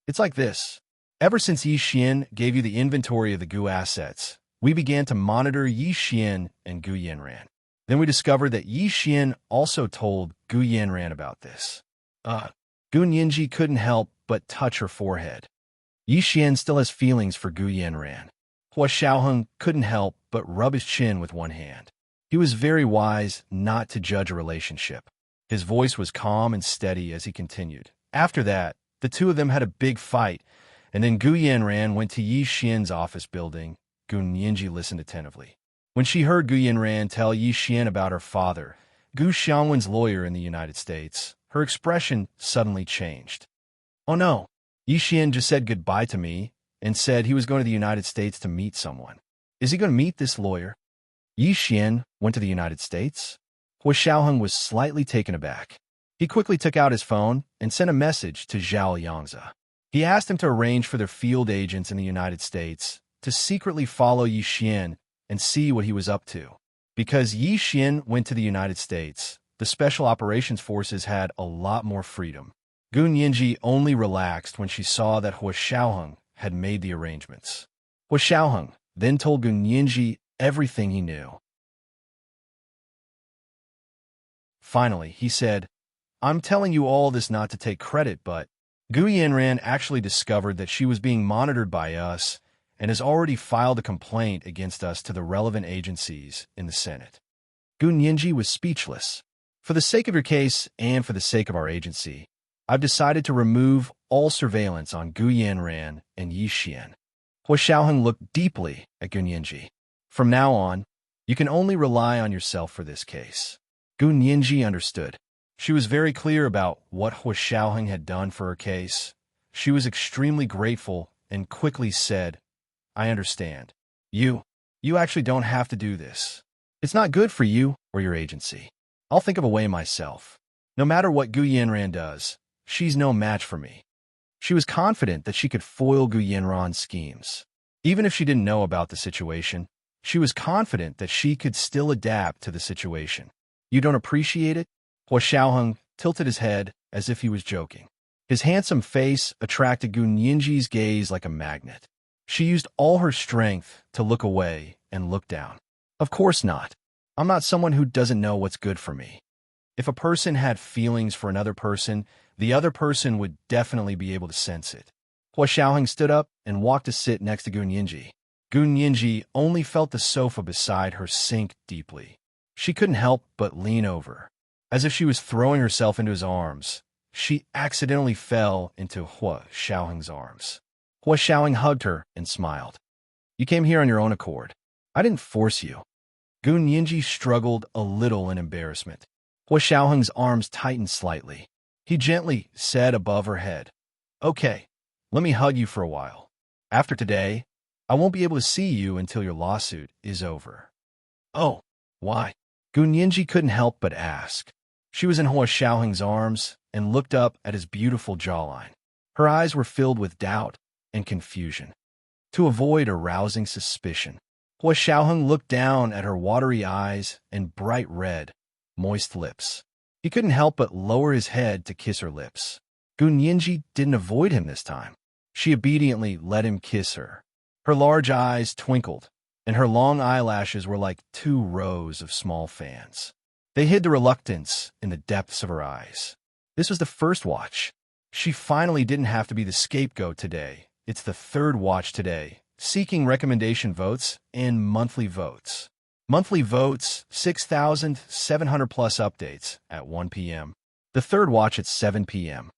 "It's like this. Ever since Yi Xian gave you the inventory of the Gu assets, we began to monitor Yi Xian and Gu Yanran. Then we discovered that Yi Xian also told Gu Yanran about this." Gunyinji couldn't help but touch her forehead. Yi Xian still has feelings for Gu Yanran. Hua Xiaoheng couldn't help but rub his chin with one hand. He was very wise not to judge a relationship. His voice was calm and steady as he continued. "After that, the two of them had a big fight, and then Gu Yanran went to Yi Xian's office building." Gunyinji listened attentively. When she heard Gu Yanran tell Yi Xian about her father, Gu Xiaowen's lawyer in the United States, her expression suddenly changed. Oh no, Yi Xian just said goodbye to me and said he was going to the United States to meet someone. Is he going to meet this lawyer? Yi Xian went to the United States? Hua Xiaoheng was slightly taken aback. He quickly took out his phone and sent a message to Zhao Yangzi. He asked him to arrange for their field agents in the United States to secretly follow Yi Xian and see what he was up to. Because Yi Xian went to the United States, the Special Operations Forces had a lot more freedom. Gun Yinji only relaxed when she saw that Hua Xiaoheng had made the arrangements. Hua Xiaoheng then told Gun Yinji everything he knew. Finally, he said, I'm telling you all this not to take credit, but Gu Yanran actually discovered that she was being monitored by us and has already filed a complaint against us to the relevant agencies in the Senate. Gun Yinji was speechless. For the sake of your case and for the sake of our agency, I've decided to remove all surveillance on Gu Yanran and Yi Xian. Hua Xiaoheng looked deeply at Gun Yinji. From now on, you can only rely on yourself for this case. Gun Yinji understood. She was very clear about what Hua Xiaoheng had done for her case. She was extremely grateful and quickly said, I understand. You actually don't have to do this. It's not good for you or your agency. I'll think of a way myself. No matter what Gu Yanran does, she's no match for me. She was confident that she could foil Gu Yanran's schemes. Even if she didn't know about the situation, she was confident that she could still adapt to the situation. You don't appreciate it? Hua Xiaoheng tilted his head as if he was joking. His handsome face attracted Gun Yinji's gaze like a magnet. She used all her strength to look away and look down. Of course not. I'm not someone who doesn't know what's good for me. If a person had feelings for another person, the other person would definitely be able to sense it. Hua Xiaoheng stood up and walked to sit next to Gun Yinji. Gun Yinji only felt the sofa beside her sink deeply. She couldn't help but lean over. As if she was throwing herself into his arms, she accidentally fell into Hua Xiaoheng's arms. Hua Xiaoheng hugged her and smiled. You came here on your own accord. I didn't force you. Gun Yinji struggled a little in embarrassment. Hua Xiaoheng's arms tightened slightly. He gently said above her head, Okay, let me hug you for a while. After today, I won't be able to see you until your lawsuit is over. Oh, why? Gun Yinji couldn't help but ask. She was in Hua Xiaoheng's arms and looked up at his beautiful jawline. Her eyes were filled with doubt and confusion. To avoid arousing suspicion, Hua Xiaoheng looked down at her watery eyes and bright red, moist lips. He couldn't help but lower his head to kiss her lips. Gun Yinji didn't avoid him this time. She obediently let him kiss her. Her large eyes twinkled, and her long eyelashes were like 2 rows of small fans. They hid the reluctance in the depths of her eyes. This was the first watch. She finally didn't have to be the scapegoat today. It's the 3rd watch today, seeking recommendation votes and monthly votes. Monthly votes, 6,700 plus updates at 1 p.m. The 3rd watch at 7 p.m.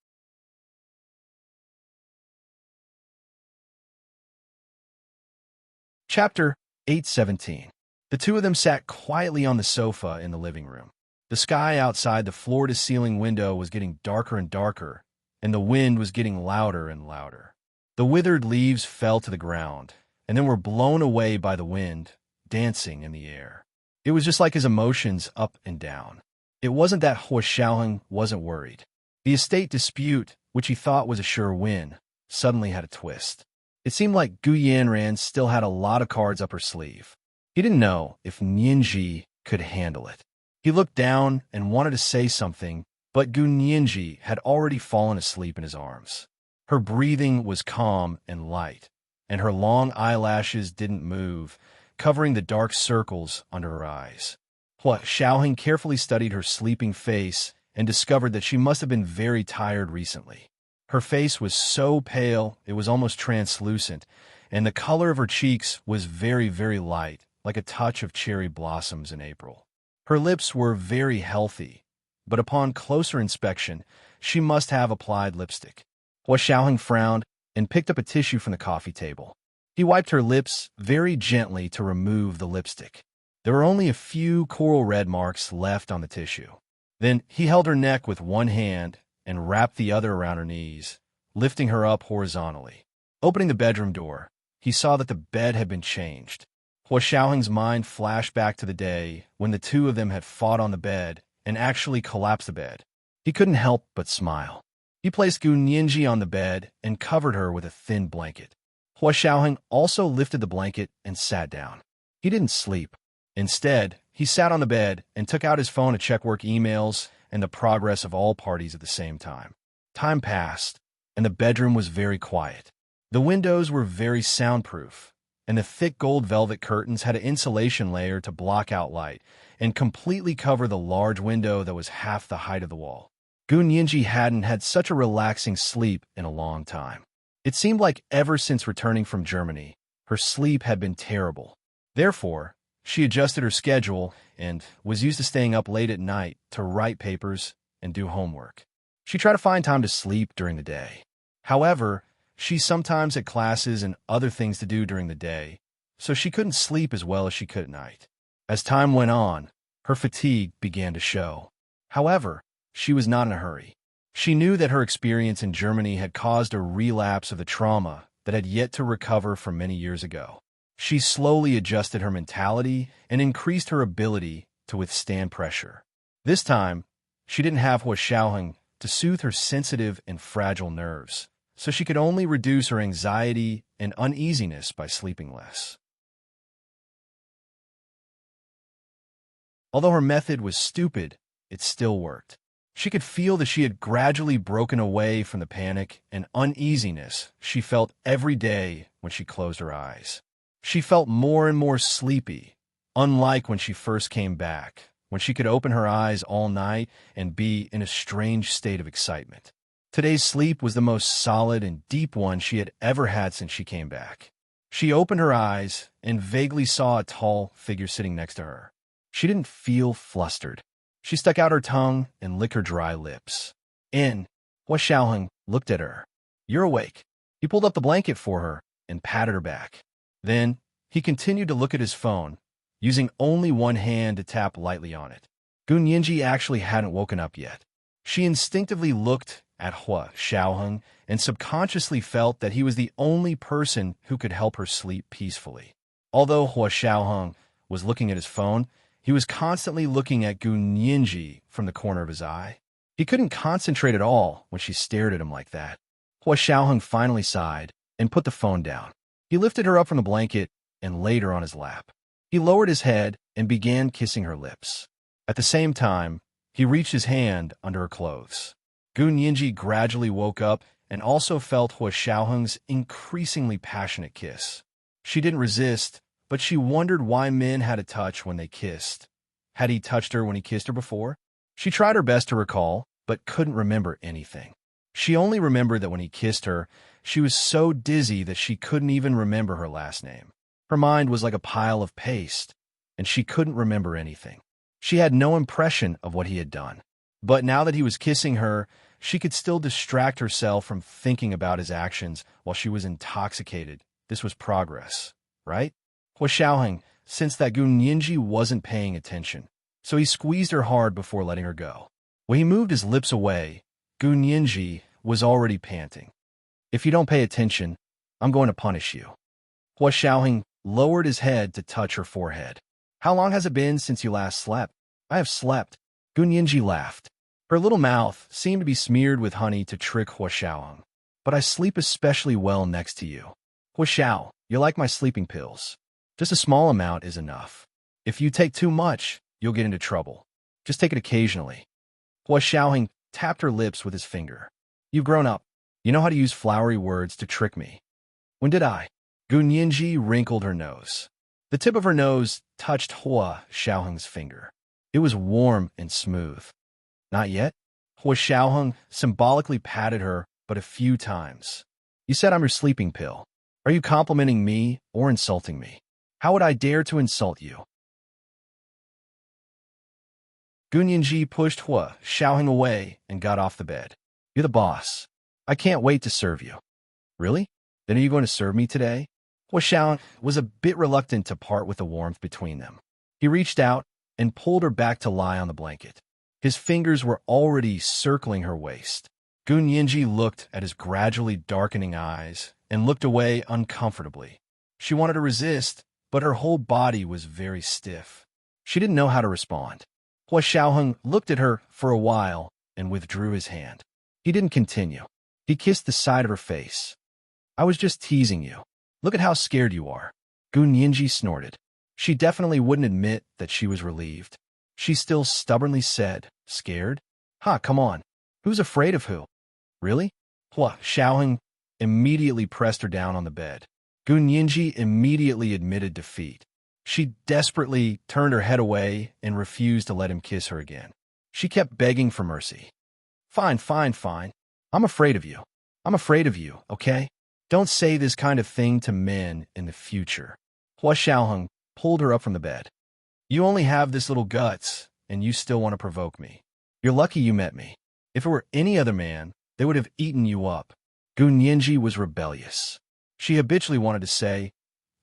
Chapter 817. The two of them sat quietly on the sofa in the living room. The sky outside the floor-to-ceiling window was getting darker and darker, and the wind was getting louder and louder. The withered leaves fell to the ground, and then were blown away by the wind, dancing in the air. It was just like his emotions up and down. It wasn't that Hua Xiaoheng wasn't worried. The estate dispute, which he thought was a sure win, suddenly had a twist. It seemed like Gu Yanran still had a lot of cards up her sleeve. He didn't know if Yinji could handle it. He looked down and wanted to say something, but Gu Yinji had already fallen asleep in his arms. Her breathing was calm and light, and her long eyelashes didn't move, covering the dark circles under her eyes. Hua Xiaoheng carefully studied her sleeping face and discovered that she must have been very tired recently. Her face was so pale it was almost translucent, and the color of her cheeks was very, very light, like a touch of cherry blossoms in April. Her lips were very healthy, but upon closer inspection, she must have applied lipstick. Hua Xiaoheng frowned and picked up a tissue from the coffee table. He wiped her lips very gently to remove the lipstick. There were only a few coral red marks left on the tissue. Then he held her neck with one hand and wrapped the other around her knees, lifting her up horizontally. Opening the bedroom door, he saw that the bed had been changed. Hua Xiaoheng's mind flashed back to the day when the two of them had fought on the bed and actually collapsed the bed. He couldn't help but smile. He placed Gu Nianji on the bed and covered her with a thin blanket. Hua Xiaoheng also lifted the blanket and sat down. He didn't sleep. Instead, he sat on the bed and took out his phone to check work emails and the progress of all parties at the same time. Time passed, and the bedroom was very quiet. The windows were very soundproof, and the thick gold velvet curtains had an insulation layer to block out light and completely cover the large window that was half the height of the wall. Gu Nianji hadn't had such a relaxing sleep in a long time. It seemed like ever since returning from Germany, her sleep had been terrible. Therefore, she adjusted her schedule and was used to staying up late at night to write papers and do homework. She tried to find time to sleep during the day. However, she sometimes had classes and other things to do during the day, so she couldn't sleep as well as she could at night. As time went on, her fatigue began to show. However, she was not in a hurry. She knew that her experience in Germany had caused a relapse of the trauma that had yet to recover from many years ago. She slowly adjusted her mentality and increased her ability to withstand pressure. This time, she didn't have Hua Xiaoheng to soothe her sensitive and fragile nerves, so she could only reduce her anxiety and uneasiness by sleeping less. Although her method was stupid, it still worked. She could feel that she had gradually broken away from the panic and uneasiness she felt every day when she closed her eyes. She felt more and more sleepy, unlike when she first came back, when she could open her eyes all night and be in a strange state of excitement. Today's sleep was the most solid and deep one she had ever had since she came back. She opened her eyes and vaguely saw a tall figure sitting next to her. She didn't feel flustered. She stuck out her tongue and licked her dry lips. Hua Xiaoheng looked at her. "You're awake." He pulled up the blanket for her and patted her back. Then, he continued to look at his phone, using only one hand to tap lightly on it. Gu Nianji actually hadn't woken up yet. She instinctively looked at Hua Xiaoheng and subconsciously felt that he was the only person who could help her sleep peacefully. Although Hua Xiaoheng was looking at his phone, he was constantly looking at Gu Nianji from the corner of his eye. He couldn't concentrate at all when she stared at him like that. Hua Xiaoheng finally sighed and put the phone down. He lifted her up from the blanket and laid her on his lap. He lowered his head and began kissing her lips. At the same time, he reached his hand under her clothes. Gu Nianji gradually woke up and also felt Hua Xiaoheng's increasingly passionate kiss. She didn't resist, but she wondered why men had a touch when they kissed. Had he touched her when he kissed her before? She tried her best to recall, but couldn't remember anything. She only remembered that when he kissed her, she was so dizzy that she couldn't even remember her last name. Her mind was like a pile of paste, and she couldn't remember anything. She had no impression of what he had done. But now that he was kissing her, she could still distract herself from thinking about his actions while she was intoxicated. This was progress, right? Hua Xiaoheng sensed that Gu Nianji wasn't paying attention, so he squeezed her hard before letting her go. When he moved his lips away, Gu Nianji was already panting. "If you don't pay attention, I'm going to punish you." Hua Xiaoheng lowered his head to touch her forehead. "How long has it been since you last slept?" "I have slept." Gu Nianji laughed. Her little mouth seemed to be smeared with honey to trick Hua Xiaoheng. "But I sleep especially well next to you." "Hua Xiao, you like my sleeping pills. Just a small amount is enough. If you take too much, you'll get into trouble. Just take it occasionally." Hua Xiaoheng tapped her lips with his finger. "You've grown up. You know how to use flowery words to trick me." "When did I?" Gu Nianji wrinkled her nose. The tip of her nose touched Hua Xiaoheng's finger. It was warm and smooth. "Not yet?" Hua Xiaoheng symbolically patted her, but a few times. "You said I'm your sleeping pill. Are you complimenting me or insulting me? How would I dare to insult you?" Gu Nianji pushed Hua Xiaoheng away and got off the bed. "You're the boss. I can't wait to serve you." "Really? Then are you going to serve me today?" Hua Xiaoheng was a bit reluctant to part with the warmth between them. He reached out and pulled her back to lie on the blanket. His fingers were already circling her waist. Gun Yinji looked at his gradually darkening eyes and looked away uncomfortably. She wanted to resist, but her whole body was very stiff. She didn't know how to respond. Hua Xiaoheng looked at her for a while and withdrew his hand. He didn't continue. He kissed the side of her face. "I was just teasing you. Look at how scared you are." Gun Yinji snorted. She definitely wouldn't admit that she was relieved. She still stubbornly said, "Scared? Ha, come on. Who's afraid of who?" "Really?" Hua Xiaoheng immediately pressed her down on the bed. Gun Yinji immediately admitted defeat. She desperately turned her head away and refused to let him kiss her again. She kept begging for mercy. Fine, fine, fine. I'm afraid of you. I'm afraid of you, okay? Don't say this kind of thing to men in the future." Hua Xiaoheng pulled her up from the bed. "You only have this little guts, and you still want to provoke me. You're lucky you met me. If it were any other man, they would have eaten you up." Gun Yinji was rebellious. She habitually wanted to say,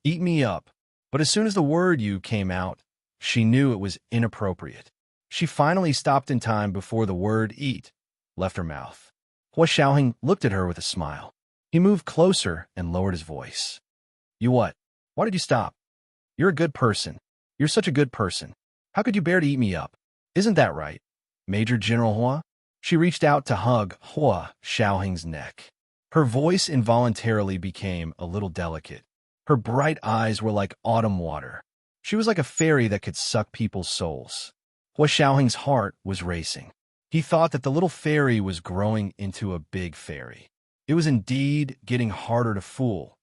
"Eat me up," but as soon as the word "you" came out, she knew it was inappropriate. She finally stopped in time before the word "eat" left her mouth. Hua Xiaoheng looked at her with a smile. He moved closer and lowered his voice. "You what? Why did you stop? You're a good person. You're such a good person. How could you bear to eat me up? Isn't that right, Major General Hua?" She reached out to hug Hua Xiaoheng's neck. Her voice involuntarily became a little delicate. Her bright eyes were like autumn water. She was like a fairy that could suck people's souls. Hua Xiaoheng's heart was racing. He thought that the little fairy was growing into a big fairy. It was indeed getting harder to fool.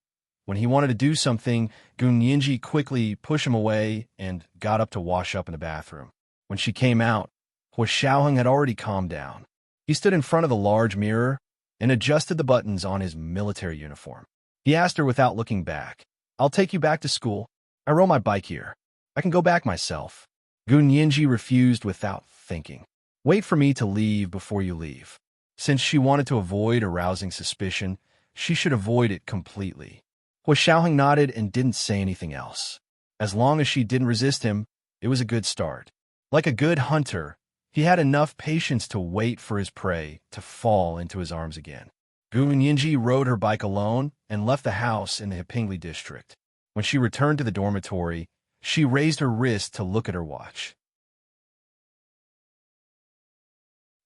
When he wanted to do something, Gun Yinji quickly pushed him away and got up to wash up in the bathroom. When she came out, Hua Xiaoheng had already calmed down. He stood in front of the large mirror and adjusted the buttons on his military uniform. He asked her without looking back, "I'll take you back to school. I rode my bike here. I can go back myself." Gun Yinji refused without thinking. "Wait for me to leave before you leave." Since she wanted to avoid arousing suspicion, she should avoid it completely. Hua Xiaoheng nodded and didn't say anything else. As long as she didn't resist him, it was a good start. Like a good hunter, he had enough patience to wait for his prey to fall into his arms again. Gun Yinji rode her bike alone and left the house in the Hepingli district. When she returned to the dormitory, she raised her wrist to look at her watch.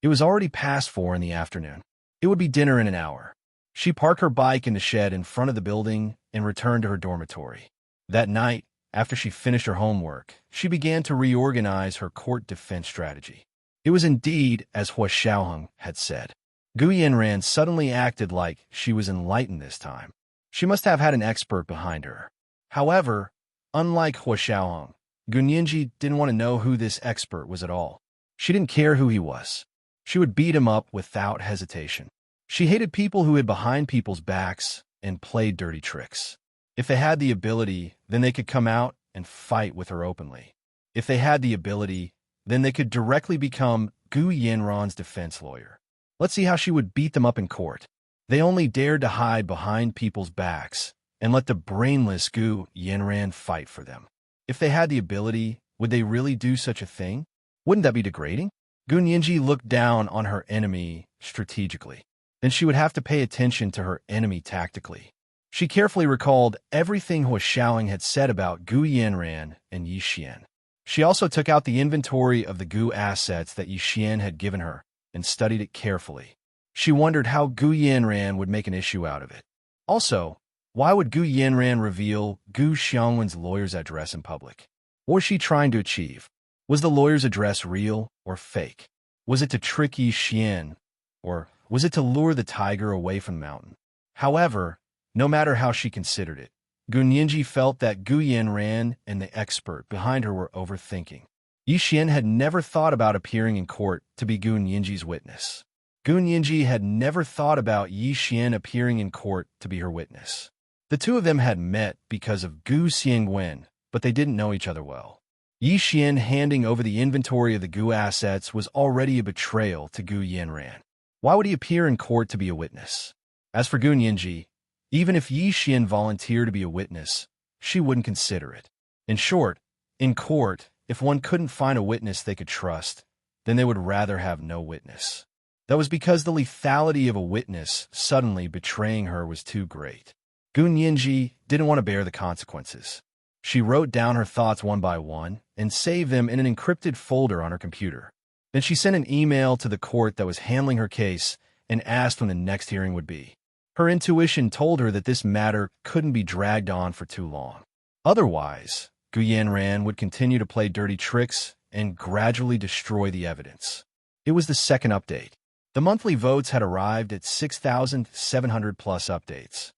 It was already past 4 in the afternoon. It would be dinner in an hour. She parked her bike in the shed in front of the building and returned to her dormitory. That night, after she finished her homework, she began to reorganize her court defense strategy. It was indeed as Hua Xiaoheng had said. Gu Yanran suddenly acted like she was enlightened this time. She must have had an expert behind her. However, unlike Hua Xiaoheng, Gun Yinji didn't want to know who this expert was at all. She didn't care who he was. She would beat him up without hesitation. She hated people who hid behind people's backs and played dirty tricks. If they had the ability, then they could come out and fight with her openly. If they had the ability, then they could directly become Gu Yanran's defense lawyer. Let's see how she would beat them up in court. They only dared to hide behind people's backs and let the brainless Gu Yanran fight for them. If they had the ability, would they really do such a thing? Wouldn't that be degrading? Gun Yinji looked down on her enemy strategically. Then she would have to pay attention to her enemy tactically. She carefully recalled everything Hua Xiaoheng had said about Gu Yanran and Yi Xian. She also took out the inventory of the Gu assets that Yi Xian had given her and studied it carefully. She wondered how Gu Yanran would make an issue out of it. Also, why would Gu Yanran reveal Gu Xiangwen's lawyer's address in public? What was she trying to achieve? Was the lawyer's address real or fake? Was it to trick Yi Xian, or was it to lure the tiger away from the mountain? However, no matter how she considered it, Gun Yinji felt that Gu Yanran and the expert behind her were overthinking. Yi Xian had never thought about appearing in court to be Gun Yinji's witness. Gun Yinji had never thought about Yi Xian appearing in court to be her witness. The two of them had met because of Gu Xiangwen, but they didn't know each other well. Yi Xian handing over the inventory of the Gu assets was already a betrayal to Gu Yanran. Why would he appear in court to be a witness? As for Gun Yinji, even if Yi Xian volunteered to be a witness, she wouldn't consider it. In short, in court, if one couldn't find a witness they could trust, then they would rather have no witness. That was because the lethality of a witness suddenly betraying her was too great. Gu Nianji didn't want to bear the consequences. She wrote down her thoughts one by one and saved them in an encrypted folder on her computer. Then she sent an email to the court that was handling her case and asked when the next hearing would be. Her intuition told her that this matter couldn't be dragged on for too long. Otherwise, Gu Yanran would continue to play dirty tricks and gradually destroy the evidence. It was the second update. The monthly votes had arrived at 6,700 plus updates.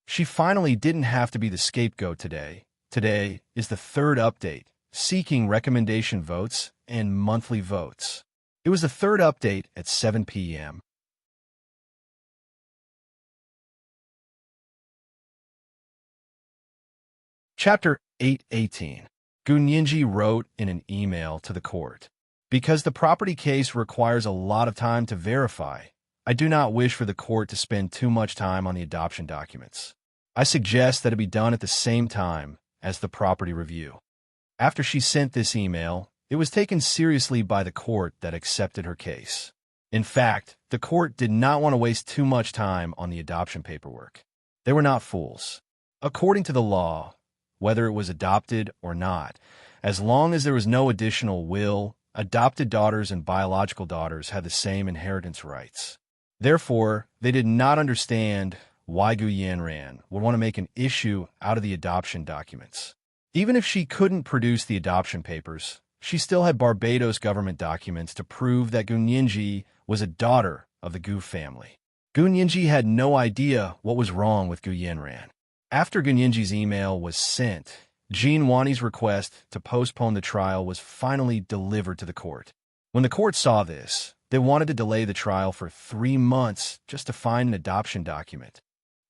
She finally didn't have to be the scapegoat today. Today is the third update, seeking recommendation votes and monthly votes. It was the third update at 7 p.m. Chapter 8:18. Gu Nianji wrote in an email to the court. Because the property case requires a lot of time to verify, I do not wish for the court to spend too much time on the adoption documents. I suggest that it be done at the same time as the property review. After she sent this email, it was taken seriously by the court that accepted her case. In fact, the court did not want to waste too much time on the adoption paperwork. They were not fools. According to the law, whether it was adopted or not, as long as there was no additional will, adopted daughters and biological daughters had the same inheritance rights. Therefore, they did not understand why Gu Yanran would want to make an issue out of the adoption documents. Even if she couldn't produce the adoption papers, she still had Barbados government documents to prove that Gu Nianji was a daughter of the Gu family. Gu Nianji had no idea what was wrong with Gu Yanran. After Gu Nianji's email was sent, Jean Wani's request to postpone the trial was finally delivered to the court. When the court saw this, they wanted to delay the trial for 3 months just to find an adoption document.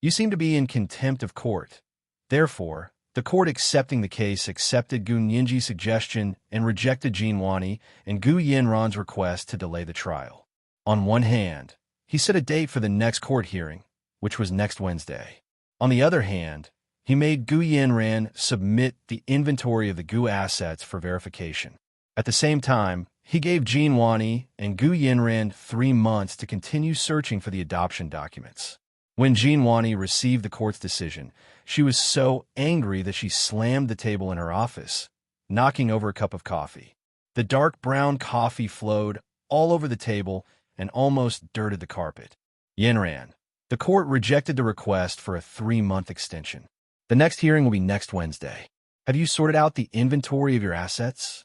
You seem to be in contempt of court. Therefore, the court accepting the case accepted Gu Nianji's suggestion and rejected Jean Wani and Gu Yanran's request to delay the trial. On one hand, he set a date for the next court hearing, which was next Wednesday. On the other hand, he made Gu Yanran submit the inventory of the Gu assets for verification. At the same time, he gave Jean Wani and Gu Yanran 3 months to continue searching for the adoption documents. When Jean Wani received the court's decision, she was so angry that she slammed the table in her office, knocking over a cup of coffee. The dark brown coffee flowed all over the table and almost dirted the carpet. Yanran, the court rejected the request for a 3-month extension. The next hearing will be next Wednesday. Have you sorted out the inventory of your assets?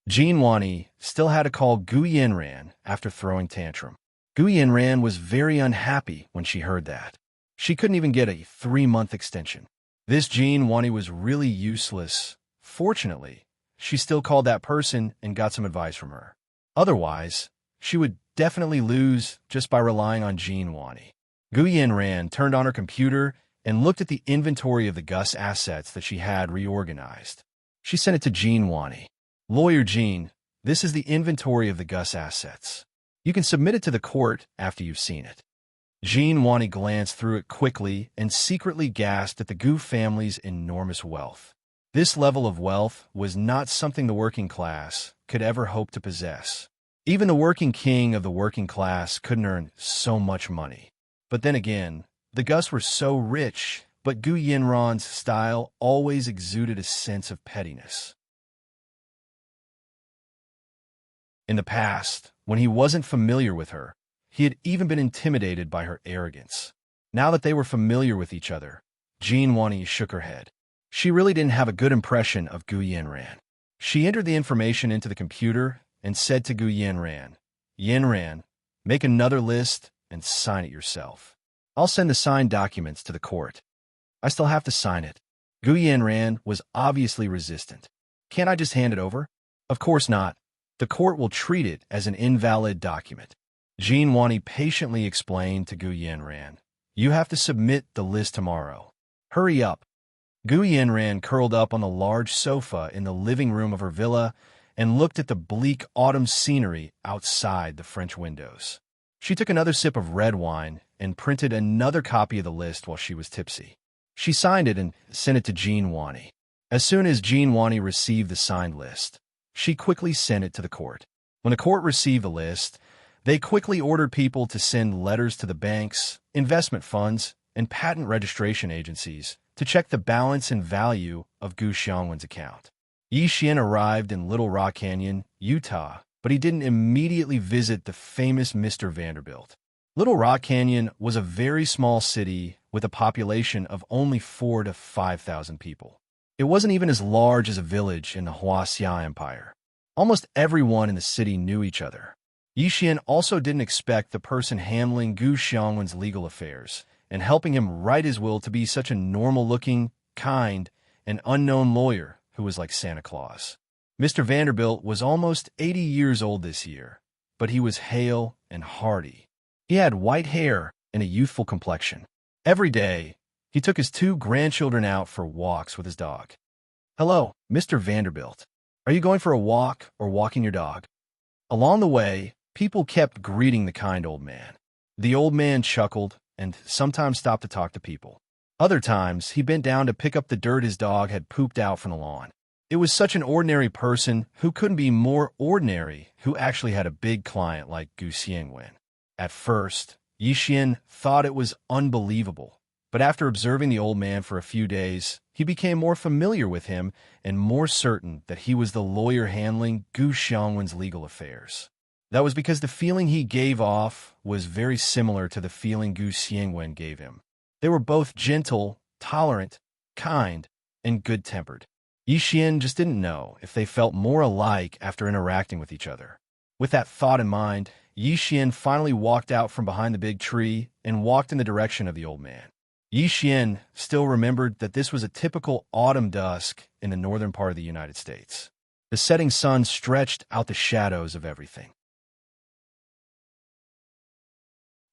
Jean Wani still had to call Gu Yanran after throwing tantrum. Gu Yanran was very unhappy when she heard that. She couldn't even get a 3-month extension. This Jean Wani was really useless. Fortunately, she still called that person and got some advice from her. Otherwise, she would definitely lose just by relying on Jean Wani. Gu Yanran turned on her computer and looked at the inventory of the Gus assets that she had reorganized. She sent it to Jean Wani. Lawyer Jean, this is the inventory of the Gus assets. You can submit it to the court after you've seen it. Jean Wani glanced through it quickly and secretly gasped at the Gu family's enormous wealth. This level of wealth was not something the working class could ever hope to possess. Even the working king of the working class couldn't earn so much money. But then again, the Gus were so rich, but Gu Yanran's style always exuded a sense of pettiness. In the past, when he wasn't familiar with her, he had even been intimidated by her arrogance. Now that they were familiar with each other, Jean Wani shook her head. She really didn't have a good impression of Gu Yanran. She entered the information into the computer and said to Gu Yanran, "Yanran, make another list and sign it yourself. I'll send the signed documents to the court." "I still have to sign it." Gu Yanran was obviously resistant. "Can't I just hand it over?" "Of course not. The court will treat it as an invalid document." Jean Wani patiently explained to Gu Yanran, "You have to submit the list tomorrow. Hurry up." Gu Yanran curled up on the large sofa in the living room of her villa and looked at the bleak autumn scenery outside the French windows. She took another sip of red wine and printed another copy of the list while she was tipsy. She signed it and sent it to Jean Wani. As soon as Jean Wani received the signed list, she quickly sent it to the court. When the court received the list, they quickly ordered people to send letters to the banks, investment funds, and patent registration agencies to check the balance and value of Gu Xiangwen's account. Yi Xian arrived in Little Rock Canyon, Utah, but he didn't immediately visit the famous Mr. Vanderbilt. Little Rock Canyon was a very small city with a population of only 4,000 to 5,000 people. It wasn't even as large as a village in the Huaxia Empire. Almost everyone in the city knew each other. Yi Xian also didn't expect the person handling Gu Xiangwen's legal affairs and helping him write his will to be such a normal-looking, kind, and unknown lawyer who was like Santa Claus. Mr. Vanderbilt was almost 80 years old this year, but he was hale and hearty. He had white hair and a youthful complexion. Every day, he took his 2 grandchildren out for walks with his dog. "Hello, Mr. Vanderbilt. Are you going for a walk or walking your dog?" Along the way, people kept greeting the kind old man. The old man chuckled and sometimes stopped to talk to people. Other times, he bent down to pick up the dirt his dog had pooped out from the lawn. It was such an ordinary person who couldn't be more ordinary who actually had a big client like Gu Xiangwen. At first, Yi Xian thought it was unbelievable, but after observing the old man for a few days, he became more familiar with him and more certain that he was the lawyer handling Gu Xiangwen's legal affairs. That was because the feeling he gave off was very similar to the feeling Gu Xiangwen gave him. They were both gentle, tolerant, kind, and good-tempered. Yi Xian just didn't know if they felt more alike after interacting with each other. With that thought in mind, Yi Xian finally walked out from behind the big tree and walked in the direction of the old man. Yi Xian still remembered that this was a typical autumn dusk in the northern part of the United States. The setting sun stretched out the shadows of everything.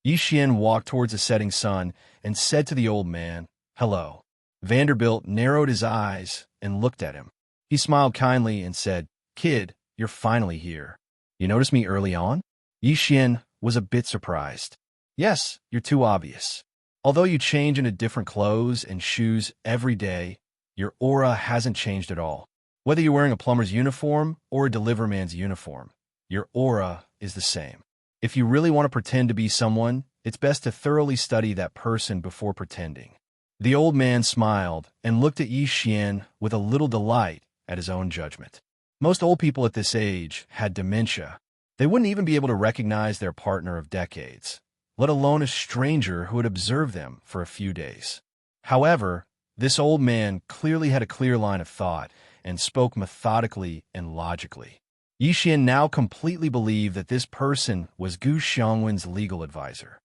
Yi Xian walked towards the setting sun and said to the old man, "Hello." Vanderbilt narrowed his eyes and looked at him. He smiled kindly and said, "Kid, you're finally here. You noticed me early on?" Yi Xian was a bit surprised. "Yes, you're too obvious. Although you change into different clothes and shoes every day, your aura hasn't changed at all. Whether you're wearing a plumber's uniform or a deliverman's uniform, your aura is the same. If you really want to pretend to be someone, it's best to thoroughly study that person before pretending." The old man smiled and looked at Yi Xian with a little delight at his own judgment. Most old people at this age had dementia. They wouldn't even be able to recognize their partner of decades, let alone a stranger who had observed them for a few days. However, this old man clearly had a clear line of thought and spoke methodically and logically. Yi Xian now completely believed that this person was Gu Xiangwen's legal advisor.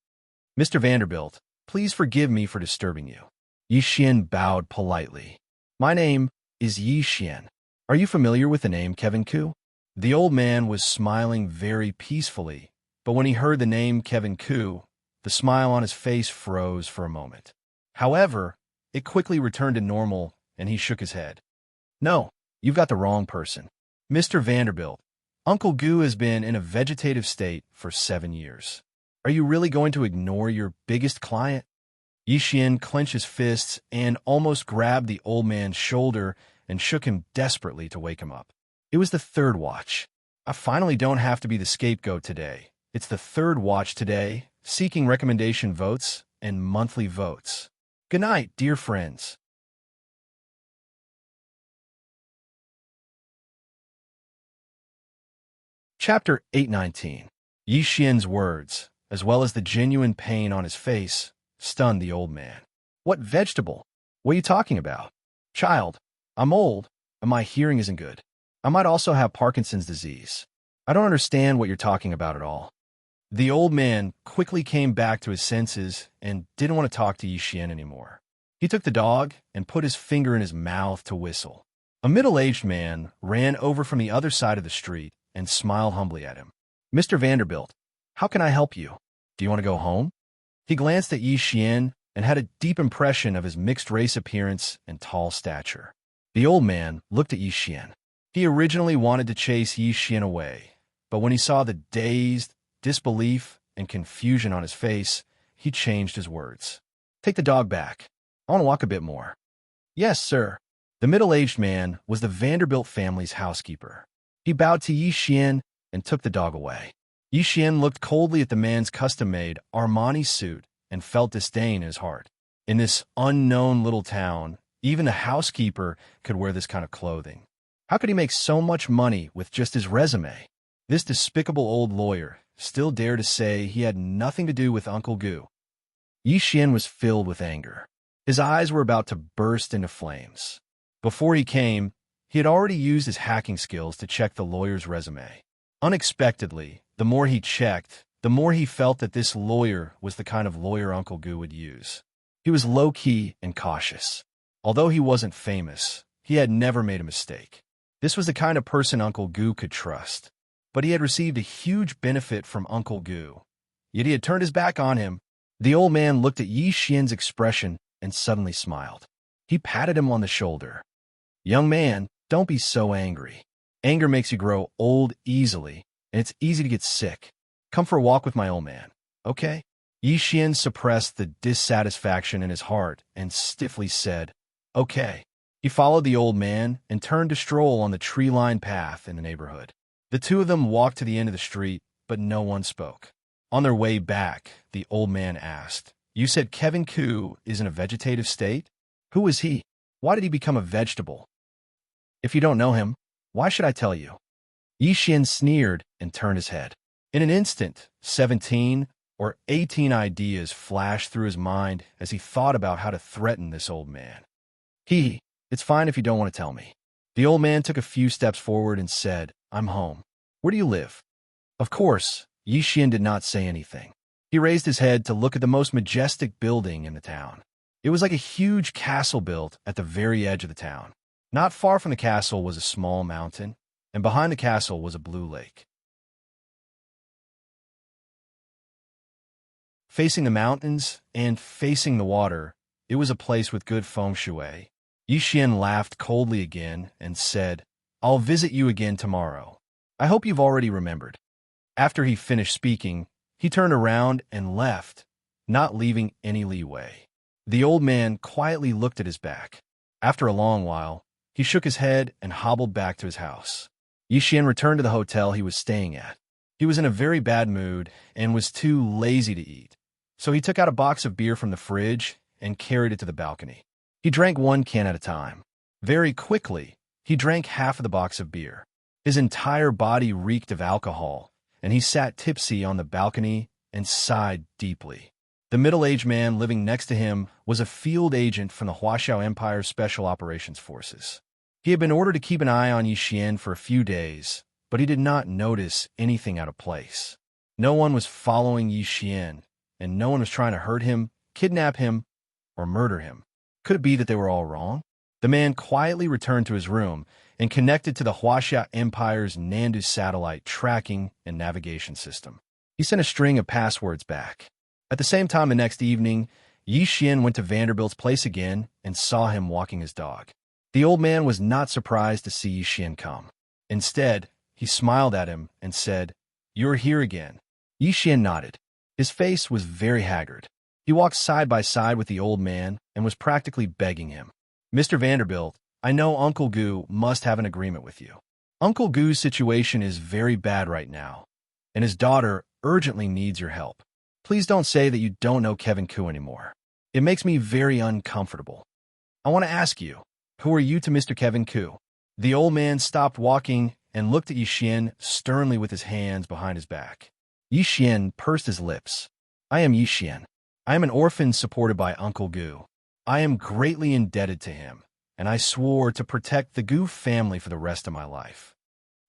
"Mr. Vanderbilt, please forgive me for disturbing you." Yi Xian bowed politely. "My name is Yi Xian. Are you familiar with the name Kevin Ku?" The old man was smiling very peacefully, but when he heard the name Kevin Ku, the smile on his face froze for a moment. However, it quickly returned to normal, and he shook his head. "No, you've got the wrong person. Mr. Vanderbilt, Uncle Gu has been in a vegetative state for 7 years. Are you really going to ignore your biggest client?" Yi Xian clenched his fists and almost grabbed the old man's shoulder and shook him desperately to wake him up. It was the 3rd watch. "I finally don't have to be the scapegoat today. It's the 3rd watch today, seeking recommendation votes and monthly votes. Good night, dear friends." Chapter 819. Yi Xian's words, as well as the genuine pain on his face, stunned the old man. "What vegetable? What are you talking about?" "Child, I'm old, and my hearing isn't good. I might also have Parkinson's disease. I don't understand what you're talking about at all." The old man quickly came back to his senses and didn't want to talk to Yi Xian anymore. He took the dog and put his finger in his mouth to whistle. A middle-aged man ran over from the other side of the street and smiled humbly at him. "Mr. Vanderbilt, how can I help you? Do you want to go home?" He glanced at Yi Xian and had a deep impression of his mixed-race appearance and tall stature. The old man looked at Yi Xian. He originally wanted to chase Yi Xian away, but when he saw the dazed, disbelief, and confusion on his face, he changed his words. "Take the dog back. I want to walk a bit more." "Yes, sir." The middle-aged man was the Vanderbilt family's housekeeper. He bowed to Yi Xian and took the dog away. Yi Xian looked coldly at the man's custom-made Armani suit and felt disdain in his heart. In this unknown little town, even the housekeeper could wear this kind of clothing. How could he make so much money with just his resume? This despicable old lawyer still dared to say he had nothing to do with Uncle Gu. Yi Xian was filled with anger. His eyes were about to burst into flames. Before he came, he had already used his hacking skills to check the lawyer's resume. Unexpectedly, the more he checked, the more he felt that this lawyer was the kind of lawyer Uncle Gu would use. He was low-key and cautious. Although he wasn't famous, he had never made a mistake. This was the kind of person Uncle Gu could trust. But he had received a huge benefit from Uncle Gu. Yet he had turned his back on him. The old man looked at Yi Xian's expression and suddenly smiled. He patted him on the shoulder. "Young man, don't be so angry. Anger makes you grow old easily, and it's easy to get sick. Come for a walk with my old man, okay?" Yi Xian suppressed the dissatisfaction in his heart and stiffly said, "Okay." He followed the old man and turned to stroll on the tree-lined path in the neighborhood. The two of them walked to the end of the street, but no one spoke. On their way back, the old man asked, "You said Kevin Ku is in a vegetative state? Who is he? Why did he become a vegetable? If you don't know him, why should I tell you?" Yi Xian sneered and turned his head. In an instant, 17 or 18 ideas flashed through his mind as he thought about how to threaten this old man. It's fine if you don't want to tell me." The old man took a few steps forward and said, "I'm home. Where do you live?" Of course, Yi Xian did not say anything. He raised his head to look at the most majestic building in the town. It was like a huge castle built at the very edge of the town. Not far from the castle was a small mountain, and behind the castle was a blue lake. Facing the mountains and facing the water, it was a place with good feng shui. Yi Xian laughed coldly again and said, "I'll visit you again tomorrow. I hope you've already remembered." After he finished speaking, he turned around and left, not leaving any leeway. The old man quietly looked at his back. After a long while, he shook his head and hobbled back to his house. Yi Xian returned to the hotel he was staying at. He was in a very bad mood and was too lazy to eat, so he took out a box of beer from the fridge and carried it to the balcony. He drank one can at a time. Very quickly, he drank half of the box of beer. His entire body reeked of alcohol, and he sat tipsy on the balcony and sighed deeply. The middle-aged man living next to him was a field agent from the Huaxiao Empire's Special Operations Forces. He had been ordered to keep an eye on Yi Xian for a few days, but he did not notice anything out of place. No one was following Yi Xian, and no one was trying to hurt him, kidnap him, or murder him. Could it be that they were all wrong? The man quietly returned to his room and connected to the Huaxia Empire's Nandu satellite tracking and navigation system. He sent a string of passwords back. At the same time the next evening, Yi Xian went to Vanderbilt's place again and saw him walking his dog. The old man was not surprised to see Yi Xian come. Instead, he smiled at him and said, "You're here again." Yi Xian nodded. His face was very haggard. He walked side by side with the old man and was practically begging him. "Mr. Vanderbilt, I know Uncle Gu must have an agreement with you. Uncle Gu's situation is very bad right now, and his daughter urgently needs your help. Please don't say that you don't know Kevin Ku anymore. It makes me very uncomfortable. I want to ask you, who are you to Mr. Kevin Ku?" The old man stopped walking and looked at Yi Xian sternly with his hands behind his back. Yi Xian pursed his lips. "I am Yi Xian. I am an orphan supported by Uncle Gu. I am greatly indebted to him, and I swore to protect the Gu family for the rest of my life."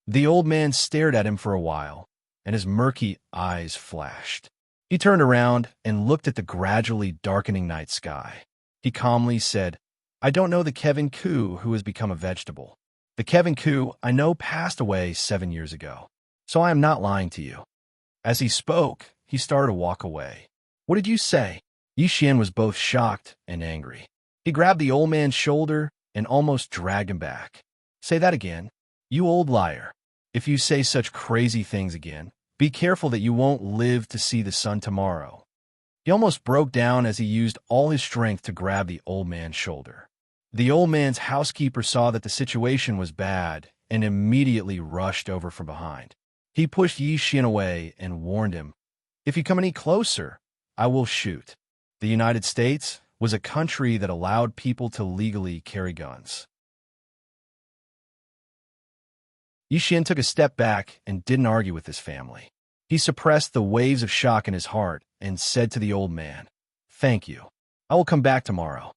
The old man stared at him for a while, and his murky eyes flashed. He turned around and looked at the gradually darkening night sky. He calmly said, "I don't know the Kevin Ku who has become a vegetable. The Kevin Ku I know passed away 7 years ago, so I am not lying to you." As he spoke, he started to walk away. "What did you say?" Yi Xian was both shocked and angry. He grabbed the old man's shoulder and almost dragged him back. "Say that again. You old liar. If you say such crazy things again, be careful that you won't live to see the sun tomorrow." He almost broke down as he used all his strength to grab the old man's shoulder. The old man's housekeeper saw that the situation was bad and immediately rushed over from behind. He pushed Yi Xian away and warned him, "If you come any closer, I will shoot." The United States was a country that allowed people to legally carry guns. Yi Xian took a step back and didn't argue with his family. He suppressed the waves of shock in his heart and said to the old man, "Thank you. I will come back tomorrow."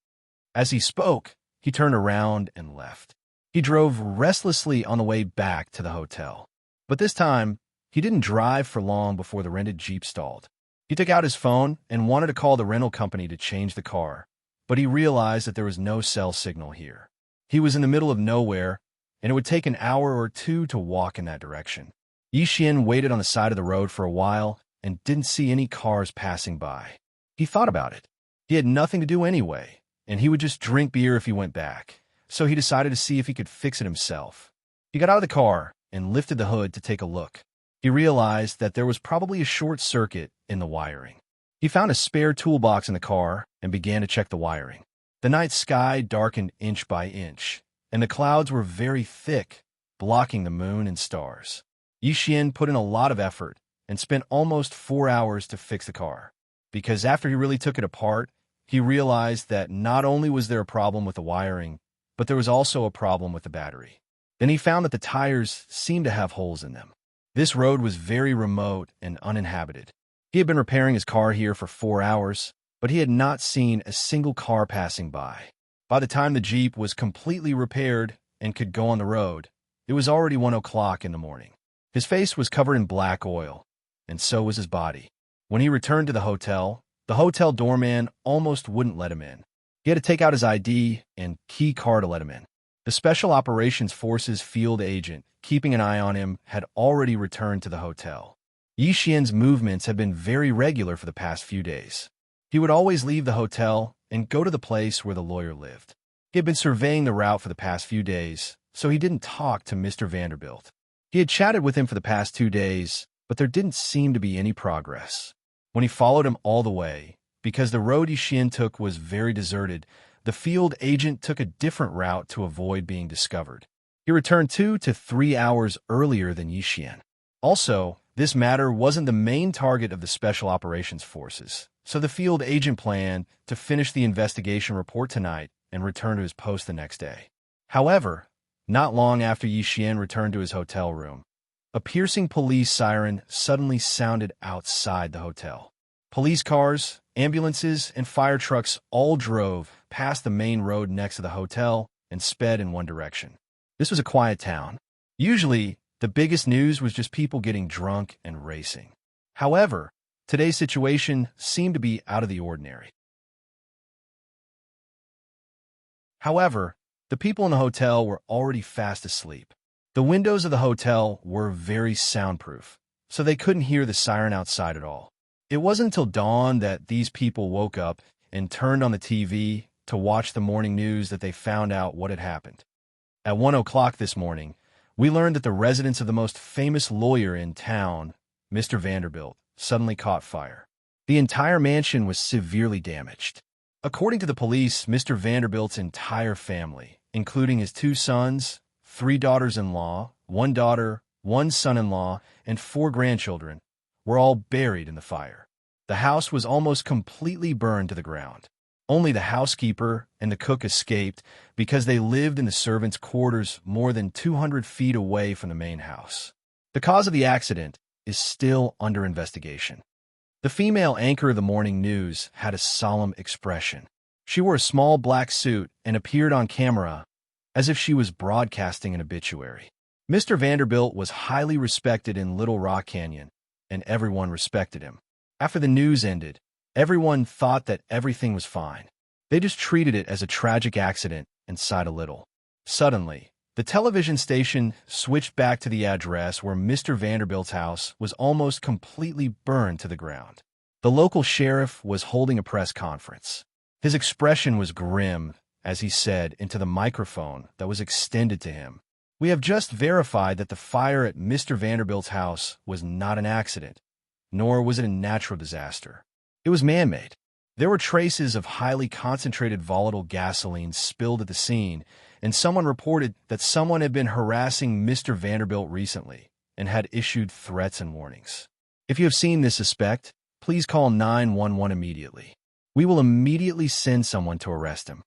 As he spoke, he turned around and left. He drove restlessly on the way back to the hotel. But this time, he didn't drive for long before the rented Jeep stalled. He took out his phone and wanted to call the rental company to change the car, but he realized that there was no cell signal here. He was in the middle of nowhere, and it would take an hour or two to walk in that direction. Yi Xian waited on the side of the road for a while and didn't see any cars passing by. He thought about it. He had nothing to do anyway, and he would just drink beer if he went back, so he decided to see if he could fix it himself. He got out of the car and lifted the hood to take a look. He realized that there was probably a short circuit in the wiring. He found a spare toolbox in the car and began to check the wiring. The night sky darkened inch by inch, and the clouds were very thick, blocking the moon and stars. Yi Xian put in a lot of effort and spent almost 4 hours to fix the car, because after he really took it apart, he realized that not only was there a problem with the wiring, but there was also a problem with the battery. Then he found that the tires seemed to have holes in them. This road was very remote and uninhabited. He had been repairing his car here for 4 hours, but he had not seen a single car passing by. By the time the Jeep was completely repaired and could go on the road, it was already 1 o'clock in the morning. His face was covered in black oil, and so was his body. When he returned to the hotel doorman almost wouldn't let him in. He had to take out his ID and key card to let him in. The Special Operations Forces field agent, keeping an eye on him, had already returned to the hotel. Yi Xian's movements had been very regular for the past few days. He would always leave the hotel and go to the place where the lawyer lived. He had been surveying the route for the past few days, so he didn't talk to Mr. Vanderbilt. He had chatted with him for the past 2 days, but there didn't seem to be any progress. When he followed him all the way, because the road Yi Xian took was very deserted, the field agent took a different route to avoid being discovered. He returned 2 to 3 hours earlier than Yi Xian. Also, this matter wasn't the main target of the Special Operations Forces, so the field agent planned to finish the investigation report tonight and return to his post the next day. However, not long after Yi Xian returned to his hotel room, a piercing police siren suddenly sounded outside the hotel. Police cars, ambulances, and fire trucks all drove past the main road next to the hotel and sped in one direction. This was a quiet town. Usually, the biggest news was just people getting drunk and racing. However, today's situation seemed to be out of the ordinary. However, the people in the hotel were already fast asleep. The windows of the hotel were very soundproof, so they couldn't hear the siren outside at all. It wasn't until dawn that these people woke up and turned on the TV to watch the morning news that they found out what had happened. At 1 o'clock this morning, we learned that the residence of the most famous lawyer in town, Mr. Vanderbilt, suddenly caught fire. The entire mansion was severely damaged. According to the police, Mr. Vanderbilt's entire family, including his 2 sons, 3 daughters-in-law, 1 daughter, 1 son-in-law, and 4 grandchildren, were all buried in the fire. The house was almost completely burned to the ground. Only the housekeeper and the cook escaped because they lived in the servants' quarters more than 200 feet away from the main house. The cause of the accident is still under investigation. The female anchor of the morning news had a solemn expression. She wore a small black suit and appeared on camera as if she was broadcasting an obituary. Mr. Vanderbilt was highly respected in Little Rock Canyon, and everyone respected him. After the news ended, everyone thought that everything was fine. They just treated it as a tragic accident and sighed a little. Suddenly, the television station switched back to the address where Mr. Vanderbilt's house was almost completely burned to the ground. The local sheriff was holding a press conference. His expression was grim as he said into the microphone that was extended to him, "We have just verified that the fire at Mr. Vanderbilt's house was not an accident, nor was it a natural disaster. It was man-made. There were traces of highly concentrated volatile gasoline spilled at the scene, and someone reported that someone had been harassing Mr. Vanderbilt recently and had issued threats and warnings. If you have seen this suspect, please call 911 immediately. We will immediately send someone to arrest him.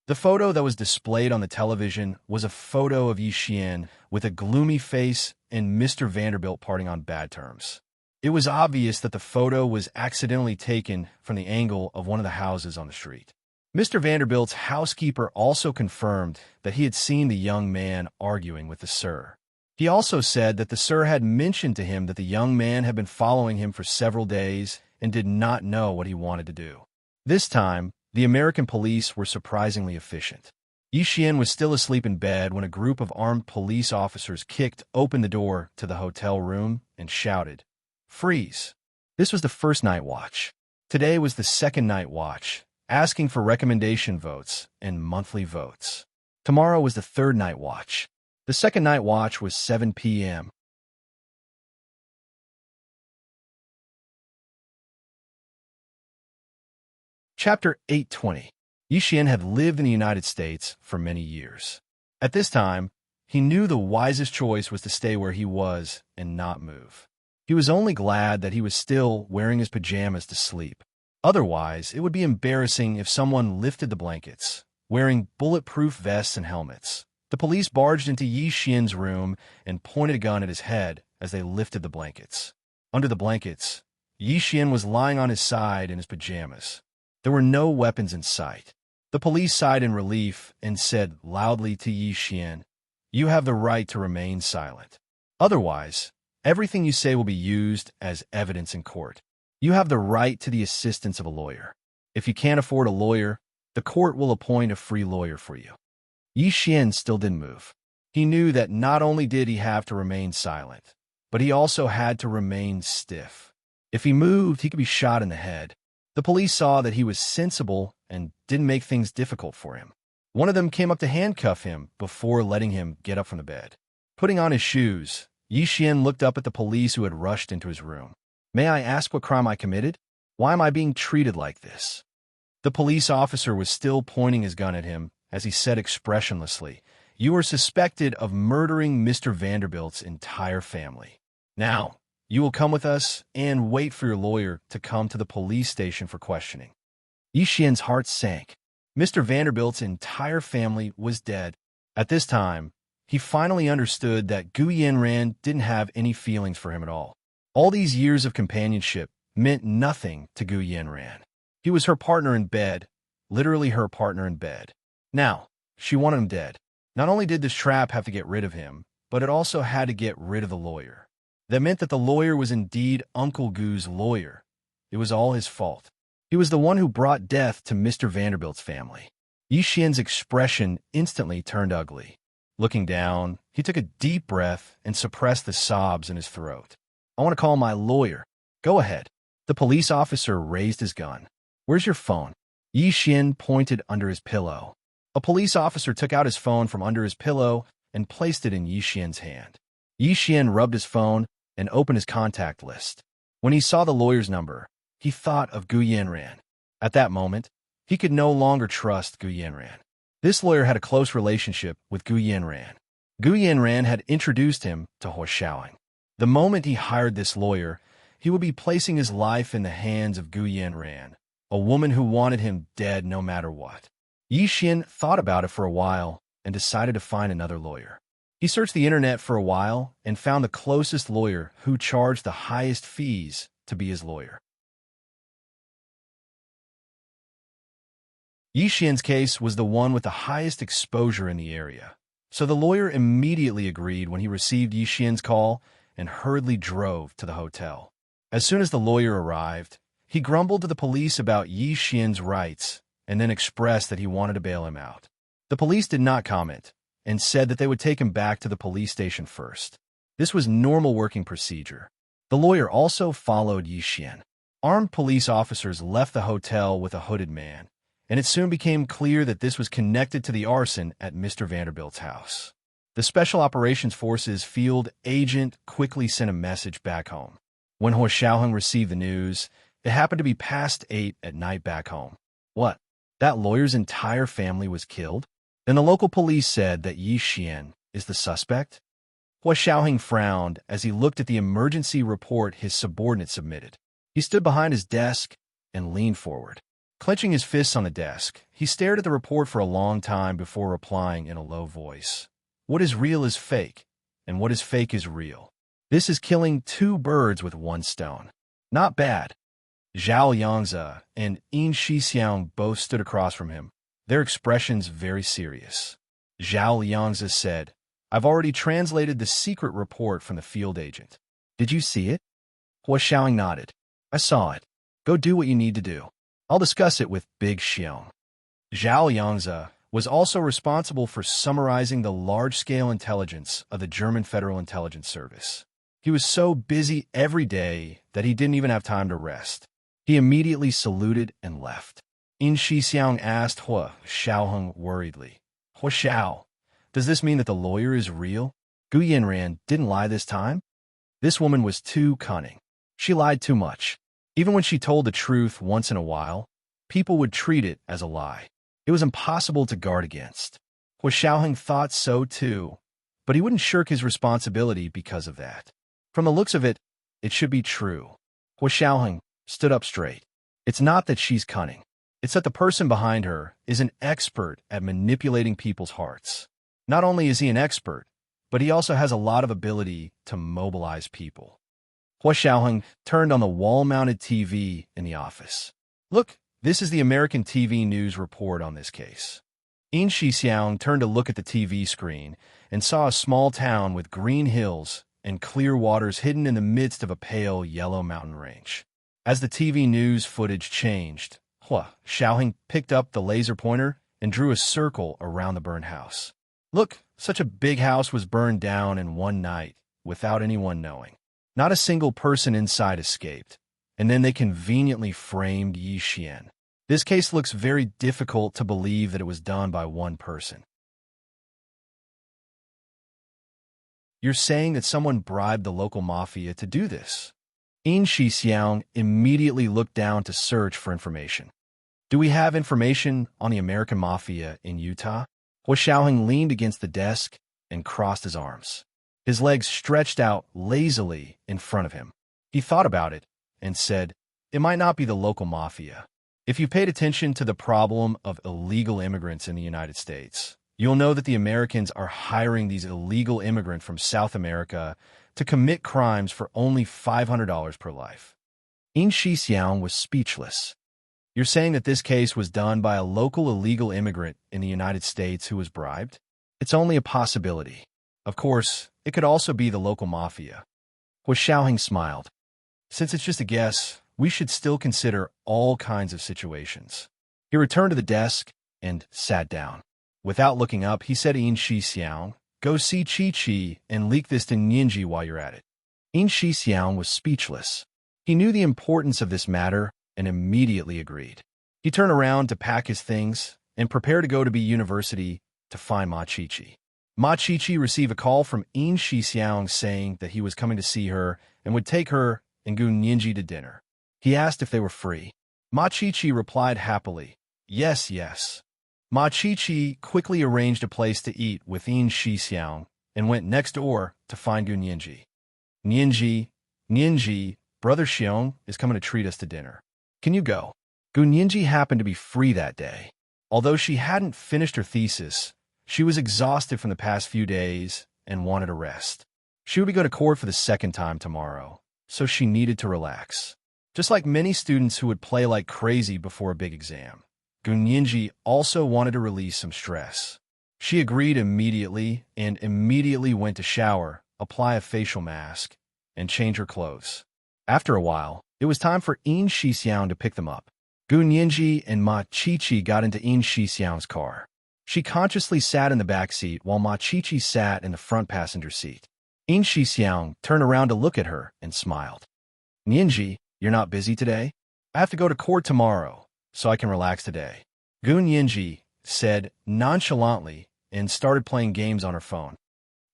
The photo that was displayed on the television was a photo of Yi Xian with a gloomy face and Mr. Vanderbilt parting on bad terms. It was obvious that the photo was accidentally taken from the angle of one of the houses on the street. Mr. Vanderbilt's housekeeper also confirmed that he had seen the young man arguing with the sir. He also said that the sir had mentioned to him that the young man had been following him for several days and did not know what he wanted to do. This time, the American police were surprisingly efficient. Yi Xian was still asleep in bed when a group of armed police officers kicked open the door to the hotel room and shouted, "Freeze!" This was the first night watch. Today was the second night watch, asking for recommendation votes and monthly votes. Tomorrow was the third night watch. The second night watch was 7 p.m. Chapter 820. Yi Xian had lived in the United States for many years. At this time, he knew the wisest choice was to stay where he was and not move. He was only glad that he was still wearing his pajamas to sleep. Otherwise, it would be embarrassing if someone lifted the blankets, wearing bulletproof vests and helmets. The police barged into Yi Xian's room and pointed a gun at his head as they lifted the blankets. Under the blankets, Yi Xian was lying on his side in his pajamas. There were no weapons in sight. The police sighed in relief and said loudly to Yi Xian, "You have the right to remain silent. Otherwise, everything you say will be used as evidence in court. You have the right to the assistance of a lawyer. If you can't afford a lawyer, the court will appoint a free lawyer for you." Yi Xian still didn't move. He knew that not only did he have to remain silent, but he also had to remain stiff. If he moved, he could be shot in the head. The police saw that he was sensible and didn't make things difficult for him. One of them came up to handcuff him before letting him get up from the bed. Putting on his shoes, Yi Xian looked up at the police who had rushed into his room. "May I ask what crime I committed? Why am I being treated like this?" The police officer was still pointing his gun at him as he said expressionlessly, "You are suspected of murdering Mr. Vanderbilt's entire family. Now, you will come with us and wait for your lawyer to come to the police station for questioning." Yi Xian's heart sank. Mr. Vanderbilt's entire family was dead. At this time, he finally understood that Gu Yanran didn't have any feelings for him at all. All these years of companionship meant nothing to Gu Yanran. He was her partner in bed, literally her partner in bed. Now, she wanted him dead. Not only did this trap have to get rid of him, but it also had to get rid of the lawyer. That meant that the lawyer was indeed Uncle Gu's lawyer. It was all his fault. He was the one who brought death to Mr. Vanderbilt's family. Yi Xian's expression instantly turned ugly. Looking down, he took a deep breath and suppressed the sobs in his throat. "I want to call my lawyer." "Go ahead." The police officer raised his gun. "Where's your phone?" Yi Xian pointed under his pillow. A police officer took out his phone from under his pillow and placed it in Yi Xian's hand. Yi Xian rubbed his phone and opened his contact list. When he saw the lawyer's number, he thought of Gu Yanran. At that moment, he could no longer trust Gu Yanran. This lawyer had a close relationship with Gu Yanran. Gu Yanran had introduced him to Huo Shaoing. The moment he hired this lawyer, he would be placing his life in the hands of Gu Yanran, a woman who wanted him dead no matter what. Yi Xian thought about it for a while and decided to find another lawyer. He searched the internet for a while and found the closest lawyer who charged the highest fees to be his lawyer. Yi Xian's case was the one with the highest exposure in the area, so the lawyer immediately agreed when he received Yi Xian's call and hurriedly drove to the hotel. As soon as the lawyer arrived, he grumbled to the police about Yi Xian's rights and then expressed that he wanted to bail him out. The police did not comment and said that they would take him back to the police station first. This was normal working procedure. The lawyer also followed Yi Xian. Armed police officers left the hotel with a hooded man, and it soon became clear that this was connected to the arson at Mr. Vanderbilt's house. The Special Operations Forces field agent quickly sent a message back home. When Huo Shaoheng received the news, It happened to be past 8 at night back home. What? That lawyer's entire family was killed? Then the local police said that Yi Xian is the suspect? Hua Xiaoheng frowned as he looked at the emergency report his subordinate submitted. He stood behind his desk and leaned forward. Clenching his fists on the desk, he stared at the report for a long time before replying in a low voice. What is real is fake, and what is fake is real. This is killing two birds with one stone. Not bad. Zhao Yangzi and Yin Shixiang both stood across from him, their expressions very serious. Zhao Yangzi said, I've already translated the secret report from the field agent. Did you see it? Hua Xiaoheng nodded. I saw it. Go do what you need to do. I'll discuss it with Big Xiong. Zhao Yangzi was also responsible for summarizing the large-scale intelligence of the German Federal Intelligence Service. He was so busy every day that he didn't even have time to rest. He immediately saluted and left. Yin Shixiang asked Hua Xiaoheng worriedly, Hua Xiao, does this mean that the lawyer is real? Gu Yanran didn't lie this time? This woman was too cunning. She lied too much. Even when she told the truth once in a while, people would treat it as a lie. It was impossible to guard against. Hua Xiaoheng thought so too, but he wouldn't shirk his responsibility because of that. From the looks of it, it should be true. Hua Xiaoheng stood up straight. It's not that she's cunning. It's that the person behind her is an expert at manipulating people's hearts. Not only is he an expert, but he also has a lot of ability to mobilize people. Hua Xiaoheng turned on the wall-mounted TV in the office. Look, this is the American TV news report on this case. Yin Shixiang turned to look at the TV screen and saw a small town with green hills and clear waters hidden in the midst of a pale yellow mountain range. As the TV news footage changed, Hua Xiaoheng picked up the laser pointer and drew a circle around the burned house. Look, such a big house was burned down in one night without anyone knowing. Not a single person inside escaped, and then they conveniently framed Yi Xian. This case looks very difficult to believe that it was done by one person. You're saying that someone bribed the local mafia to do this? Yin Shixiang immediately looked down to search for information. Do we have information on the American mafia in Utah? Hua Xiaoheng leaned against the desk and crossed his arms. His legs stretched out lazily in front of him. He thought about it and said, it might not be the local mafia. If you paid attention to the problem of illegal immigrants in the United States, you'll know that the Americans are hiring these illegal immigrants from South America to commit crimes for only $500 per life. Yin Shixiang was speechless. You're saying that this case was done by a local illegal immigrant in the United States who was bribed? It's only a possibility. Of course, it could also be the local mafia. Hua Xiaoheng smiled. Since it's just a guess, we should still consider all kinds of situations. He returned to the desk and sat down. Without looking up, he said to Yin Shixiang, go see Chi-Chi and leak this to Ninji while you're at it. Yin Shixiang was speechless. He knew the importance of this matter and immediately agreed. He turned around to pack his things and prepare to go to university to find Ma Chi-Chi. Ma Chi-Chi received a call from Yin Shixiang saying that he was coming to see her and would take her and Gu Ninji to dinner. He asked if they were free. Ma Chi-Chi replied happily, yes, yes. Ma Chi-Chi quickly arranged a place to eat with Yin Shixiang and went next door to find Gu Ninji. Ninji, Brother Xiong is coming to treat us to dinner. Can you go? Gu Ninji happened to be free that day. Although she hadn't finished her thesis, she was exhausted from the past few days and wanted a rest. She would be going to court for the second time tomorrow, so she needed to relax. Just like many students who would play like crazy before a big exam, Gu Ninji also wanted to release some stress. She agreed immediately and immediately went to shower, apply a facial mask, and change her clothes. After a while, it was time for Yin Shixiang to pick them up. Gu Ninji and Ma Chi-Chi got into Yin Shixiang's car. She consciously sat in the back seat while Ma Chi-Chi sat in the front passenger seat. Yin Shixiang turned around to look at her and smiled. Ninji, you're not busy today? I have to go to court tomorrow, so I can relax today. Gu Ninji said nonchalantly and started playing games on her phone.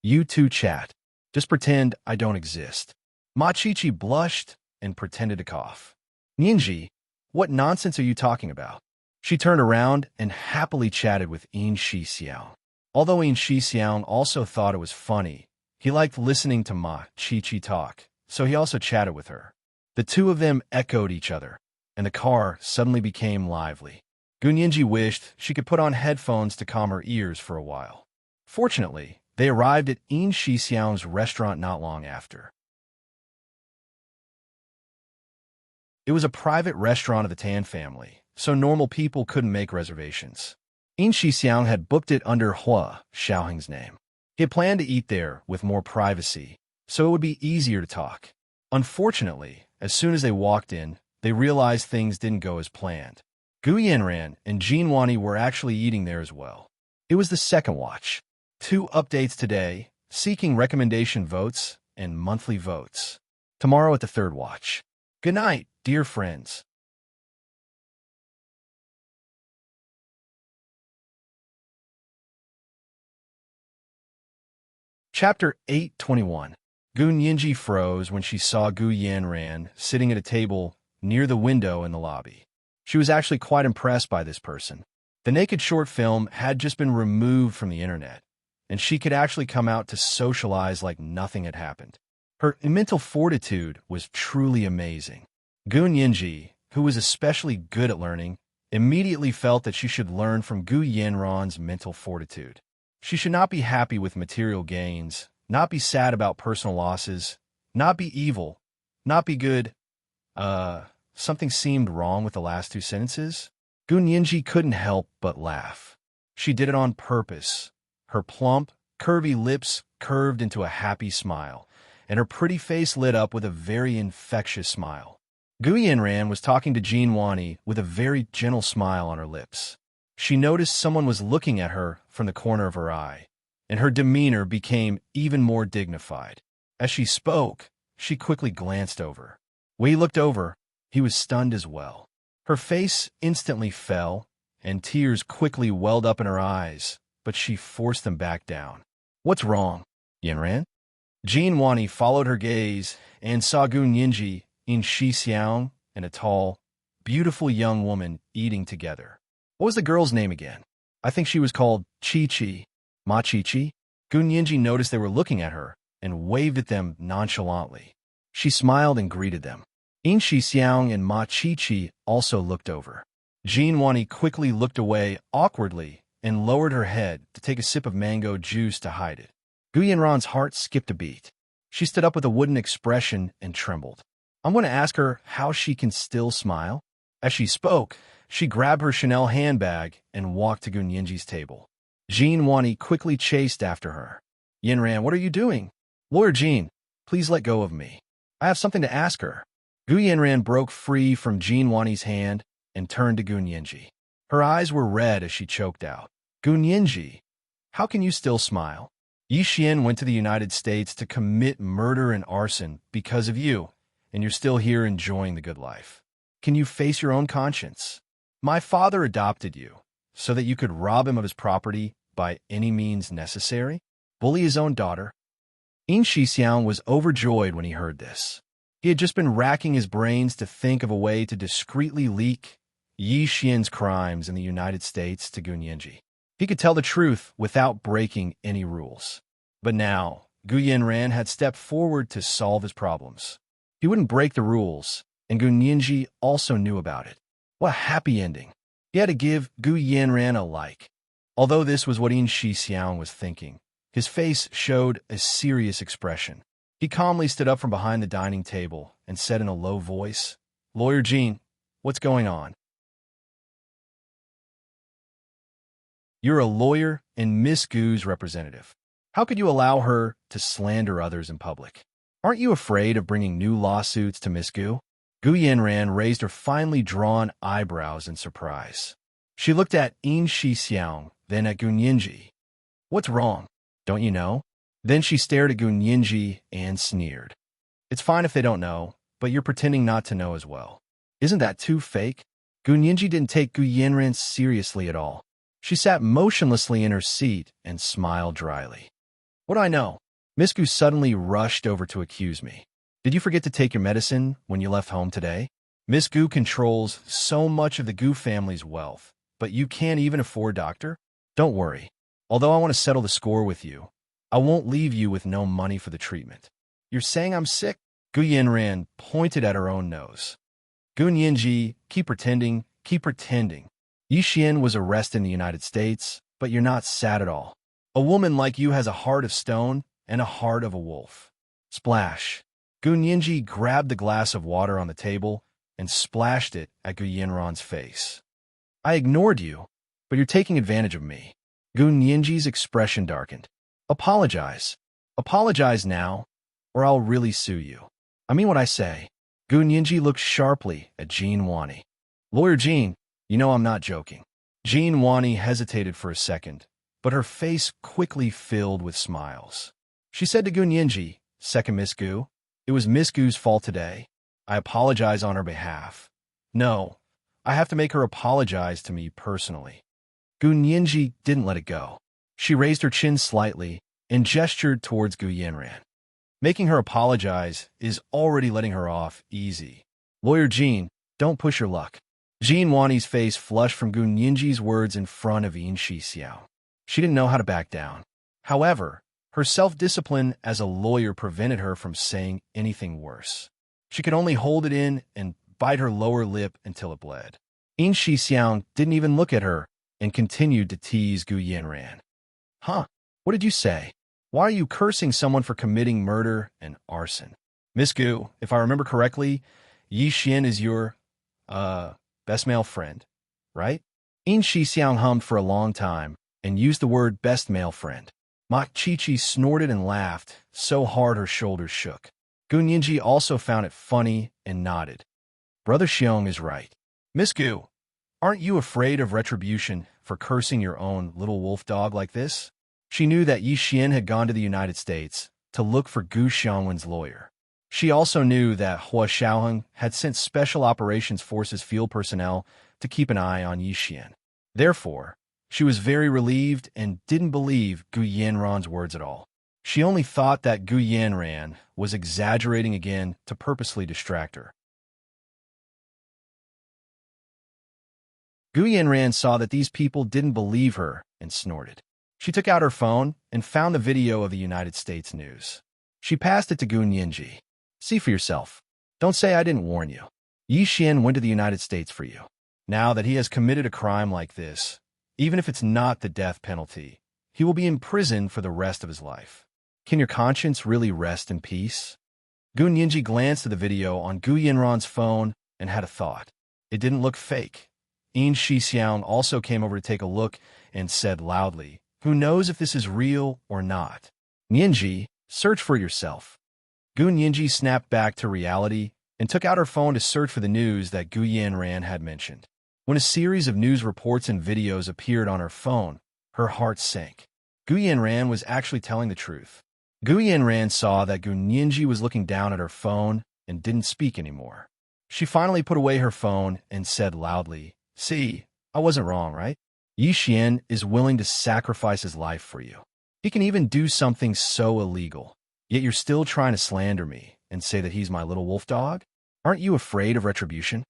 You two chat. Just pretend I don't exist. Ma Chi-Chi blushed and pretended to cough. Ninji, what nonsense are you talking about? She turned around and happily chatted with Yin Xixiang. Although Yin Xixiang also thought it was funny, he liked listening to Ma Chi-Chi talk, so he also chatted with her. The two of them echoed each other, and the car suddenly became lively. Gunyinji wished she could put on headphones to calm her ears for a while. Fortunately, they arrived at Yin Xixiang's restaurant not long after. It was a private restaurant of the Tan family, so normal people couldn't make reservations. Yin Xixiang had booked it under Hua Xiaoheng's name. He had planned to eat there with more privacy, so it would be easier to talk. Unfortunately, as soon as they walked in, they realized things didn't go as planned. Gu Yanran and Jinwani were actually eating there as well. It was the second watch. 2 updates today, seeking recommendation votes and monthly votes. Tomorrow at the third watch. Good night, dear friends. Chapter 821. Gun Yinji froze when she saw Gu Yanran sitting at a table near the window in the lobby. She was actually quite impressed by this person. The naked short film had just been removed from the internet, and she could actually come out to socialize like nothing had happened. Her mental fortitude was truly amazing. Gun Yinji, who was especially good at learning, immediately felt that she should learn from Gu Yanran's mental fortitude. She should not be happy with material gains, not be sad about personal losses, not be evil, not be good. Something seemed wrong with the last 2 sentences. Gun Yinji couldn't help but laugh. She did it on purpose. Her plump, curvy lips curved into a happy smile, and her pretty face lit up with a very infectious smile. Gu Yanran was talking to Jinwani with a very gentle smile on her lips. She noticed someone was looking at her from the corner of her eye, and her demeanor became even more dignified. As she spoke, she quickly glanced over. When he looked over, he was stunned as well. Her face instantly fell, and tears quickly welled up in her eyes, but she forced them back down. What's wrong, Yanran? Jinwani followed her gaze and saw Gun Yinji, Yin Xixiang, and a tall, beautiful young woman eating together. What was the girl's name again? I think she was called Chi-Chi. Ma Chi-Chi? Gun Yinji noticed they were looking at her and waved at them nonchalantly. She smiled and greeted them. Yin Xixiang and Ma Chi-Chi also looked over. Jinwani quickly looked away awkwardly and lowered her head to take a sip of mango juice to hide it. Gu Yanran's heart skipped a beat. She stood up with a wooden expression and trembled. I'm going to ask her how she can still smile. As she spoke, she grabbed her Chanel handbag and walked to Gun Yinji's table. Jinwani quickly chased after her. Yanran, what are you doing? Lawyer Jin, please let go of me. I have something to ask her. Gu Yanran broke free from Jinwani's hand and turned to Gun Yinji. Her eyes were red as she choked out. Gun Yinji, how can you still smile? Yi Xian went to the United States to commit murder and arson because of you, and you're still here enjoying the good life. Can you face your own conscience? My father adopted you so that you could rob him of his property by any means necessary? Bully his own daughter? Yin Xixiang was overjoyed when he heard this. He had just been racking his brains to think of a way to discreetly leak Yi Xian's crimes in the United States to Gun Yinji. He could tell the truth without breaking any rules. But now, Gu Yanran had stepped forward to solve his problems. He wouldn't break the rules, and Gun Yinji also knew about it. What a happy ending. He had to give Gu Yanran a like. Although this was what Yin Xixiang was thinking, his face showed a serious expression. He calmly stood up from behind the dining table and said in a low voice, Lawyer Jean, what's going on? You're a lawyer and Miss Gu's representative. How could you allow her to slander others in public? Aren't you afraid of bringing new lawsuits to Miss Gu? Gu Yanran raised her finely drawn eyebrows in surprise. She looked at Yin Xixiang, then at Gun Yinji. What's wrong? Don't you know? Then she stared at Gun Yinji and sneered. It's fine if they don't know, but you're pretending not to know as well. Isn't that too fake? Gun Yinji didn't take Gu Yanran seriously at all. She sat motionlessly in her seat and smiled dryly. What do I know? Miss Gu suddenly rushed over to accuse me. Did you forget to take your medicine when you left home today? Miss Gu controls so much of the Gu family's wealth, but you can't even afford doctor? Don't worry. Although I want to settle the score with you, I won't leave you with no money for the treatment. You're saying I'm sick? Gu Yanran pointed at her own nose. Gu Nianji, keep pretending, keep pretending. Yi Xian was arrested in the United States, but you're not sad at all. A woman like you has a heart of stone and a heart of a wolf. Splash. Gu Nianji grabbed the glass of water on the table and splashed it at Gu Yanran's face. I ignored you, but you're taking advantage of me. Gu Nianji's expression darkened. Apologize. Apologize now, or I'll really sue you. I mean what I say. Gu Nianji looked sharply at Jean Wani. Lawyer Jean, you know I'm not joking. Jean Wani hesitated for a second, but her face quickly filled with smiles. She said to Gu Nianji, Second Miss Gu, it was Miss Gu's fault today. I apologize on her behalf. No, I have to make her apologize to me personally. Gu Nianji didn't let it go. She raised her chin slightly and gestured towards Gu Yanran. Making her apologize is already letting her off easy. Lawyer Jean, don't push your luck. Jean Wani's face flushed from Gu Nianji's words in front of Yin Shi Xiao. She didn't know how to back down. However, her self-discipline as a lawyer prevented her from saying anything worse. She could only hold it in and bite her lower lip until it bled. Yin Shi Xiao didn't even look at her and continued to tease Gu Yanran. Huh? What did you say? Why are you cursing someone for committing murder and arson? Miss Gu, if I remember correctly, Yi Xian is your, best male friend, right? Yin Shi Xiang hummed for a long time and used the word best male friend. Mak Chi-Chi snorted and laughed so hard her shoulders shook. Gu Nianji also found it funny and nodded. Brother Xiong is right. Miss Gu, aren't you afraid of retribution for cursing your own little wolf dog like this? She knew that Yi Xian had gone to the United States to look for Gu Xiangwen's lawyer. She also knew that Hua Xiaoheng had sent Special Operations Forces field personnel to keep an eye on Yi Xian. Therefore, she was very relieved and didn't believe Gu Yanran's words at all. She only thought that Gu Yanran was exaggerating again to purposely distract her. Gu Yanran saw that these people didn't believe her and snorted. She took out her phone and found the video of the United States news. She passed it to Gu Nianji. See for yourself. Don't say I didn't warn you. Yi Xian went to the United States for you. Now that he has committed a crime like this, even if it's not the death penalty, he will be in prison for the rest of his life. Can your conscience really rest in peace? Gu Nianji glanced at the video on Gu Yanran's phone and had a thought. It didn't look fake. Yin Shi Xiang also came over to take a look and said loudly, Who knows if this is real or not? Nianji, search for yourself. Gu Nianji snapped back to reality and took out her phone to search for the news that Gu Yanran had mentioned. When a series of news reports and videos appeared on her phone, her heart sank. Gu Yanran was actually telling the truth. Gu Yanran saw that Gu Nianji was looking down at her phone and didn't speak anymore. She finally put away her phone and said loudly, See, I wasn't wrong, right? Yi Xian is willing to sacrifice his life for you. He can even do something so illegal. Yet you're still trying to slander me and say that he's my little wolf dog? Aren't you afraid of retribution?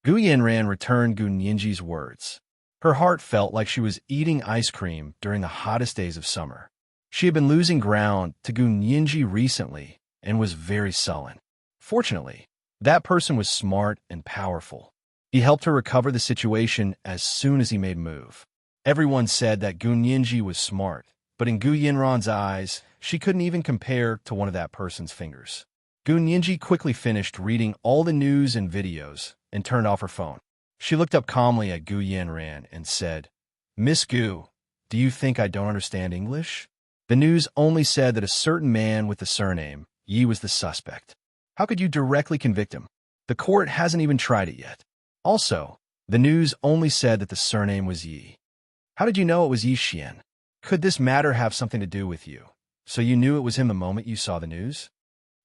Gu Yanran returned Gu Nianji's words. Her heart felt like she was eating ice cream during the hottest days of summer. She had been losing ground to Gu Nianji recently and was very sullen. Fortunately, that person was smart and powerful. He helped her recover the situation as soon as he made a move. Everyone said that Gu Nianji was smart, but in Gu Yanran's eyes, she couldn't even compare to one of that person's fingers. Gu Nianji quickly finished reading all the news and videos and turned off her phone. She looked up calmly at Gu Yanran and said, Miss Gu, do you think I don't understand English? The news only said that a certain man with the surname Yi was the suspect. How could you directly convict him? The court hasn't even tried it yet. Also, the news only said that the surname was Yi. How did you know it was Yi Xian? Could this matter have something to do with you? So you knew it was him the moment you saw the news?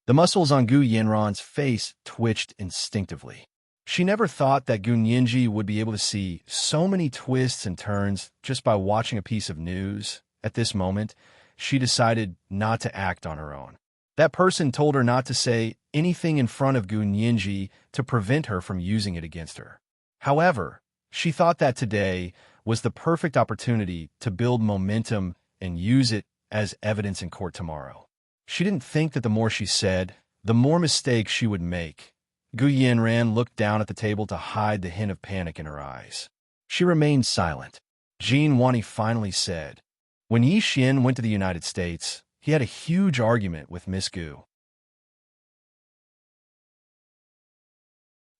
The muscles on Gu Yanran's face twitched instinctively. She never thought that Gu Nianji would be able to see so many twists and turns just by watching a piece of news. At this moment, she decided not to act on her own. That person told her not to say anything in front of Gu Nianji to prevent her from using it against her. However, she thought that today was the perfect opportunity to build momentum and use it as evidence in court tomorrow. She didn't think that the more she said, the more mistakes she would make. Gu Yanran looked down at the table to hide the hint of panic in her eyes. She remained silent. Jean Wani finally said, "When Yi Xian went to the United States, he had a huge argument with Miss Gu.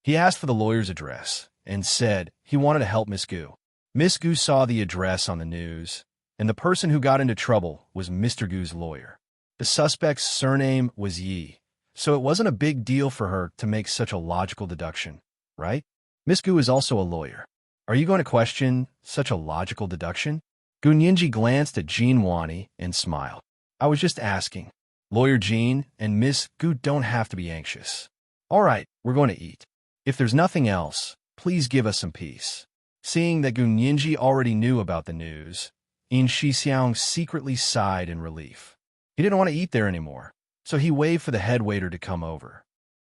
He asked for the lawyer's address and said he wanted to help Miss Gu. Miss Gu saw the address on the news, and the person who got into trouble was Mr. Gu's lawyer. The suspect's surname was Yi, so it wasn't a big deal for her to make such a logical deduction, right? Miss Gu is also a lawyer. Are you going to question such a logical deduction?" Gu Nianji glanced at Jean Wani and smiled. "I was just asking. Lawyer Jean and Miss Gu don't have to be anxious. All right, we're going to eat. If there's nothing else, please give us some peace." Seeing that Gu Nianji already knew about the news, In Shixiang secretly sighed in relief. He didn't want to eat there anymore, so he waved for the head waiter to come over.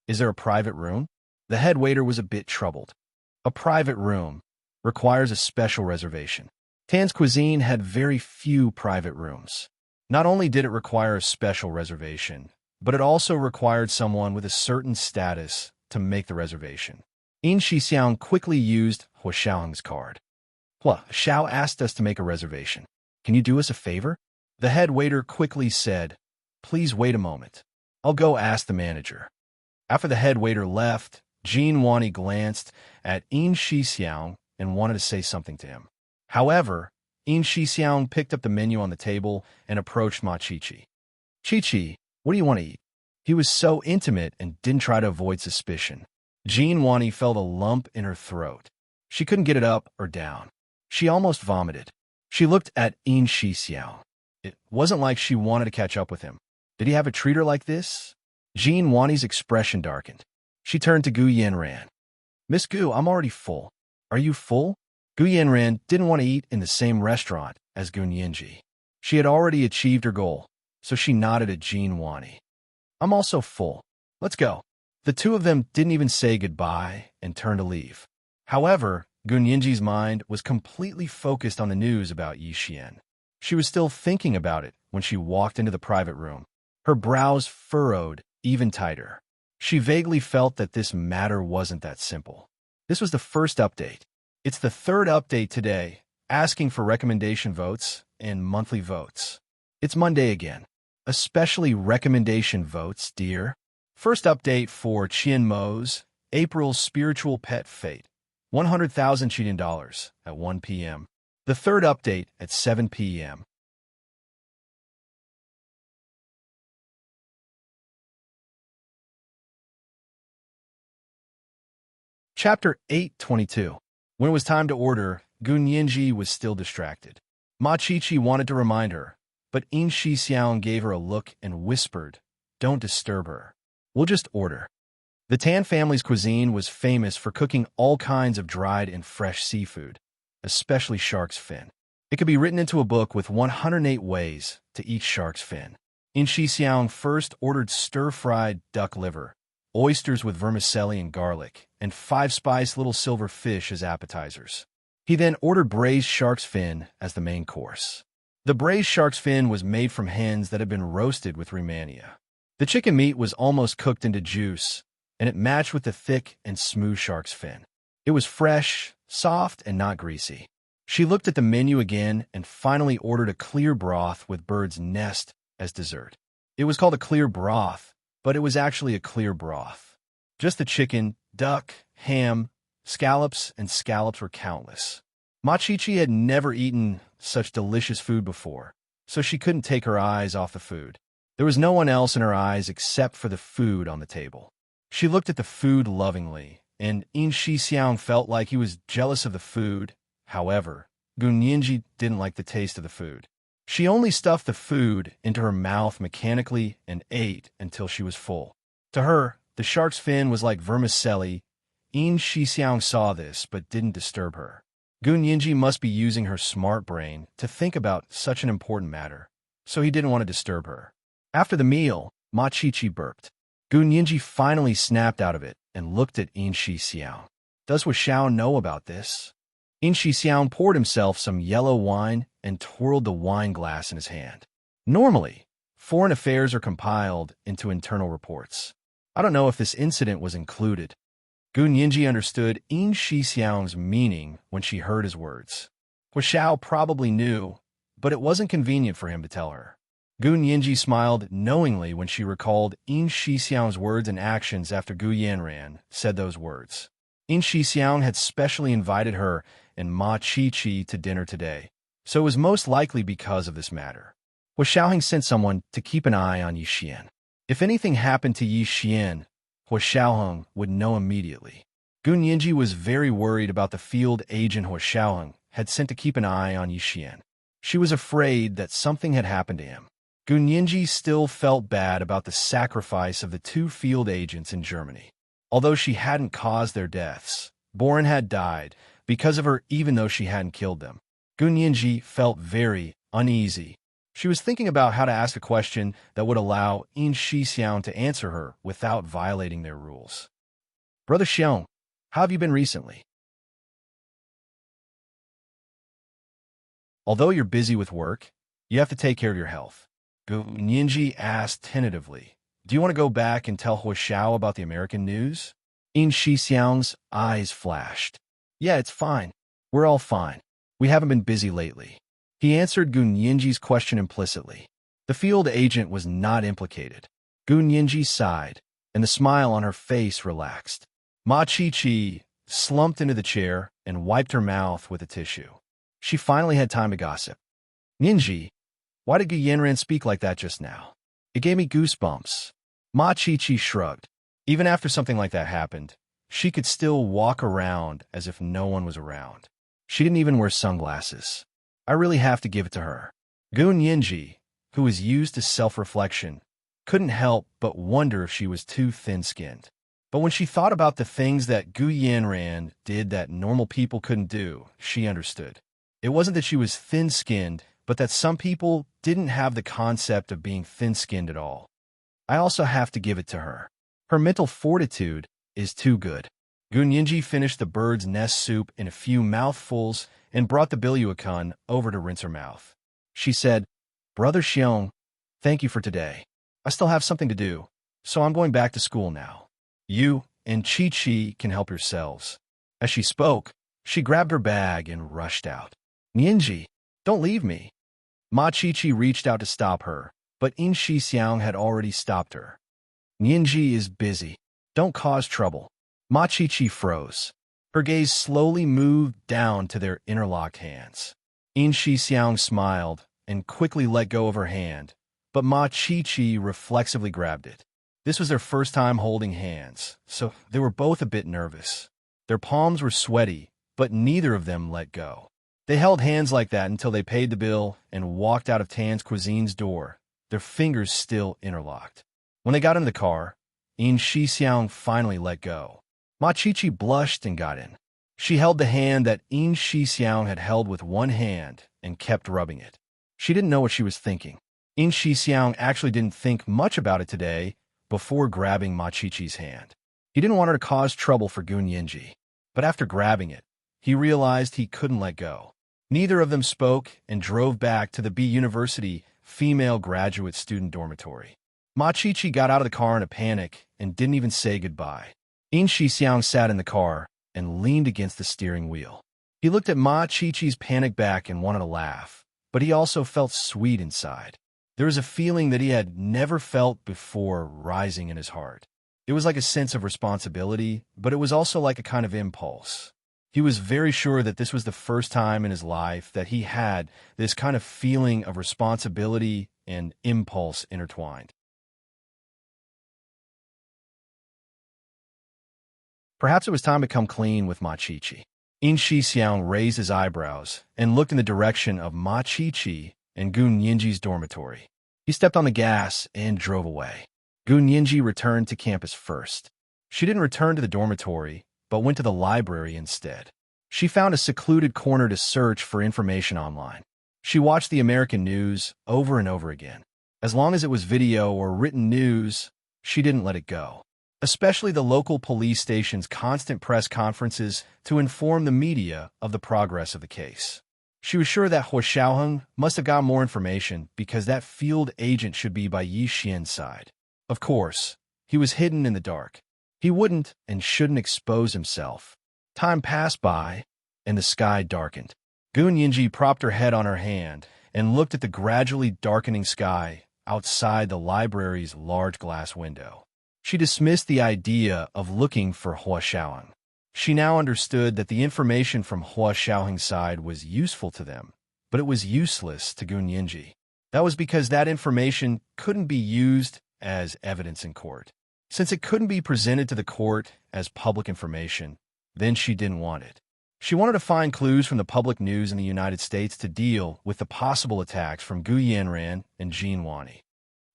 "Is there a private room?" The head waiter was a bit troubled. A private room requires a special reservation. Tan's cuisine had very few private rooms. Not only did it require a special reservation, but it also required someone with a certain status to make the reservation. In Shixiang quickly used Hua Xiao's card. "Hua Xiao asked us to make a reservation. Can you do us a favor?" The head waiter quickly said, "Please wait a moment. I'll go ask the manager." After the head waiter left, Jean Wani glanced at In Shixiang and wanted to say something to him. However, In Shixiang picked up the menu on the table and approached Ma Chichi. "Chichi, what do you want to eat?" He was so intimate and didn't try to avoid suspicion. Jean Wani felt a lump in her throat. She couldn't get it up or down. She almost vomited. She looked at In Shixiang. It wasn't like she wanted to catch up with him. Did he have a treater like this? Jean Wani's expression darkened. She turned to Gu Yanran. "Miss Gu, I'm already full. Are you full?" Gu Yanran didn't want to eat in the same restaurant as Gu Nianji. She had already achieved her goal, so she nodded at Jean Wani. "I'm also full. Let's go." The two of them didn't even say goodbye and turned to leave. However, Gu Nianji's mind was completely focused on the news about Yi Xian. She was still thinking about it when she walked into the private room. Her brows furrowed even tighter. She vaguely felt that this matter wasn't that simple. This was the first update. It's the third update today, asking for recommendation votes and monthly votes. It's Monday again. Especially recommendation votes, dear. First update for Qian Mo's April's Spiritual Pet Fate. 100,000 Chilean dollars at 1 p.m. The third update at 7 p.m. Chapter 822. When it was time to order, Gu Nianji was still distracted. Ma Chichi wanted to remind her, but In Shixiang gave her a look and whispered, "Don't disturb her. We'll just order." The Tan family's cuisine was famous for cooking all kinds of dried and fresh seafood, especially shark's fin. It could be written into a book with 108 ways to eat shark's fin. In Shixiang first ordered stir-fried duck liver, oysters with vermicelli and garlic, and 5-spice little silver fish as appetizers. He then ordered braised shark's fin as the main course. The braised shark's fin was made from hens that had been roasted with Romania. The chicken meat was almost cooked into juice, and it matched with the thick and smooth shark's fin. It was fresh, soft, and not greasy. She looked at the menu again and finally ordered a clear broth with bird's nest as dessert. It was called a clear broth, but it was actually a clear broth. Just the chicken, duck, ham, scallops, and scallops were countless. Ma Chichi had never eaten such delicious food before, so she couldn't take her eyes off the food. There was no one else in her eyes except for the food on the table. She looked at the food lovingly, and In Shixiang felt like he was jealous of the food. However, Gu Nianji didn't like the taste of the food. She only stuffed the food into her mouth mechanically and ate until she was full. To her, the shark's fin was like vermicelli. In Shixiang saw this but didn't disturb her. Gu Nianji must be using her smart brain to think about such an important matter, so he didn't want to disturb her. After the meal, Ma Chichi burped. Gu Nianji finally snapped out of it and looked at In Shi Xiang. Does Xiao know about this? In Shi Xiang poured himself some yellow wine and twirled the wine glass in his hand. Normally, foreign affairs are compiled into internal reports. I don't know if this incident was included. Gu Nianji understood In Shi Xiang's meaning when she heard his words. Xiao probably knew, but it wasn't convenient for him to tell her. Gu Nianji smiled knowingly when she recalled In Shi Xiang's words and actions after Gu Yanran said those words. In Shi Xiang had specially invited her and Ma Chi-Chi to dinner today, so it was most likely because of this matter. Xiaoheng sent someone to keep an eye on Yi Xian. If anything happened to Yi Xian, Xiaoheng would know immediately. Gu Nianji was very worried about the field agent Xiaoheng had sent to keep an eye on Yi Xian. She was afraid that something had happened to him. Gu Nianji still felt bad about the sacrifice of the 2 field agents in Germany. Although she hadn't caused their deaths, Boren had died because of her even though she hadn't killed them. Gu Nianji felt very uneasy. She was thinking about how to ask a question that would allow In Shi Xiang to answer her without violating their rules. Brother Xiong, how have you been recently? Although you're busy with work, you have to take care of your health. Gu Nianji asked tentatively, do you want to go back and tell Xiao about the American news? In Shi Xiang's eyes flashed. Yeah, it's fine. We're all fine. We haven't been busy lately. He answered Gu Nianji's question implicitly. The field agent was not implicated. Gu Nianji sighed, and the smile on her face relaxed. Ma Chi-Chi slumped into the chair and wiped her mouth with a tissue. She finally had time to gossip. Nianji, why did Gu Yanran speak like that just now? It gave me goosebumps. Ma Chi-Chi shrugged. Even after something like that happened, she could still walk around as if no one was around. She didn't even wear sunglasses. I really have to give it to her. Gu Nianji, who was used to self-reflection, couldn't help but wonder if she was too thin-skinned. But when she thought about the things that Gu Yanran did that normal people couldn't do, she understood. It wasn't that she was thin-skinned, but that some people didn't have the concept of being thin-skinned at all. I also have to give it to her. Her mental fortitude is too good. Gu Nianji finished the bird's nest soup in a few mouthfuls and brought the bilyuakun over to rinse her mouth. She said, Brother Xiong, thank you for today. I still have something to do, so I'm going back to school now. You and Chi-Chi can help yourselves. As she spoke, she grabbed her bag and rushed out. Nianji, don't leave me. Ma Chi-Chi reached out to stop her, but In Shi Xiang had already stopped her. Nianji is busy. Don't cause trouble. Ma Chi-Chi froze. Her gaze slowly moved down to their interlocked hands. In Shi Xiang smiled and quickly let go of her hand, but Ma Chi-Chi reflexively grabbed it. This was their first time holding hands, so they were both a bit nervous. Their palms were sweaty, but neither of them let go. They held hands like that until they paid the bill and walked out of Tan's Cuisine's door, their fingers still interlocked. When they got in the car, In Shi Xiang finally let go. Ma Chi-Chi blushed and got in. She held the hand that In Shi Xiang had held with one hand and kept rubbing it. She didn't know what she was thinking. In Shi Xiang actually didn't think much about it today before grabbing Ma Chi-Chi's hand. He didn't want her to cause trouble for Gu Nianji, but after grabbing it, he realized he couldn't let go. Neither of them spoke and drove back to the B University female graduate student dormitory. Ma Chi-Chi got out of the car in a panic and didn't even say goodbye. In Shi Xiang sat in the car and leaned against the steering wheel. He looked at Ma Chi-Chi's panic back and wanted to laugh, but he also felt sweet inside. There was a feeling that he had never felt before rising in his heart. It was like a sense of responsibility, but it was also like a kind of impulse. He was very sure that this was the first time in his life that he had this kind of feeling of responsibility and impulse intertwined. Perhaps it was time to come clean with Ma Chi-Chi. In Shi Xiang raised his eyebrows and looked in the direction of Ma Chi-Chi and Gu Nianji's dormitory. He stepped on the gas and drove away. Gu Nianji returned to campus first. She didn't return to the dormitory, but went to the library instead. She found a secluded corner to search for information online. She watched the American news over and over again. As long as it was video or written news, she didn't let it go. Especially the local police station's constant press conferences to inform the media of the progress of the case. She was sure that Hua Xiaoheng must have got more information because that field agent should be by Yi Xian's side. Of course, he was hidden in the dark. He wouldn't and shouldn't expose himself. Time passed by, and the sky darkened. Gun Yinji propped her head on her hand and looked at the gradually darkening sky outside the library's large glass window. She dismissed the idea of looking for Hua Xiaoheng. She now understood that the information from Hua Xiaoheng's side was useful to them, but it was useless to Gun Yinji. That was because that information couldn't be used as evidence in court. Since it couldn't be presented to the court as public information, then she didn't want it. She wanted to find clues from the public news in the United States to deal with the possible attacks from Gu Yanran and Jin Wani.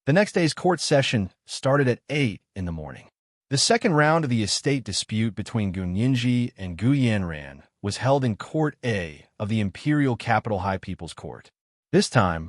The next day's court session started at 8 in the morning. The second round of the estate dispute between Gun Yinji and Gu Yanran was held in Court A of the Imperial Capital High People's Court. This time,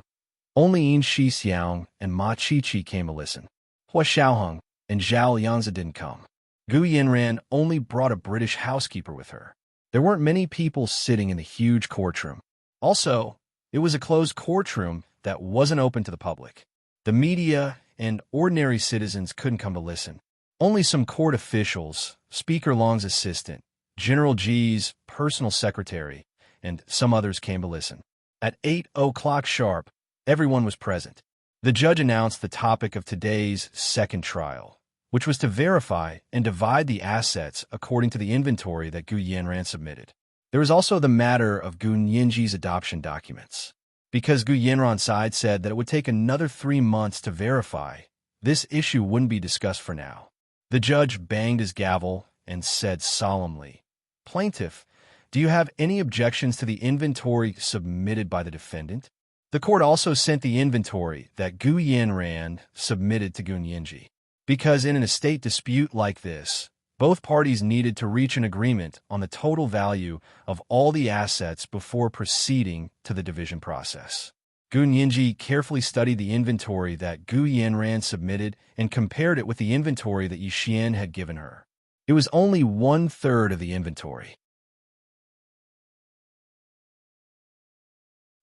only Yin Shixiang and Ma Qiqi came to listen. Hua Xiaoheng and Zhao Yanzi didn't come. Gu Yanran only brought a British housekeeper with her. There weren't many people sitting in the huge courtroom. Also, it was a closed courtroom that wasn't open to the public. The media and ordinary citizens couldn't come to listen. Only some court officials, Speaker Long's assistant, General Ji's personal secretary, and some others came to listen. At 8 o'clock sharp, everyone was present. The judge announced the topic of today's second trial, which was to verify and divide the assets according to the inventory that Gu Yanran submitted. There was also the matter of Gun Yinji's adoption documents. Because Gu Yanran's side said that it would take another 3 months to verify, this issue wouldn't be discussed for now. The judge banged his gavel and said solemnly, "Plaintiff, do you have any objections to the inventory submitted by the defendant?" The court also sent the inventory that Gu Yanran submitted to Gun Yinji. Because in an estate dispute like this, both parties needed to reach an agreement on the total value of all the assets before proceeding to the division process. Gun Yinji carefully studied the inventory that Gu Yanran submitted and compared it with the inventory that Yi Xian had given her. It was only 1/3 of the inventory.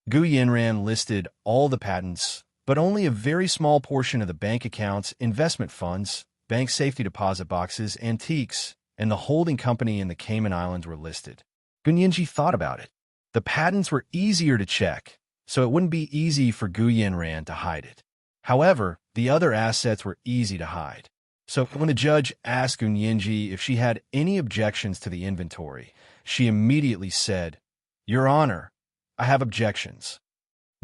Gu Yanran listed all the patents, but only a very small portion of the bank accounts, investment funds, bank safety deposit boxes, antiques, and the holding company in the Cayman Islands were listed. Gun Yinji thought about it. The patents were easier to check, so it wouldn't be easy for Gu Yanran to hide it. However, the other assets were easy to hide. So when the judge asked Gun Yinji if she had any objections to the inventory, she immediately said, "Your Honor, I have objections."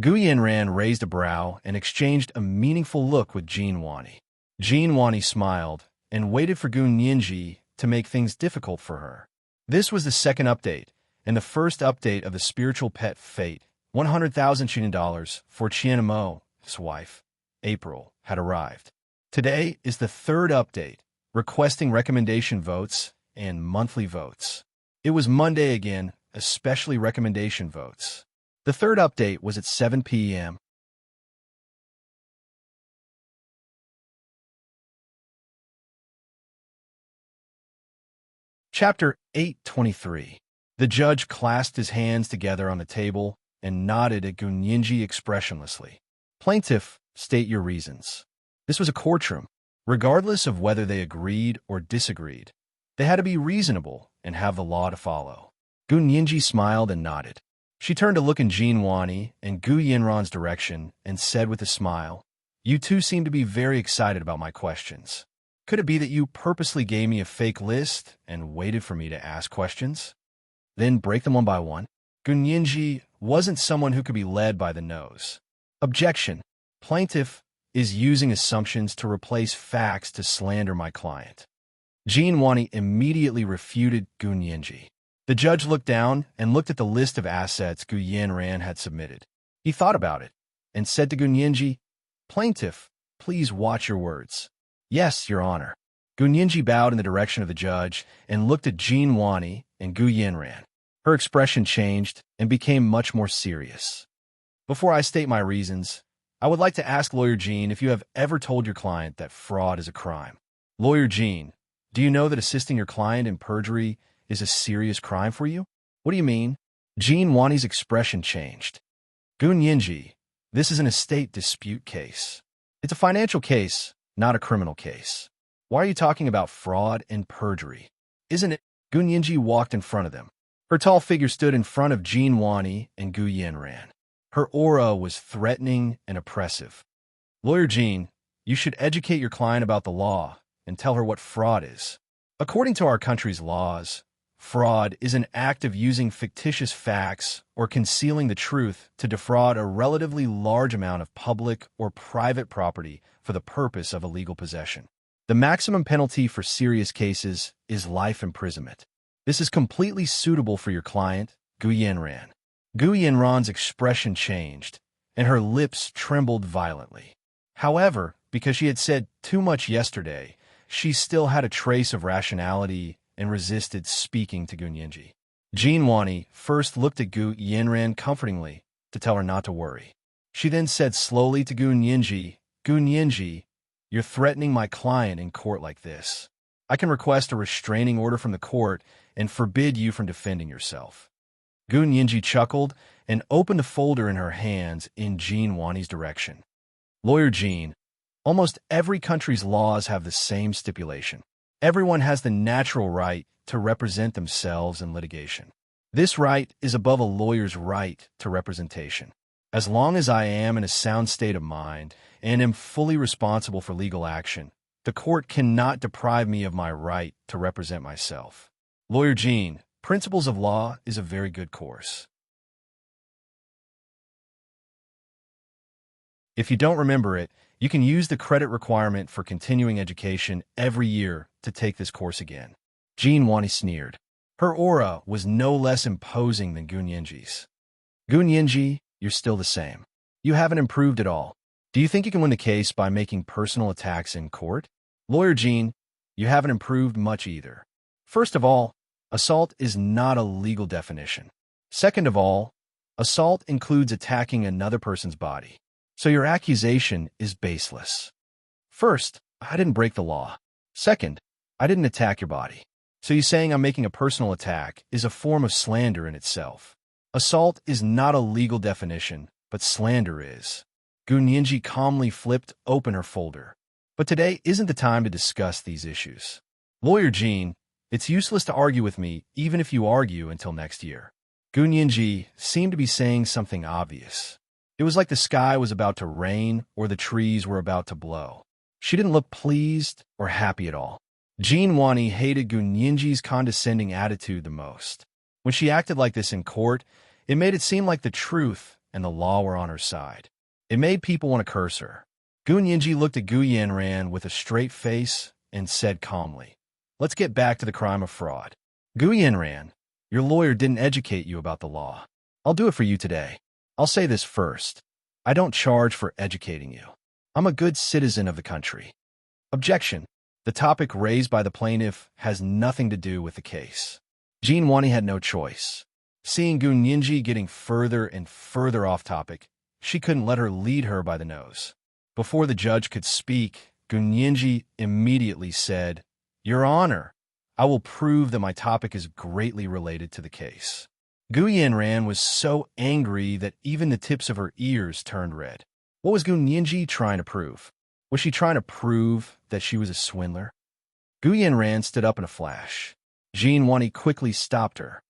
Gu Yanran raised a brow and exchanged a meaningful look with Jin Wani. Jin Wani smiled and waited for Gun Yinji to make things difficult for her. This was the second update, and the first update of the spiritual pet fate, 100,000 Chinan dollars for Qian Mo's wife, April, had arrived. Today is the third update, requesting recommendation votes and monthly votes. It was Monday again, especially recommendation votes. The third update was at 7 p.m. Chapter 823. The judge clasped his hands together on the table and nodded at Gun Yinji expressionlessly. "Plaintiff, state your reasons." This was a courtroom. Regardless of whether they agreed or disagreed, they had to be reasonable and have the law to follow. Gun Yinji smiled and nodded. She turned to look in Jin Wani and Gu Yanran's direction and said with a smile, "You two seem to be very excited about my questions. Could it be that you purposely gave me a fake list and waited for me to ask questions? Then break them one by one?" Gun Yinji wasn't someone who could be led by the nose. Objection. Plaintiff is using assumptions to replace facts to slander my client. Jin Wani immediately refuted Gun Yinji. The judge looked down and looked at the list of assets Gu Yanran had submitted. He thought about it and said to Gun Yinji, "Plaintiff, please watch your words." "Yes, Your Honor." Gun Yinji bowed in the direction of the judge and looked at Jin Wani and Gu Yanran. Her expression changed and became much more serious. "Before I state my reasons, I would like to ask Lawyer Jean if you have ever told your client that fraud is a crime. Lawyer Jean, do you know that assisting your client in perjury is a serious crime for you? What do you mean? Jean Wani's expression changed. Gunyinji, this is an estate dispute case. It's a financial case, not a criminal case. Why are you talking about fraud and perjury? Isn't it? Gunyinji walked in front of them. Her tall figure stood in front of Jean Wani and Gu Yanran. Her aura was threatening and oppressive. Lawyer Jean, you should educate your client about the law and tell her what fraud is. According to our country's laws, fraud is an act of using fictitious facts or concealing the truth to defraud a relatively large amount of public or private property for the purpose of illegal possession. The maximum penalty for serious cases is life imprisonment. This is completely suitable for your client, Gu Yanran. Gu Yanran's expression changed, and her lips trembled violently. However, because she had said too much yesterday, she still had a trace of rationality and resisted speaking to Gunyinji. Jean Wani first looked at Gu Yanran comfortingly to tell her not to worry. She then said slowly to Gunyinji, Gunyinji, you're threatening my client in court like this. I can request a restraining order from the court and forbid you from defending yourself. Gunyinji chuckled and opened a folder in her hands in Jean Wani's direction. Lawyer Jean, almost every country's laws have the same stipulation. Everyone has the natural right to represent themselves in litigation. This right is above a lawyer's right to representation. As long as I am in a sound state of mind and am fully responsible for legal action, the court cannot deprive me of my right to represent myself. Lawyer Jean, Principles of Law is a very good course. If you don't remember it, you can use the credit requirement for continuing education every year to take this course again. Jean Wani sneered. Her aura was no less imposing than Gunyinji's. Gunyinji, you're still the same. You haven't improved at all. Do you think you can win the case by making personal attacks in court? Lawyer Jean, you haven't improved much either. First of all, assault is not a legal definition. Second of all, assault includes attacking another person's body. So your accusation is baseless. First, I didn't break the law. Second, I didn't attack your body. So you saying I'm making a personal attack is a form of slander in itself. Assault is not a legal definition, but slander is. Gunyinji calmly flipped open her folder. But today isn't the time to discuss these issues. Lawyer Jean, it's useless to argue with me, even if you argue until next year. Gunyinji seemed to be saying something obvious. It was like the sky was about to rain or the trees were about to blow. She didn't look pleased or happy at all. Jean Wani hated Gunyinji's condescending attitude the most. When she acted like this in court, it made it seem like the truth and the law were on her side. It made people want to curse her. Gunyinji looked at Gu Yanran with a straight face and said calmly, let's get back to the crime of fraud. Gu Yanran, your lawyer didn't educate you about the law. I'll do it for you today. I'll say this first. I don't charge for educating you. I'm a good citizen of the country. Objection. The topic raised by the plaintiff has nothing to do with the case. Jean Wani had no choice. Seeing Gunyinji getting further and further off topic, she couldn't let her lead her by the nose. Before the judge could speak, Gunyinji immediately said, Your Honor, I will prove that my topic is greatly related to the case. Gu Yanran was so angry that even the tips of her ears turned red. What was Gunyinji trying to prove? Was she trying to prove that she was a swindler? Gu Yanran stood up in a flash. Jean Wani quickly stopped her.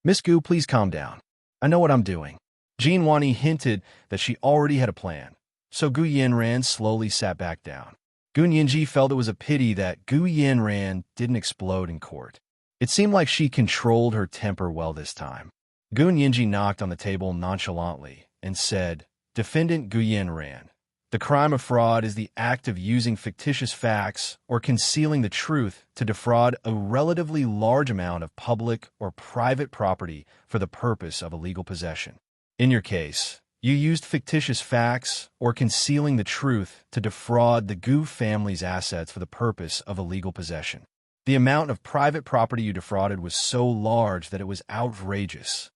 Miss Gu, please calm down. I know what I'm doing. Jean Wani hinted that she already had a plan, so Gu Yanran slowly sat back down. Gunyinji felt it was a pity that Gu Yanran didn't explode in court. It seemed like she controlled her temper well this time. Gunyinji knocked on the table nonchalantly and said, Defendant Gu Yanran, the crime of fraud is the act of using fictitious facts or concealing the truth to defraud a relatively large amount of public or private property for the purpose of illegal possession. In your case, you used fictitious facts or concealing the truth to defraud the Gu family's assets for the purpose of illegal possession. The amount of private property you defrauded was so large that it was outrageous.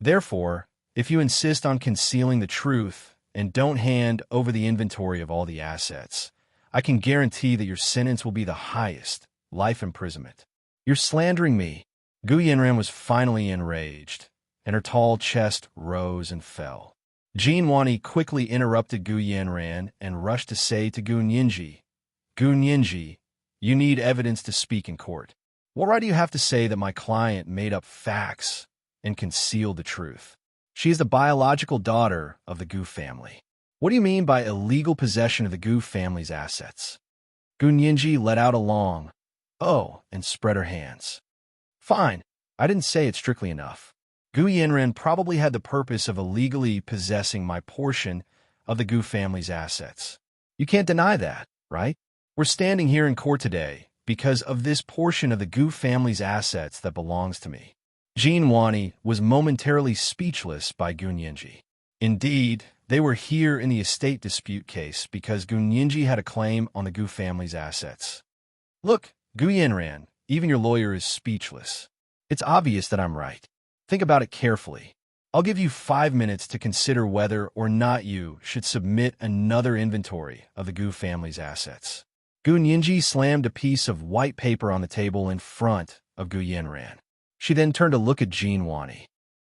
Therefore, If you insist on concealing the truth and don't hand over the inventory of all the assets, I can guarantee that your sentence will be the highest, life imprisonment. You're slandering me. Gu Yanran was finally enraged, and her tall chest rose and fell. Jin Wani quickly interrupted Gu Yanran and rushed to say to Gu Ninji, Gu Ninji, you need evidence to speak in court. What right do you have to say that my client made up facts and concealed the truth? She is the biological daughter of the Gu family. What do you mean by illegal possession of the Gu family's assets? Gu Ninji let out a long, "Oh," and spread her hands. Fine, I didn't say it strictly enough. Gu Yanran probably had the purpose of illegally possessing my portion of the Gu family's assets. You can't deny that, right? We're standing here in court today because of this portion of the Gu family's assets that belongs to me. Jin Wani was momentarily speechless by Gu Ninji. Indeed, they were here in the estate dispute case because Gu Ninji had a claim on the Gu family's assets. Look, Gu Yanran, even your lawyer is speechless. It's obvious that I'm right. Think about it carefully. I'll give you 5 minutes to consider whether or not you should submit another inventory of the Gu family's assets. Gu Ninji slammed a piece of white paper on the table in front of Gu Yanran. She then turned to look at Jin Wani.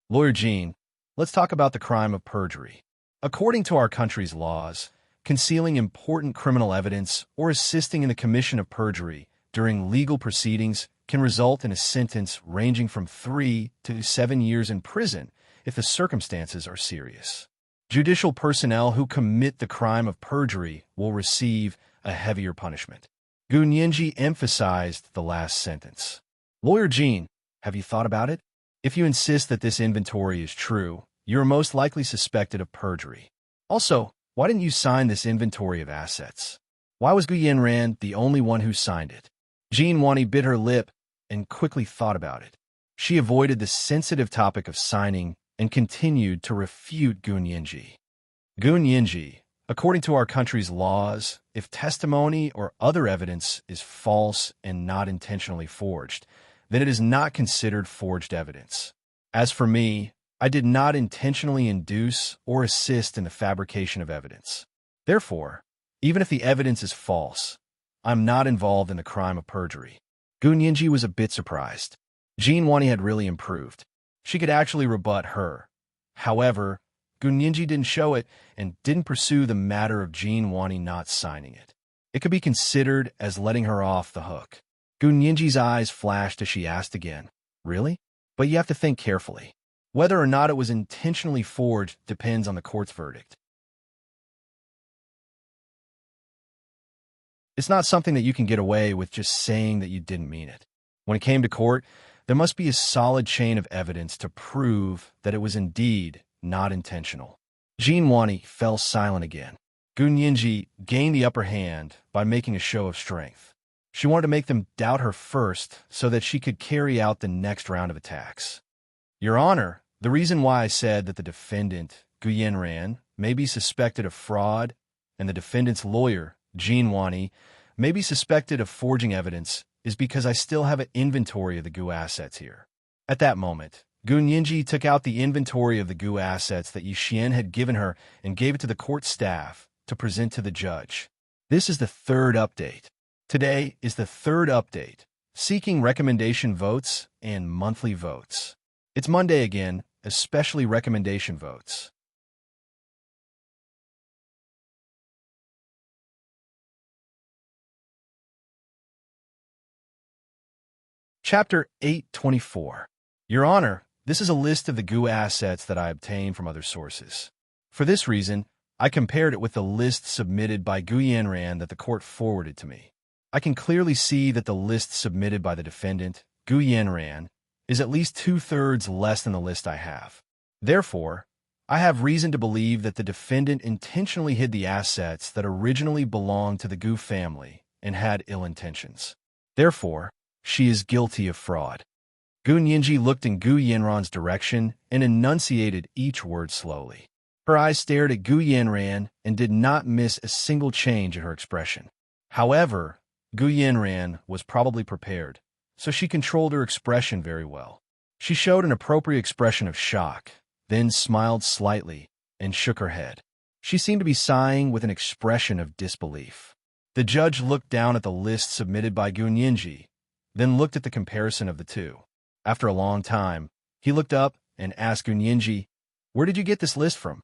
Lawyer Jin, let's talk about the crime of perjury. According to our country's laws, concealing important criminal evidence or assisting in the commission of perjury during legal proceedings can result in a sentence ranging from 3 to 7 years in prison if the circumstances are serious. Judicial personnel who commit the crime of perjury will receive a heavier punishment. Gu Ninji emphasized the last sentence. Lawyer Jin, have you thought about it? If you insist that this inventory is true, you are most likely suspected of perjury. Also, why didn't you sign this inventory of assets? Why was Gu Yanran the only one who signed it? Jin Wani bit her lip and quickly thought about it. She avoided the sensitive topic of signing and continued to refute Gu Ninji. Gu Ninji, according to our country's laws, if testimony or other evidence is false and not intentionally forged, then it is not considered forged evidence. As for me, I did not intentionally induce or assist in the fabrication of evidence. Therefore, even if the evidence is false, I'm not involved in the crime of perjury. Gu Ninji was a bit surprised. Jin Wani had really improved. She could actually rebut her. However, Gu Ninji didn't show it and didn't pursue the matter of Jin Wani not signing it. It could be considered as letting her off the hook. Gu Ninji's eyes flashed as she asked again, Really? But you have to think carefully. Whether or not it was intentionally forged depends on the court's verdict. It's not something that you can get away with just saying that you didn't mean it. When it came to court, there must be a solid chain of evidence to prove that it was indeed not intentional. Jin Wani fell silent again. Gu Ninji gained the upper hand by making a show of strength. She wanted to make them doubt her first so that she could carry out the next round of attacks. Your Honor, the reason why I said that the defendant, Gu Yanran, may be suspected of fraud and the defendant's lawyer, Jin Wani, may be suspected of forging evidence is because I still have an inventory of the Gu assets here. At that moment, Gu Ninji took out the inventory of the Gu assets that Yuxian had given her and gave it to the court staff to present to the judge. This is the third update. Today is the third update, seeking recommendation votes and monthly votes. It's Monday again, especially recommendation votes. Chapter 824. Your Honor, this is a list of the Gu assets that I obtained from other sources. For this reason, I compared it with the list submitted by Gu Yanran that the court forwarded to me. I can clearly see that the list submitted by the defendant, Gu Yanran, is at least 2/3 less than the list I have. Therefore, I have reason to believe that the defendant intentionally hid the assets that originally belonged to the Gu family and had ill intentions. Therefore, she is guilty of fraud. Gu Ninji looked in Gu Yanran's direction and enunciated each word slowly. Her eyes stared at Gu Yanran and did not miss a single change in her expression. However, Gu Yanran was probably prepared, so she controlled her expression very well. She showed an appropriate expression of shock, then smiled slightly and shook her head. She seemed to be sighing with an expression of disbelief. The judge looked down at the list submitted by Gu Nianji, then looked at the comparison of the two. After a long time, he looked up and asked Gu Nianji, "Where did you get this list from?"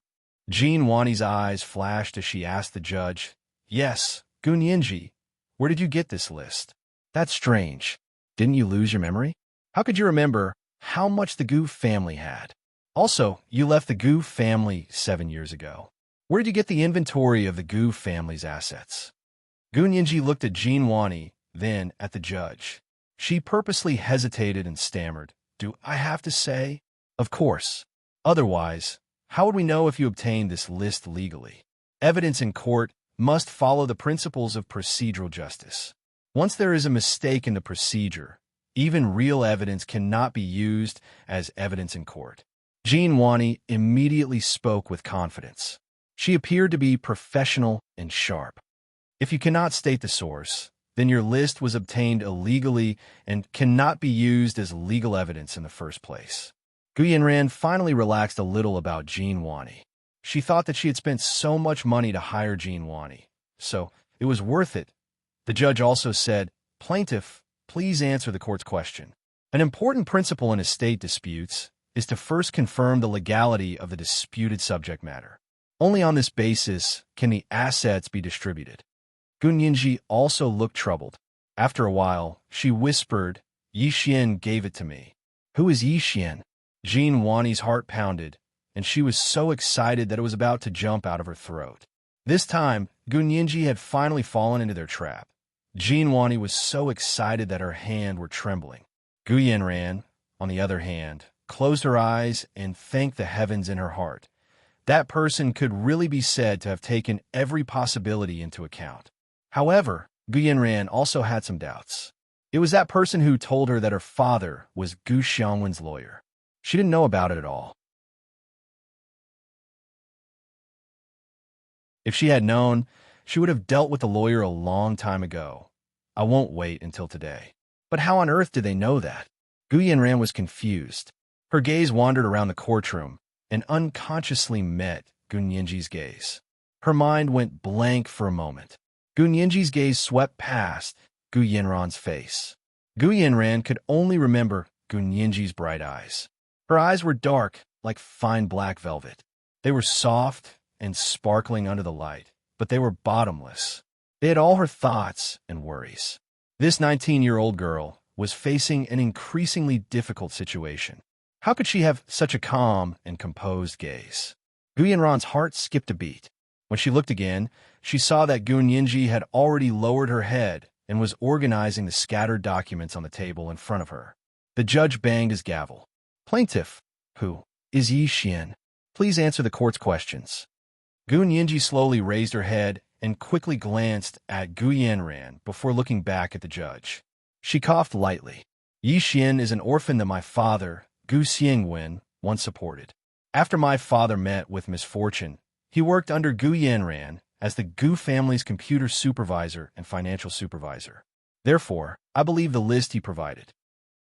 Jean Wani's eyes flashed as she asked the judge, "Yes, Gu Nianji, where did you get this list?" "That's strange. Didn't you lose your memory? How could you remember how much the Gu family had? Also, you left the Gu family 7 years ago. Where did you get the inventory of the Gu family's assets?" Gu Nianji looked at Jean Wani, then at the judge. She purposely hesitated and stammered, "Do I have to say?" "Of course. Otherwise, how would we know if you obtained this list legally? Evidence in court must follow the principles of procedural justice. Once there is a mistake in the procedure, even real evidence cannot be used as evidence in court." Jean Wani immediately spoke with confidence. She appeared to be professional and sharp. "If you cannot state the source, then your list was obtained illegally and cannot be used as legal evidence in the first place." Gu Yanran finally relaxed a little about Jean Wani. She thought that she had spent so much money to hire Jean Wani, so it was worth it. The judge also said, "Plaintiff, please answer the court's question." An important principle in estate disputes is to first confirm the legality of the disputed subject matter. Only on this basis can the assets be distributed. Gu Nianji also looked troubled. After a while, she whispered, "Yi Xian gave it to me." "Who is Yi Xian?" Jean Wani's heart pounded, and she was so excited that it was about to jump out of her throat. This time, Gu Nianji had finally fallen into their trap. Jean Wani was so excited that her hands were trembling. Gu Yanran, on the other hand, closed her eyes and thanked the heavens in her heart. That person could really be said to have taken every possibility into account. However, Gu Yanran also had some doubts. It was that person who told her that her father was Gu Xiangwen's lawyer. She didn't know about it at all. If she had known, she would have dealt with the lawyer a long time ago. I won't wait until today. But how on earth did they know that? Gu Yanran was confused. Her gaze wandered around the courtroom and unconsciously met Gu Nianji's gaze. Her mind went blank for a moment. Gu Nianji's gaze swept past Gu Yanran's face. Gu Yanran could only remember Gu Nianji's bright eyes. Her eyes were dark, like fine black velvet. They were soft and sparkling under the light, but they were bottomless. They had all her thoughts and worries. This 19-year-old girl was facing an increasingly difficult situation. How could she have such a calm and composed gaze? Gu Yanran's heart skipped a beat. When she looked again, she saw that Gu Nianji had already lowered her head and was organizing the scattered documents on the table in front of her. The judge banged his gavel. "Plaintiff, who is Yi Xian? Please answer the court's questions." Gu Nianji slowly raised her head and quickly glanced at Gu Yanran before looking back at the judge. She coughed lightly. "Yi Xian is an orphan that my father, Gu Xiangwen, once supported. After my father met with misfortune, he worked under Gu Yanran as the Gu family's computer supervisor and financial supervisor. Therefore, I believe the list he provided."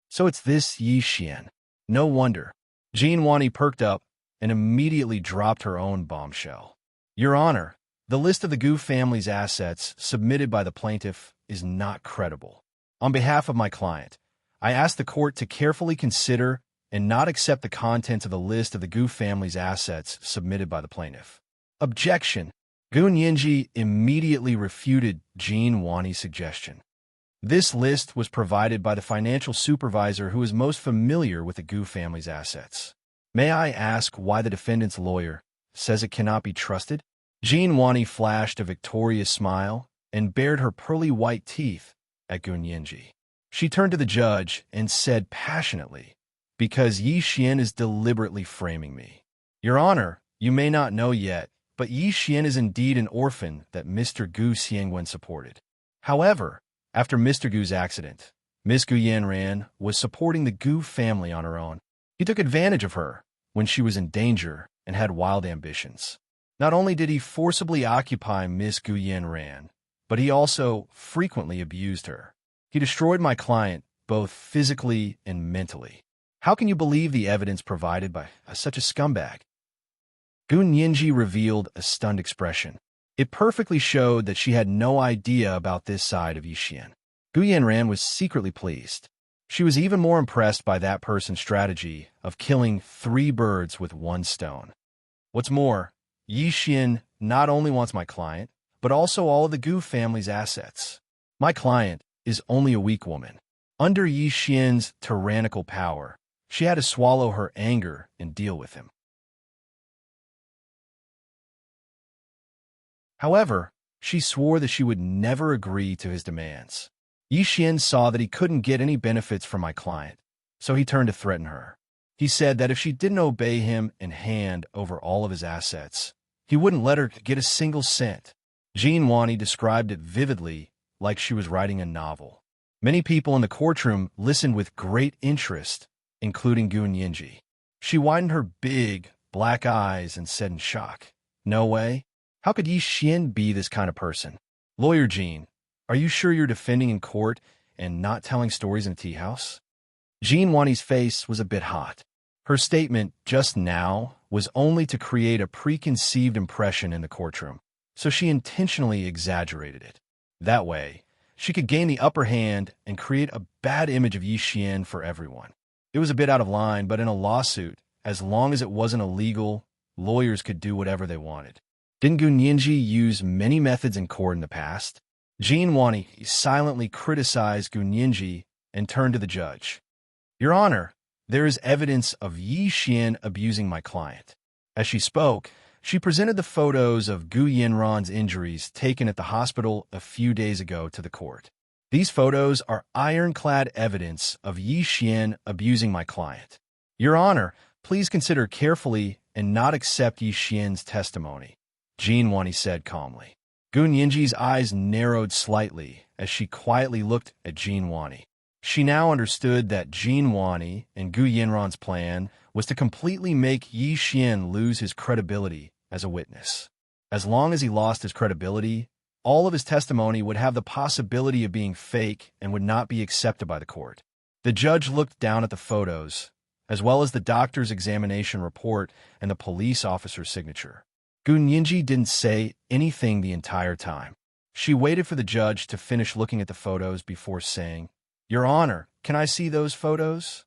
"So it's this Yi Xian. No wonder." Jean Wani perked up and immediately dropped her own bombshell. "Your Honor, the list of the Gu family's assets submitted by the plaintiff is not credible. On behalf of my client, I ask the court to carefully consider and not accept the contents of the list of the Gu family's assets submitted by the plaintiff." Objection. Gu Nianji immediately refuted Jean Wani's suggestion. This list was provided by the financial supervisor who is most familiar with the Gu family's assets. "May I ask why the defendant's lawyer says it cannot be trusted?" Jean Wani flashed a victorious smile and bared her pearly white teeth at Gu Nianji. She turned to the judge and said passionately, "Because Yi Xian is deliberately framing me. Your Honor, you may not know yet, but Yi Xian is indeed an orphan that Mr. Gu Xiangwen supported. However, after Mr. Gu's accident, Miss Gu Yanran was supporting the Gu family on her own. He took advantage of her when she was in danger and had wild ambitions. Not only did he forcibly occupy Miss Gu Yanran, but he also frequently abused her. He destroyed my client both physically and mentally. How can you believe the evidence provided by such a scumbag? Gu Nianji revealed a stunned expression. It perfectly showed that she had no idea about this side of Yixian. Gu Yanran was secretly pleased. She was even more impressed by that person's strategy of killing 3 birds with 1 stone. What's more, Yixian not only wants my client, but also all of the Gu family's assets. My client is only a weak woman. Under Yixian's tyrannical power, she had to swallow her anger and deal with him. However, she swore that she would never agree to his demands. Yixian saw that he couldn't get any benefits from my client, so he turned to threaten her. He said that if she didn't obey him and hand over all of his assets, he wouldn't let her get a single cent. Jean Wani described it vividly, like she was writing a novel. Many people in the courtroom listened with great interest, including Gu Nianji. She widened her big, black eyes and said in shock, "No way? How could Yixian be this kind of person?" "Lawyer Jean, are you sure you're defending in court and not telling stories in a tea house?" Jean Wani's face was a bit hot. Her statement just now was only to create a preconceived impression in the courtroom, so she intentionally exaggerated it. That way, she could gain the upper hand and create a bad image of Yixian for everyone. It was a bit out of line, but in a lawsuit, as long as it wasn't illegal, lawyers could do whatever they wanted. Didn't Gu Nianji use many methods in court in the past? Jean Wani silently criticized Gu Nianji and turned to the judge. "Your Honor, there is evidence of Yixian abusing my client." As she spoke, she presented the photos of Gu Yanran's injuries taken at the hospital a few days ago to the court. These photos are ironclad evidence of Yixian abusing my client. Your Honor, please consider carefully and not accept Yixian's testimony, Jean Wani said calmly. Gu Nianji's eyes narrowed slightly as she quietly looked at Jean Wani. She now understood that Jean Wani and Gu Yanran's plan was to completely make Yixian lose his credibility as a witness. As long as he lost his credibility, all of his testimony would have the possibility of being fake and would not be accepted by the court. The judge looked down at the photos, as well as the doctor's examination report and the police officer's signature. Gu Nianji didn't say anything the entire time. She waited for the judge to finish looking at the photos before saying, "Your Honor, can I see those photos?"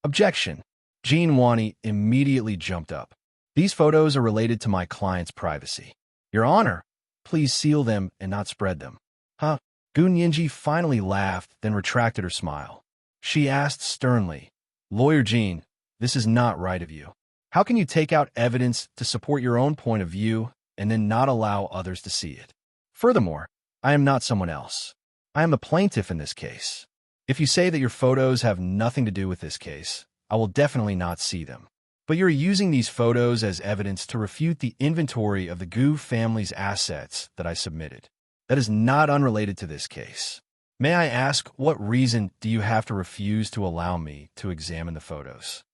Objection. Jean Wani immediately jumped up. "These photos are related to my client's privacy. Your Honor, please seal them and not spread them." Huh? Gu Nianji finally laughed, then retracted her smile. She asked sternly, "Lawyer Jean, this is not right of you. How can you take out evidence to support your own point of view and then not allow others to see it? Furthermore, I am not someone else. I am the plaintiff in this case. If you say that your photos have nothing to do with this case, I will definitely not see them. But you're using these photos as evidence to refute the inventory of the Gu family's assets that I submitted. That is not unrelated to this case. May I ask, what reason do you have to refuse to allow me to examine the photos?"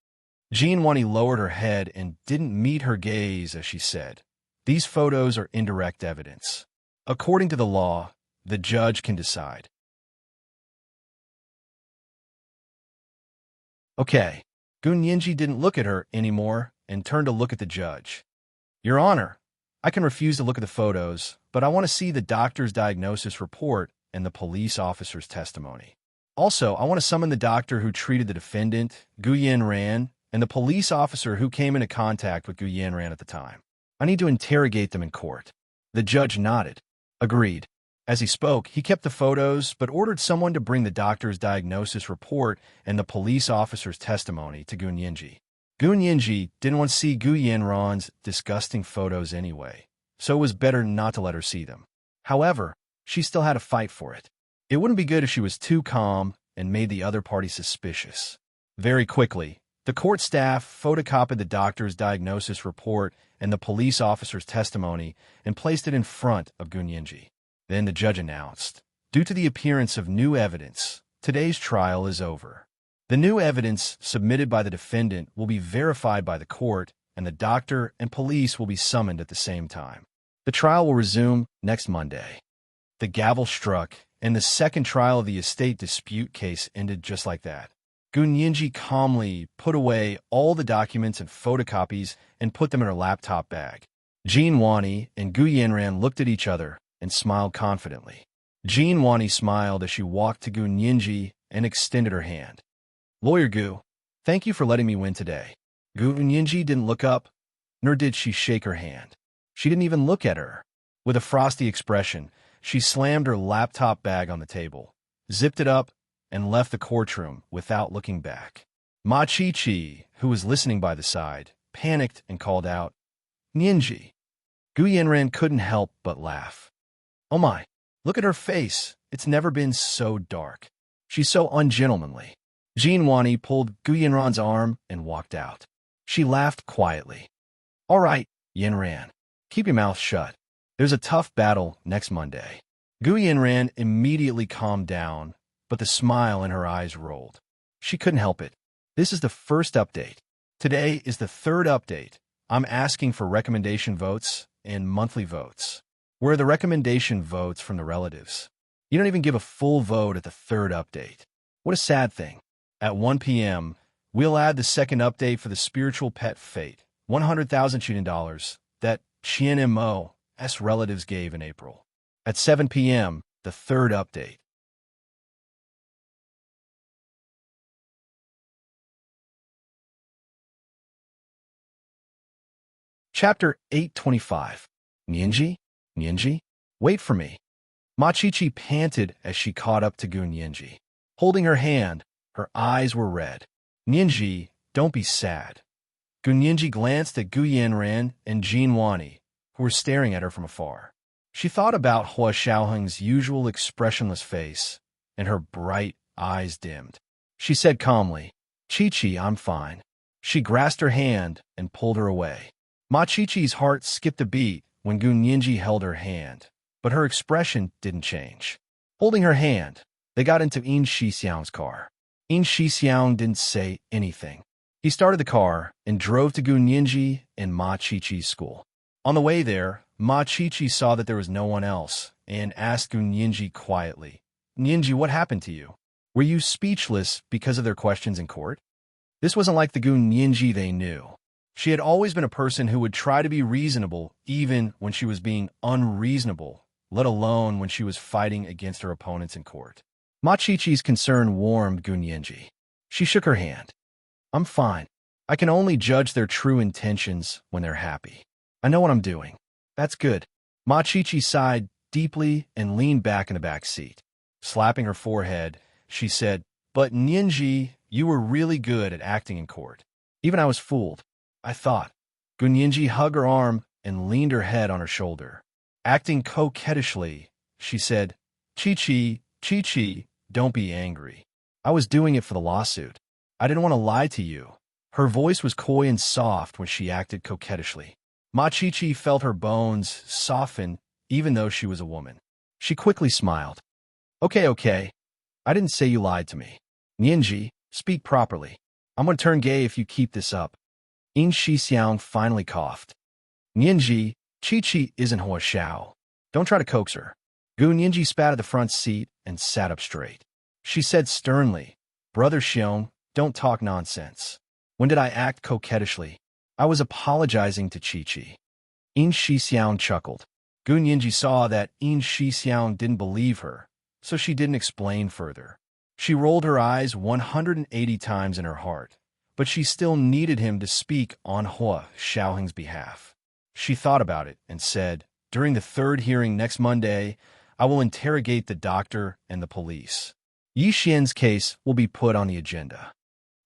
Jean Wani lowered her head and didn't meet her gaze as she said, "These photos are indirect evidence. According to the law, the judge can decide." Okay. Gu Nianji didn't look at her anymore and turned to look at the judge. "Your Honor, I can refuse to look at the photos, but I want to see the doctor's diagnosis report and the police officer's testimony. Also, I want to summon the doctor who treated the defendant, Gu Yanran, and the police officer who came into contact with Gu Yanran at the time. I need to interrogate them in court." The judge nodded. Agreed. As he spoke, he kept the photos, but ordered someone to bring the doctor's diagnosis report and the police officer's testimony to Gu Nianji. Gu Nianji didn't want to see Gu Yanran's disgusting photos anyway, so it was better not to let her see them. However, she still had to fight for it. It wouldn't be good if she was too calm and made the other party suspicious. Very quickly, the court staff photocopied the doctor's diagnosis report and the police officer's testimony and placed it in front of Gu Nianji. Then the judge announced, "Due to the appearance of new evidence, today's trial is over. The new evidence submitted by the defendant will be verified by the court, and the doctor and police will be summoned at the same time. The trial will resume next Monday." The gavel struck, and the second trial of the estate dispute case ended just like that. Gu Nianji calmly put away all the documents and photocopies and put them in her laptop bag. Jean Wani and Gu Yanran looked at each other and smiled confidently. Jean Wani smiled as she walked to Gu Nianji and extended her hand. "Lawyer Gu, thank you for letting me win today." Gu Nianji didn't look up, nor did she shake her hand. She didn't even look at her. With a frosty expression, she slammed her laptop bag on the table, zipped it up, and left the courtroom without looking back. Ma Chi-Chi, who was listening by the side, panicked and called out, "Nianji." Gu Yanran couldn't help but laugh. "Oh my, look at her face. It's never been so dark. She's so ungentlemanly." Jean Wani pulled Gu Yanran's arm and walked out. She laughed quietly. "All right, Yanran, keep your mouth shut. There's a tough battle next Monday." Gu Yanran immediately calmed down, but the smile in her eyes rolled. She couldn't help it. This is the first update. Today is the third update. I'm asking for recommendation votes and monthly votes. Where are the recommendation votes from the relatives? You don't even give a full vote at the third update. What a sad thing. At 1 p.m., we'll add the second update for the spiritual pet fate, 100,000 Chinan dollars, that Chien Mo's relatives gave in April. At 7 p.m., the third update. Chapter 825. Nianji? Nianji? Wait for me. Ma Chi-Chi panted as she caught up to Gu Nianji. Holding her hand, her eyes were red. "Nianji, don't be sad." Gu Nianji glanced at Gu Yanran and Jean Wani, who were staring at her from afar. She thought about Hua Xiaoheng's usual expressionless face, and her bright eyes dimmed. She said calmly, "Chi-Chi, I'm fine." She grasped her hand and pulled her away. Ma Chi-Chi's heart skipped a beat when Gu Nianji held her hand, but her expression didn't change. Holding her hand, they got into In Shixiang's car. In Shixiang didn't say anything. He started the car and drove to Gu Nianji and Ma Chi-Chi's school. On the way there, Ma Chi-Chi saw that there was no one else and asked Gu Nianji quietly, "Nianji, what happened to you? Were you speechless because of their questions in court?" This wasn't like the Gu Nianji they knew. She had always been a person who would try to be reasonable even when she was being unreasonable, let alone when she was fighting against her opponents in court. Ma Chi-Chi's concern warmed Gu Nianji. She shook her hand. "I'm fine. I can only judge their true intentions when they're happy. I know what I'm doing." "That's good." Ma Chi-Chi sighed deeply and leaned back in the back seat. Slapping her forehead, she said, "But Nianji, you were really good at acting in court. Even I was fooled. I thought." Gu Nianji hugged her arm and leaned her head on her shoulder. Acting coquettishly, she said, Chi-Chi, Chi-Chi, don't be angry. I was doing it for the lawsuit. I didn't want to lie to you." Her voice was coy and soft when she acted coquettishly. Ma Chi-Chi felt her bones soften even though she was a woman. She quickly smiled. Okay. I didn't say you lied to me. Nianji, speak properly. I'm going to turn gay if you keep this up." In Shixiang finally coughed. "Nianji, Chi-Chi isn't Hua Xiao. Don't try to coax her." Gu Nianji spat at the front seat and sat up straight. She said sternly, "Brother Xiong, don't talk nonsense. When did I act coquettishly? I was apologizing to Chi-Chi." In Shixiang chuckled. Gu Nianji saw that In Shixiang didn't believe her, so she didn't explain further. She rolled her eyes 180 times in her heart, but she still needed him to speak on Hua Xiaoheng's behalf. She thought about it and said, "During the third hearing next Monday, I will interrogate the doctor and the police. Yi Xian's case will be put on the agenda."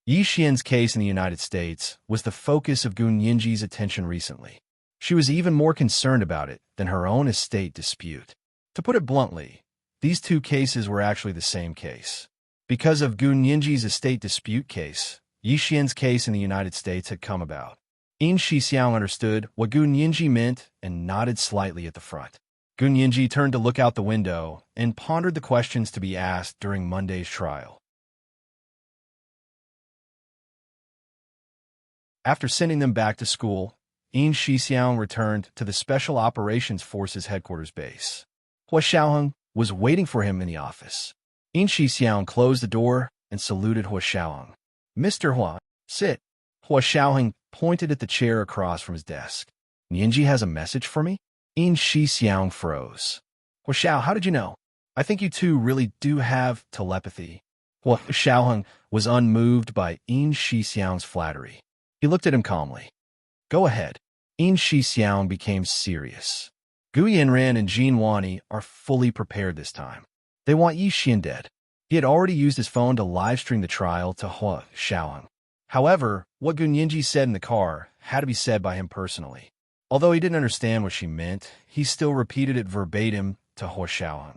Yi Xian's case in the United States was the focus of Gu Nianji's attention recently. She was even more concerned about it than her own estate dispute. To put it bluntly, these two cases were actually the same case. Because of Gu Nianji's estate dispute case, Yi Xian's case in the United States had come about. In Shixiang understood what Gu Nianji meant and nodded slightly at the front. Gu Nianji turned to look out the window and pondered the questions to be asked during Monday's trial. After sending them back to school, In Shixiang returned to the Special Operations Forces headquarters base. Hua Xiaoheng was waiting for him in the office. In Shixiang closed the door and saluted Hua Xiaoheng. Mr. Hua, sit. Hua Xiaoheng pointed at the chair across from his desk. Nianji has a message for me? Yin Xixiang froze. Hua Xiao, how did you know? I think you two really do have telepathy. Hua Xiaoheng was unmoved by Yin Xixiang's flattery. He looked at him calmly. Go ahead. Yin Xixiang became serious. Gu Yanran and Jin Wani are fully prepared this time. They want Yi Xian dead. He had already used his phone to live-stream the trial to Hua Xiaoheng. However, what Gu Yanji said in the car had to be said by him personally. Although he didn't understand what she meant, he still repeated it verbatim to Hua Xiaoheng.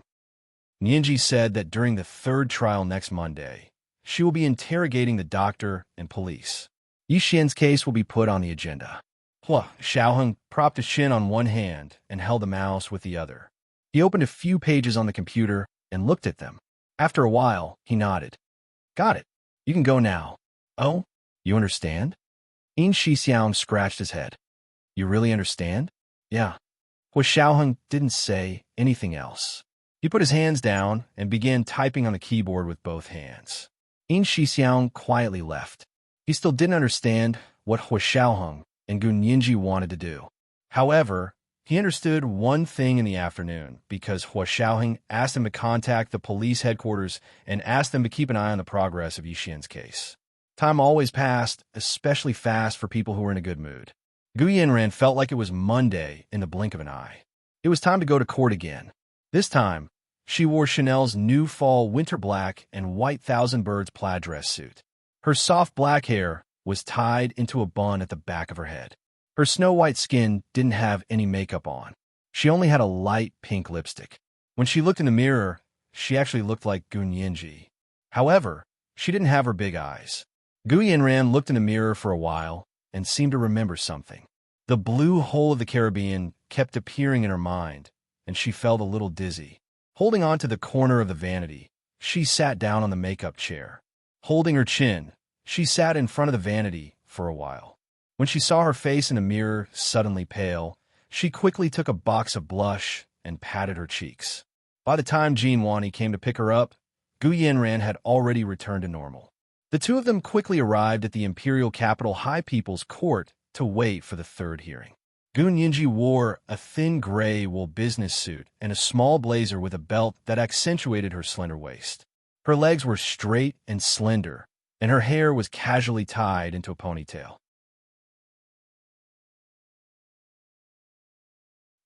Nianji said that during the third trial next Monday, she will be interrogating the doctor and police. Yi Xian's case will be put on the agenda. Hua Xiaoheng propped his chin on one hand and held the mouse with the other. He opened a few pages on the computer and looked at them. After a while, he nodded. Got it. You can go now. Oh, you understand? Yin Xixiang scratched his head. You really understand? Yeah. Hua Xiaoheng didn't say anything else. He put his hands down and began typing on the keyboard with both hands. Yin Xixiang quietly left. He still didn't understand what Hua Xiaoheng and Gu Yanji wanted to do. However, he understood one thing in the afternoon because Hua Xiaoheng asked him to contact the police headquarters and asked them to keep an eye on the progress of Yi Xian's case. Time always passed, especially fast for people who were in a good mood. Gu Yanran felt like it was Monday in the blink of an eye. It was time to go to court again. This time, she wore Chanel's new fall winter black and white thousand birds plaid dress suit. Her soft black hair was tied into a bun at the back of her head. Her snow-white skin didn't have any makeup on. She only had a light pink lipstick. When she looked in the mirror, she actually looked like Gu Yanji. However, she didn't have her big eyes. Gu Yanran looked in the mirror for a while and seemed to remember something. The blue hole of the Caribbean kept appearing in her mind, and she felt a little dizzy. Holding on to the corner of the vanity, she sat down on the makeup chair. Holding her chin, she sat in front of the vanity for a while. When she saw her face in the mirror suddenly pale, she quickly took a box of blush and patted her cheeks. By the time Jin Wani came to pick her up, Gu Yanran had already returned to normal. The two of them quickly arrived at the Imperial Capital High People's Court to wait for the third hearing. Gu Yanji wore a thin gray wool business suit and a small blazer with a belt that accentuated her slender waist. Her legs were straight and slender, and her hair was casually tied into a ponytail.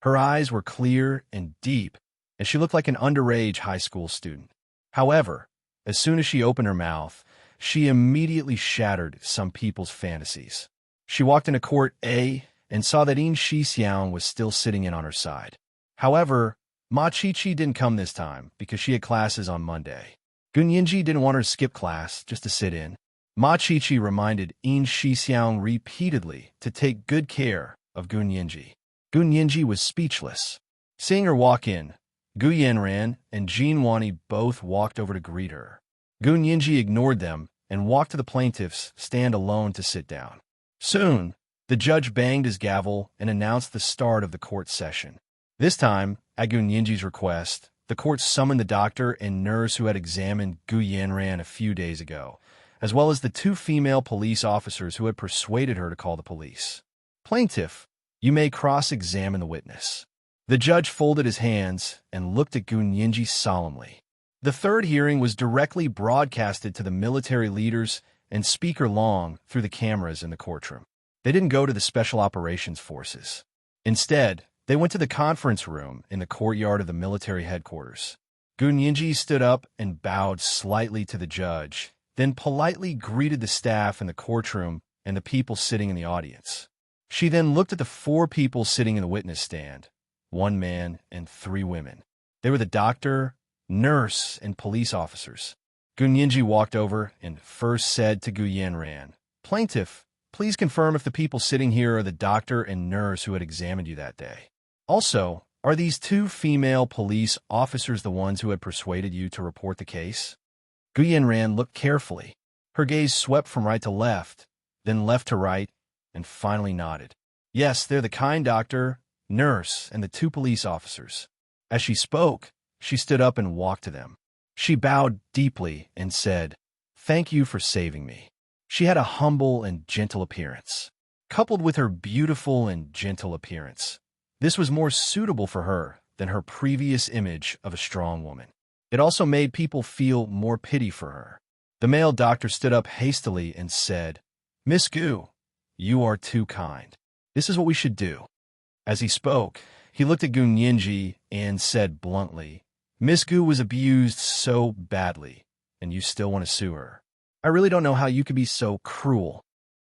Her eyes were clear and deep, and she looked like an underage high school student. However, as soon as she opened her mouth, she immediately shattered some people's fantasies. She walked into Court A and saw that Yin Xixiang was still sitting in on her side. However, Ma Chi-Chi didn't come this time because she had classes on Monday. Gu Yanji didn't want her to skip class just to sit in. Ma Chi-Chi reminded Yin Xixiang repeatedly to take good care of Gu Yanji. Gu Yanji was speechless. Seeing her walk in, Gu Yanran and Jin Wani both walked over to greet her. Gu Yanji ignored them and walked to the plaintiff's stand alone to sit down. Soon, the judge banged his gavel and announced the start of the court session. This time, at Gu Yanji's request, the court summoned the doctor and nurse who had examined Gu Yanran a few days ago, as well as the two female police officers who had persuaded her to call the police. Plaintiff, you may cross-examine the witness. The judge folded his hands and looked at Gu Yanji solemnly. The third hearing was directly broadcasted to the military leaders and Speaker Long through the cameras in the courtroom. They didn't go to the Special Operations Forces. Instead, they went to the conference room in the courtyard of the military headquarters. Gu Yanji stood up and bowed slightly to the judge, then politely greeted the staff in the courtroom and the people sitting in the audience. She then looked at the four people sitting in the witness stand, 1 man and 3 women. They were the doctor, nurse, and police officers. Gu Yanji walked over and first said to Gu Yanran, Plaintiff, please confirm if the people sitting here are the doctor and nurse who had examined you that day. Also, are these 2 female police officers the ones who had persuaded you to report the case? Gu Yanran looked carefully. Her gaze swept from right to left, then left to right, and finally nodded. Yes, they're the kind doctor, nurse, and the 2 police officers. As she spoke, she stood up and walked to them. She bowed deeply and said, Thank you for saving me. She had a humble and gentle appearance. Coupled with her beautiful and gentle appearance, this was more suitable for her than her previous image of a strong woman. It also made people feel more pity for her. The male doctor stood up hastily and said, "Miss Gu, you are too kind. This is what we should do." As he spoke, he looked at Gu Nianji and said bluntly, "Miss Gu was abused so badly, and you still want to sue her. I really don't know how you could be so cruel."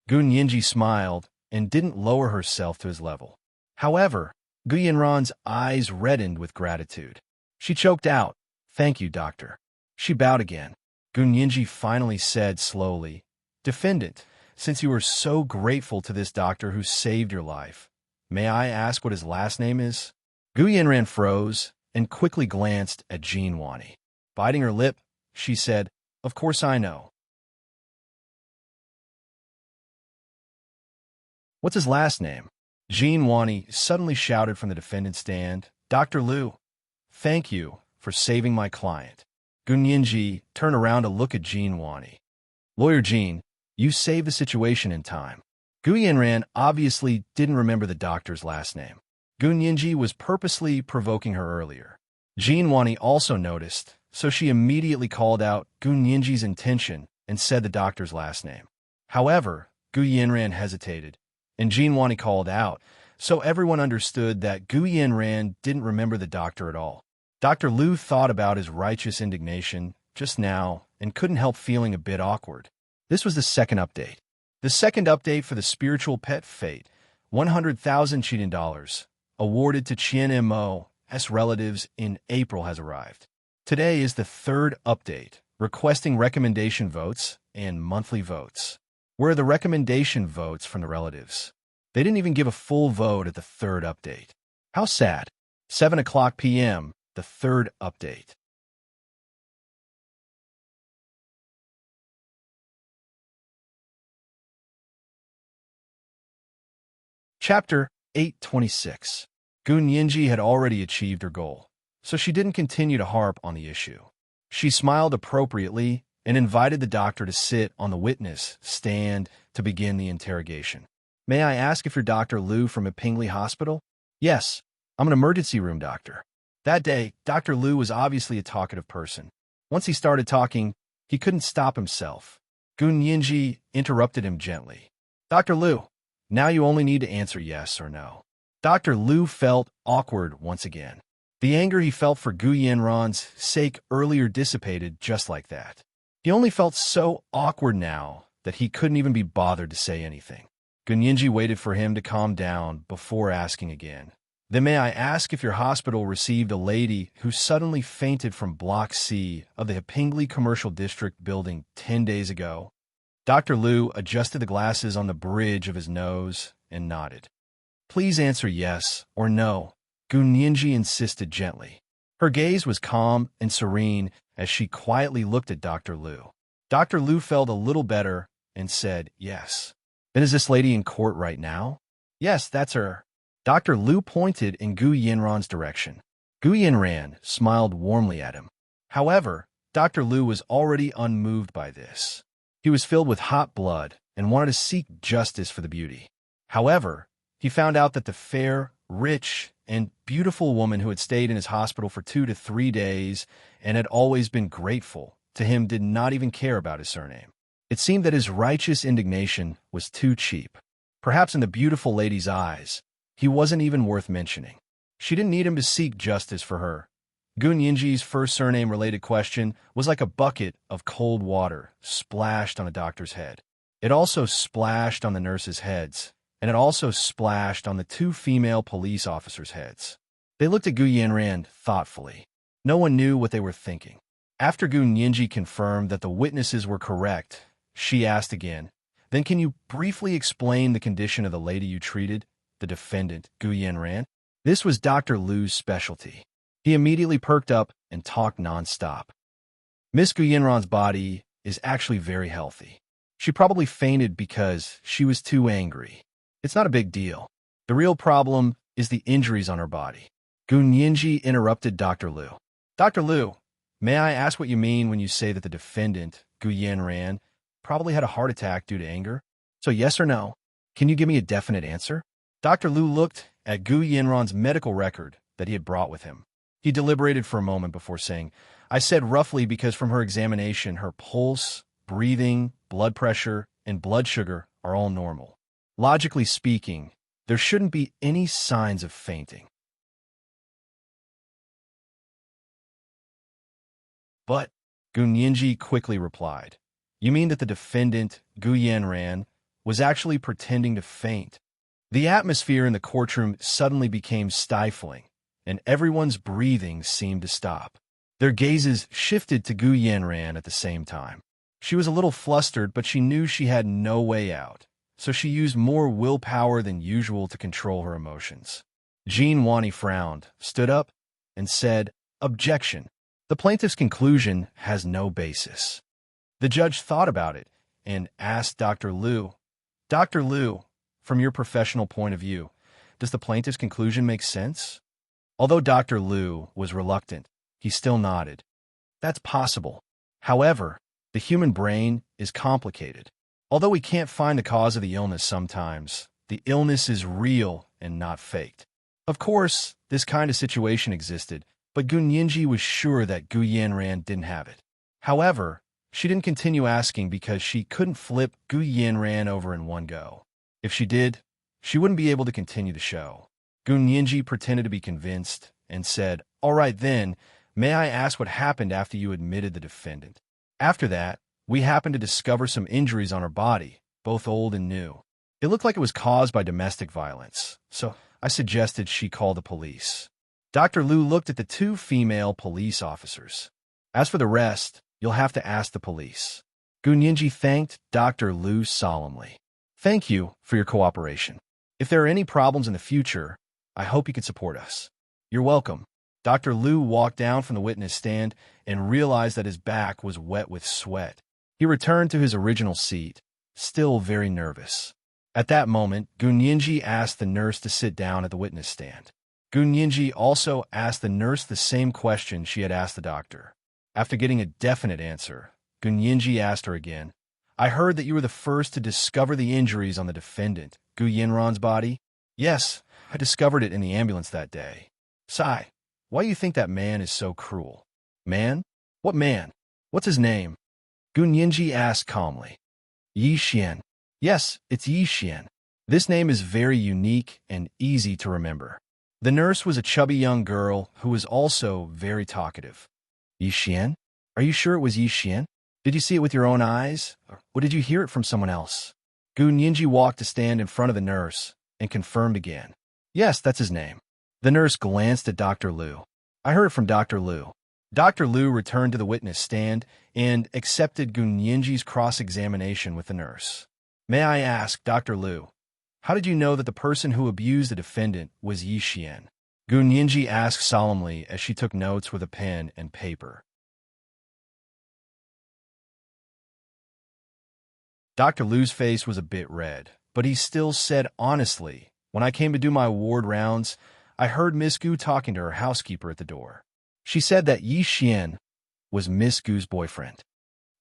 Gu Nianji smiled and didn't lower herself to his level. However, Gu Yanran's eyes reddened with gratitude. She choked out, "Thank you, doctor." She bowed again. Gu Nianji finally said slowly, "Defendant, since you are so grateful to this doctor who saved your life, may I ask what his last name is?" Gu Yanran froze and quickly glanced at Jean Wani. Biting her lip, she said, "Of course I know." "What's his last name?" Jean Wani suddenly shouted from the defendant's stand, "Dr. Liu, thank you for saving my client." Gu Nianji turned around to look at Jean Wani. "Lawyer Jean, you saved the situation in time." Gu Yanran obviously didn't remember the doctor's last name. Gu Nianji was purposely provoking her earlier. Jean Wani also noticed, so she immediately called out Gu Nianji's intention and said the doctor's last name. However, Gu Yanran hesitated, and Jean Wani called out, so everyone understood that Gu Yanran didn't remember the doctor at all. Dr. Liu thought about his righteous indignation just now and couldn't help feeling a bit awkward. This was the second update. The second update for the spiritual pet fate, 100,000 Chidan dollars, awarded to Qian Mo's relatives in April has arrived. Today is the third update, requesting recommendation votes and monthly votes. Where are the recommendation votes from the relatives? They didn't even give a full vote at the third update. How sad. 7:00 p.m., the third update. Chapter 826. Gu Nianji had already achieved her goal, so she didn't continue to harp on the issue. She smiled appropriately and invited the doctor to sit on the witness stand to begin the interrogation. "May I ask if you're Dr. Liu from Ipingli Hospital?" "Yes, I'm an emergency room doctor." That day, Dr. Liu was obviously a talkative person. Once he started talking, he couldn't stop himself. Gu Nianji interrupted him gently. "Dr. Liu, now you only need to answer yes or no." Dr. Liu felt awkward once again. The anger he felt for Gu Yanran's sake earlier dissipated just like that. He only felt so awkward now that he couldn't even be bothered to say anything. Gu Nianji waited for him to calm down before asking again. "Then may I ask if your hospital received a lady who suddenly fainted from Block C of the Ipingli Commercial District building 10 days ago?" Dr. Liu adjusted the glasses on the bridge of his nose and nodded. "Please answer yes or no," Gu Nianji insisted gently. Her gaze was calm and serene as she quietly looked at Dr. Liu. Dr. Liu felt a little better and said yes. "Then is this lady in court right now?" "Yes, that's her." Dr. Liu pointed in Gu Yanran's direction. Gu Yanran smiled warmly at him. However, Dr. Liu was already unmoved by this. He was filled with hot blood and wanted to seek justice for the beauty. However, he found out that the fair, rich, and beautiful woman who had stayed in his hospital for 2 to 3 days and had always been grateful to him did not even care about his surname. It seemed that his righteous indignation was too cheap. Perhaps in the beautiful lady's eyes, he wasn't even worth mentioning. She didn't need him to seek justice for her. Gu Nianji's first surname-related question was like a bucket of cold water splashed on a doctor's head. It also splashed on the nurses' heads, and it also splashed on the 2 female police officers' heads. They looked at Gu Yanran thoughtfully. No one knew what they were thinking. After Gu Nianji confirmed that the witnesses were correct, she asked again, "Then can you briefly explain the condition of the lady you treated, the defendant, Gu Yanran?" This was Dr. Liu's specialty. He immediately perked up and talked nonstop. "Miss Gu Yanran's body is actually very healthy. She probably fainted because she was too angry. It's not a big deal. The real problem is the injuries on her body." Gu Nianji interrupted Dr. Liu. "Dr. Liu, may I ask what you mean when you say that the defendant, Gu Yanran, probably had a heart attack due to anger. So yes or no? Can you give me a definite answer? Dr. Liu looked at Gu Yanran's medical record that he had brought with him. He deliberated for a moment before saying, I said roughly because from her examination, her pulse, breathing, blood pressure, and blood sugar are all normal. Logically speaking, there shouldn't be any signs of fainting. But, Gu Nianji quickly replied, you mean that the defendant, Gu Yanran, was actually pretending to faint? The atmosphere in the courtroom suddenly became stifling, and everyone's breathing seemed to stop. Their gazes shifted to Gu Yanran at the same time. She was a little flustered, but she knew she had no way out, so she used more willpower than usual to control her emotions. Jean Wani frowned, stood up, and said, Objection. The plaintiff's conclusion has no basis. The judge thought about it and asked Dr. Liu, Dr. Liu, from your professional point of view, does the plaintiff's conclusion make sense? Although Dr. Liu was reluctant, he still nodded. That's possible. However, the human brain is complicated. Although we can't find the cause of the illness sometimes, the illness is real and not faked. Of course, this kind of situation existed, but Gu Nianji was sure that Gu Yanran didn't have it. However, she didn't continue asking because she couldn't flip Gu Yanran over in one go. If she did, she wouldn't be able to continue the show. Gu Nianji pretended to be convinced and said, All right then, may I ask what happened after you admitted the defendant? After that, we happened to discover some injuries on her body, both old and new. It looked like it was caused by domestic violence, so I suggested she call the police. Dr. Liu looked at the two female police officers. As for the rest, you'll have to ask the police. Gu Nianji thanked Dr. Liu solemnly. Thank you for your cooperation. If there are any problems in the future, I hope you can support us. You're welcome. Dr. Liu walked down from the witness stand and realized that his back was wet with sweat. He returned to his original seat, still very nervous. At that moment, Gu Nianji asked the nurse to sit down at the witness stand. Gu Nianji also asked the nurse the same question she had asked the doctor. After getting a definite answer, Gu Nianji asked her again, I heard that you were the first to discover the injuries on the defendant, Gu Yanran's body? Yes, I discovered it in the ambulance that day. Sai, why do you think that man is so cruel? Man? What man? What's his name? Gu Nianji asked calmly. Yi Xian. Yes, it's Yi Xian. This name is very unique and easy to remember. The nurse was a chubby young girl who was also very talkative. Yi Xian? Are you sure it was Yi Xian? Did you see it with your own eyes, or did you hear it from someone else? Gu Nianji walked to stand in front of the nurse and confirmed again. Yes, that's his name. The nurse glanced at Dr. Liu. I heard it from Dr. Liu. Dr. Liu returned to the witness stand and accepted Gu Nianji's cross-examination with the nurse. May I ask, Dr. Liu, how did you know that the person who abused the defendant was Yi Xian? Gu Nianji asked solemnly as she took notes with a pen and paper. Dr. Liu's face was a bit red, but he still said honestly, when I came to do my ward rounds, I heard Miss Gu talking to her housekeeper at the door. She said that Yi Xian was Miss Gu's boyfriend.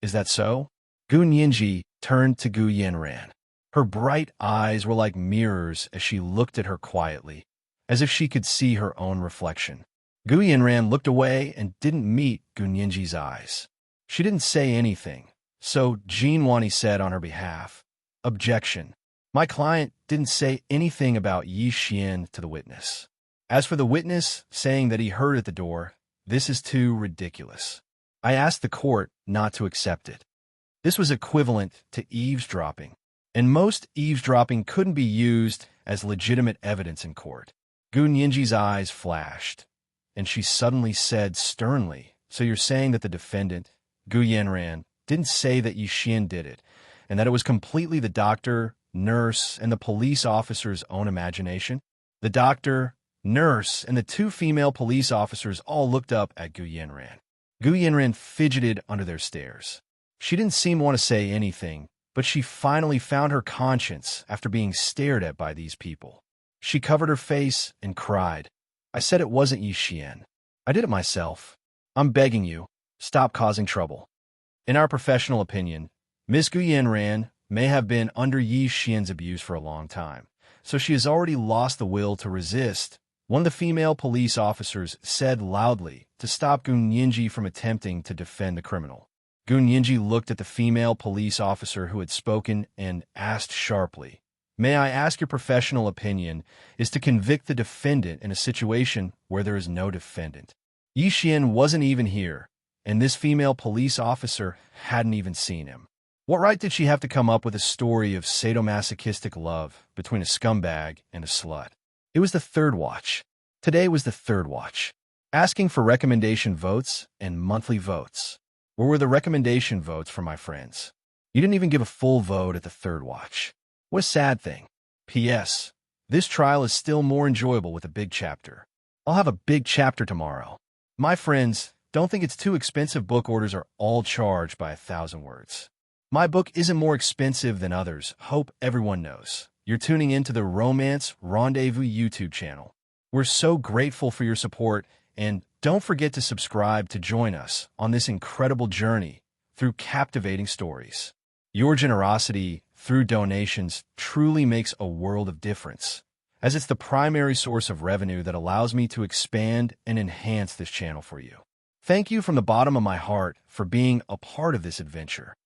Is that so? Gu Nianji turned to Gu Yanran. Her bright eyes were like mirrors as she looked at her quietly, as if she could see her own reflection. Gu Yanran looked away and didn't meet Gu Nianji's eyes. She didn't say anything, so Jean Wani said on her behalf, Objection. My client didn't say anything about Yi Xian to the witness. As for the witness saying that he heard at the door, this is too ridiculous. I asked the court not to accept it. This was equivalent to eavesdropping, and most eavesdropping couldn't be used as legitimate evidence in court. Gu Nianji's eyes flashed, and she suddenly said sternly, So you're saying that the defendant, Gu Yanran, didn't say that Yi Xian did it, and that it was completely the doctor, nurse, and the police officer's own imagination? The doctor, nurse, and the two female police officers all looked up at Gu Yanran. Gu Yanran fidgeted under their stares. She didn't seem to want to say anything, but she finally found her conscience after being stared at by these people. She covered her face and cried. I said it wasn't Yi Xian. I did it myself. I'm begging you, stop causing trouble. In our professional opinion, Miss Guyenran may have been under Yi Xian's abuse for a long time, so she has already lost the will to resist. One of the female police officers said loudly to stop Gun Yinji from attempting to defend the criminal. Gun Yinji looked at the female police officer who had spoken and asked sharply, "May I ask your professional opinion is to convict the defendant in a situation where there is no defendant?" Yi Xian wasn't even here, and this female police officer hadn't even seen him. What right did she have to come up with a story of sadomasochistic love between a scumbag and a slut? It was the third watch. Today was the third watch. Asking for recommendation votes and monthly votes. Where were the recommendation votes for my friends? You didn't even give a full vote at the third watch. What a sad thing. P.S. This trial is still more enjoyable with a big chapter. I'll have a big chapter tomorrow. My friends, don't think it's too expensive. Book orders are all charged by 1,000 words. My book isn't more expensive than others. Hope everyone knows. You're tuning into the Romance Rendezvous YouTube channel. We're so grateful for your support, and don't forget to subscribe to join us on this incredible journey through captivating stories. Your generosity through donations truly makes a world of difference, as it's the primary source of revenue that allows me to expand and enhance this channel for you. Thank you from the bottom of my heart for being a part of this adventure.